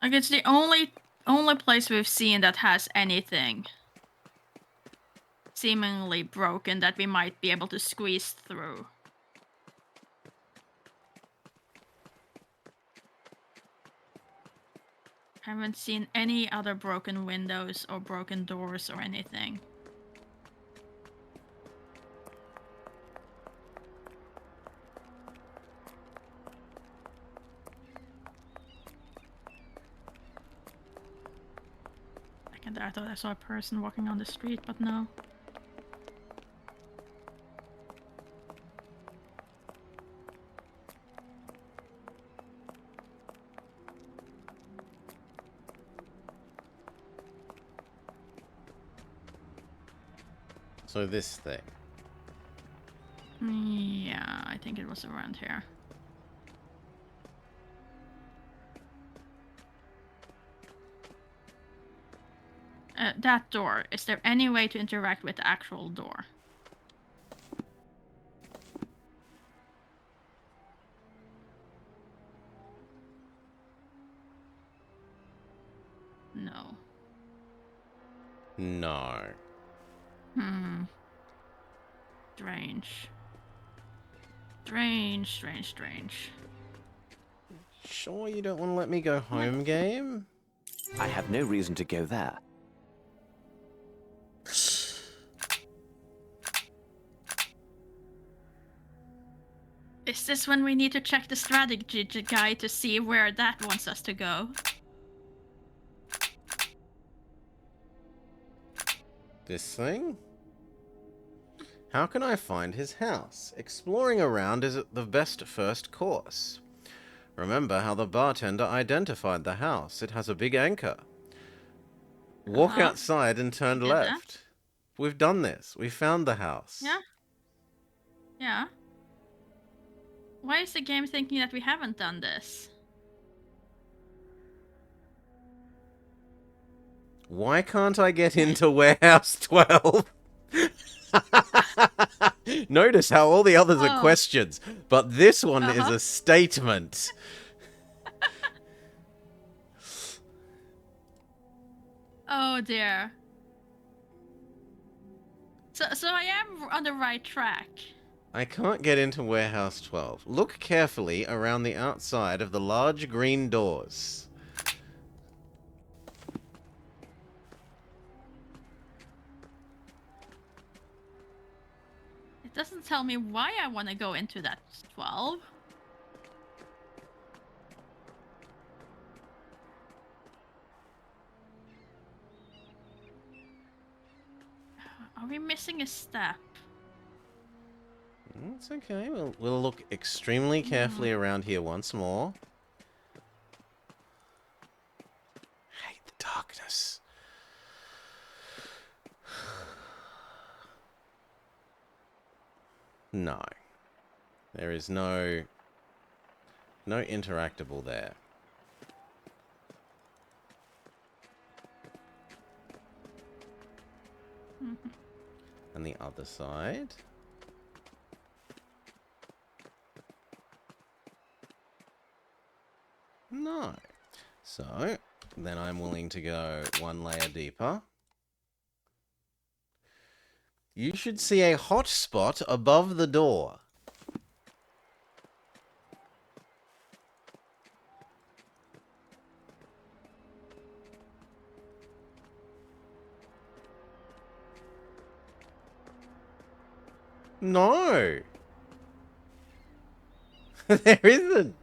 Like, it's the only place we've seen that has anything seemingly broken that we might be able to squeeze through. Haven't seen any other broken windows or broken doors or anything. Second there, I thought I saw a person walking on the street, but no. So this thing. Yeah, I think it was around here. That door. Is there any way to interact with the actual door? No. No. Strange. Strange. Sure you don't want to let me go home, game? I have no reason to go there. Is this when we need to check the strategy guide to see where that wants us to go? This thing? How can I find his house? Exploring around is the best first course. Remember how the bartender identified the house. It has a big anchor. Walk outside and turn left. That? We've done this. We found the house. Yeah. Why is the game thinking that we haven't done this? Why can't I get into Warehouse 12? Notice how all the others are questions, but this one is a statement. Oh dear. So I am on the right track. I can't get into Warehouse 12. Look carefully around the outside of the large green doors. It doesn't tell me why I want to go into that 12. Are we missing a step? It's okay. We'll look extremely carefully around here once more. I hate the darkness. No. There is no interactable there. And the other side. No. So, then I'm willing to go one layer deeper. You should see a hot spot above the door. No. There isn't.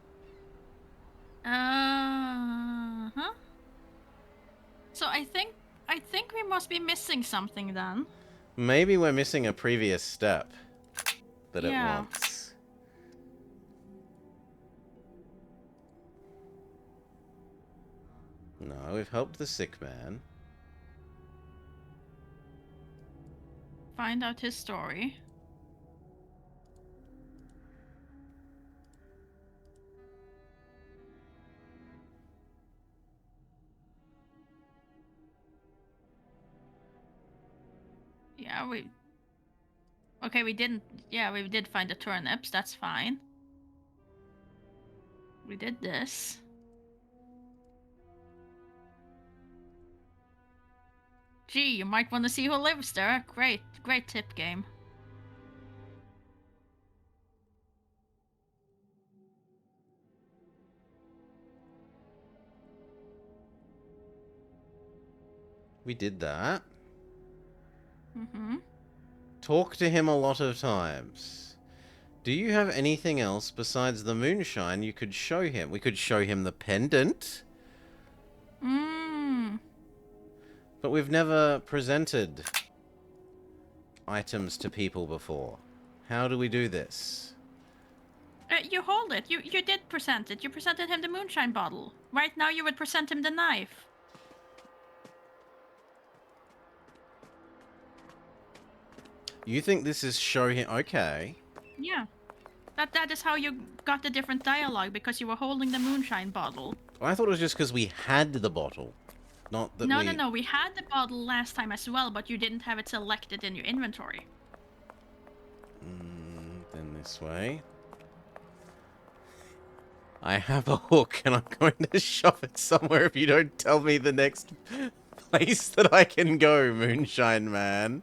So I think we must be missing something then. Maybe we're missing a previous step that it wants. No, we've helped the sick man. Find out his story. Okay, we didn't... Yeah, we did find the turnips. That's fine. We did this. Gee, you might want to see who lives there. Great tip game. We did that. Mm-hmm. Talk to him a lot of times. Do you have anything else besides the moonshine you could show him? We could show him the pendant. But we've never presented items to people before. How do we do this? You hold it. You did present it. You presented him the moonshine bottle. Right now you would present him the knife. You think this is show him... Okay. Yeah. That is how you got the different dialogue, because you were holding the moonshine bottle. I thought it was just because we had the bottle. Not that No. We had the bottle last time as well, but you didn't have it selected in your inventory. Then this way. I have a hook, and I'm going to shove it somewhere if you don't tell me the next place that I can go, Moonshine Man.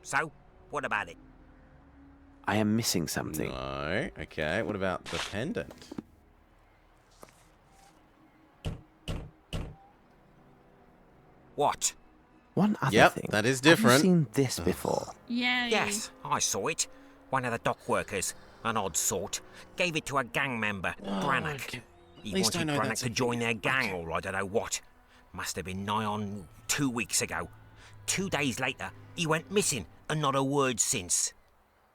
So, what about it? I am missing something. No. Okay, what about the pendant? What? One other Yep, thing. that is Have you different. seen this before? Yeah. Yes, I saw it. One of the dock workers, an odd sort, gave it to a gang member, Brannock. okay. He At least I wanted know Brannock that's to a join thing. their gang, or I don't know what. Must have been nigh on 2 weeks ago. 2 days later, he went missing, and not a word since.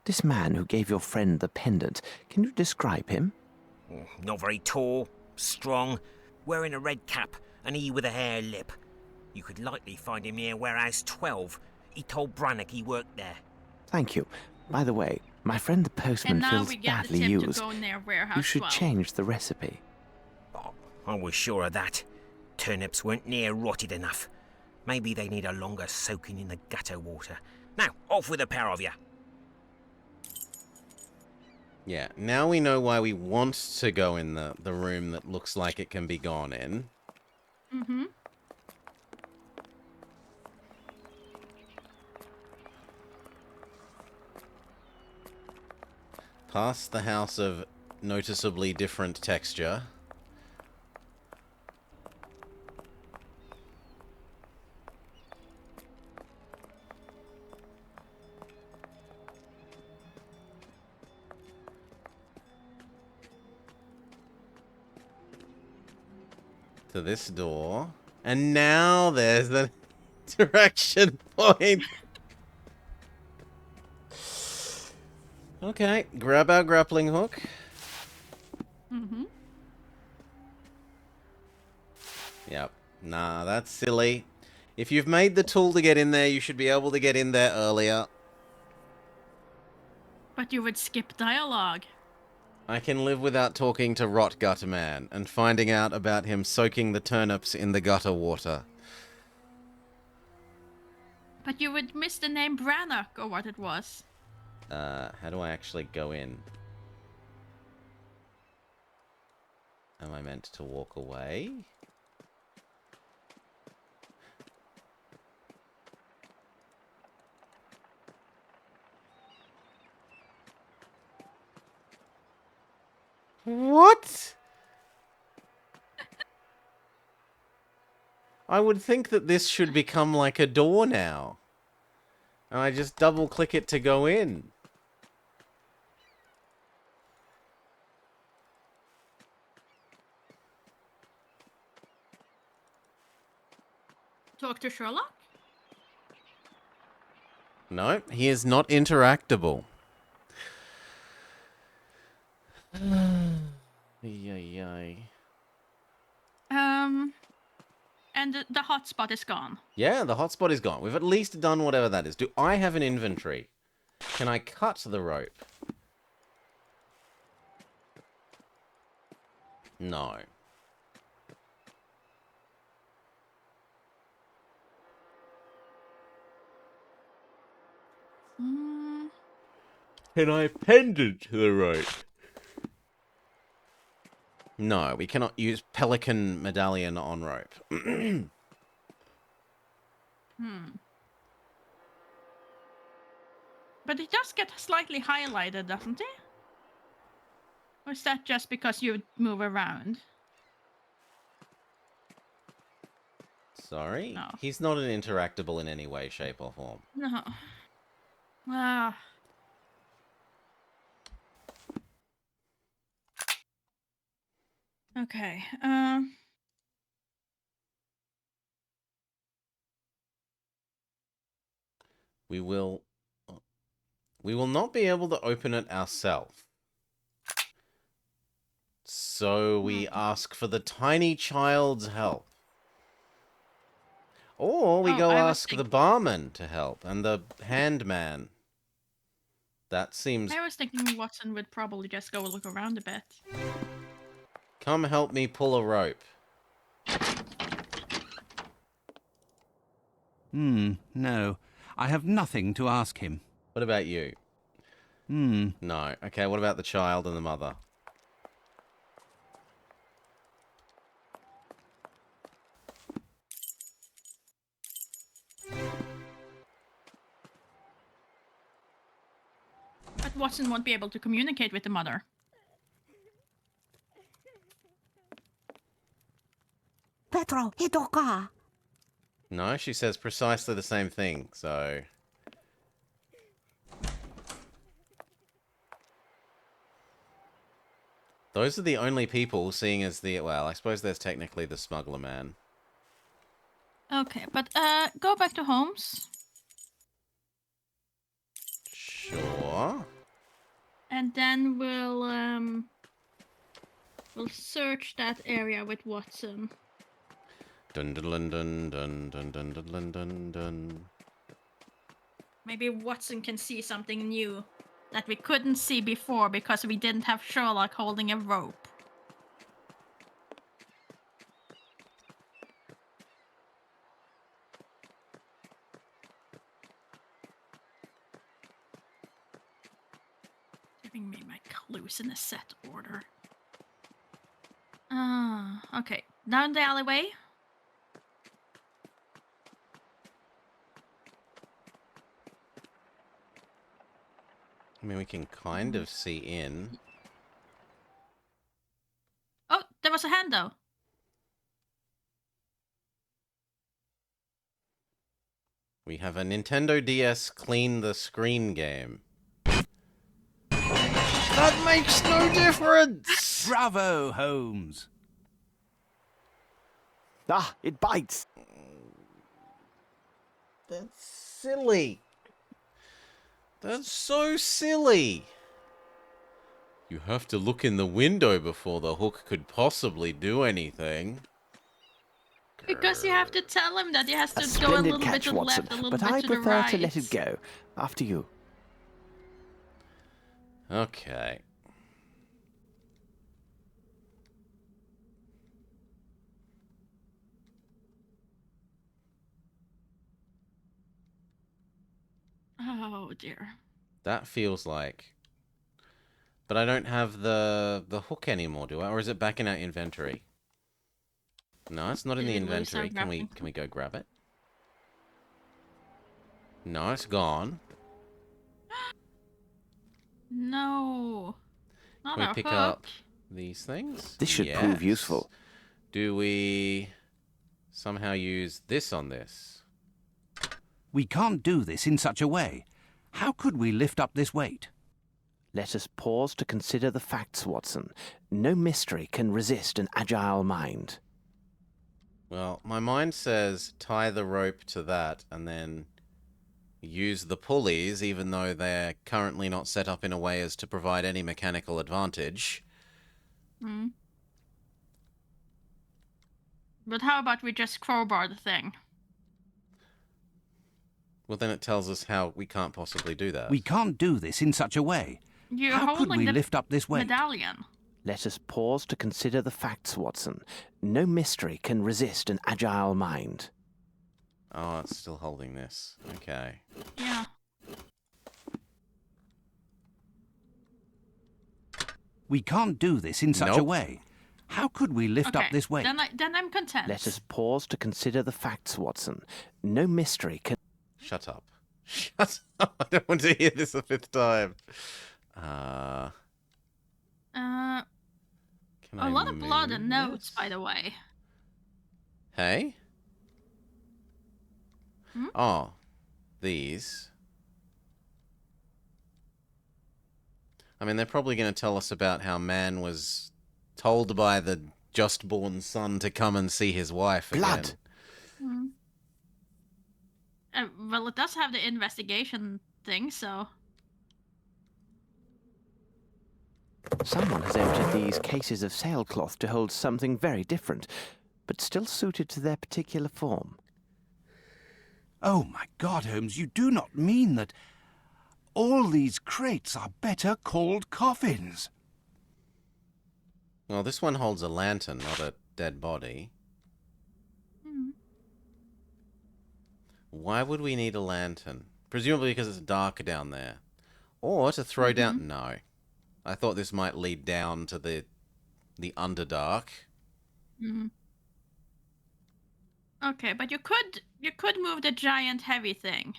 This man who gave your friend the pendant, can you describe him? Not very tall, strong, wearing a red cap, and he with a hare lip. You could likely find him near Warehouse 12. He told Brannock he worked there. Thank you. By the way, my friend the postman And now feels we get the badly tip used. to go near Warehouse You should 12. change the recipe. Oh, I was sure of that. Turnips weren't near rotted enough. Maybe they need a longer soaking in the gutter water. Now, off with a pair of you. Yeah, now we know why we want to go in the room that looks like it can be gone in. Mm-hmm. Past the house of noticeably different texture. To this door. And now there's the direction point. Okay, grab our grappling hook. Mm-hmm. Yep. Nah, that's silly. If you've made the tool to get in there, you should be able to get in there earlier. But you would skip dialogue. I can live without talking to Rot Gutter Man and finding out about him soaking the turnips in the gutter water. But you would miss the name Brannock, or what it was. How do I actually go in? Am I meant to walk away? What? I would think that this should become like a door now. And I just double click it to go in. Talk to Sherlock? No, he is not interactable. Yay. And the hotspot is gone. Yeah, the hotspot is gone. We've at least done whatever that is. Do I have an inventory? Can I cut the rope? No. Can I pendant the rope? No, we cannot use pelican medallion on rope. But it does get slightly highlighted, doesn't it? Or is that just because you move around? Sorry? No. He's not an interactable in any way, shape, or form. No. Ah. Okay. We will not be able to open it ourselves. So we ask for the tiny child's help. Or we go ask the barman to help, and the handman. That seems... I was thinking Watson would probably just go look around a bit. Come help me pull a rope. No. I have nothing to ask him. What about you? No. Okay, what about the child and the mother? But Watson won't be able to communicate with the mother. Petro, hidoka. No, she says precisely the same thing, so... Those are the only people, seeing as the... Well, I suppose there's technically the smuggler man. Okay, but go back to Holmes. Sure. And then we'll search that area with Watson. Dun dun dun dun dun dun dun dun dun dun. Maybe Watson can see something new that we couldn't see before because we didn't have Sherlock holding a rope. Giving me my clues in a set order. Okay. Down the alleyway. I mean, we can kind of see in. Oh, there was a hand though. We have a Nintendo DS clean the screen game. That makes no difference! Bravo, Holmes! Ah, it bites! That's silly. That's so silly. You have to look in the window before the hook could possibly do anything. Because you have to tell him that he has to go a Splendid little bit catch, to the Watson, left, a little but bit I to the prefer right. to let it go. After you. Okay. Oh dear. That feels like... But I don't have the hook anymore, do I? Or is it back in our inventory? No, it's not in the Did we lose our inventory. Can grappling we go grab it? No, it's gone. No. Not Can we our pick hook. up these things? This should prove useful. Do we somehow use this on this? We can't do this in such a way. How could we lift up this weight? Let us pause to consider the facts, Watson. No mystery can resist an agile mind. Well, my mind says tie the rope to that and then use the pulleys, even though they're currently not set up in a way as to provide any mechanical advantage. But how about we just crowbar the thing? Well, then it tells us how we can't possibly do that. We can't do this in such a way. You're How could holding we the lift up this weight? medallion. Let us pause to consider the facts, Watson. No mystery can resist an agile mind. Oh, it's still holding this. Okay. Yeah. We can't do this in such a Nope. way. How could we lift up this weight? Then I'm content. Let us pause to consider the facts, Watson. No mystery can... Shut up. Shut up. I don't want to hear this a fifth time. Can A I lot of blood move and notes, this? by the way. Hey? Hmm? Oh. These. I mean, they're probably going to tell us about how man was told by the just-born son to come and see his wife Blood! again. Well, it does have the investigation thing, so... Someone has emptied these cases of sailcloth to hold something very different, but still suited to their particular form. Oh, my God, Holmes, you do not mean that all these crates are better called coffins? Well, this one holds a lantern, not a dead body. Why would we need a lantern? Presumably because it's dark down there. Or to throw down... No. I thought this might lead down to the Underdark. Okay, but you could move the giant heavy thing.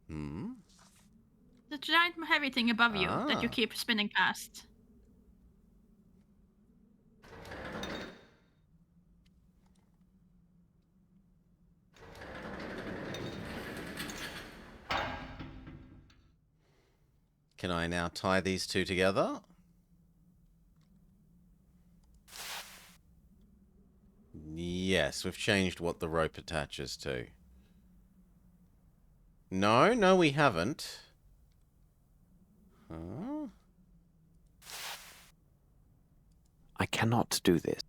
The giant heavy thing above you that you keep spinning past. Can I now tie these two together? Yes, we've changed what the rope attaches to. No, we haven't. Huh? I cannot do this.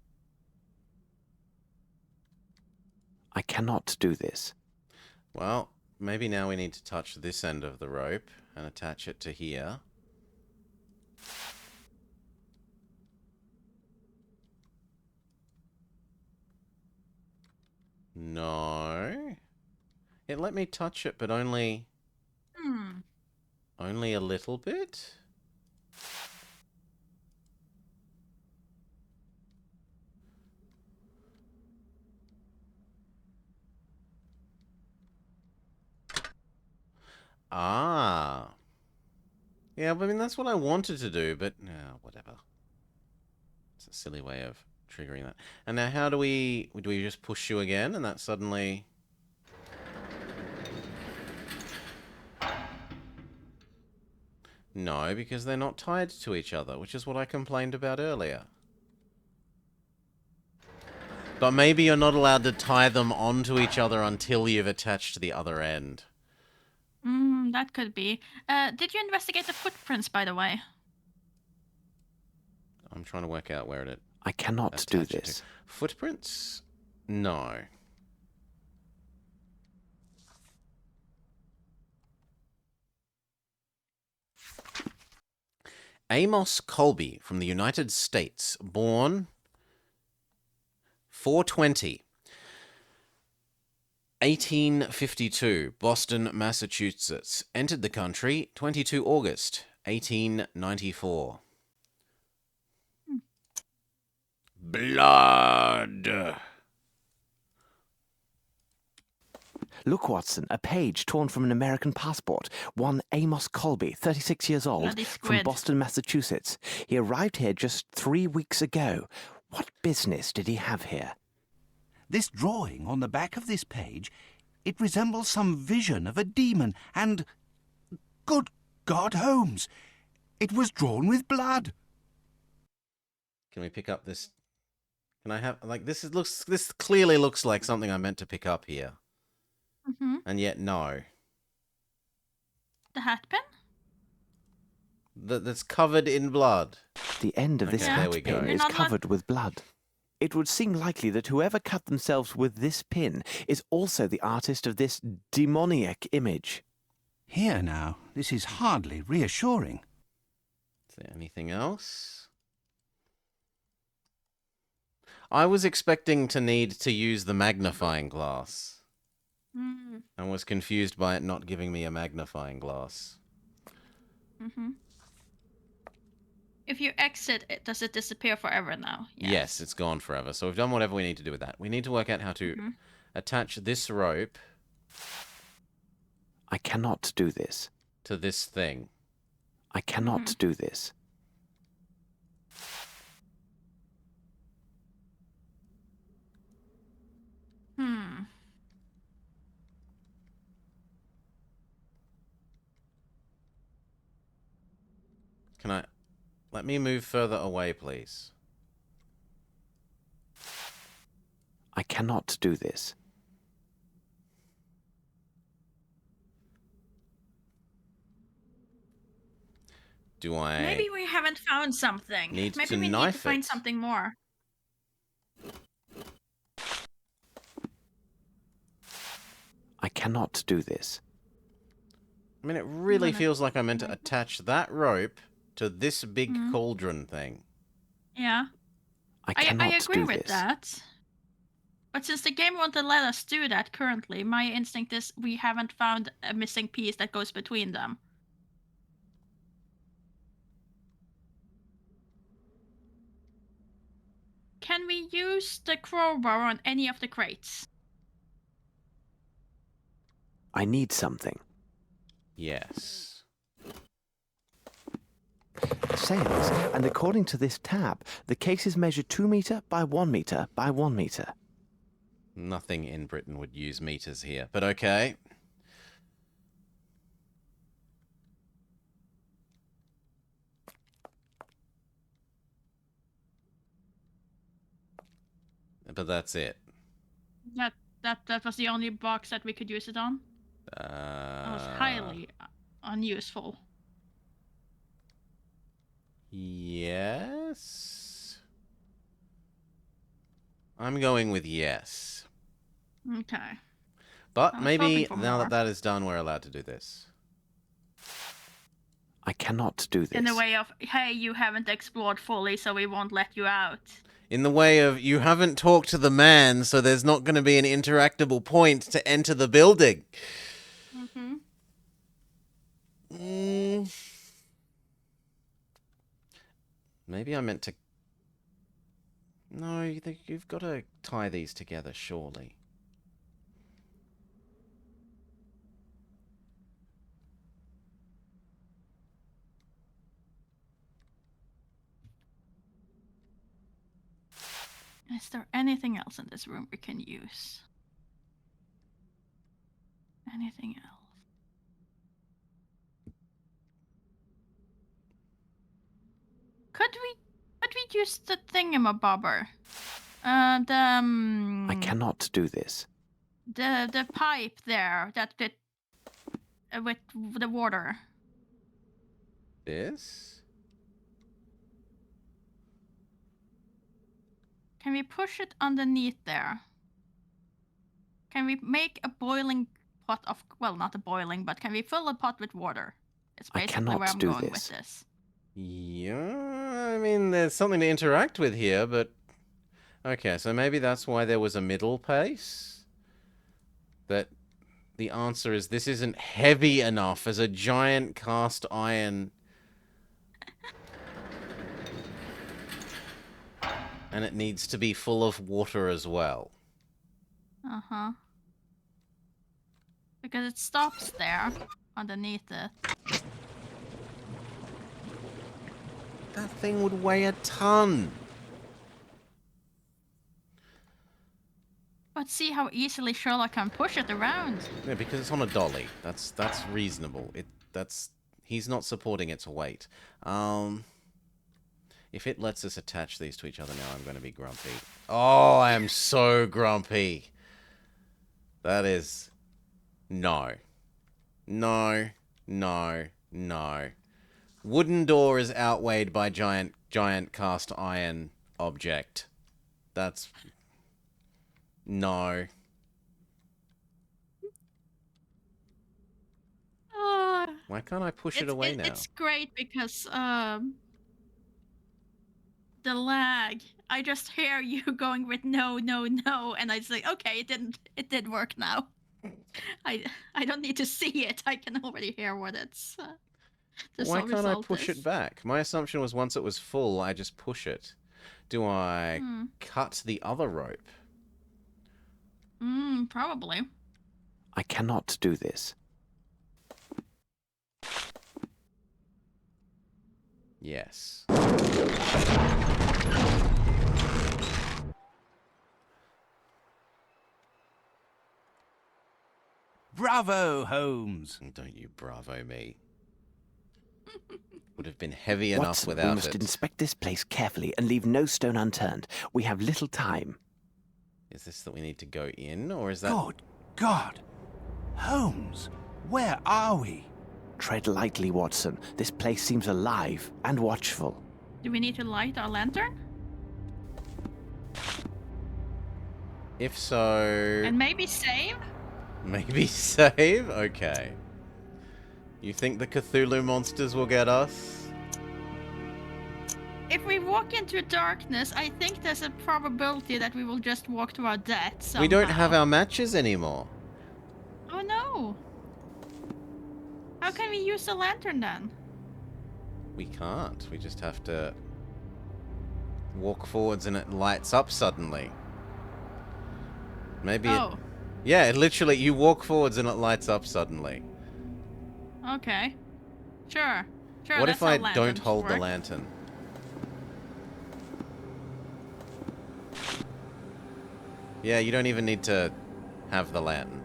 I cannot do this. Well, maybe now we need to touch this end of the rope and attach it to here. No. It let me touch it, but only... Only a little bit? Ah. Yeah, I mean, that's what I wanted to do, but whatever. It's a silly way of triggering that. And now how do we just push you again and that suddenly... No, because they're not tied to each other, which is what I complained about earlier. But maybe you're not allowed to tie them onto each other until you've attached the other end. That could be. Did you investigate the footprints, by the way? I'm trying to work out where it... I cannot do this. Footprints? No. Amos Colby from the United States, born 4/20, 1852, Boston, Massachusetts. Entered the country 22 August, 1894. Blood. Look, Watson, a page torn from an American passport. One Amos Colby, 36 years old, Bloody from squid. Boston, Massachusetts. He arrived here just 3 weeks ago. What business did he have here? This drawing on the back of this page, it resembles some vision of a demon, and... Good God, Holmes! It was drawn with blood! Can we pick up this? Can I have... Like, this clearly looks like something I meant to pick up here. And yet, no. The hat pin? That's covered in blood. The end of this Okay, there hat we go. pin You're is not covered with blood. It would seem likely that whoever cut themselves with this pin is also the artist of this demoniac image. Here now, this is hardly reassuring. Is there anything else? I was expecting to need to use the magnifying glass. I was confused by it not giving me a magnifying glass. If you exit, does it disappear forever now? Yes, it's gone forever. So we've done whatever we need to do with that. We need to work out how to attach this rope. I cannot do this. To this thing. I cannot do this. Can I... Let me move further away, please. I cannot do this. Do I... Maybe we haven't found something. Maybe we need to find something more. I cannot do this. I mean, it really feels like I meant to attach that rope to this big cauldron thing. Yeah. I agree with that. But since the game won't let us do that currently, my instinct is we haven't found a missing piece that goes between them. Can we use the crowbar on any of the crates? I need something. Yes. Saying this, and according to this tab, the cases measure 2 meter by 1 meter by 1 meter. Nothing in Britain would use meters here, but okay. But that's it. That was the only box that we could use it on? That was highly unuseful. Yes? I'm going with yes. Okay. But maybe now that that is done, we're allowed to do this. I cannot do this. In the way of, hey, you haven't explored fully, so we won't let you out. In the way of, you haven't talked to the man, so there's not going to be an interactable point to enter the building. Maybe I meant to... No, you've got to tie these together, surely. Is there anything else in this room we can use? Anything else? Could we use the thingamabobber? I cannot do this. The pipe there that fit with the water. This? Can we push it underneath there? Can we make a boiling pot of... Well, not a boiling, but can we fill a pot with water? It's basically where I'm going with this. Yeah, I mean, there's something to interact with here, but... Okay, so maybe that's why there was a middle pace? That the answer is this isn't heavy enough as a giant cast iron... And it needs to be full of water as well. Uh-huh. Because it stops there, underneath it. That thing would weigh a ton. But see how easily Sherlock can push it around. Yeah, because it's on a dolly. That's reasonable. He's not supporting its weight. If it lets us attach these to each other now, I'm going to be grumpy. Oh, I am so grumpy. That is... No. No. No. No. Wooden door is outweighed by giant cast iron object. That's... No. Why can't I push it away now? It's great because The lag. I just hear you going with no, no, no, and I say, okay, it did work now. I don't need to see it. I can already hear what it's. Why can't I push it back? My assumption was once it was full, I just push it. Do I cut the other rope? Probably. I cannot do this. Yes. Bravo, Holmes! Don't you bravo me. Would have been heavy enough Watson, without we must it. inspect this place carefully and leave no stone unturned. We have little time. Is this that we need to go in, or is that... Good God! Holmes, where are we? Tread lightly, Watson. This place seems alive and watchful. Do we need to light our lantern? If so... And maybe save? Maybe save? Okay. You think the Cthulhu monsters will get us? If we walk into darkness, I think there's a probability that we will just walk to our death somehow. We don't have our matches anymore. Oh no! How can we use the lantern then? We can't. We just have to walk forwards and it lights up suddenly. Maybe Oh. Yeah, literally, you walk forwards and it lights up suddenly. Okay. Sure. Sure, What that's if I how don't lanterns hold the work. lantern? Yeah, you don't even need to have the lantern.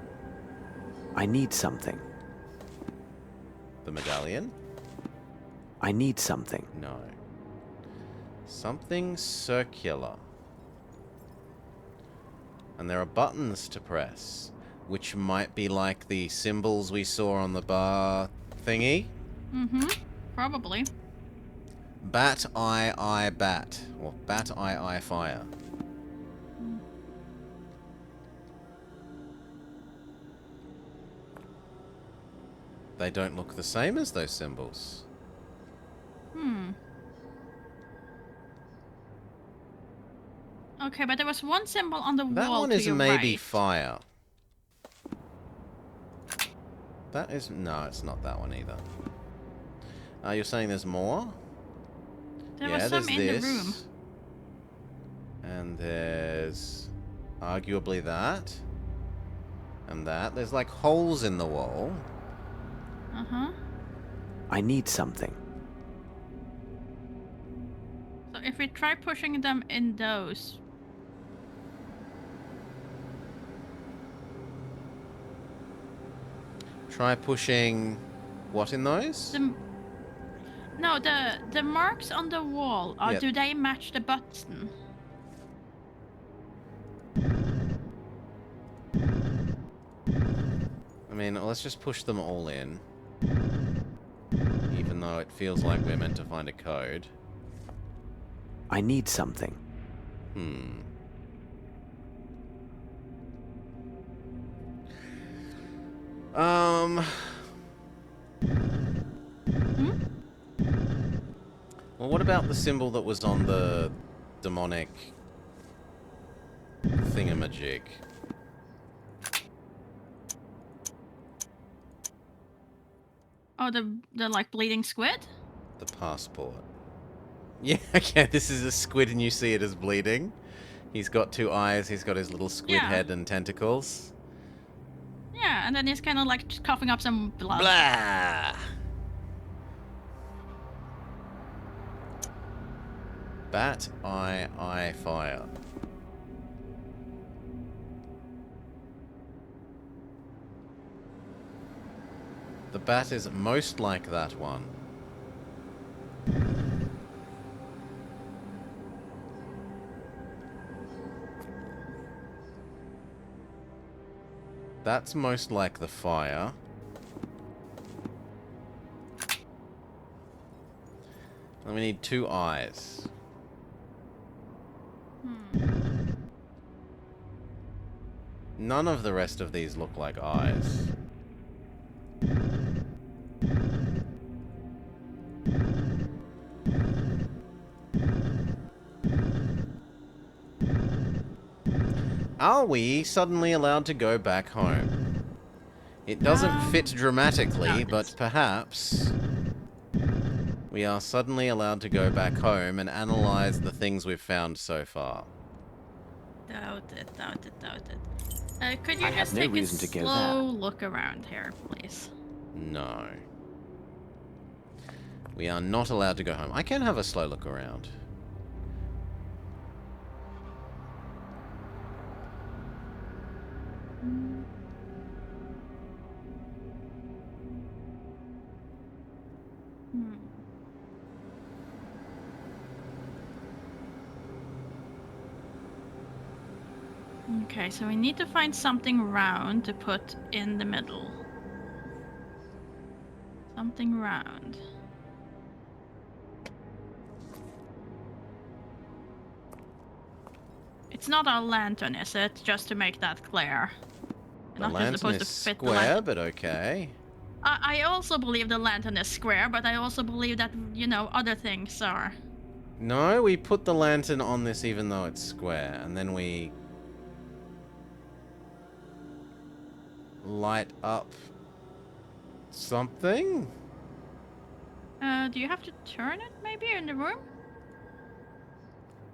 I need something. The medallion? I need something. No. Something circular. And there are buttons to press, which might be like the symbols we saw on the bar thingy. Probably. Bat, I, bat. Or bat, I, fire. They don't look the same as those symbols. Okay, but there was one symbol on the That wall one to is your maybe right. fire. That is... No, it's not that one either. You're saying there's more? There yeah, was some there's in this. the room. And there's... arguably that. And that. There's like holes in the wall. I need something. So if we try pushing them in those... Try pushing... what in those? No, the marks on the wall, Yeah. do they match the button? I mean, let's just push them all in. Even though it feels like we're meant to find a code. I need something. Well, what about the symbol that was on the demonic thingamajig? Oh, the like bleeding squid? The passport. Yeah, okay, this is a squid and you see it as bleeding. He's got two eyes, he's got his little squid Yeah. head and tentacles. Yeah, and then he's kind of like just coughing up some blood. Blah! Bat, I, fire. The bat is most like that one. That's most like the fire. And we need two eyes. None of the rest of these look like eyes. Are we suddenly allowed to go back home? It doesn't fit dramatically, but perhaps we are suddenly allowed to go back home and analyze the things we've found so far. Doubt it, doubt it, doubt it. Could you I have just no take a reason to go slow there. look around here, please? No. We are not allowed to go home. I can have a slow look around. Okay, so we need to find something round to put in the middle. Something round. It's not our lantern, is it? Just to make that clear. The lantern is square, but okay. I also believe the lantern is square, but I also believe that, you know, other things are. No, we put the lantern on this even though it's square, and then we light up something? Do you have to turn it maybe in the room?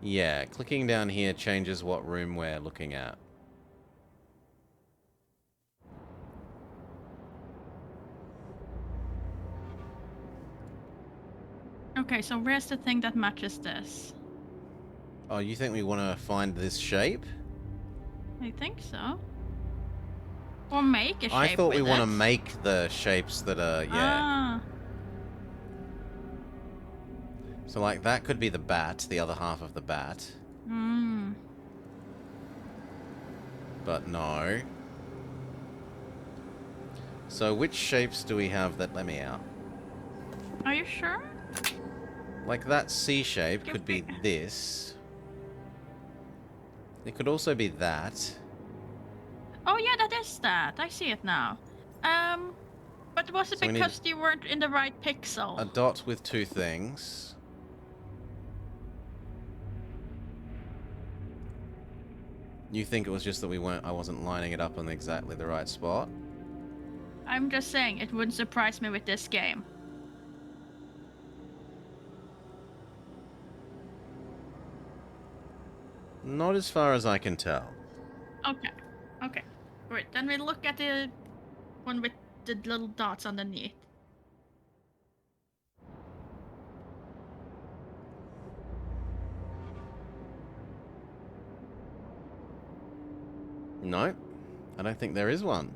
Yeah, clicking down here changes what room we're looking at. Okay, so where's the thing that matches this? Oh, you think we want to find this shape? I think so. Or make a shape I thought we with want to it. make the shapes that are, yeah. Ah. So, like, that could be the bat, the other half of the bat. Hmm. But no. So, which shapes do we have that let me out? Are you sure? Like, that C shape could be this. It could also be that. Oh yeah, that is that. I see it now. But was it So we need because you weren't in the right pixel? a dot with two things. You think it was just that I wasn't lining it up on exactly the right spot? I'm just saying, it wouldn't surprise me with this game. Not as far as I can tell. Okay. Okay. Great. Then we look at the one with the little dots underneath. No, I don't think there is one.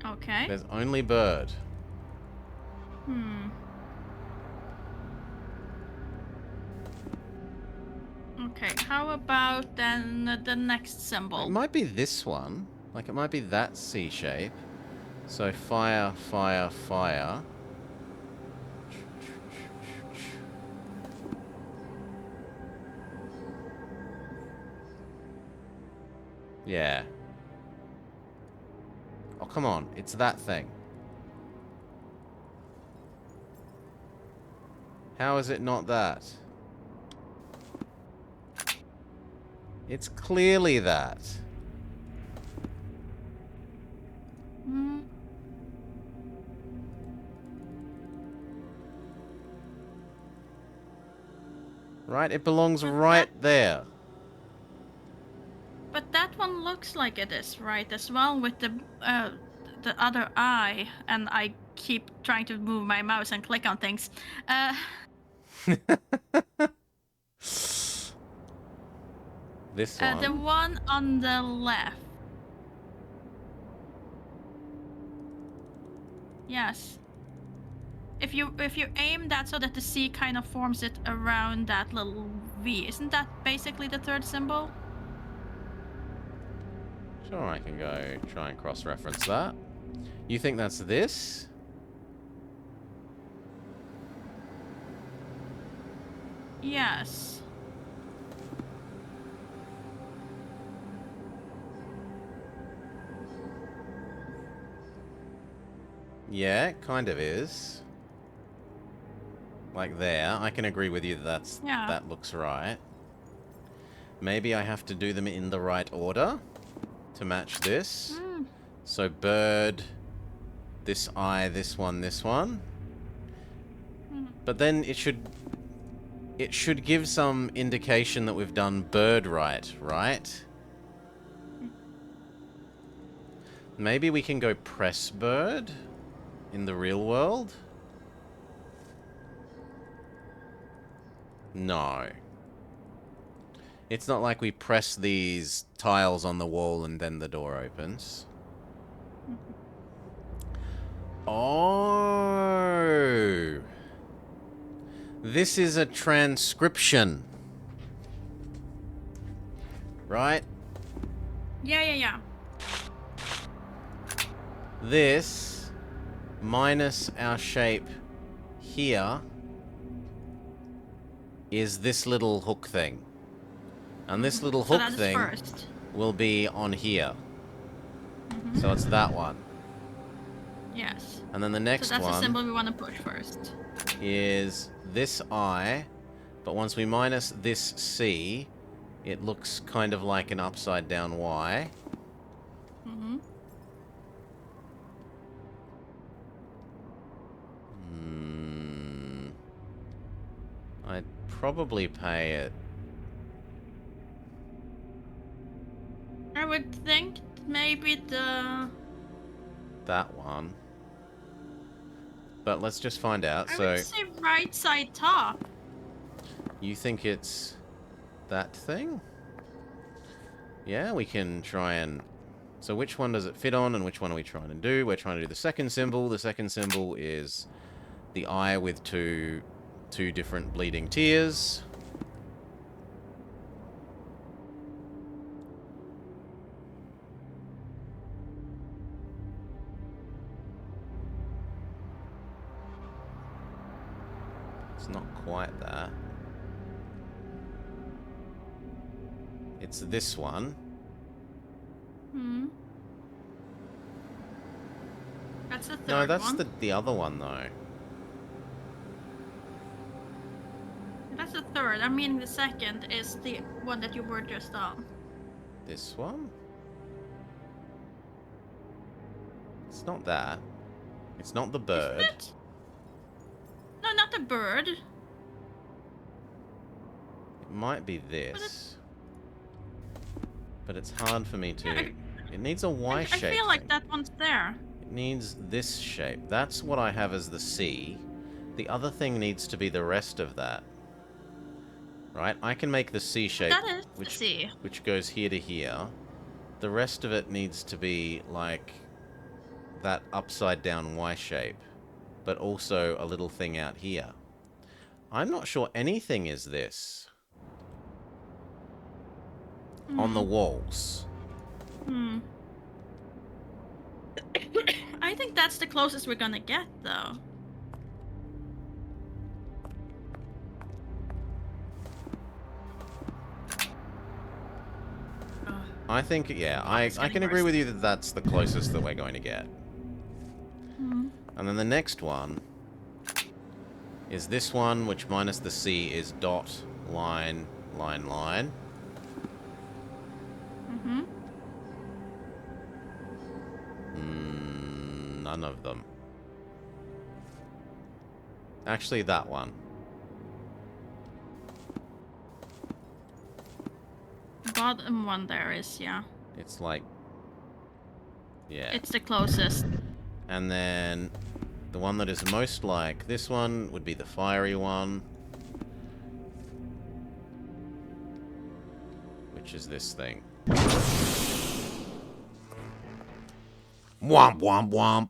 Okay. There's only bird. Hmm. Okay, how about then the next symbol? It might be this one. Like, it might be that C shape. So, fire, fire, fire. Yeah. Oh, come on. It's that thing. How is it not that? It's clearly that. Hmm. Right? It belongs right there. But that one looks like it is right as well with the other eye, and I keep trying to move my mouse and click on things. This one. The one on the left. Yes. If you aim that so that the C kind of forms it around that little V, isn't that basically the third symbol? Sure, I can go try and cross-reference that. You think that's this? Yes. Yeah, it kind of is. Like there. I can agree with you that that looks right. maybe I have to do them in the right order to match this. So bird, this eye, this one, this one. But then it should give some indication that we've done bird right? Maybe we can go press bird in the real world? No. It's not like we press these tiles on the wall and then the door opens. Oh. This is a transcription. Right? Yeah. This minus our shape here is this little hook thing. And this little hook thing will be on here. So it's that one. Yes. And then the next so that's one the symbol we want to push first. Is this I, but once we minus this C, it looks kind of like an upside down Y. I'd probably pay it. I would think maybe that one. But let's just find out. I would say right side top. You think it's that thing? Yeah, we can try and... So which one does it fit on and which one are we trying to do? We're trying to do the second symbol. The second symbol is the eye with two different bleeding tears. It's not quite that. It's this one. That's the third No, that's one. the other one though. That's the third. I mean, the second is the one that you were just on. This one? It's not that. It's not the bird. Isn't it? No, not the bird. It might be this. But it's hard for me to... It needs a Y shape. I feel like that one's there. It needs this shape. That's what I have as the C. The other thing needs to be the rest of that. Right? I can make the C shape, That is the C. which goes here to here. The rest of it needs to be like that upside down Y shape, but also a little thing out here. I'm not sure anything is this on the walls. I think that's the closest we're gonna get, though. I think, yeah, I can agree with you that that's the closest that we're going to get. And then the next one is this one, which minus the C is dot, line, line, line. None of them. Actually, that one. Bottom one there is, yeah. It's like... Yeah. It's the closest. And then the one that is most like this one would be the fiery one. Which is this thing. Womp, womp, womp.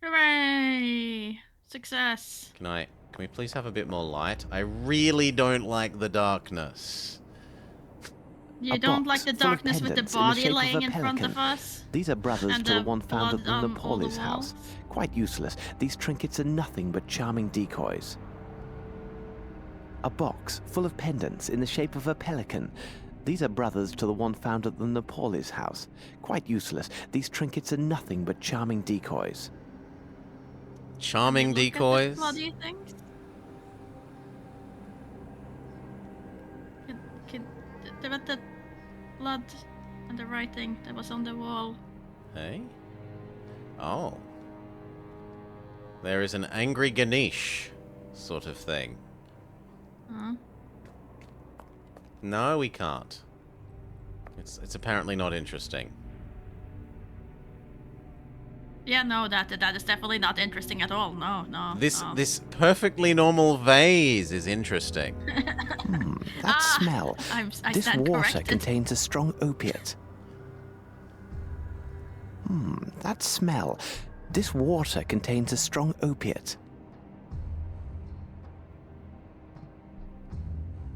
Hooray! Success. Can we please have a bit more light? I really don't like the darkness. You don't like the darkness with the body laying in front of us? These are brothers And to the the one found at blood the on all the Nepali's house. walls? Quite useless. These trinkets are nothing but charming decoys. A box full of pendants in the shape of a pelican. These are brothers to the one found at the Nepali's house. Quite useless. These trinkets are nothing but charming decoys. Charming decoys? What do you think? But the blood and the writing that was on the wall. Hey? Oh. There is an angry Ganesh sort of thing. Huh? No, we can't. It's apparently not interesting. Yeah, no, that is definitely not interesting at all. No, no. This perfectly normal vase is interesting. That smell. I This stand water corrected. contains a strong opiate. That smell. This water contains a strong opiate.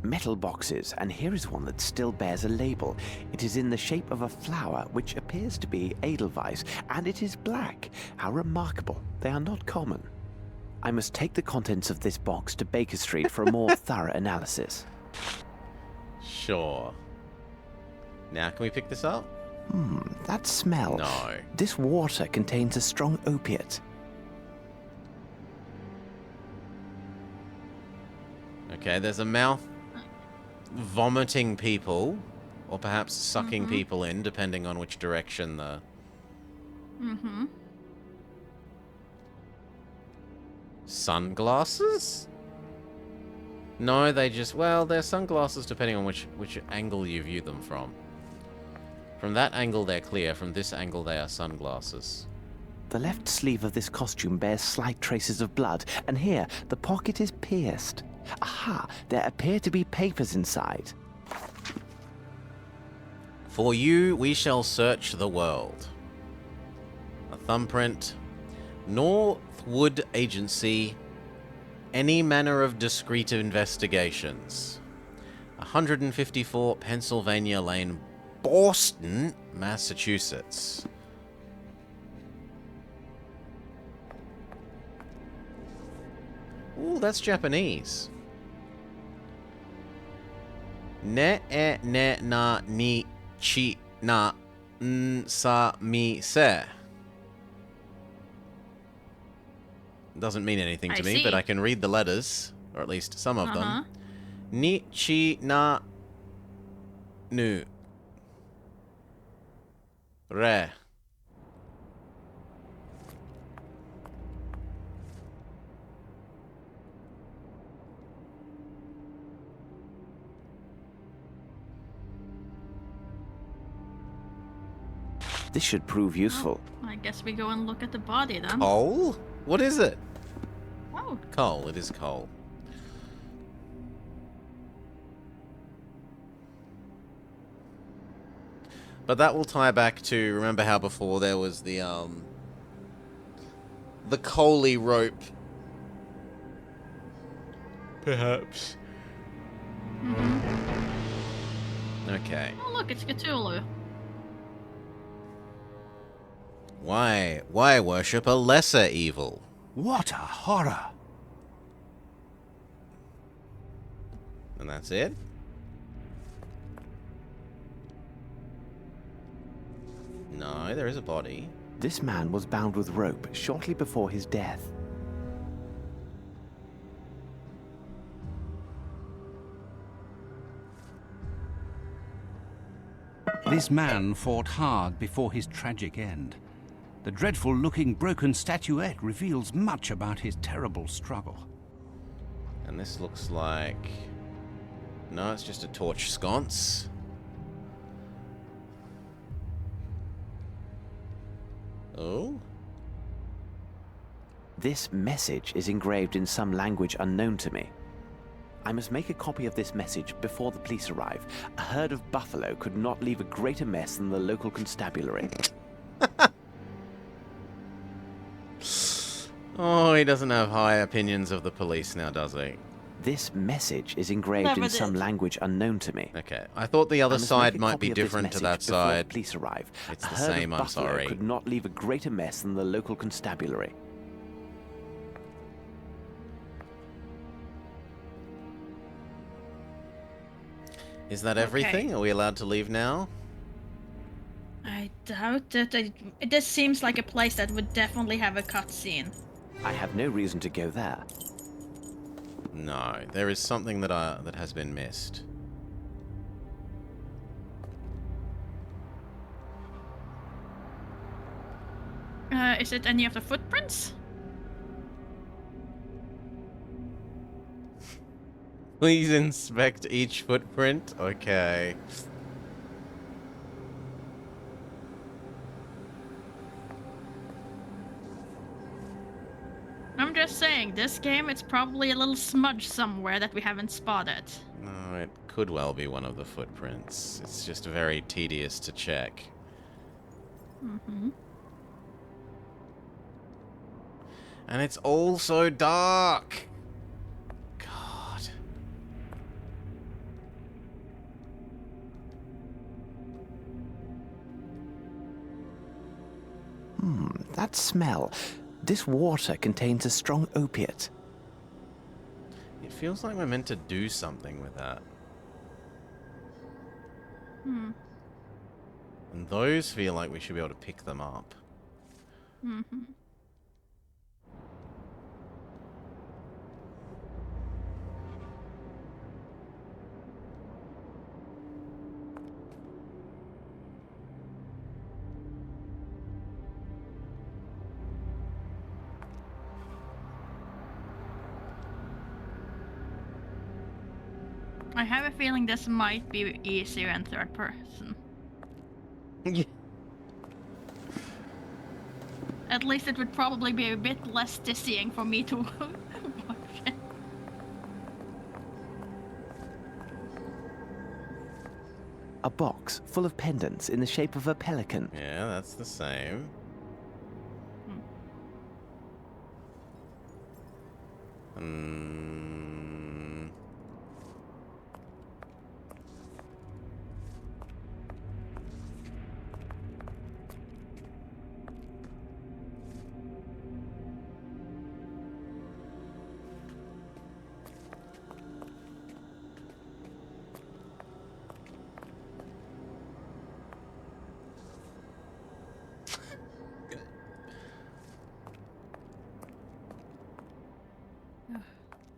Metal boxes, and here is one that still bears a label. It is in the shape of a flower, which appears to be Edelweiss, and it is black. How remarkable. They are not common. I must take the contents of this box to Baker Street for a more thorough analysis. Sure. Now, can we pick this up? That smell. No. This water contains a strong opiate. Okay, there's a mouth vomiting people, or perhaps sucking people in, depending on which direction the... Sunglasses? No, they just... Well, they're sunglasses depending on which angle you view them from. From that angle, they're clear. From this angle, they are sunglasses. The left sleeve of this costume bears slight traces of blood, and here, the pocket is pierced. Aha, there appear to be papers inside. For you, we shall search the world. A thumbprint. Northwood Agency. Any manner of discreet investigations. 154 Pennsylvania Lane, Boston, Massachusetts. Ooh, that's Japanese. Ne e ne na ni chi na n sa mi se. Doesn't mean anything to me, but I can read the letters, or at least some of them. Ni chi na nu re. This should prove useful. I guess we go and look at the body then. Coal? What is it? Oh. Coal. It is coal. But that will tie back to, remember how before there was the coaly rope. Perhaps. Okay. Oh, look, it's Cthulhu. Why worship a lesser evil? What a horror! And that's it? No, there is a body. This man was bound with rope shortly before his death. This man fought hard before his tragic end. The dreadful-looking broken statuette reveals much about his terrible struggle. And this looks like... No, it's just a torch sconce. Oh? This message is engraved in some language unknown to me. I must make a copy of this message before the police arrive. A herd of buffalo could not leave a greater mess than the local constabulary. Oh, he doesn't have high opinions of the police now, does he? This message is engraved in some language unknown to me. Okay, I thought the other side might be of this different to message that before side. Police arrive. It's A the herd same, of I'm buffalo sorry. could not leave a greater mess than the local constabulary. Is that everything? Are we allowed to leave now? I doubt it. This seems like a place that would definitely have a cutscene. I have no reason to go there. No, there is something that has been missed. Is it any of the footprints? Please inspect each footprint. Okay. I'm just saying, this game, it's probably a little smudge somewhere that we haven't spotted. No, it could well be one of the footprints. It's just very tedious to check. Mm-hmm. And it's all so dark. God. That smell. This water contains a strong opiate. It feels like we're meant to do something with that. Hmm. And those feel like we should be able to pick them up. Mm-hmm. I have a feeling this might be easier in third person. At least it would probably be a bit less dizzying for me to watch it. A box full of pendants in the shape of a pelican. Yeah, that's the same.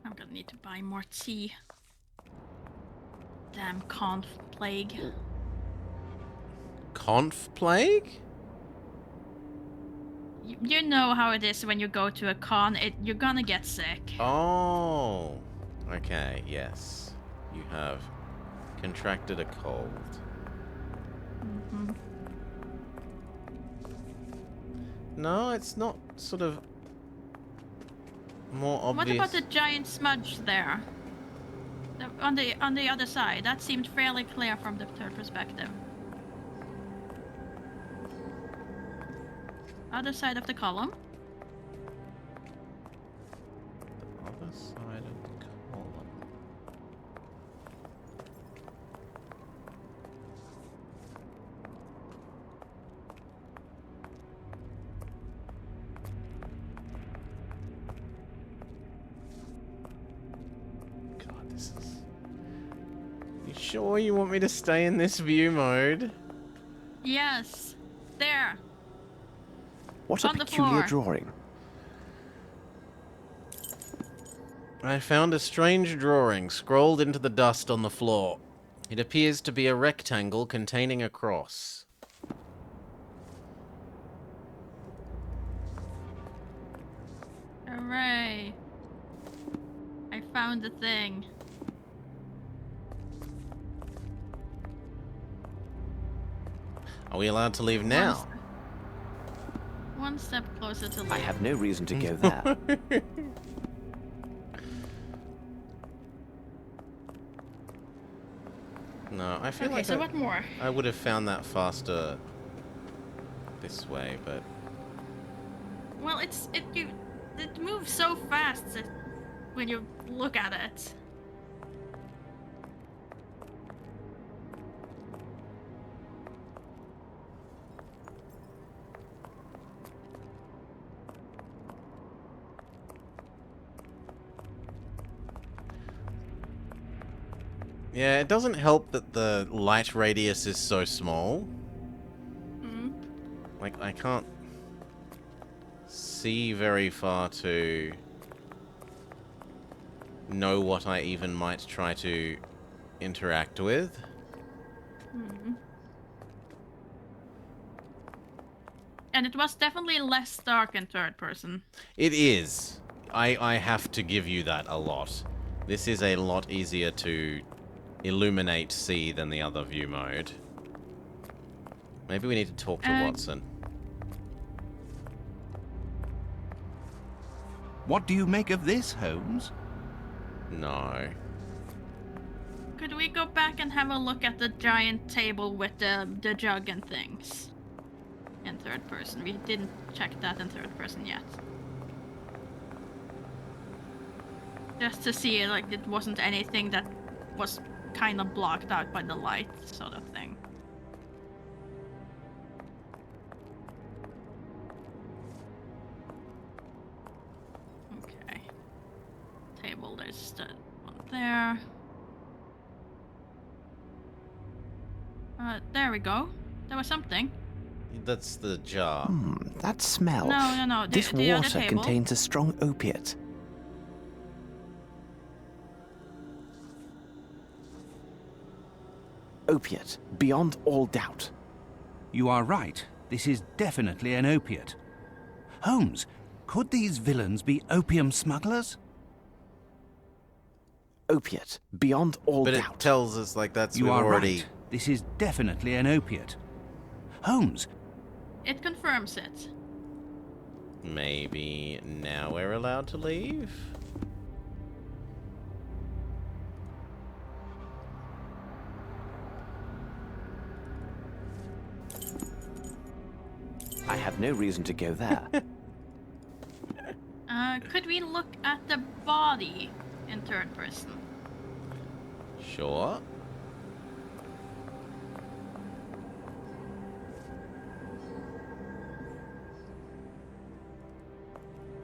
I'm gonna need to buy more tea. Damn conf plague. Conf plague? You know how it is when you go to a con, you're gonna get sick. Oh. Okay, yes. You have contracted a cold. Mm-hmm. No, it's not sort of more obvious. What about the giant smudge there? On the other side, that seemed fairly clear from the third perspective. Other side of the column. The other side of the column. God, this is... You sure you want me to stay in this view mode? Yes, there. What a On the peculiar floor. drawing. I found a strange drawing scrolled into the dust on the floor. It appears to be a rectangle containing a cross. Hooray. I found the thing. Are we allowed to leave now? One step closer to I leave. have no reason to go there. No, I feel Okay, like so what more? I would have found that faster this way, but Well, it moves so fast when you look at it. yeah, it doesn't help that the light radius is so small. Like, I can't see very far to know what I even might try to interact with. And it was definitely less dark in third person. It is. I have to give you that a lot. This is a lot easier to illuminate see than the other view mode. Maybe we need to talk to Watson. What do you make of this, Holmes? No. Could we go back and have a look at the giant table with the jug and things? In third person. We didn't check that in third person yet. Just to see, like, it wasn't anything that was kind of blocked out by the light, sort of thing. Okay. Table, there's the one there. There we go. There was something. That's the jar. That smell. No. This the other water table. contains a strong opiate. Opiate, beyond all doubt. You are right. This is definitely an opiate. Holmes, could these villains be opium smugglers? Opiate, beyond all But doubt. it tells us, like, that's You we've are already... right. This is definitely an opiate. Holmes, It confirms it. Maybe now we're allowed to leave? I have no reason to go there. Could we look at the body in third person? Sure.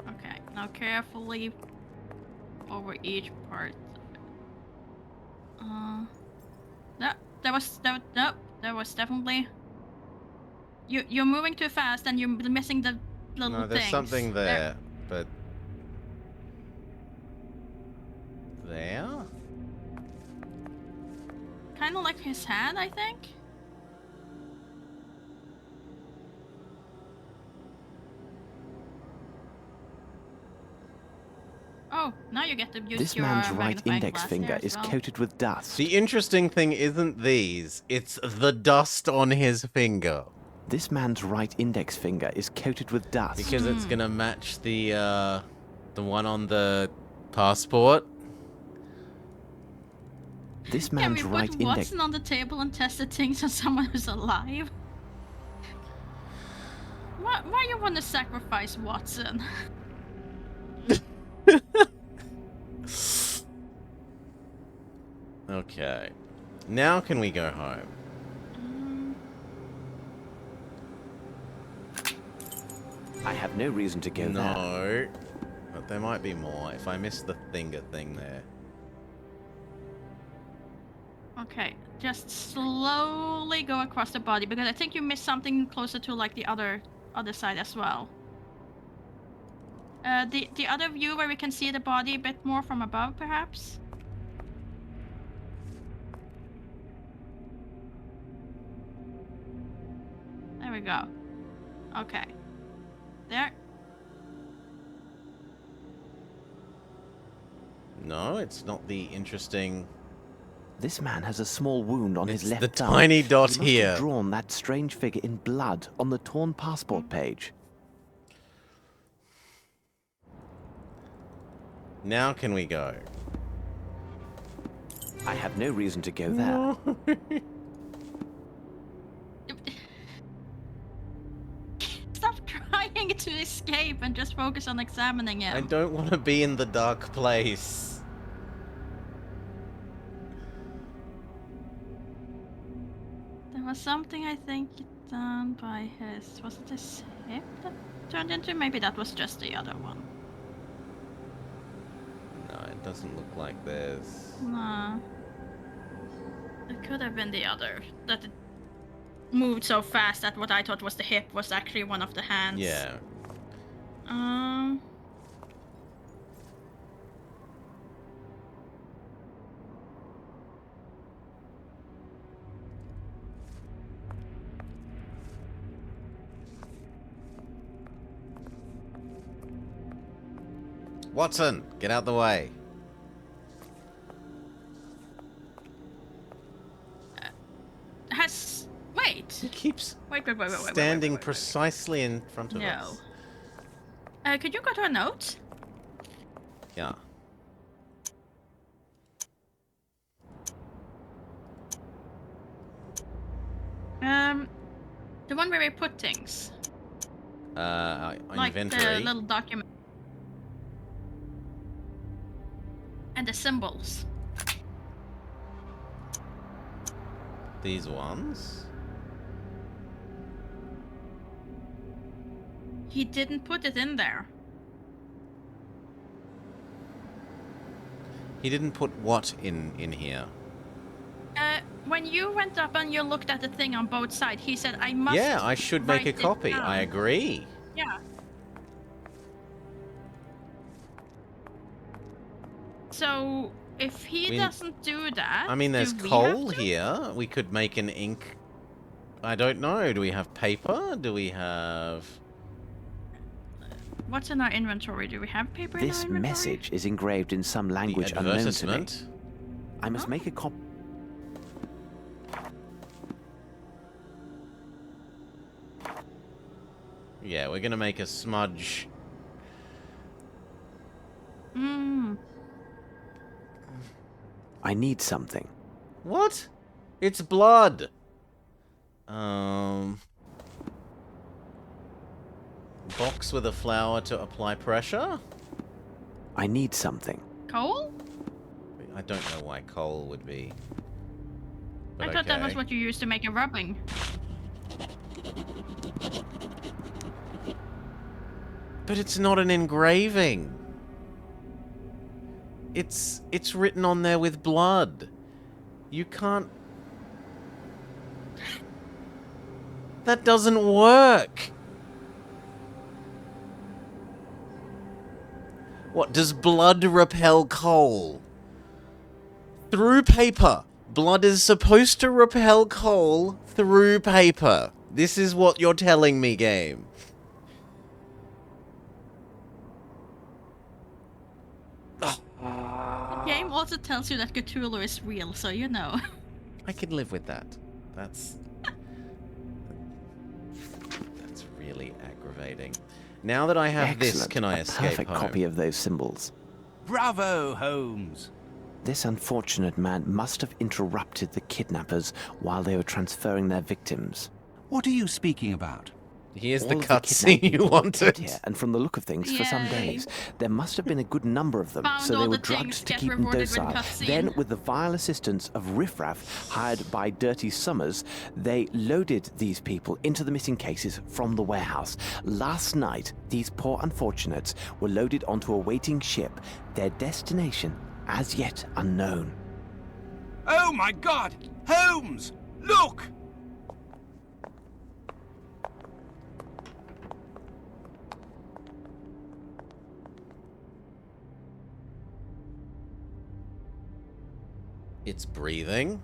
Okay, now carefully over each part. No, that was definitely. You're moving too fast and you're missing the little No, there's things. something there, but... There? Kind of like his hand, I think. Oh, now you get to use This your man's right magnifying index glass finger there as is well. coated with dust. The interesting thing isn't these, it's the dust on his finger. This man's right index finger is coated with dust. Because it's gonna match the one on the passport. This Can man's we right put index... Watson on the table and test the things on someone who's alive? Why you want to sacrifice Watson? Okay. Now can we go home? I have no reason to go there. No. But there might be more if I miss the finger thing there. Okay, just slowly go across the body because I think you missed something closer to like the other side as well. The other view where we can see the body a bit more from above, perhaps. There we go. Okay. There. No, it's not the interesting... This man has a small wound on his left the thumb. tiny dot He must here. have drawn that strange figure in blood on the torn passport page. Now can we go? I have no reason to go there. Stop trying to escape and just focus on examining him. I don't want to be in the dark place. There was something I think done by his... Was it his hip that turned into? Maybe that was just the other one. No, it doesn't look like there's... No. It could have been the other. That it moved so fast that what I thought was the hip was actually one of the hands. Yeah. Watson, get out the way. Wait. He keeps Wait. standing precisely in front of No. us. Could you go to a note? Yeah. The one where we put things. Like Inventory. the little document. And the symbols. These ones. He didn't put it in there. He didn't put what in here? When you went up and you looked at the thing on both sides, he said, I must. Yeah, I should make a write it copy. down." I agree. Yeah. So, if he doesn't do that... I mean, there's do we coal have to? here. We could make an ink... I don't know. Do we have paper? Do we have... What's in our inventory? Do we have paper in our This inventory? message is engraved in some language the unknown to me. advertisement? I must make a copy. Yeah, we're gonna make a smudge. I need something. What? It's blood. Box with a flower to apply pressure? I need something. Coal? I don't know why coal would be. I thought that was what you used to make a rubbing. But it's not an engraving. It's written on there with blood. You can't... That doesn't work. What, does blood repel coal? Through paper. Blood is supposed to repel coal through paper. This is what you're telling me, game. The game also tells you that Cthulhu is real, so you know. I can live with that. That's really aggravating. Now that I have this, Excellent. can I A escape perfect home? copy of those symbols. Bravo, Holmes. This unfortunate man must have interrupted the kidnappers while they were transferring their victims. What are you speaking about? Here's All the of cutscene kidnapped you people wanted. kept here, and from the look of things, for some Yay. days, there must have been a good number of them, Found so all they were the things drugged to get keep them rewarded with docile. cutscene. Then, with the vile assistance of riffraff hired by Dirty Summers, they loaded these people into the missing cases from the warehouse. Last night, these poor unfortunates were loaded onto a waiting ship, their destination as yet unknown. Oh my God! Holmes! Look! It's breathing.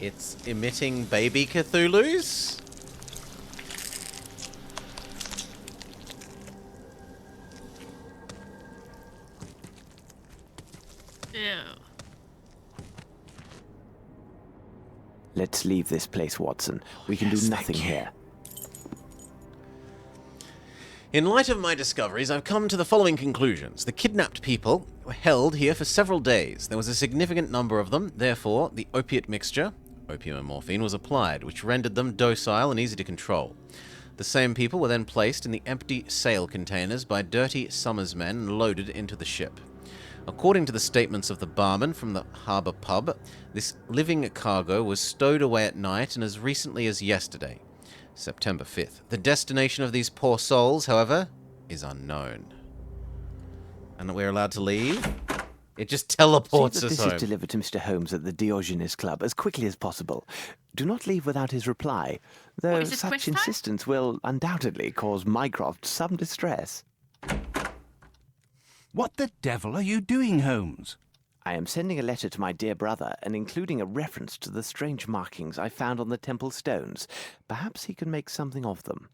It's emitting baby Cthulhus. Ew. Let's leave this place, Watson. We can do nothing here. In light of my discoveries, I've come to the following conclusions. The kidnapped people were held here for several days. There was a significant number of them. Therefore, the opiate mixture, opium and morphine, was applied, which rendered them docile and easy to control. The same people were then placed in the empty sail containers by Dirty Summers men and loaded into the ship. According to the statements of the barman from the harbour pub, this living cargo was stowed away at night and as recently as yesterday, September 5th. The destination of these poor souls, however, is unknown. And we're allowed to leave? It just teleports See that us this home. is delivered to Mr. Holmes at the Diogenes Club as quickly as possible. Do not leave without his reply, though What, is it such quiz time? insistence will undoubtedly cause Mycroft some distress. What the devil are you doing, Holmes? I am sending a letter to my dear brother and including a reference to the strange markings I found on the temple stones. Perhaps he can make something of them.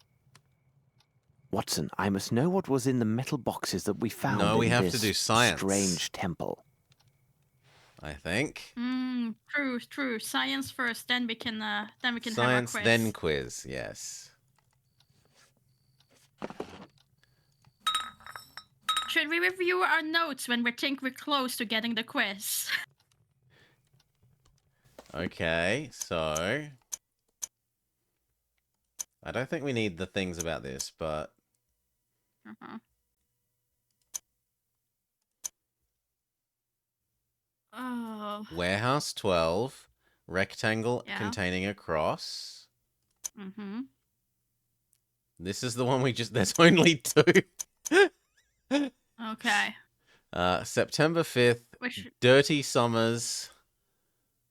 Watson, I must know what was in the metal boxes that we found No, we in have this to do science. strange temple. I think. True. Science first, then we can Science, have our quiz. then quiz. Yes. Should we review our notes when we think we're close to getting the quiz? Okay, so I don't think we need the things about this, but Oh. Warehouse 12, rectangle containing a cross. This is the one we just... There's only 2. Okay. September 5th, Dirty Summers.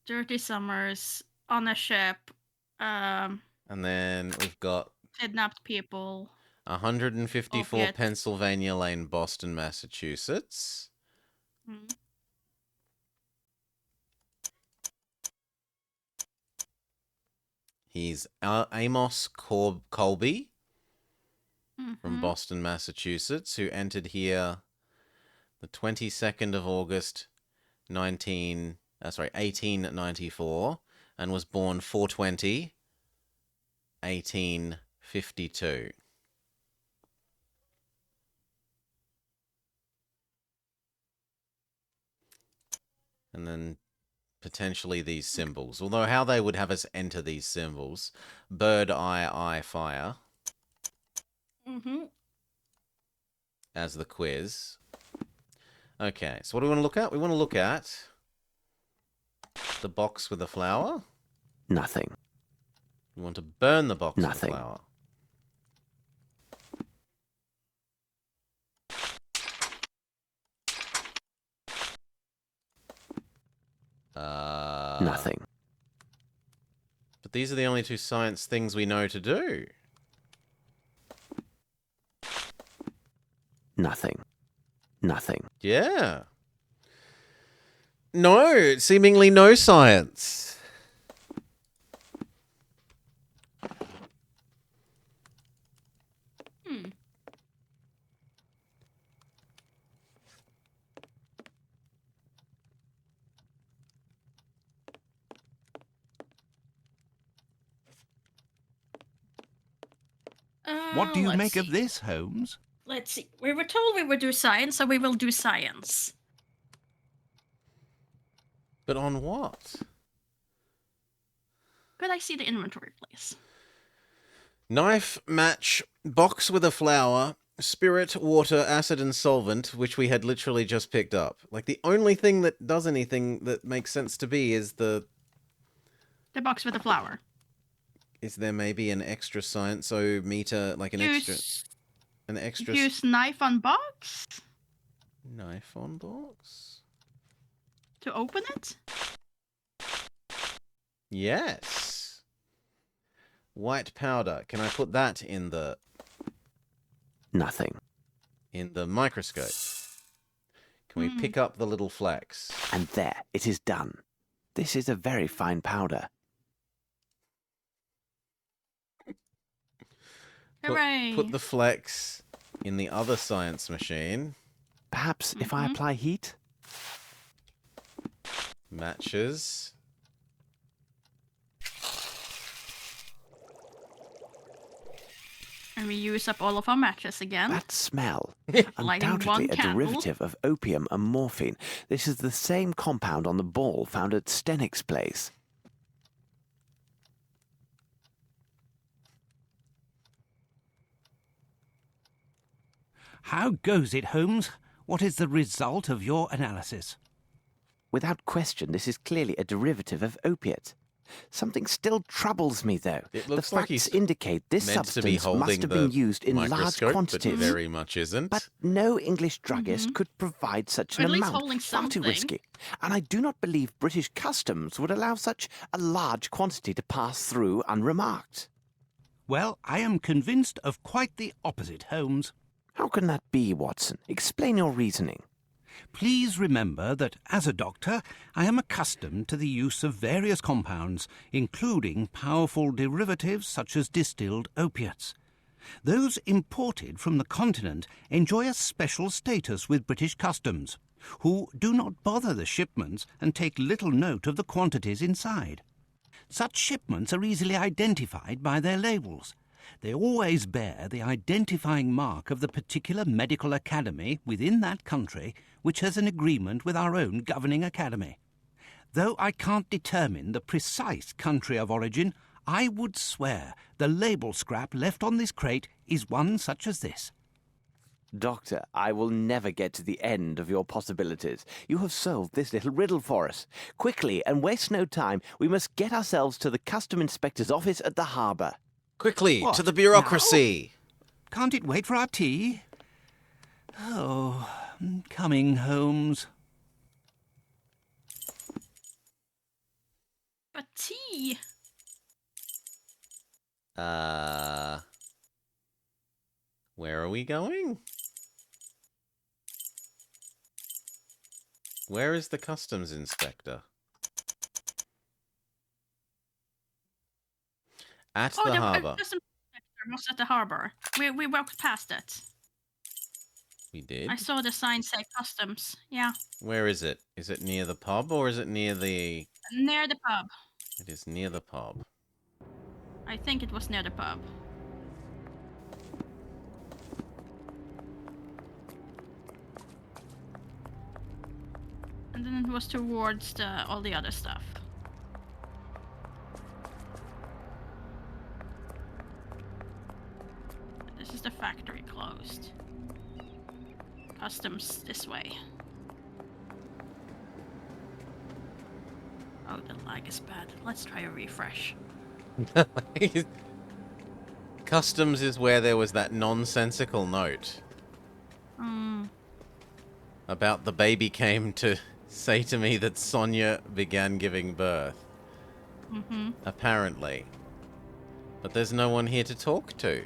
Dirty Summers, on a ship. And then we've got... Kidnapped people. 154 Opiate. Pennsylvania Lane, Boston, Massachusetts. He's Amos Colby from Boston, Massachusetts, who entered here the 22nd of August, 1894, and was born 4/20, 1852. And then potentially these symbols. Although how they would have us enter these symbols. Bird, eye, fire. As the quiz. Okay, so what do we want to look at? We want to look at the box with the flower. Nothing. We want to burn the box with the Nothing. flower. Nothing. But these are the only 2 science things we know to do. Nothing. Nothing. Yeah. No, seemingly no science. What do you Let's make of see. this, Holmes? Let's see. We were told we would do science, so we will do science. But on what? Could I see the inventory, please? Knife, match, box with a flower, spirit, water, acid, and solvent, which we had literally just picked up. Like, the only thing that does anything that makes sense to be is the... The box with the flower. Is there maybe an extra science-o-meter, like an extra... An extra... Use knife on box? Knife on box? To open it? Yes. White powder. Can I put that in the... Nothing. In the microscope? Can we pick up the little flecks? And there, it is done. This is a very fine powder. Hooray! Put the flecks in the other science machine. Perhaps if I apply heat? Matches. And we use up all of our matches again. That smell. Lighting Undoubtedly one a candle. derivative of opium and morphine. This is the same compound on the ball found at Stenick's place. How goes it, Holmes? What is the result of your analysis? Without question, this is clearly a derivative of opiate. Something still troubles me, though. It The looks like facts he's indicate this meant to be substance holding must have the been used in large microscope, quantities. but very much isn't. But no English druggist could provide such Or an at least amount. holding Far too something. risky. And I do not believe British customs would allow such a large quantity to pass through unremarked. Well, I am convinced of quite the opposite, Holmes. How can that be, Watson? Explain your reasoning. Please remember that as a doctor, I am accustomed to the use of various compounds, including powerful derivatives such as distilled opiates. Those imported from the continent enjoy a special status with British customs, who do not bother the shipments and take little note of the quantities inside. Such shipments are easily identified by their labels. They always bear the identifying mark of the particular medical academy within that country which has an agreement with our own governing academy. Though I can't determine the precise country of origin, I would swear the label scrap left on this crate is one such as this. Doctor, I will never get to the end of your possibilities. You have solved this little riddle for us. Quickly, and waste no time, we must get ourselves to the custom inspector's office at the harbour. Quickly, What, to the bureaucracy! Can't it wait for our tea? Oh, coming, Holmes. But tea. Where are we going? Where is the customs inspector? At the harbour. Customs inspector was at the harbour. We walked past it. We did? I saw the sign say customs. Yeah. Where is it? Is it near the pub or is it near the... Near the pub. It is near the pub. I think it was near the pub. And then it was towards all the other stuff. This is the factory closed. Customs this way. Oh, the lag is bad. Let's try a refresh. Customs is where there was that nonsensical note. About the baby came to say to me that Sonia began giving birth. Apparently. But there's no one here to talk to.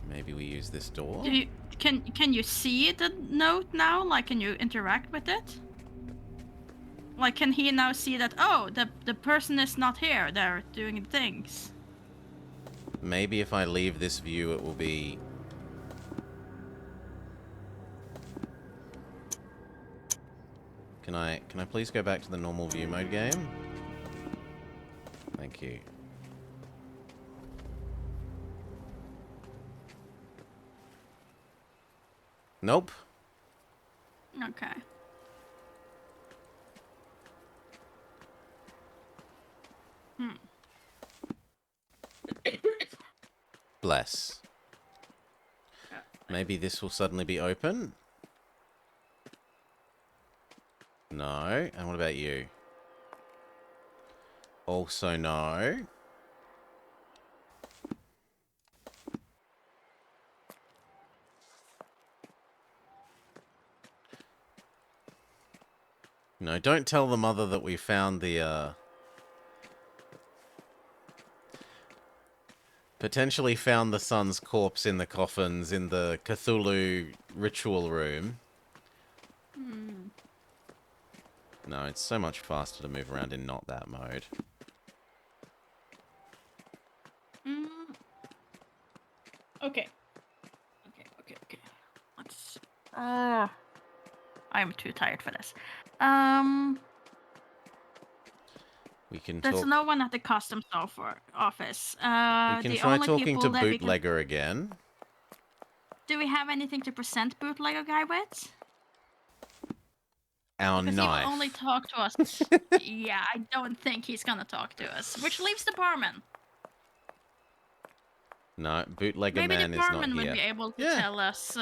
Maybe we use this door? Can you see the note now? Like, can you interact with it? Like, can he now see that, oh, the person is not here, they're doing things? Maybe if I leave this view, it will be... Can I please go back to the normal view mode game? Thank you. Nope. Okay. Bless. Maybe this will suddenly be open? No. And what about you? Also no. No, don't tell the mother that we found the, potentially found the son's corpse in the coffins in the Cthulhu ritual room. No, it's so much faster to move around in not that mode. Okay. Let's... I'm too tired for this. We can There's talk... no one at the customs office. we can try talking to Bootlegger again. Do we have anything to present Bootlegger guy with? Our because knife. He will only talk to us. Yeah, I don't think he's gonna talk to us. Which leaves the barman. No, Bootlegger Maybe man the is not barman here. would be able to tell us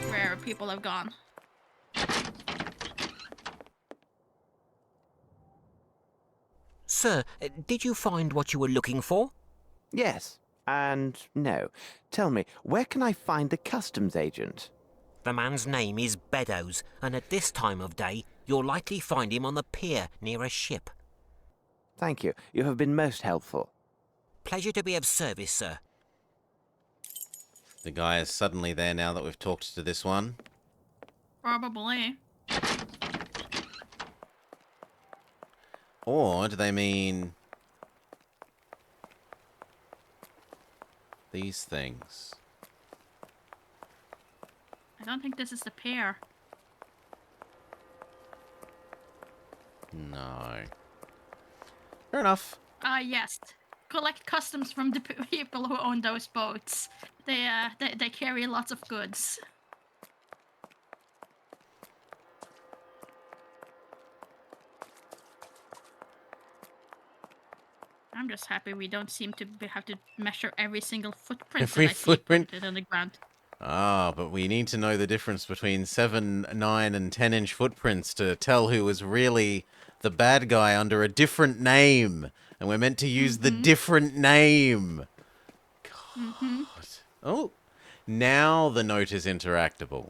where people have gone. Sir, did you find what you were looking for? Yes, and no. Tell me, where can I find the customs agent? The man's name is Beddoes, and at this time of day, you'll likely find him on the pier near a ship. Thank you. You have been most helpful. Pleasure to be of service, sir. The guy is suddenly there now that we've talked to this one. Probably. Or do they mean these things? I don't think this is the pair. No. Fair enough. Yes. Collect customs from the people who own those boats. They carry lots of goods. I'm just happy we don't seem to have to measure every single footprint Every that I see footprint? printed on the ground. Ah, but we need to know the difference between 7, 9, and 10-inch footprints to tell who was really the bad guy under a different name. And we're meant to use the different name. God. Oh, now the note is interactable.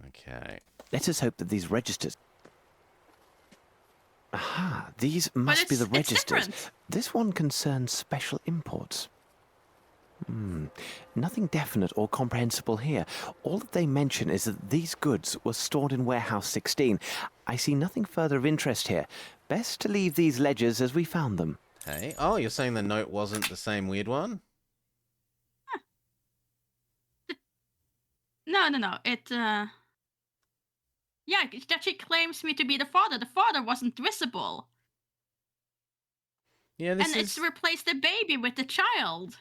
Okay. Let us hope that these registers... Aha, these must be the registers. Different. This one concerns special imports. Nothing definite or comprehensible here. All that they mention is that these goods were stored in warehouse 16. I see nothing further of interest here. Best to leave these ledgers as we found them. Okay. Oh, you're saying the note wasn't the same weird one? No. Yeah, that she claims me to be the father. The father wasn't visible. Yeah, this and is... it's replaced the baby with the child.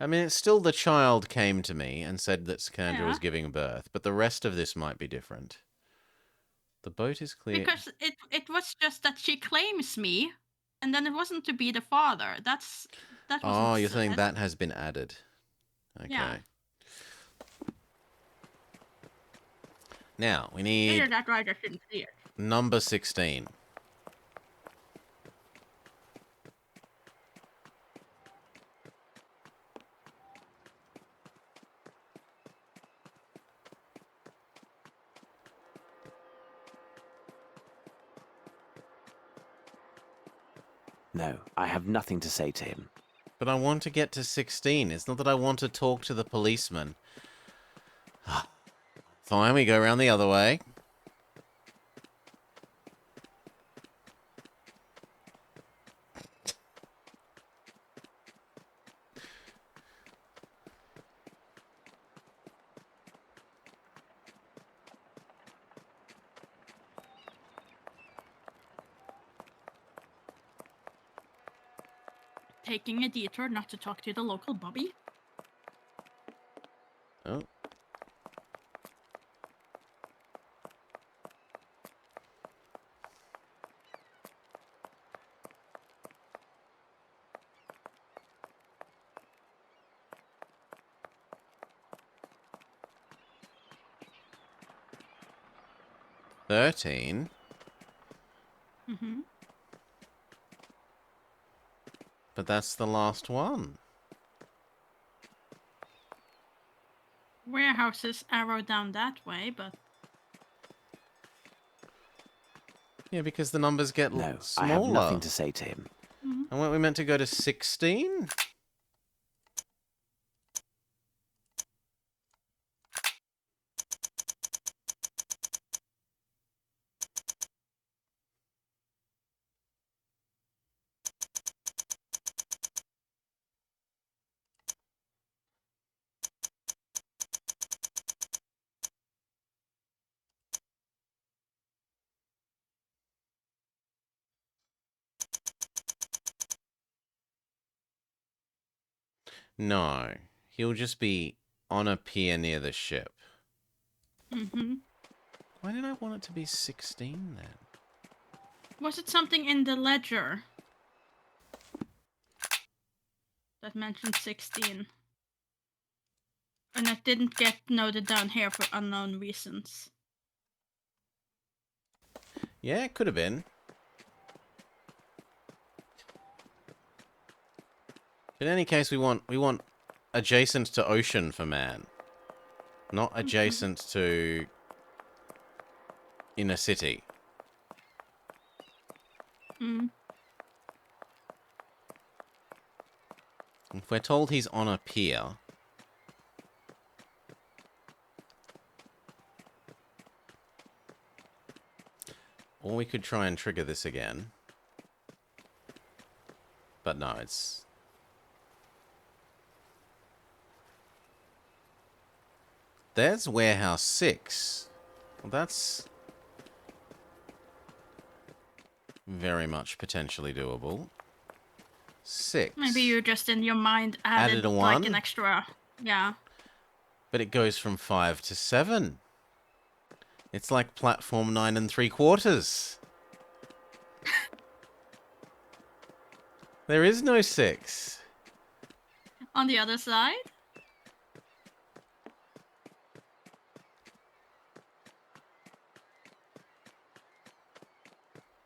I mean, it's still the child came to me and said that Skandra was giving birth, but the rest of this might be different. The boat is clear. Because it was just that she claims me, and then it wasn't to be the father. That wasn't Oh, you're said. saying that has been added. Okay. Yeah. Now, we need Either that right, I shouldn't see it. number 16. No, I have nothing to say to him. But I want to get to 16. It's not that I want to talk to the policeman. Fine, we go around the other way. Taking a detour not to talk to the local Bobby. Oh. $13. But that's the last one. Warehouses arrow down that way, but... Yeah, because the numbers get No, smaller. I have nothing to say to him. And weren't we meant to go to 16? No. He'll just be on a pier near the ship. Why did I want it to be 16 then? Was it something in the ledger that mentioned 16? And that didn't get noted down here for unknown reasons. Yeah, it could have been. In any case, we want adjacent to ocean for man. Not adjacent to inner city. If we're told he's on a pier... Or we could try and trigger this again. But no, it's... There's Warehouse 6. Well, that's... very much potentially doable. 6. Maybe you just in your mind added a like 1? an extra... Yeah. But it goes from 5 to 7. It's like platform 9 3/4. There is no 6. On the other side?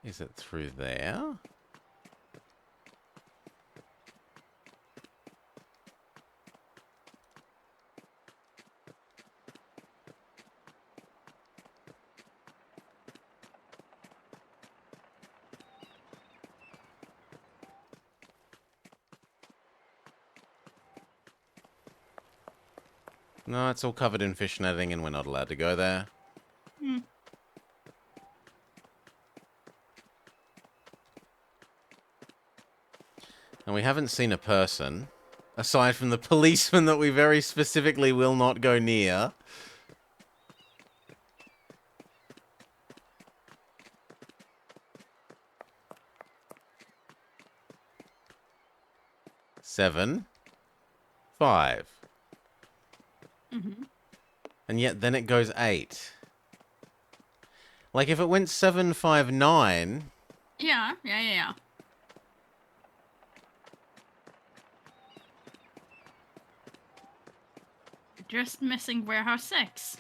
Is it through there? No, it's all covered in fish netting and we're not allowed to go there. Hmm. And we haven't seen a person, aside from the policeman that we very specifically will not go near. Seven. 5. Mm-hmm. And yet then it goes 8. Like if it went 7, 5, 9... Yeah. Just missing Warehouse 6.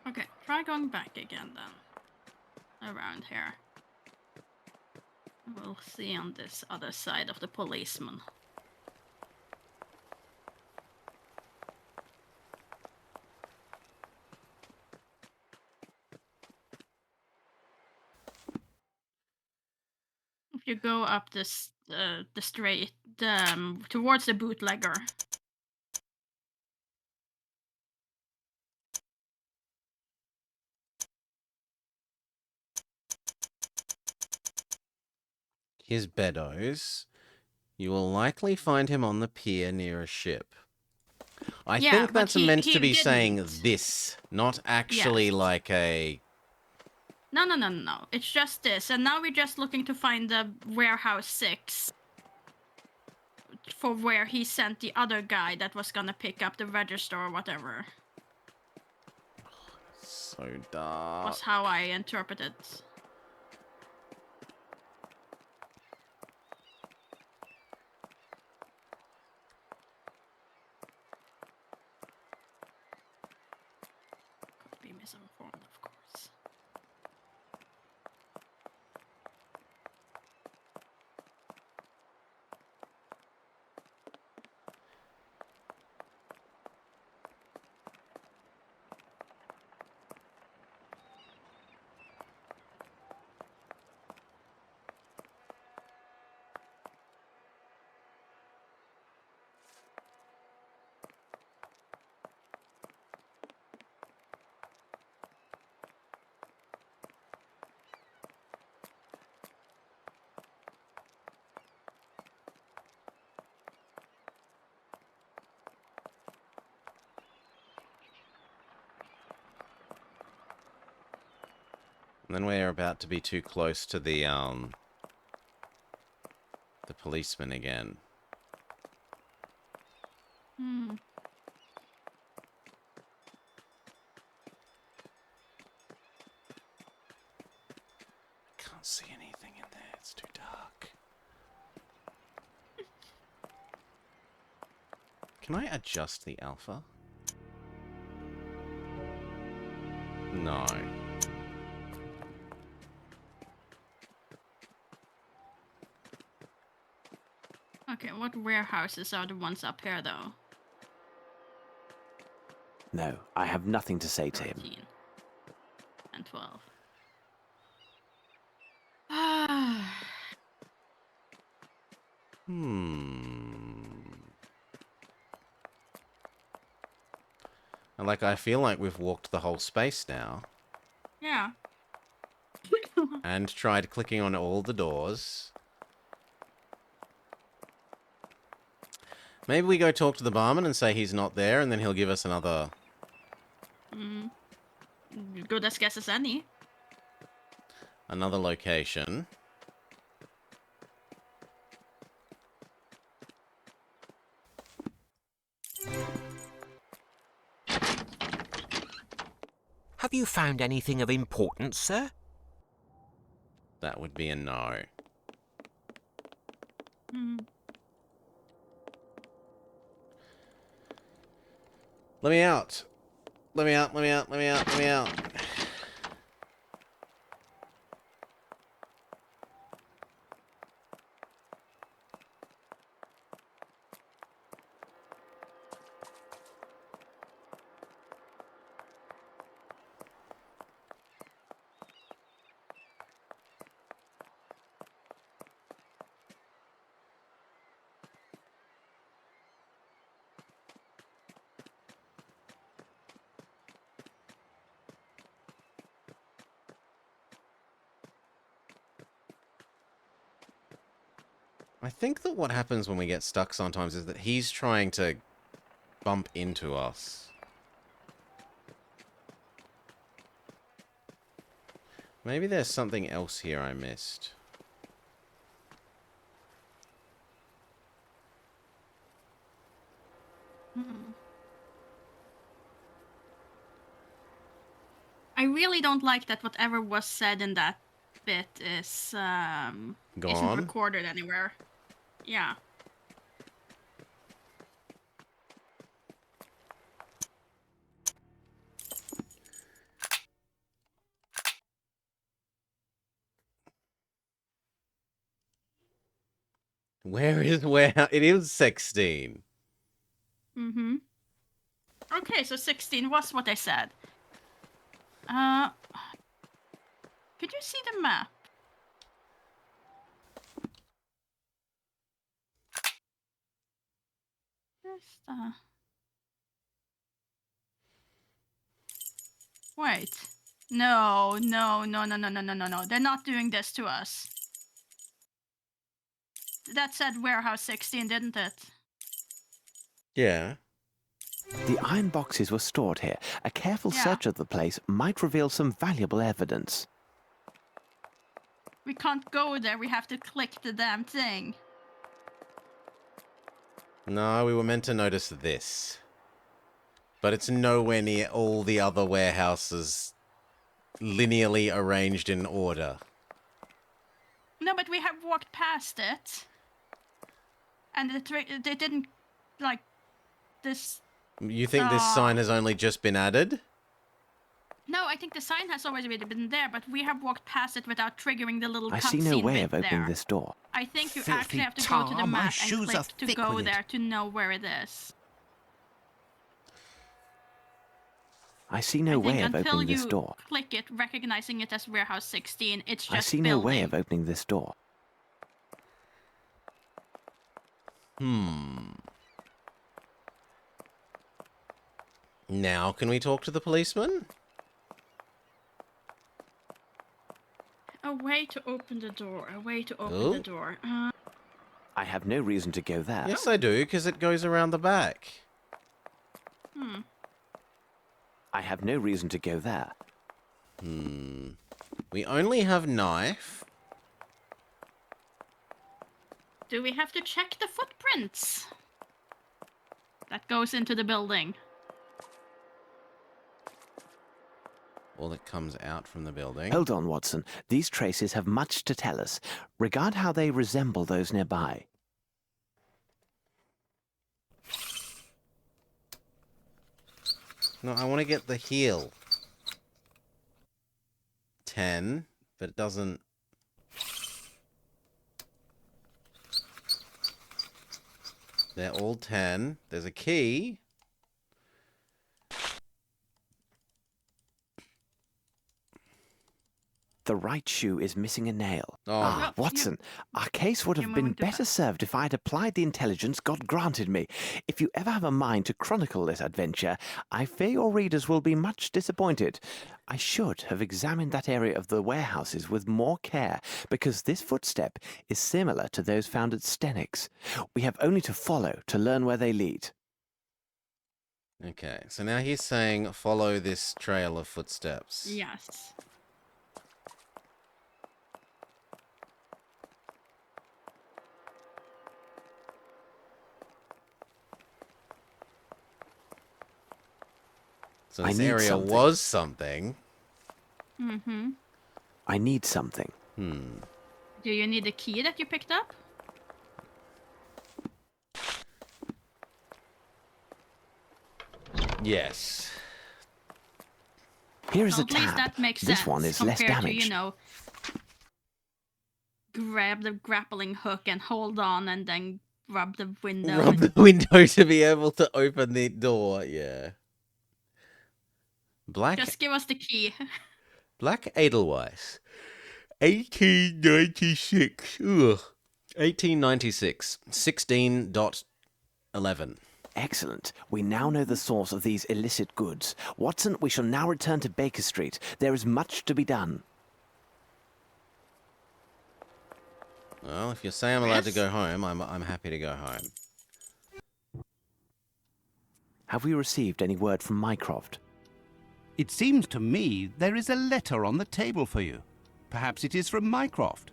Okay, try going back again then. Around here. We'll see on this other side of the policeman. If you go up this the straight towards the bootlegger. His Beddoes. You will likely find him on the pier near a ship. I think that's meant to be saying this, not actually like a... No. It's just this. And now we're just looking to find the Warehouse 6. For where he sent the other guy that was gonna pick up the register or whatever. So dark. Was how I interpreted. Could be misinformed, of course. And then we're about to be too close to the policeman again. Hmm. I can't see anything in there. It's too dark. Can I adjust the alpha? No. Okay, what warehouses are the ones up here, though? No, I have nothing to say to him. 13 and 12. Ah. And I feel like we've walked the whole space now. Yeah. And tried clicking on all the doors. Maybe we go talk to the barman and say he's not there, and then he'll give us another... Good as guess as any. Another location. Have you found anything of importance, sir? That would be a no. Let me out. Let me out, let me out, let me out, let me out. I think that what happens when we get stuck sometimes is that he's trying to bump into us. Maybe there's something else here I missed. I really don't like that whatever was said in that bit is isn't Gone? recorded anywhere. Yeah. Where? It is 16. Okay, so 16 was what I said. Could you see the map? Just, wait. No. They're not doing this to us. That said warehouse 16, didn't it? Yeah. The iron boxes were stored here. A careful search of the place might reveal some valuable evidence. We can't go there, we have to click the damn thing. No, we were meant to notice this. But it's nowhere near all the other warehouses linearly arranged in order. No, but we have walked past it. And they didn't, like, this... You think this sign has only just been added? No, I think the sign has always been there, but we have walked past it without triggering the little cutscene I see no way of opening there. this door. I think you Filthy actually have to go to the tar, my map shoes and are click to thick go with it. there to know where it is. I see no way of opening this door. Until you click it, recognizing it as Warehouse 16, it's just I see no way of opening this door. Now can we talk to the policeman? A way to open the door. A way to open the door. I have no reason to go there. Yes, I do, because it goes around the back. I have no reason to go there. We only have knife. Do we have to check the footprints? That goes into the building. Or that comes out from the building. Hold on, Watson. These traces have much to tell us. Regard how they resemble those nearby. No, I want to get the heel. 10, but it doesn't... They're all 10. There's a key. The right shoe is missing a nail. Oh. Watson, our case would have been better served if I had applied the intelligence God granted me. If you ever have a mind to chronicle this adventure, I fear your readers will be much disappointed. I should have examined that area of the warehouses with more care, because this footstep is similar to those found at Stenic's. We have only to follow to learn where they lead. Okay, so now he's saying follow this trail of footsteps. Yes. So this area was something. Mm-hmm. I need something. Do you need the key that you picked up? Yes. Here is a At least tab. that makes This sense one is less compared to, damaged. you know, grab the grappling hook and hold on and then rub the window. Rub the window to be able to open the door, yeah. Just give us the key. Black Edelweiss. 1896. Ugh. 1896. 16.11. Excellent. We now know the source of these illicit goods. Watson, we shall now return to Baker Street. There is much to be done. Well, if you say I'm allowed to go home, I'm happy to go home. Have we received any word from Mycroft? It seems to me there is a letter on the table for you. Perhaps it is from Mycroft.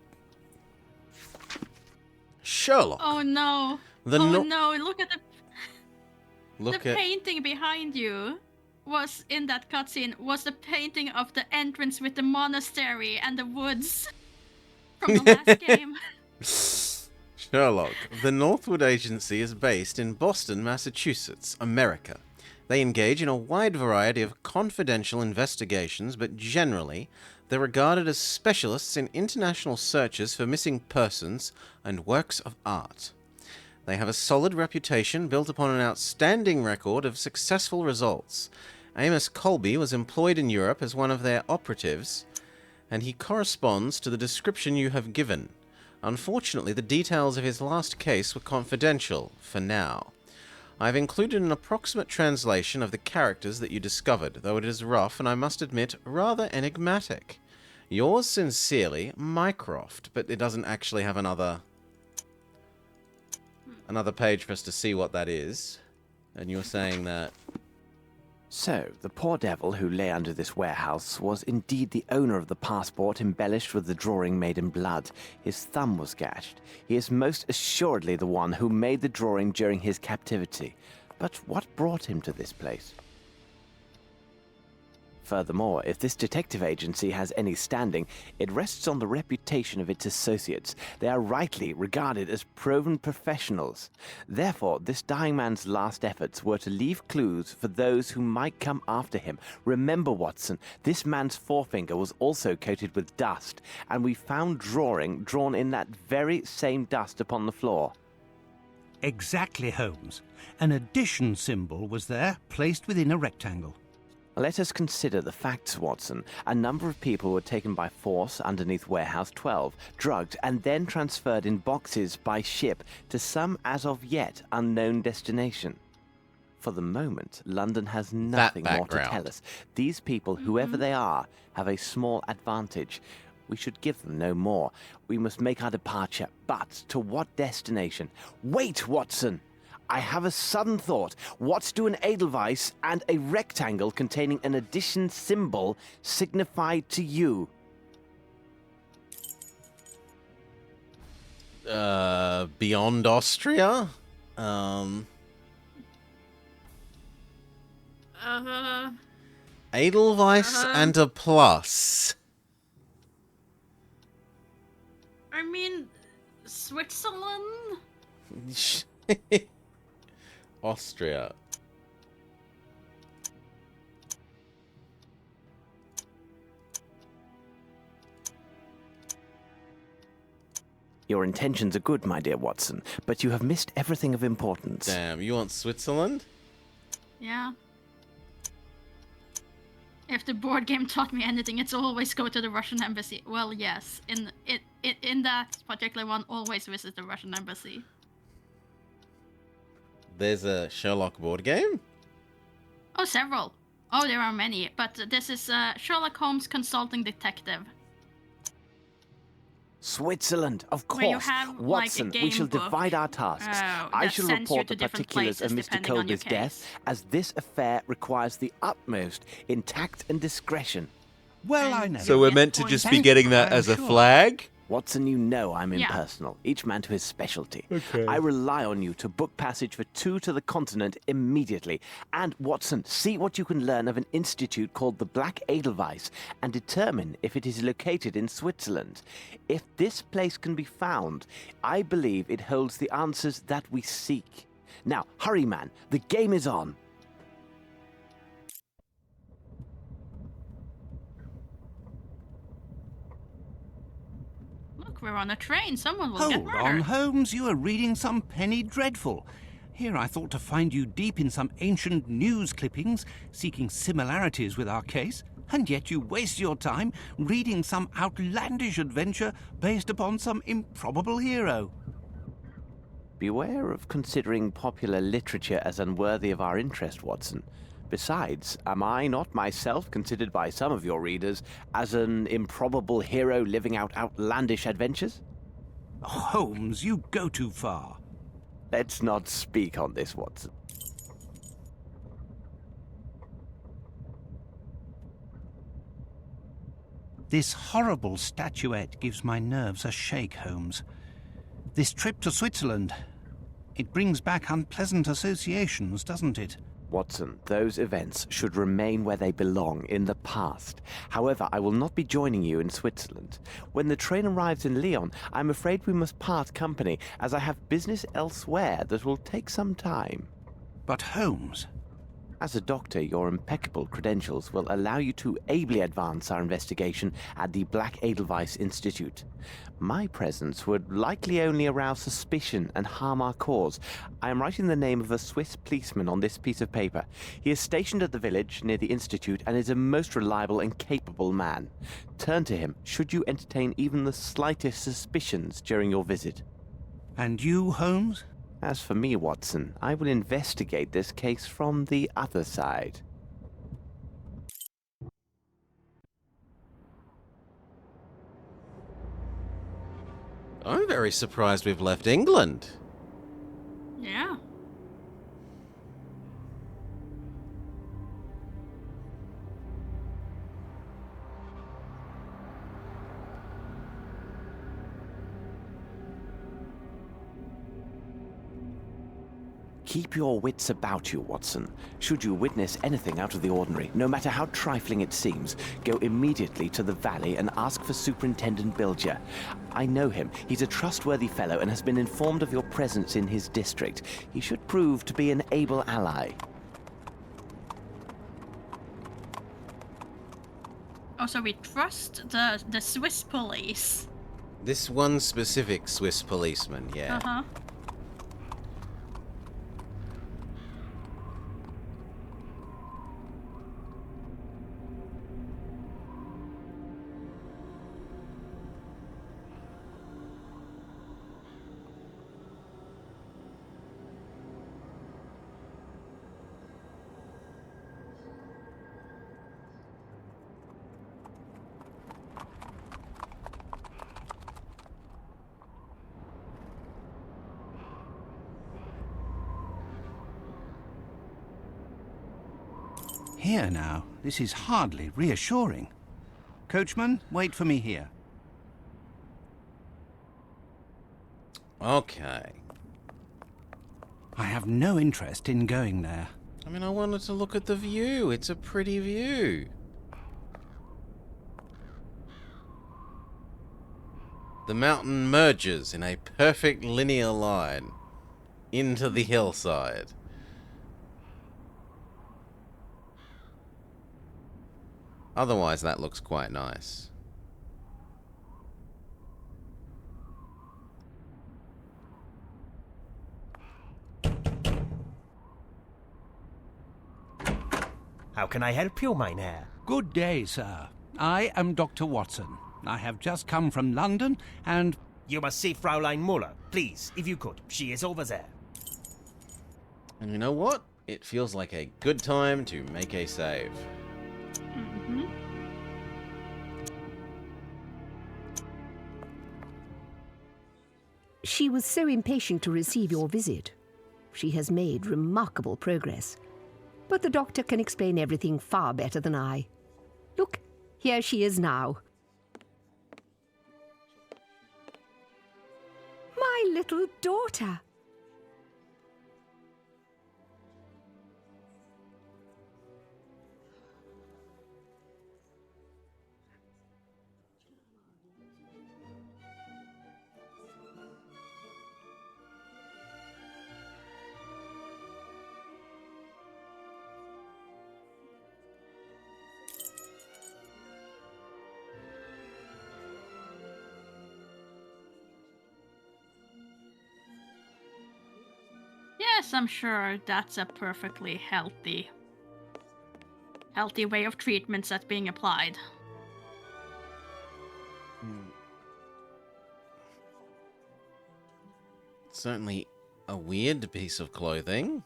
Sherlock. Oh no. No, look at the painting behind you was in that cutscene was the painting of the entrance with the monastery and the woods from the last game. Sherlock. The Northwood Agency is based in Boston, Massachusetts, America. They engage in a wide variety of confidential investigations, but generally, they're regarded as specialists in international searches for missing persons and works of art. They have a solid reputation built upon an outstanding record of successful results. Amos Colby was employed in Europe as one of their operatives, and he corresponds to the description you have given. Unfortunately, the details of his last case were confidential, for now. I've included an approximate translation of the characters that you discovered, though it is rough and I must admit, rather enigmatic. Yours sincerely, Mycroft, but it doesn't actually have another page for us to see what that is. And you're saying that... So, the poor devil who lay under this warehouse was indeed the owner of the passport embellished with the drawing made in blood. His thumb was gashed. He is most assuredly the one who made the drawing during his captivity. But what brought him to this place? Furthermore, if this detective agency has any standing, it rests on the reputation of its associates. They are rightly regarded as proven professionals. Therefore, this dying man's last efforts were to leave clues for those who might come after him. Remember, Watson, this man's forefinger was also coated with dust, and we found drawing drawn in that very same dust upon the floor. Exactly, Holmes. An addition symbol was there, placed within a rectangle. Let us consider the facts, Watson. A number of people were taken by force underneath Warehouse 12, drugged, and then transferred in boxes by ship to some as of yet unknown destination. For the moment, London has nothing more to tell us. These people, whoever they are, have a small advantage. We should give them no more. We must make our departure, but to what destination? Wait, Watson! I have a sudden thought. What do an Edelweiss and a rectangle containing an addition symbol signify to you? Beyond Austria? Edelweiss and a plus. I mean, Switzerland? Austria. Your intentions are good, my dear Watson, but you have missed everything of importance. Damn, you want Switzerland? Yeah. If the board game taught me anything, it's always go to the Russian embassy. Well, yes. In that particular one, always visit the Russian embassy. There's a Sherlock board game? Oh, several. Oh, there are many. But this is Sherlock Holmes Consulting Detective. Switzerland, of Where you course. have, Watson, like, a we game shall book, divide our tasks. I that shall sends you report to the different particulars of places Mr. depending on your Colby's death, as this affair requires the utmost in tact and discretion. Well, I know. So we're meant to just be getting that as a flag? Watson, you know I'm Yeah. impersonal, each man to his specialty. Okay. I rely on you to book passage for 2 to the continent immediately. And, Watson, see what you can learn of an institute called the Black Edelweiss and determine if it is located in Switzerland. If this place can be found, I believe it holds the answers that we seek. Now, hurry, man. The game is on. Look, we're on a train. Someone will get Hold murdered. on, Holmes. You are reading some penny dreadful. Here I thought to find you deep in some ancient news clippings, seeking similarities with our case, and yet you waste your time reading some outlandish adventure based upon some improbable hero. Beware of considering popular literature as unworthy of our interest, Watson. Besides, am I not myself considered by some of your readers as an improbable hero living out outlandish adventures? Holmes, you go too far. Let's not speak on this, Watson. This horrible statuette gives my nerves a shake, Holmes. This trip to Switzerland, it brings back unpleasant associations, doesn't it? Watson, those events should remain where they belong, in the past. However, I will not be joining you in Switzerland. When the train arrives in Lyon, I'm afraid we must part company, as I have business elsewhere that will take some time. But Holmes... As a doctor, your impeccable credentials will allow you to ably advance our investigation at the Black Edelweiss Institute. My presence would likely only arouse suspicion and harm our cause. I am writing the name of a Swiss policeman on this piece of paper. He is stationed at the village near the Institute and is a most reliable and capable man. Turn to him should you entertain even the slightest suspicions during your visit. And you, Holmes? As for me, Watson, I will investigate this case from the other side. I'm very surprised we've left England. Yeah. Keep your wits about you, Watson. Should you witness anything out of the ordinary, no matter how trifling it seems, go immediately to the valley and ask for Superintendent Bilger. I know him. He's a trustworthy fellow and has been informed of your presence in his district. He should prove to be an able ally. Also, we trust the Swiss police. This one specific Swiss policeman, yeah. Uh-huh. Here now, this is hardly reassuring. Coachman, wait for me here. Okay. I have no interest in going there. I mean, I wanted to look at the view. It's a pretty view. The mountain merges in a perfect linear line into the hillside. Otherwise, that looks quite nice. How can I help you, mynheer? Good day, sir. I am Dr. Watson. I have just come from London, and... You must see Fraulein Muller. Please, if you could. She is over there. And you know what? It feels like a good time to make a save. Mm-hmm. She was so impatient to receive your visit. She has made remarkable progress. But the doctor can explain everything far better than I. Look, here she is now. My little daughter. Yes, I'm sure that's a perfectly healthy way of treatments that's being applied. Certainly a weird piece of clothing.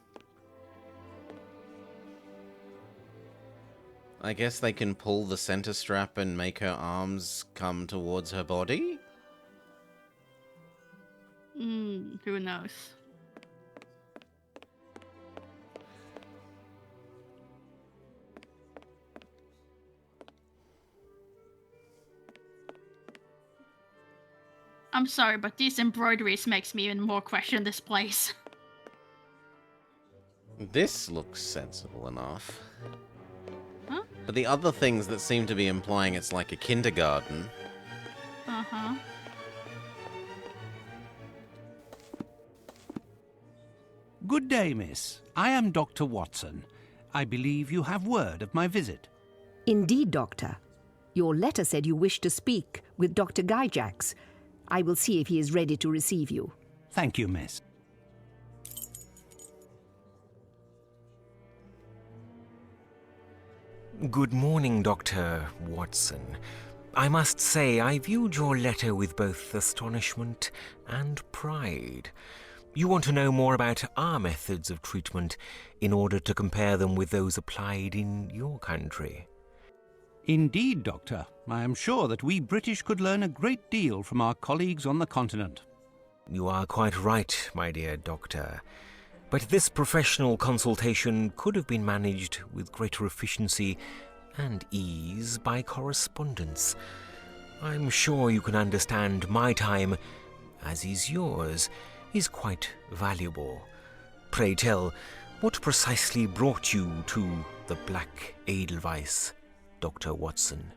I guess they can pull the center strap and make her arms come towards her body? Who knows? I'm sorry, but these embroideries makes me even more question this place. This looks sensible enough. Huh? But the other things that seem to be implying it's like a kindergarten. Uh-huh. Good day, miss. I am Dr. Watson. I believe you have word of my visit. Indeed, Doctor. Your letter said you wished to speak with Dr. Gyjax. I will see if he is ready to receive you. Thank you, miss. Good morning, Dr. Watson. I must say I viewed your letter with both astonishment and pride. You want to know more about our methods of treatment in order to compare them with those applied in your country. Indeed, Doctor. I am sure that we British could learn a great deal from our colleagues on the continent. You are quite right, my dear Doctor. But this professional consultation could have been managed with greater efficiency and ease by correspondence. I'm sure you can understand my time, as is yours, is quite valuable. Pray tell, what precisely brought you to the Black Edelweiss, Dr. Watson?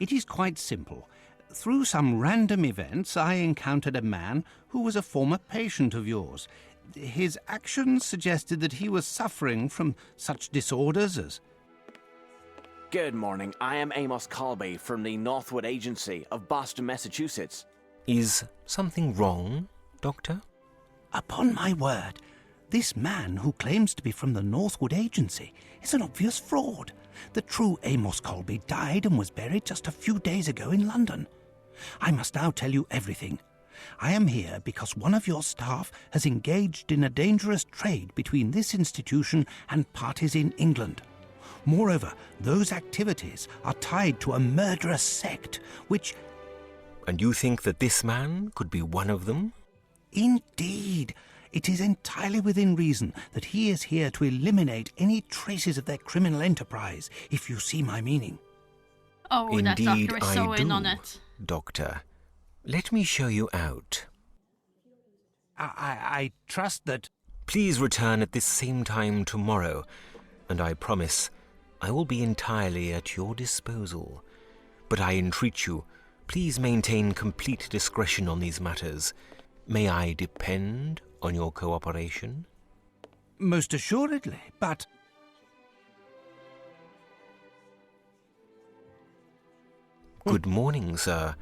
It is quite simple. Through some random events, I encountered a man who was a former patient of yours. His actions suggested that he was suffering from such disorders as... Good morning. I am Amos Colby from the Northwood Agency of Boston, Massachusetts. Is something wrong, Doctor? Upon my word, this man who claims to be from the Northwood Agency is an obvious fraud. The true Amos Colby died and was buried just a few days ago in London. I must now tell you everything. I am here because one of your staff has engaged in a dangerous trade between this institution and parties in England. Moreover, those activities are tied to a murderous sect, which... And you think that this man could be one of them? Indeed. It is entirely within reason that he is here to eliminate any traces of their criminal enterprise, if you see my meaning. Oh, that doctor is so in on it. Doctor. Let me show you out. I trust that... Please return at this same time tomorrow, and I promise I will be entirely at your disposal. But I entreat you, please maintain complete discretion on these matters. May I depend on your cooperation? Most assuredly, but... Good morning, sir.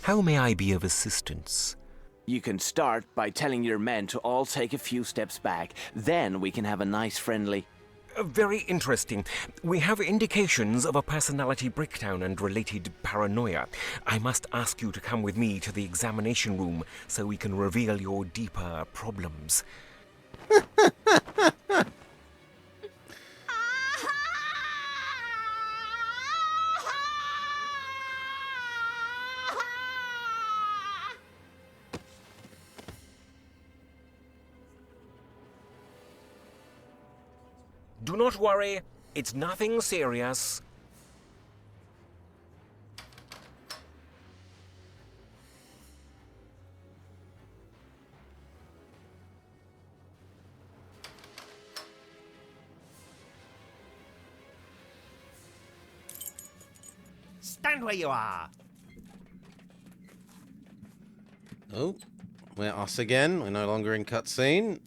How may I be of assistance? You can start by telling your men to all take a few steps back. Then we can have a nice friendly... Very interesting. We have indications of a personality breakdown and related paranoia. I must ask you to come with me to the examination room so we can reveal your deeper problems. Do not worry, it's nothing serious. Stand where you are. Oh, we're us again. We're no longer in cutscene.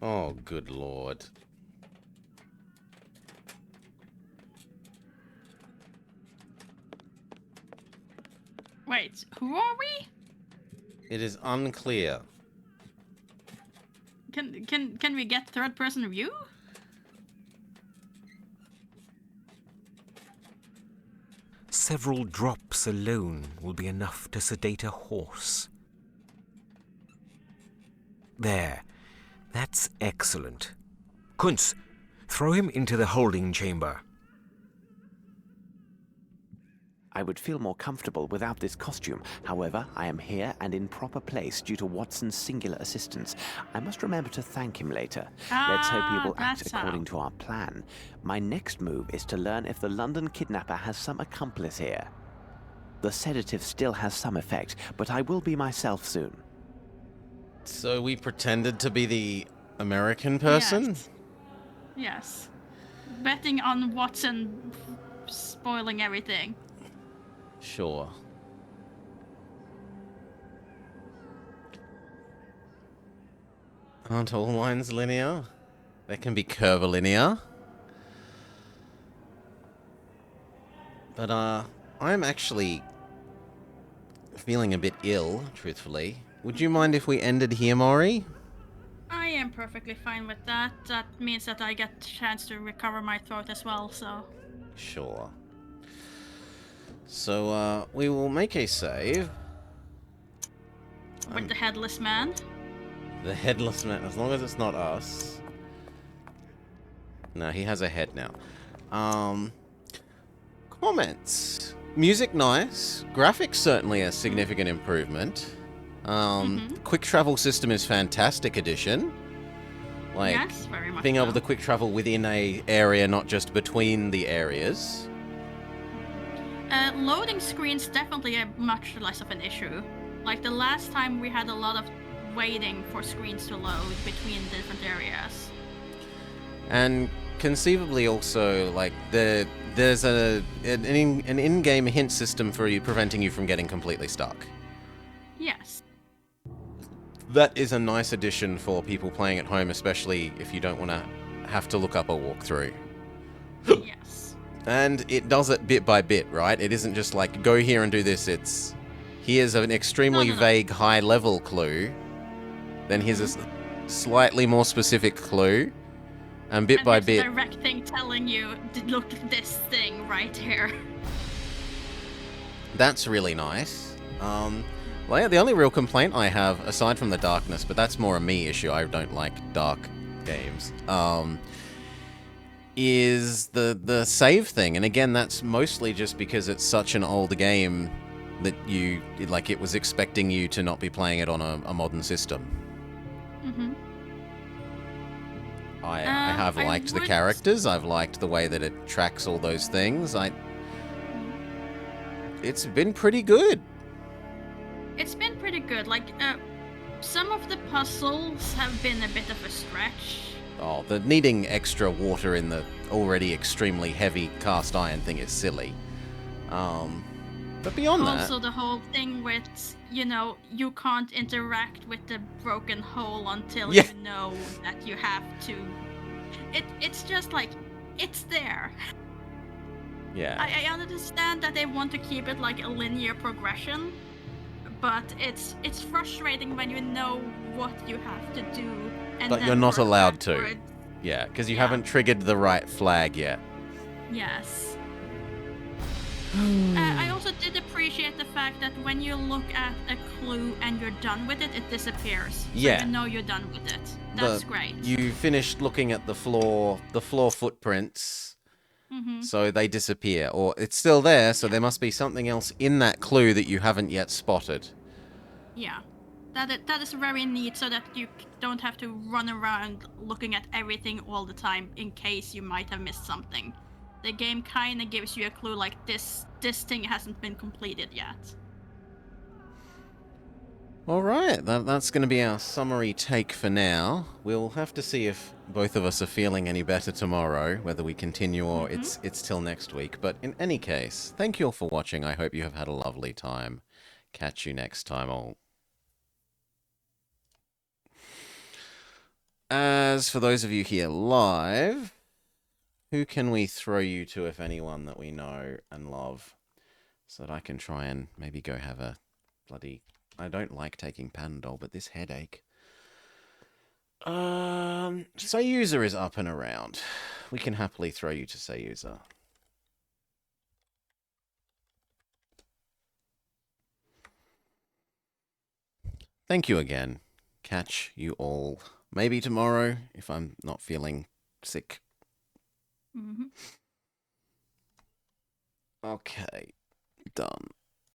Oh, good lord. Wait, who are we? It is unclear. Can we get third-person view? Several drops alone will be enough to sedate a horse. There. That's excellent. Kunz, throw him into the holding chamber. I would feel more comfortable without this costume. However, I am here and in proper place due to Watson's singular assistance. I must remember to thank him later. Let's hope he will act according to our plan. My next move is to learn if the London kidnapper has some accomplice here. The sedative still has some effect, but I will be myself soon. So we pretended to be the American person? Yes. Betting on Watson spoiling everything. Sure. Aren't all lines linear? They can be curvilinear. But, I'm actually feeling a bit ill, truthfully. Would you mind if we ended here, Maury? I am perfectly fine with that. That means that I get a chance to recover my throat as well, so... Sure. So, we will make a save. With the headless man? The headless man, as long as it's not us. No, he has a head now. Comments. Music nice. Graphics certainly a significant improvement. Quick travel system is fantastic addition. Like, yes, very much being so. able to quick travel within a area, not just between the areas. Loading screens definitely a much less of an issue. Like the last time we had a lot of waiting for screens to load between different areas. And conceivably also, like, there's an in-game hint system for you, preventing you from getting completely stuck. Yes. That is a nice addition for people playing at home, especially if you don't want to have to look up a walkthrough. Yes. And it does it bit by bit, right? It isn't just like, go here and do this. It's, here's an extremely vague high-level clue. Then here's a slightly more specific clue. And bit by bit... a direct thing telling you, look at this thing right here. That's really nice. Well, yeah, the only real complaint I have, aside from the darkness, but that's more a me issue, I don't like dark games, is the save thing. And again, that's mostly just because it's such an old game that it was expecting you to not be playing it on a modern system. Mm-hmm. I have liked the characters, I've liked the way that it tracks all those things. It's been pretty good. It's been pretty good. Like, some of the puzzles have been a bit of a stretch. Oh, the needing extra water in the already extremely heavy cast iron thing is silly. But beyond that... Also, the whole thing with, you can't interact with the broken hole until you know that you have to... It's just like, it's there. Yeah. I understand that they want to keep it like a linear progression, but it's frustrating when you know what you have to do and But then you're not work allowed to. backwards. Yeah, because you haven't triggered the right flag yet. Yes. I also did appreciate the fact that when you look at a clue and you're done with it, it disappears. So Yeah. you know you're done with it. That's great. You finished looking at the floor footprints, so they disappear. Or it's still there, so there must be something else in that clue that you haven't yet spotted. Yeah. That is very neat, so that you don't have to run around looking at everything all the time in case you might have missed something. The game kind of gives you a clue like this thing hasn't been completed yet. All right, that's going to be our summary take for now. We'll have to see if both of us are feeling any better tomorrow, whether we continue or it's till next week. But in any case, thank you all for watching. I hope you have had a lovely time. Catch you next time, all. As for those of you here live, who can we throw you to, if anyone, that we know and love, so that I can try and maybe go have a bloody... I don't like taking Panadol, but this headache. Sayuza is up and around. We can happily throw you to Sayuza. Thank you again. Catch you all maybe tomorrow if I'm not feeling sick. Okay, done.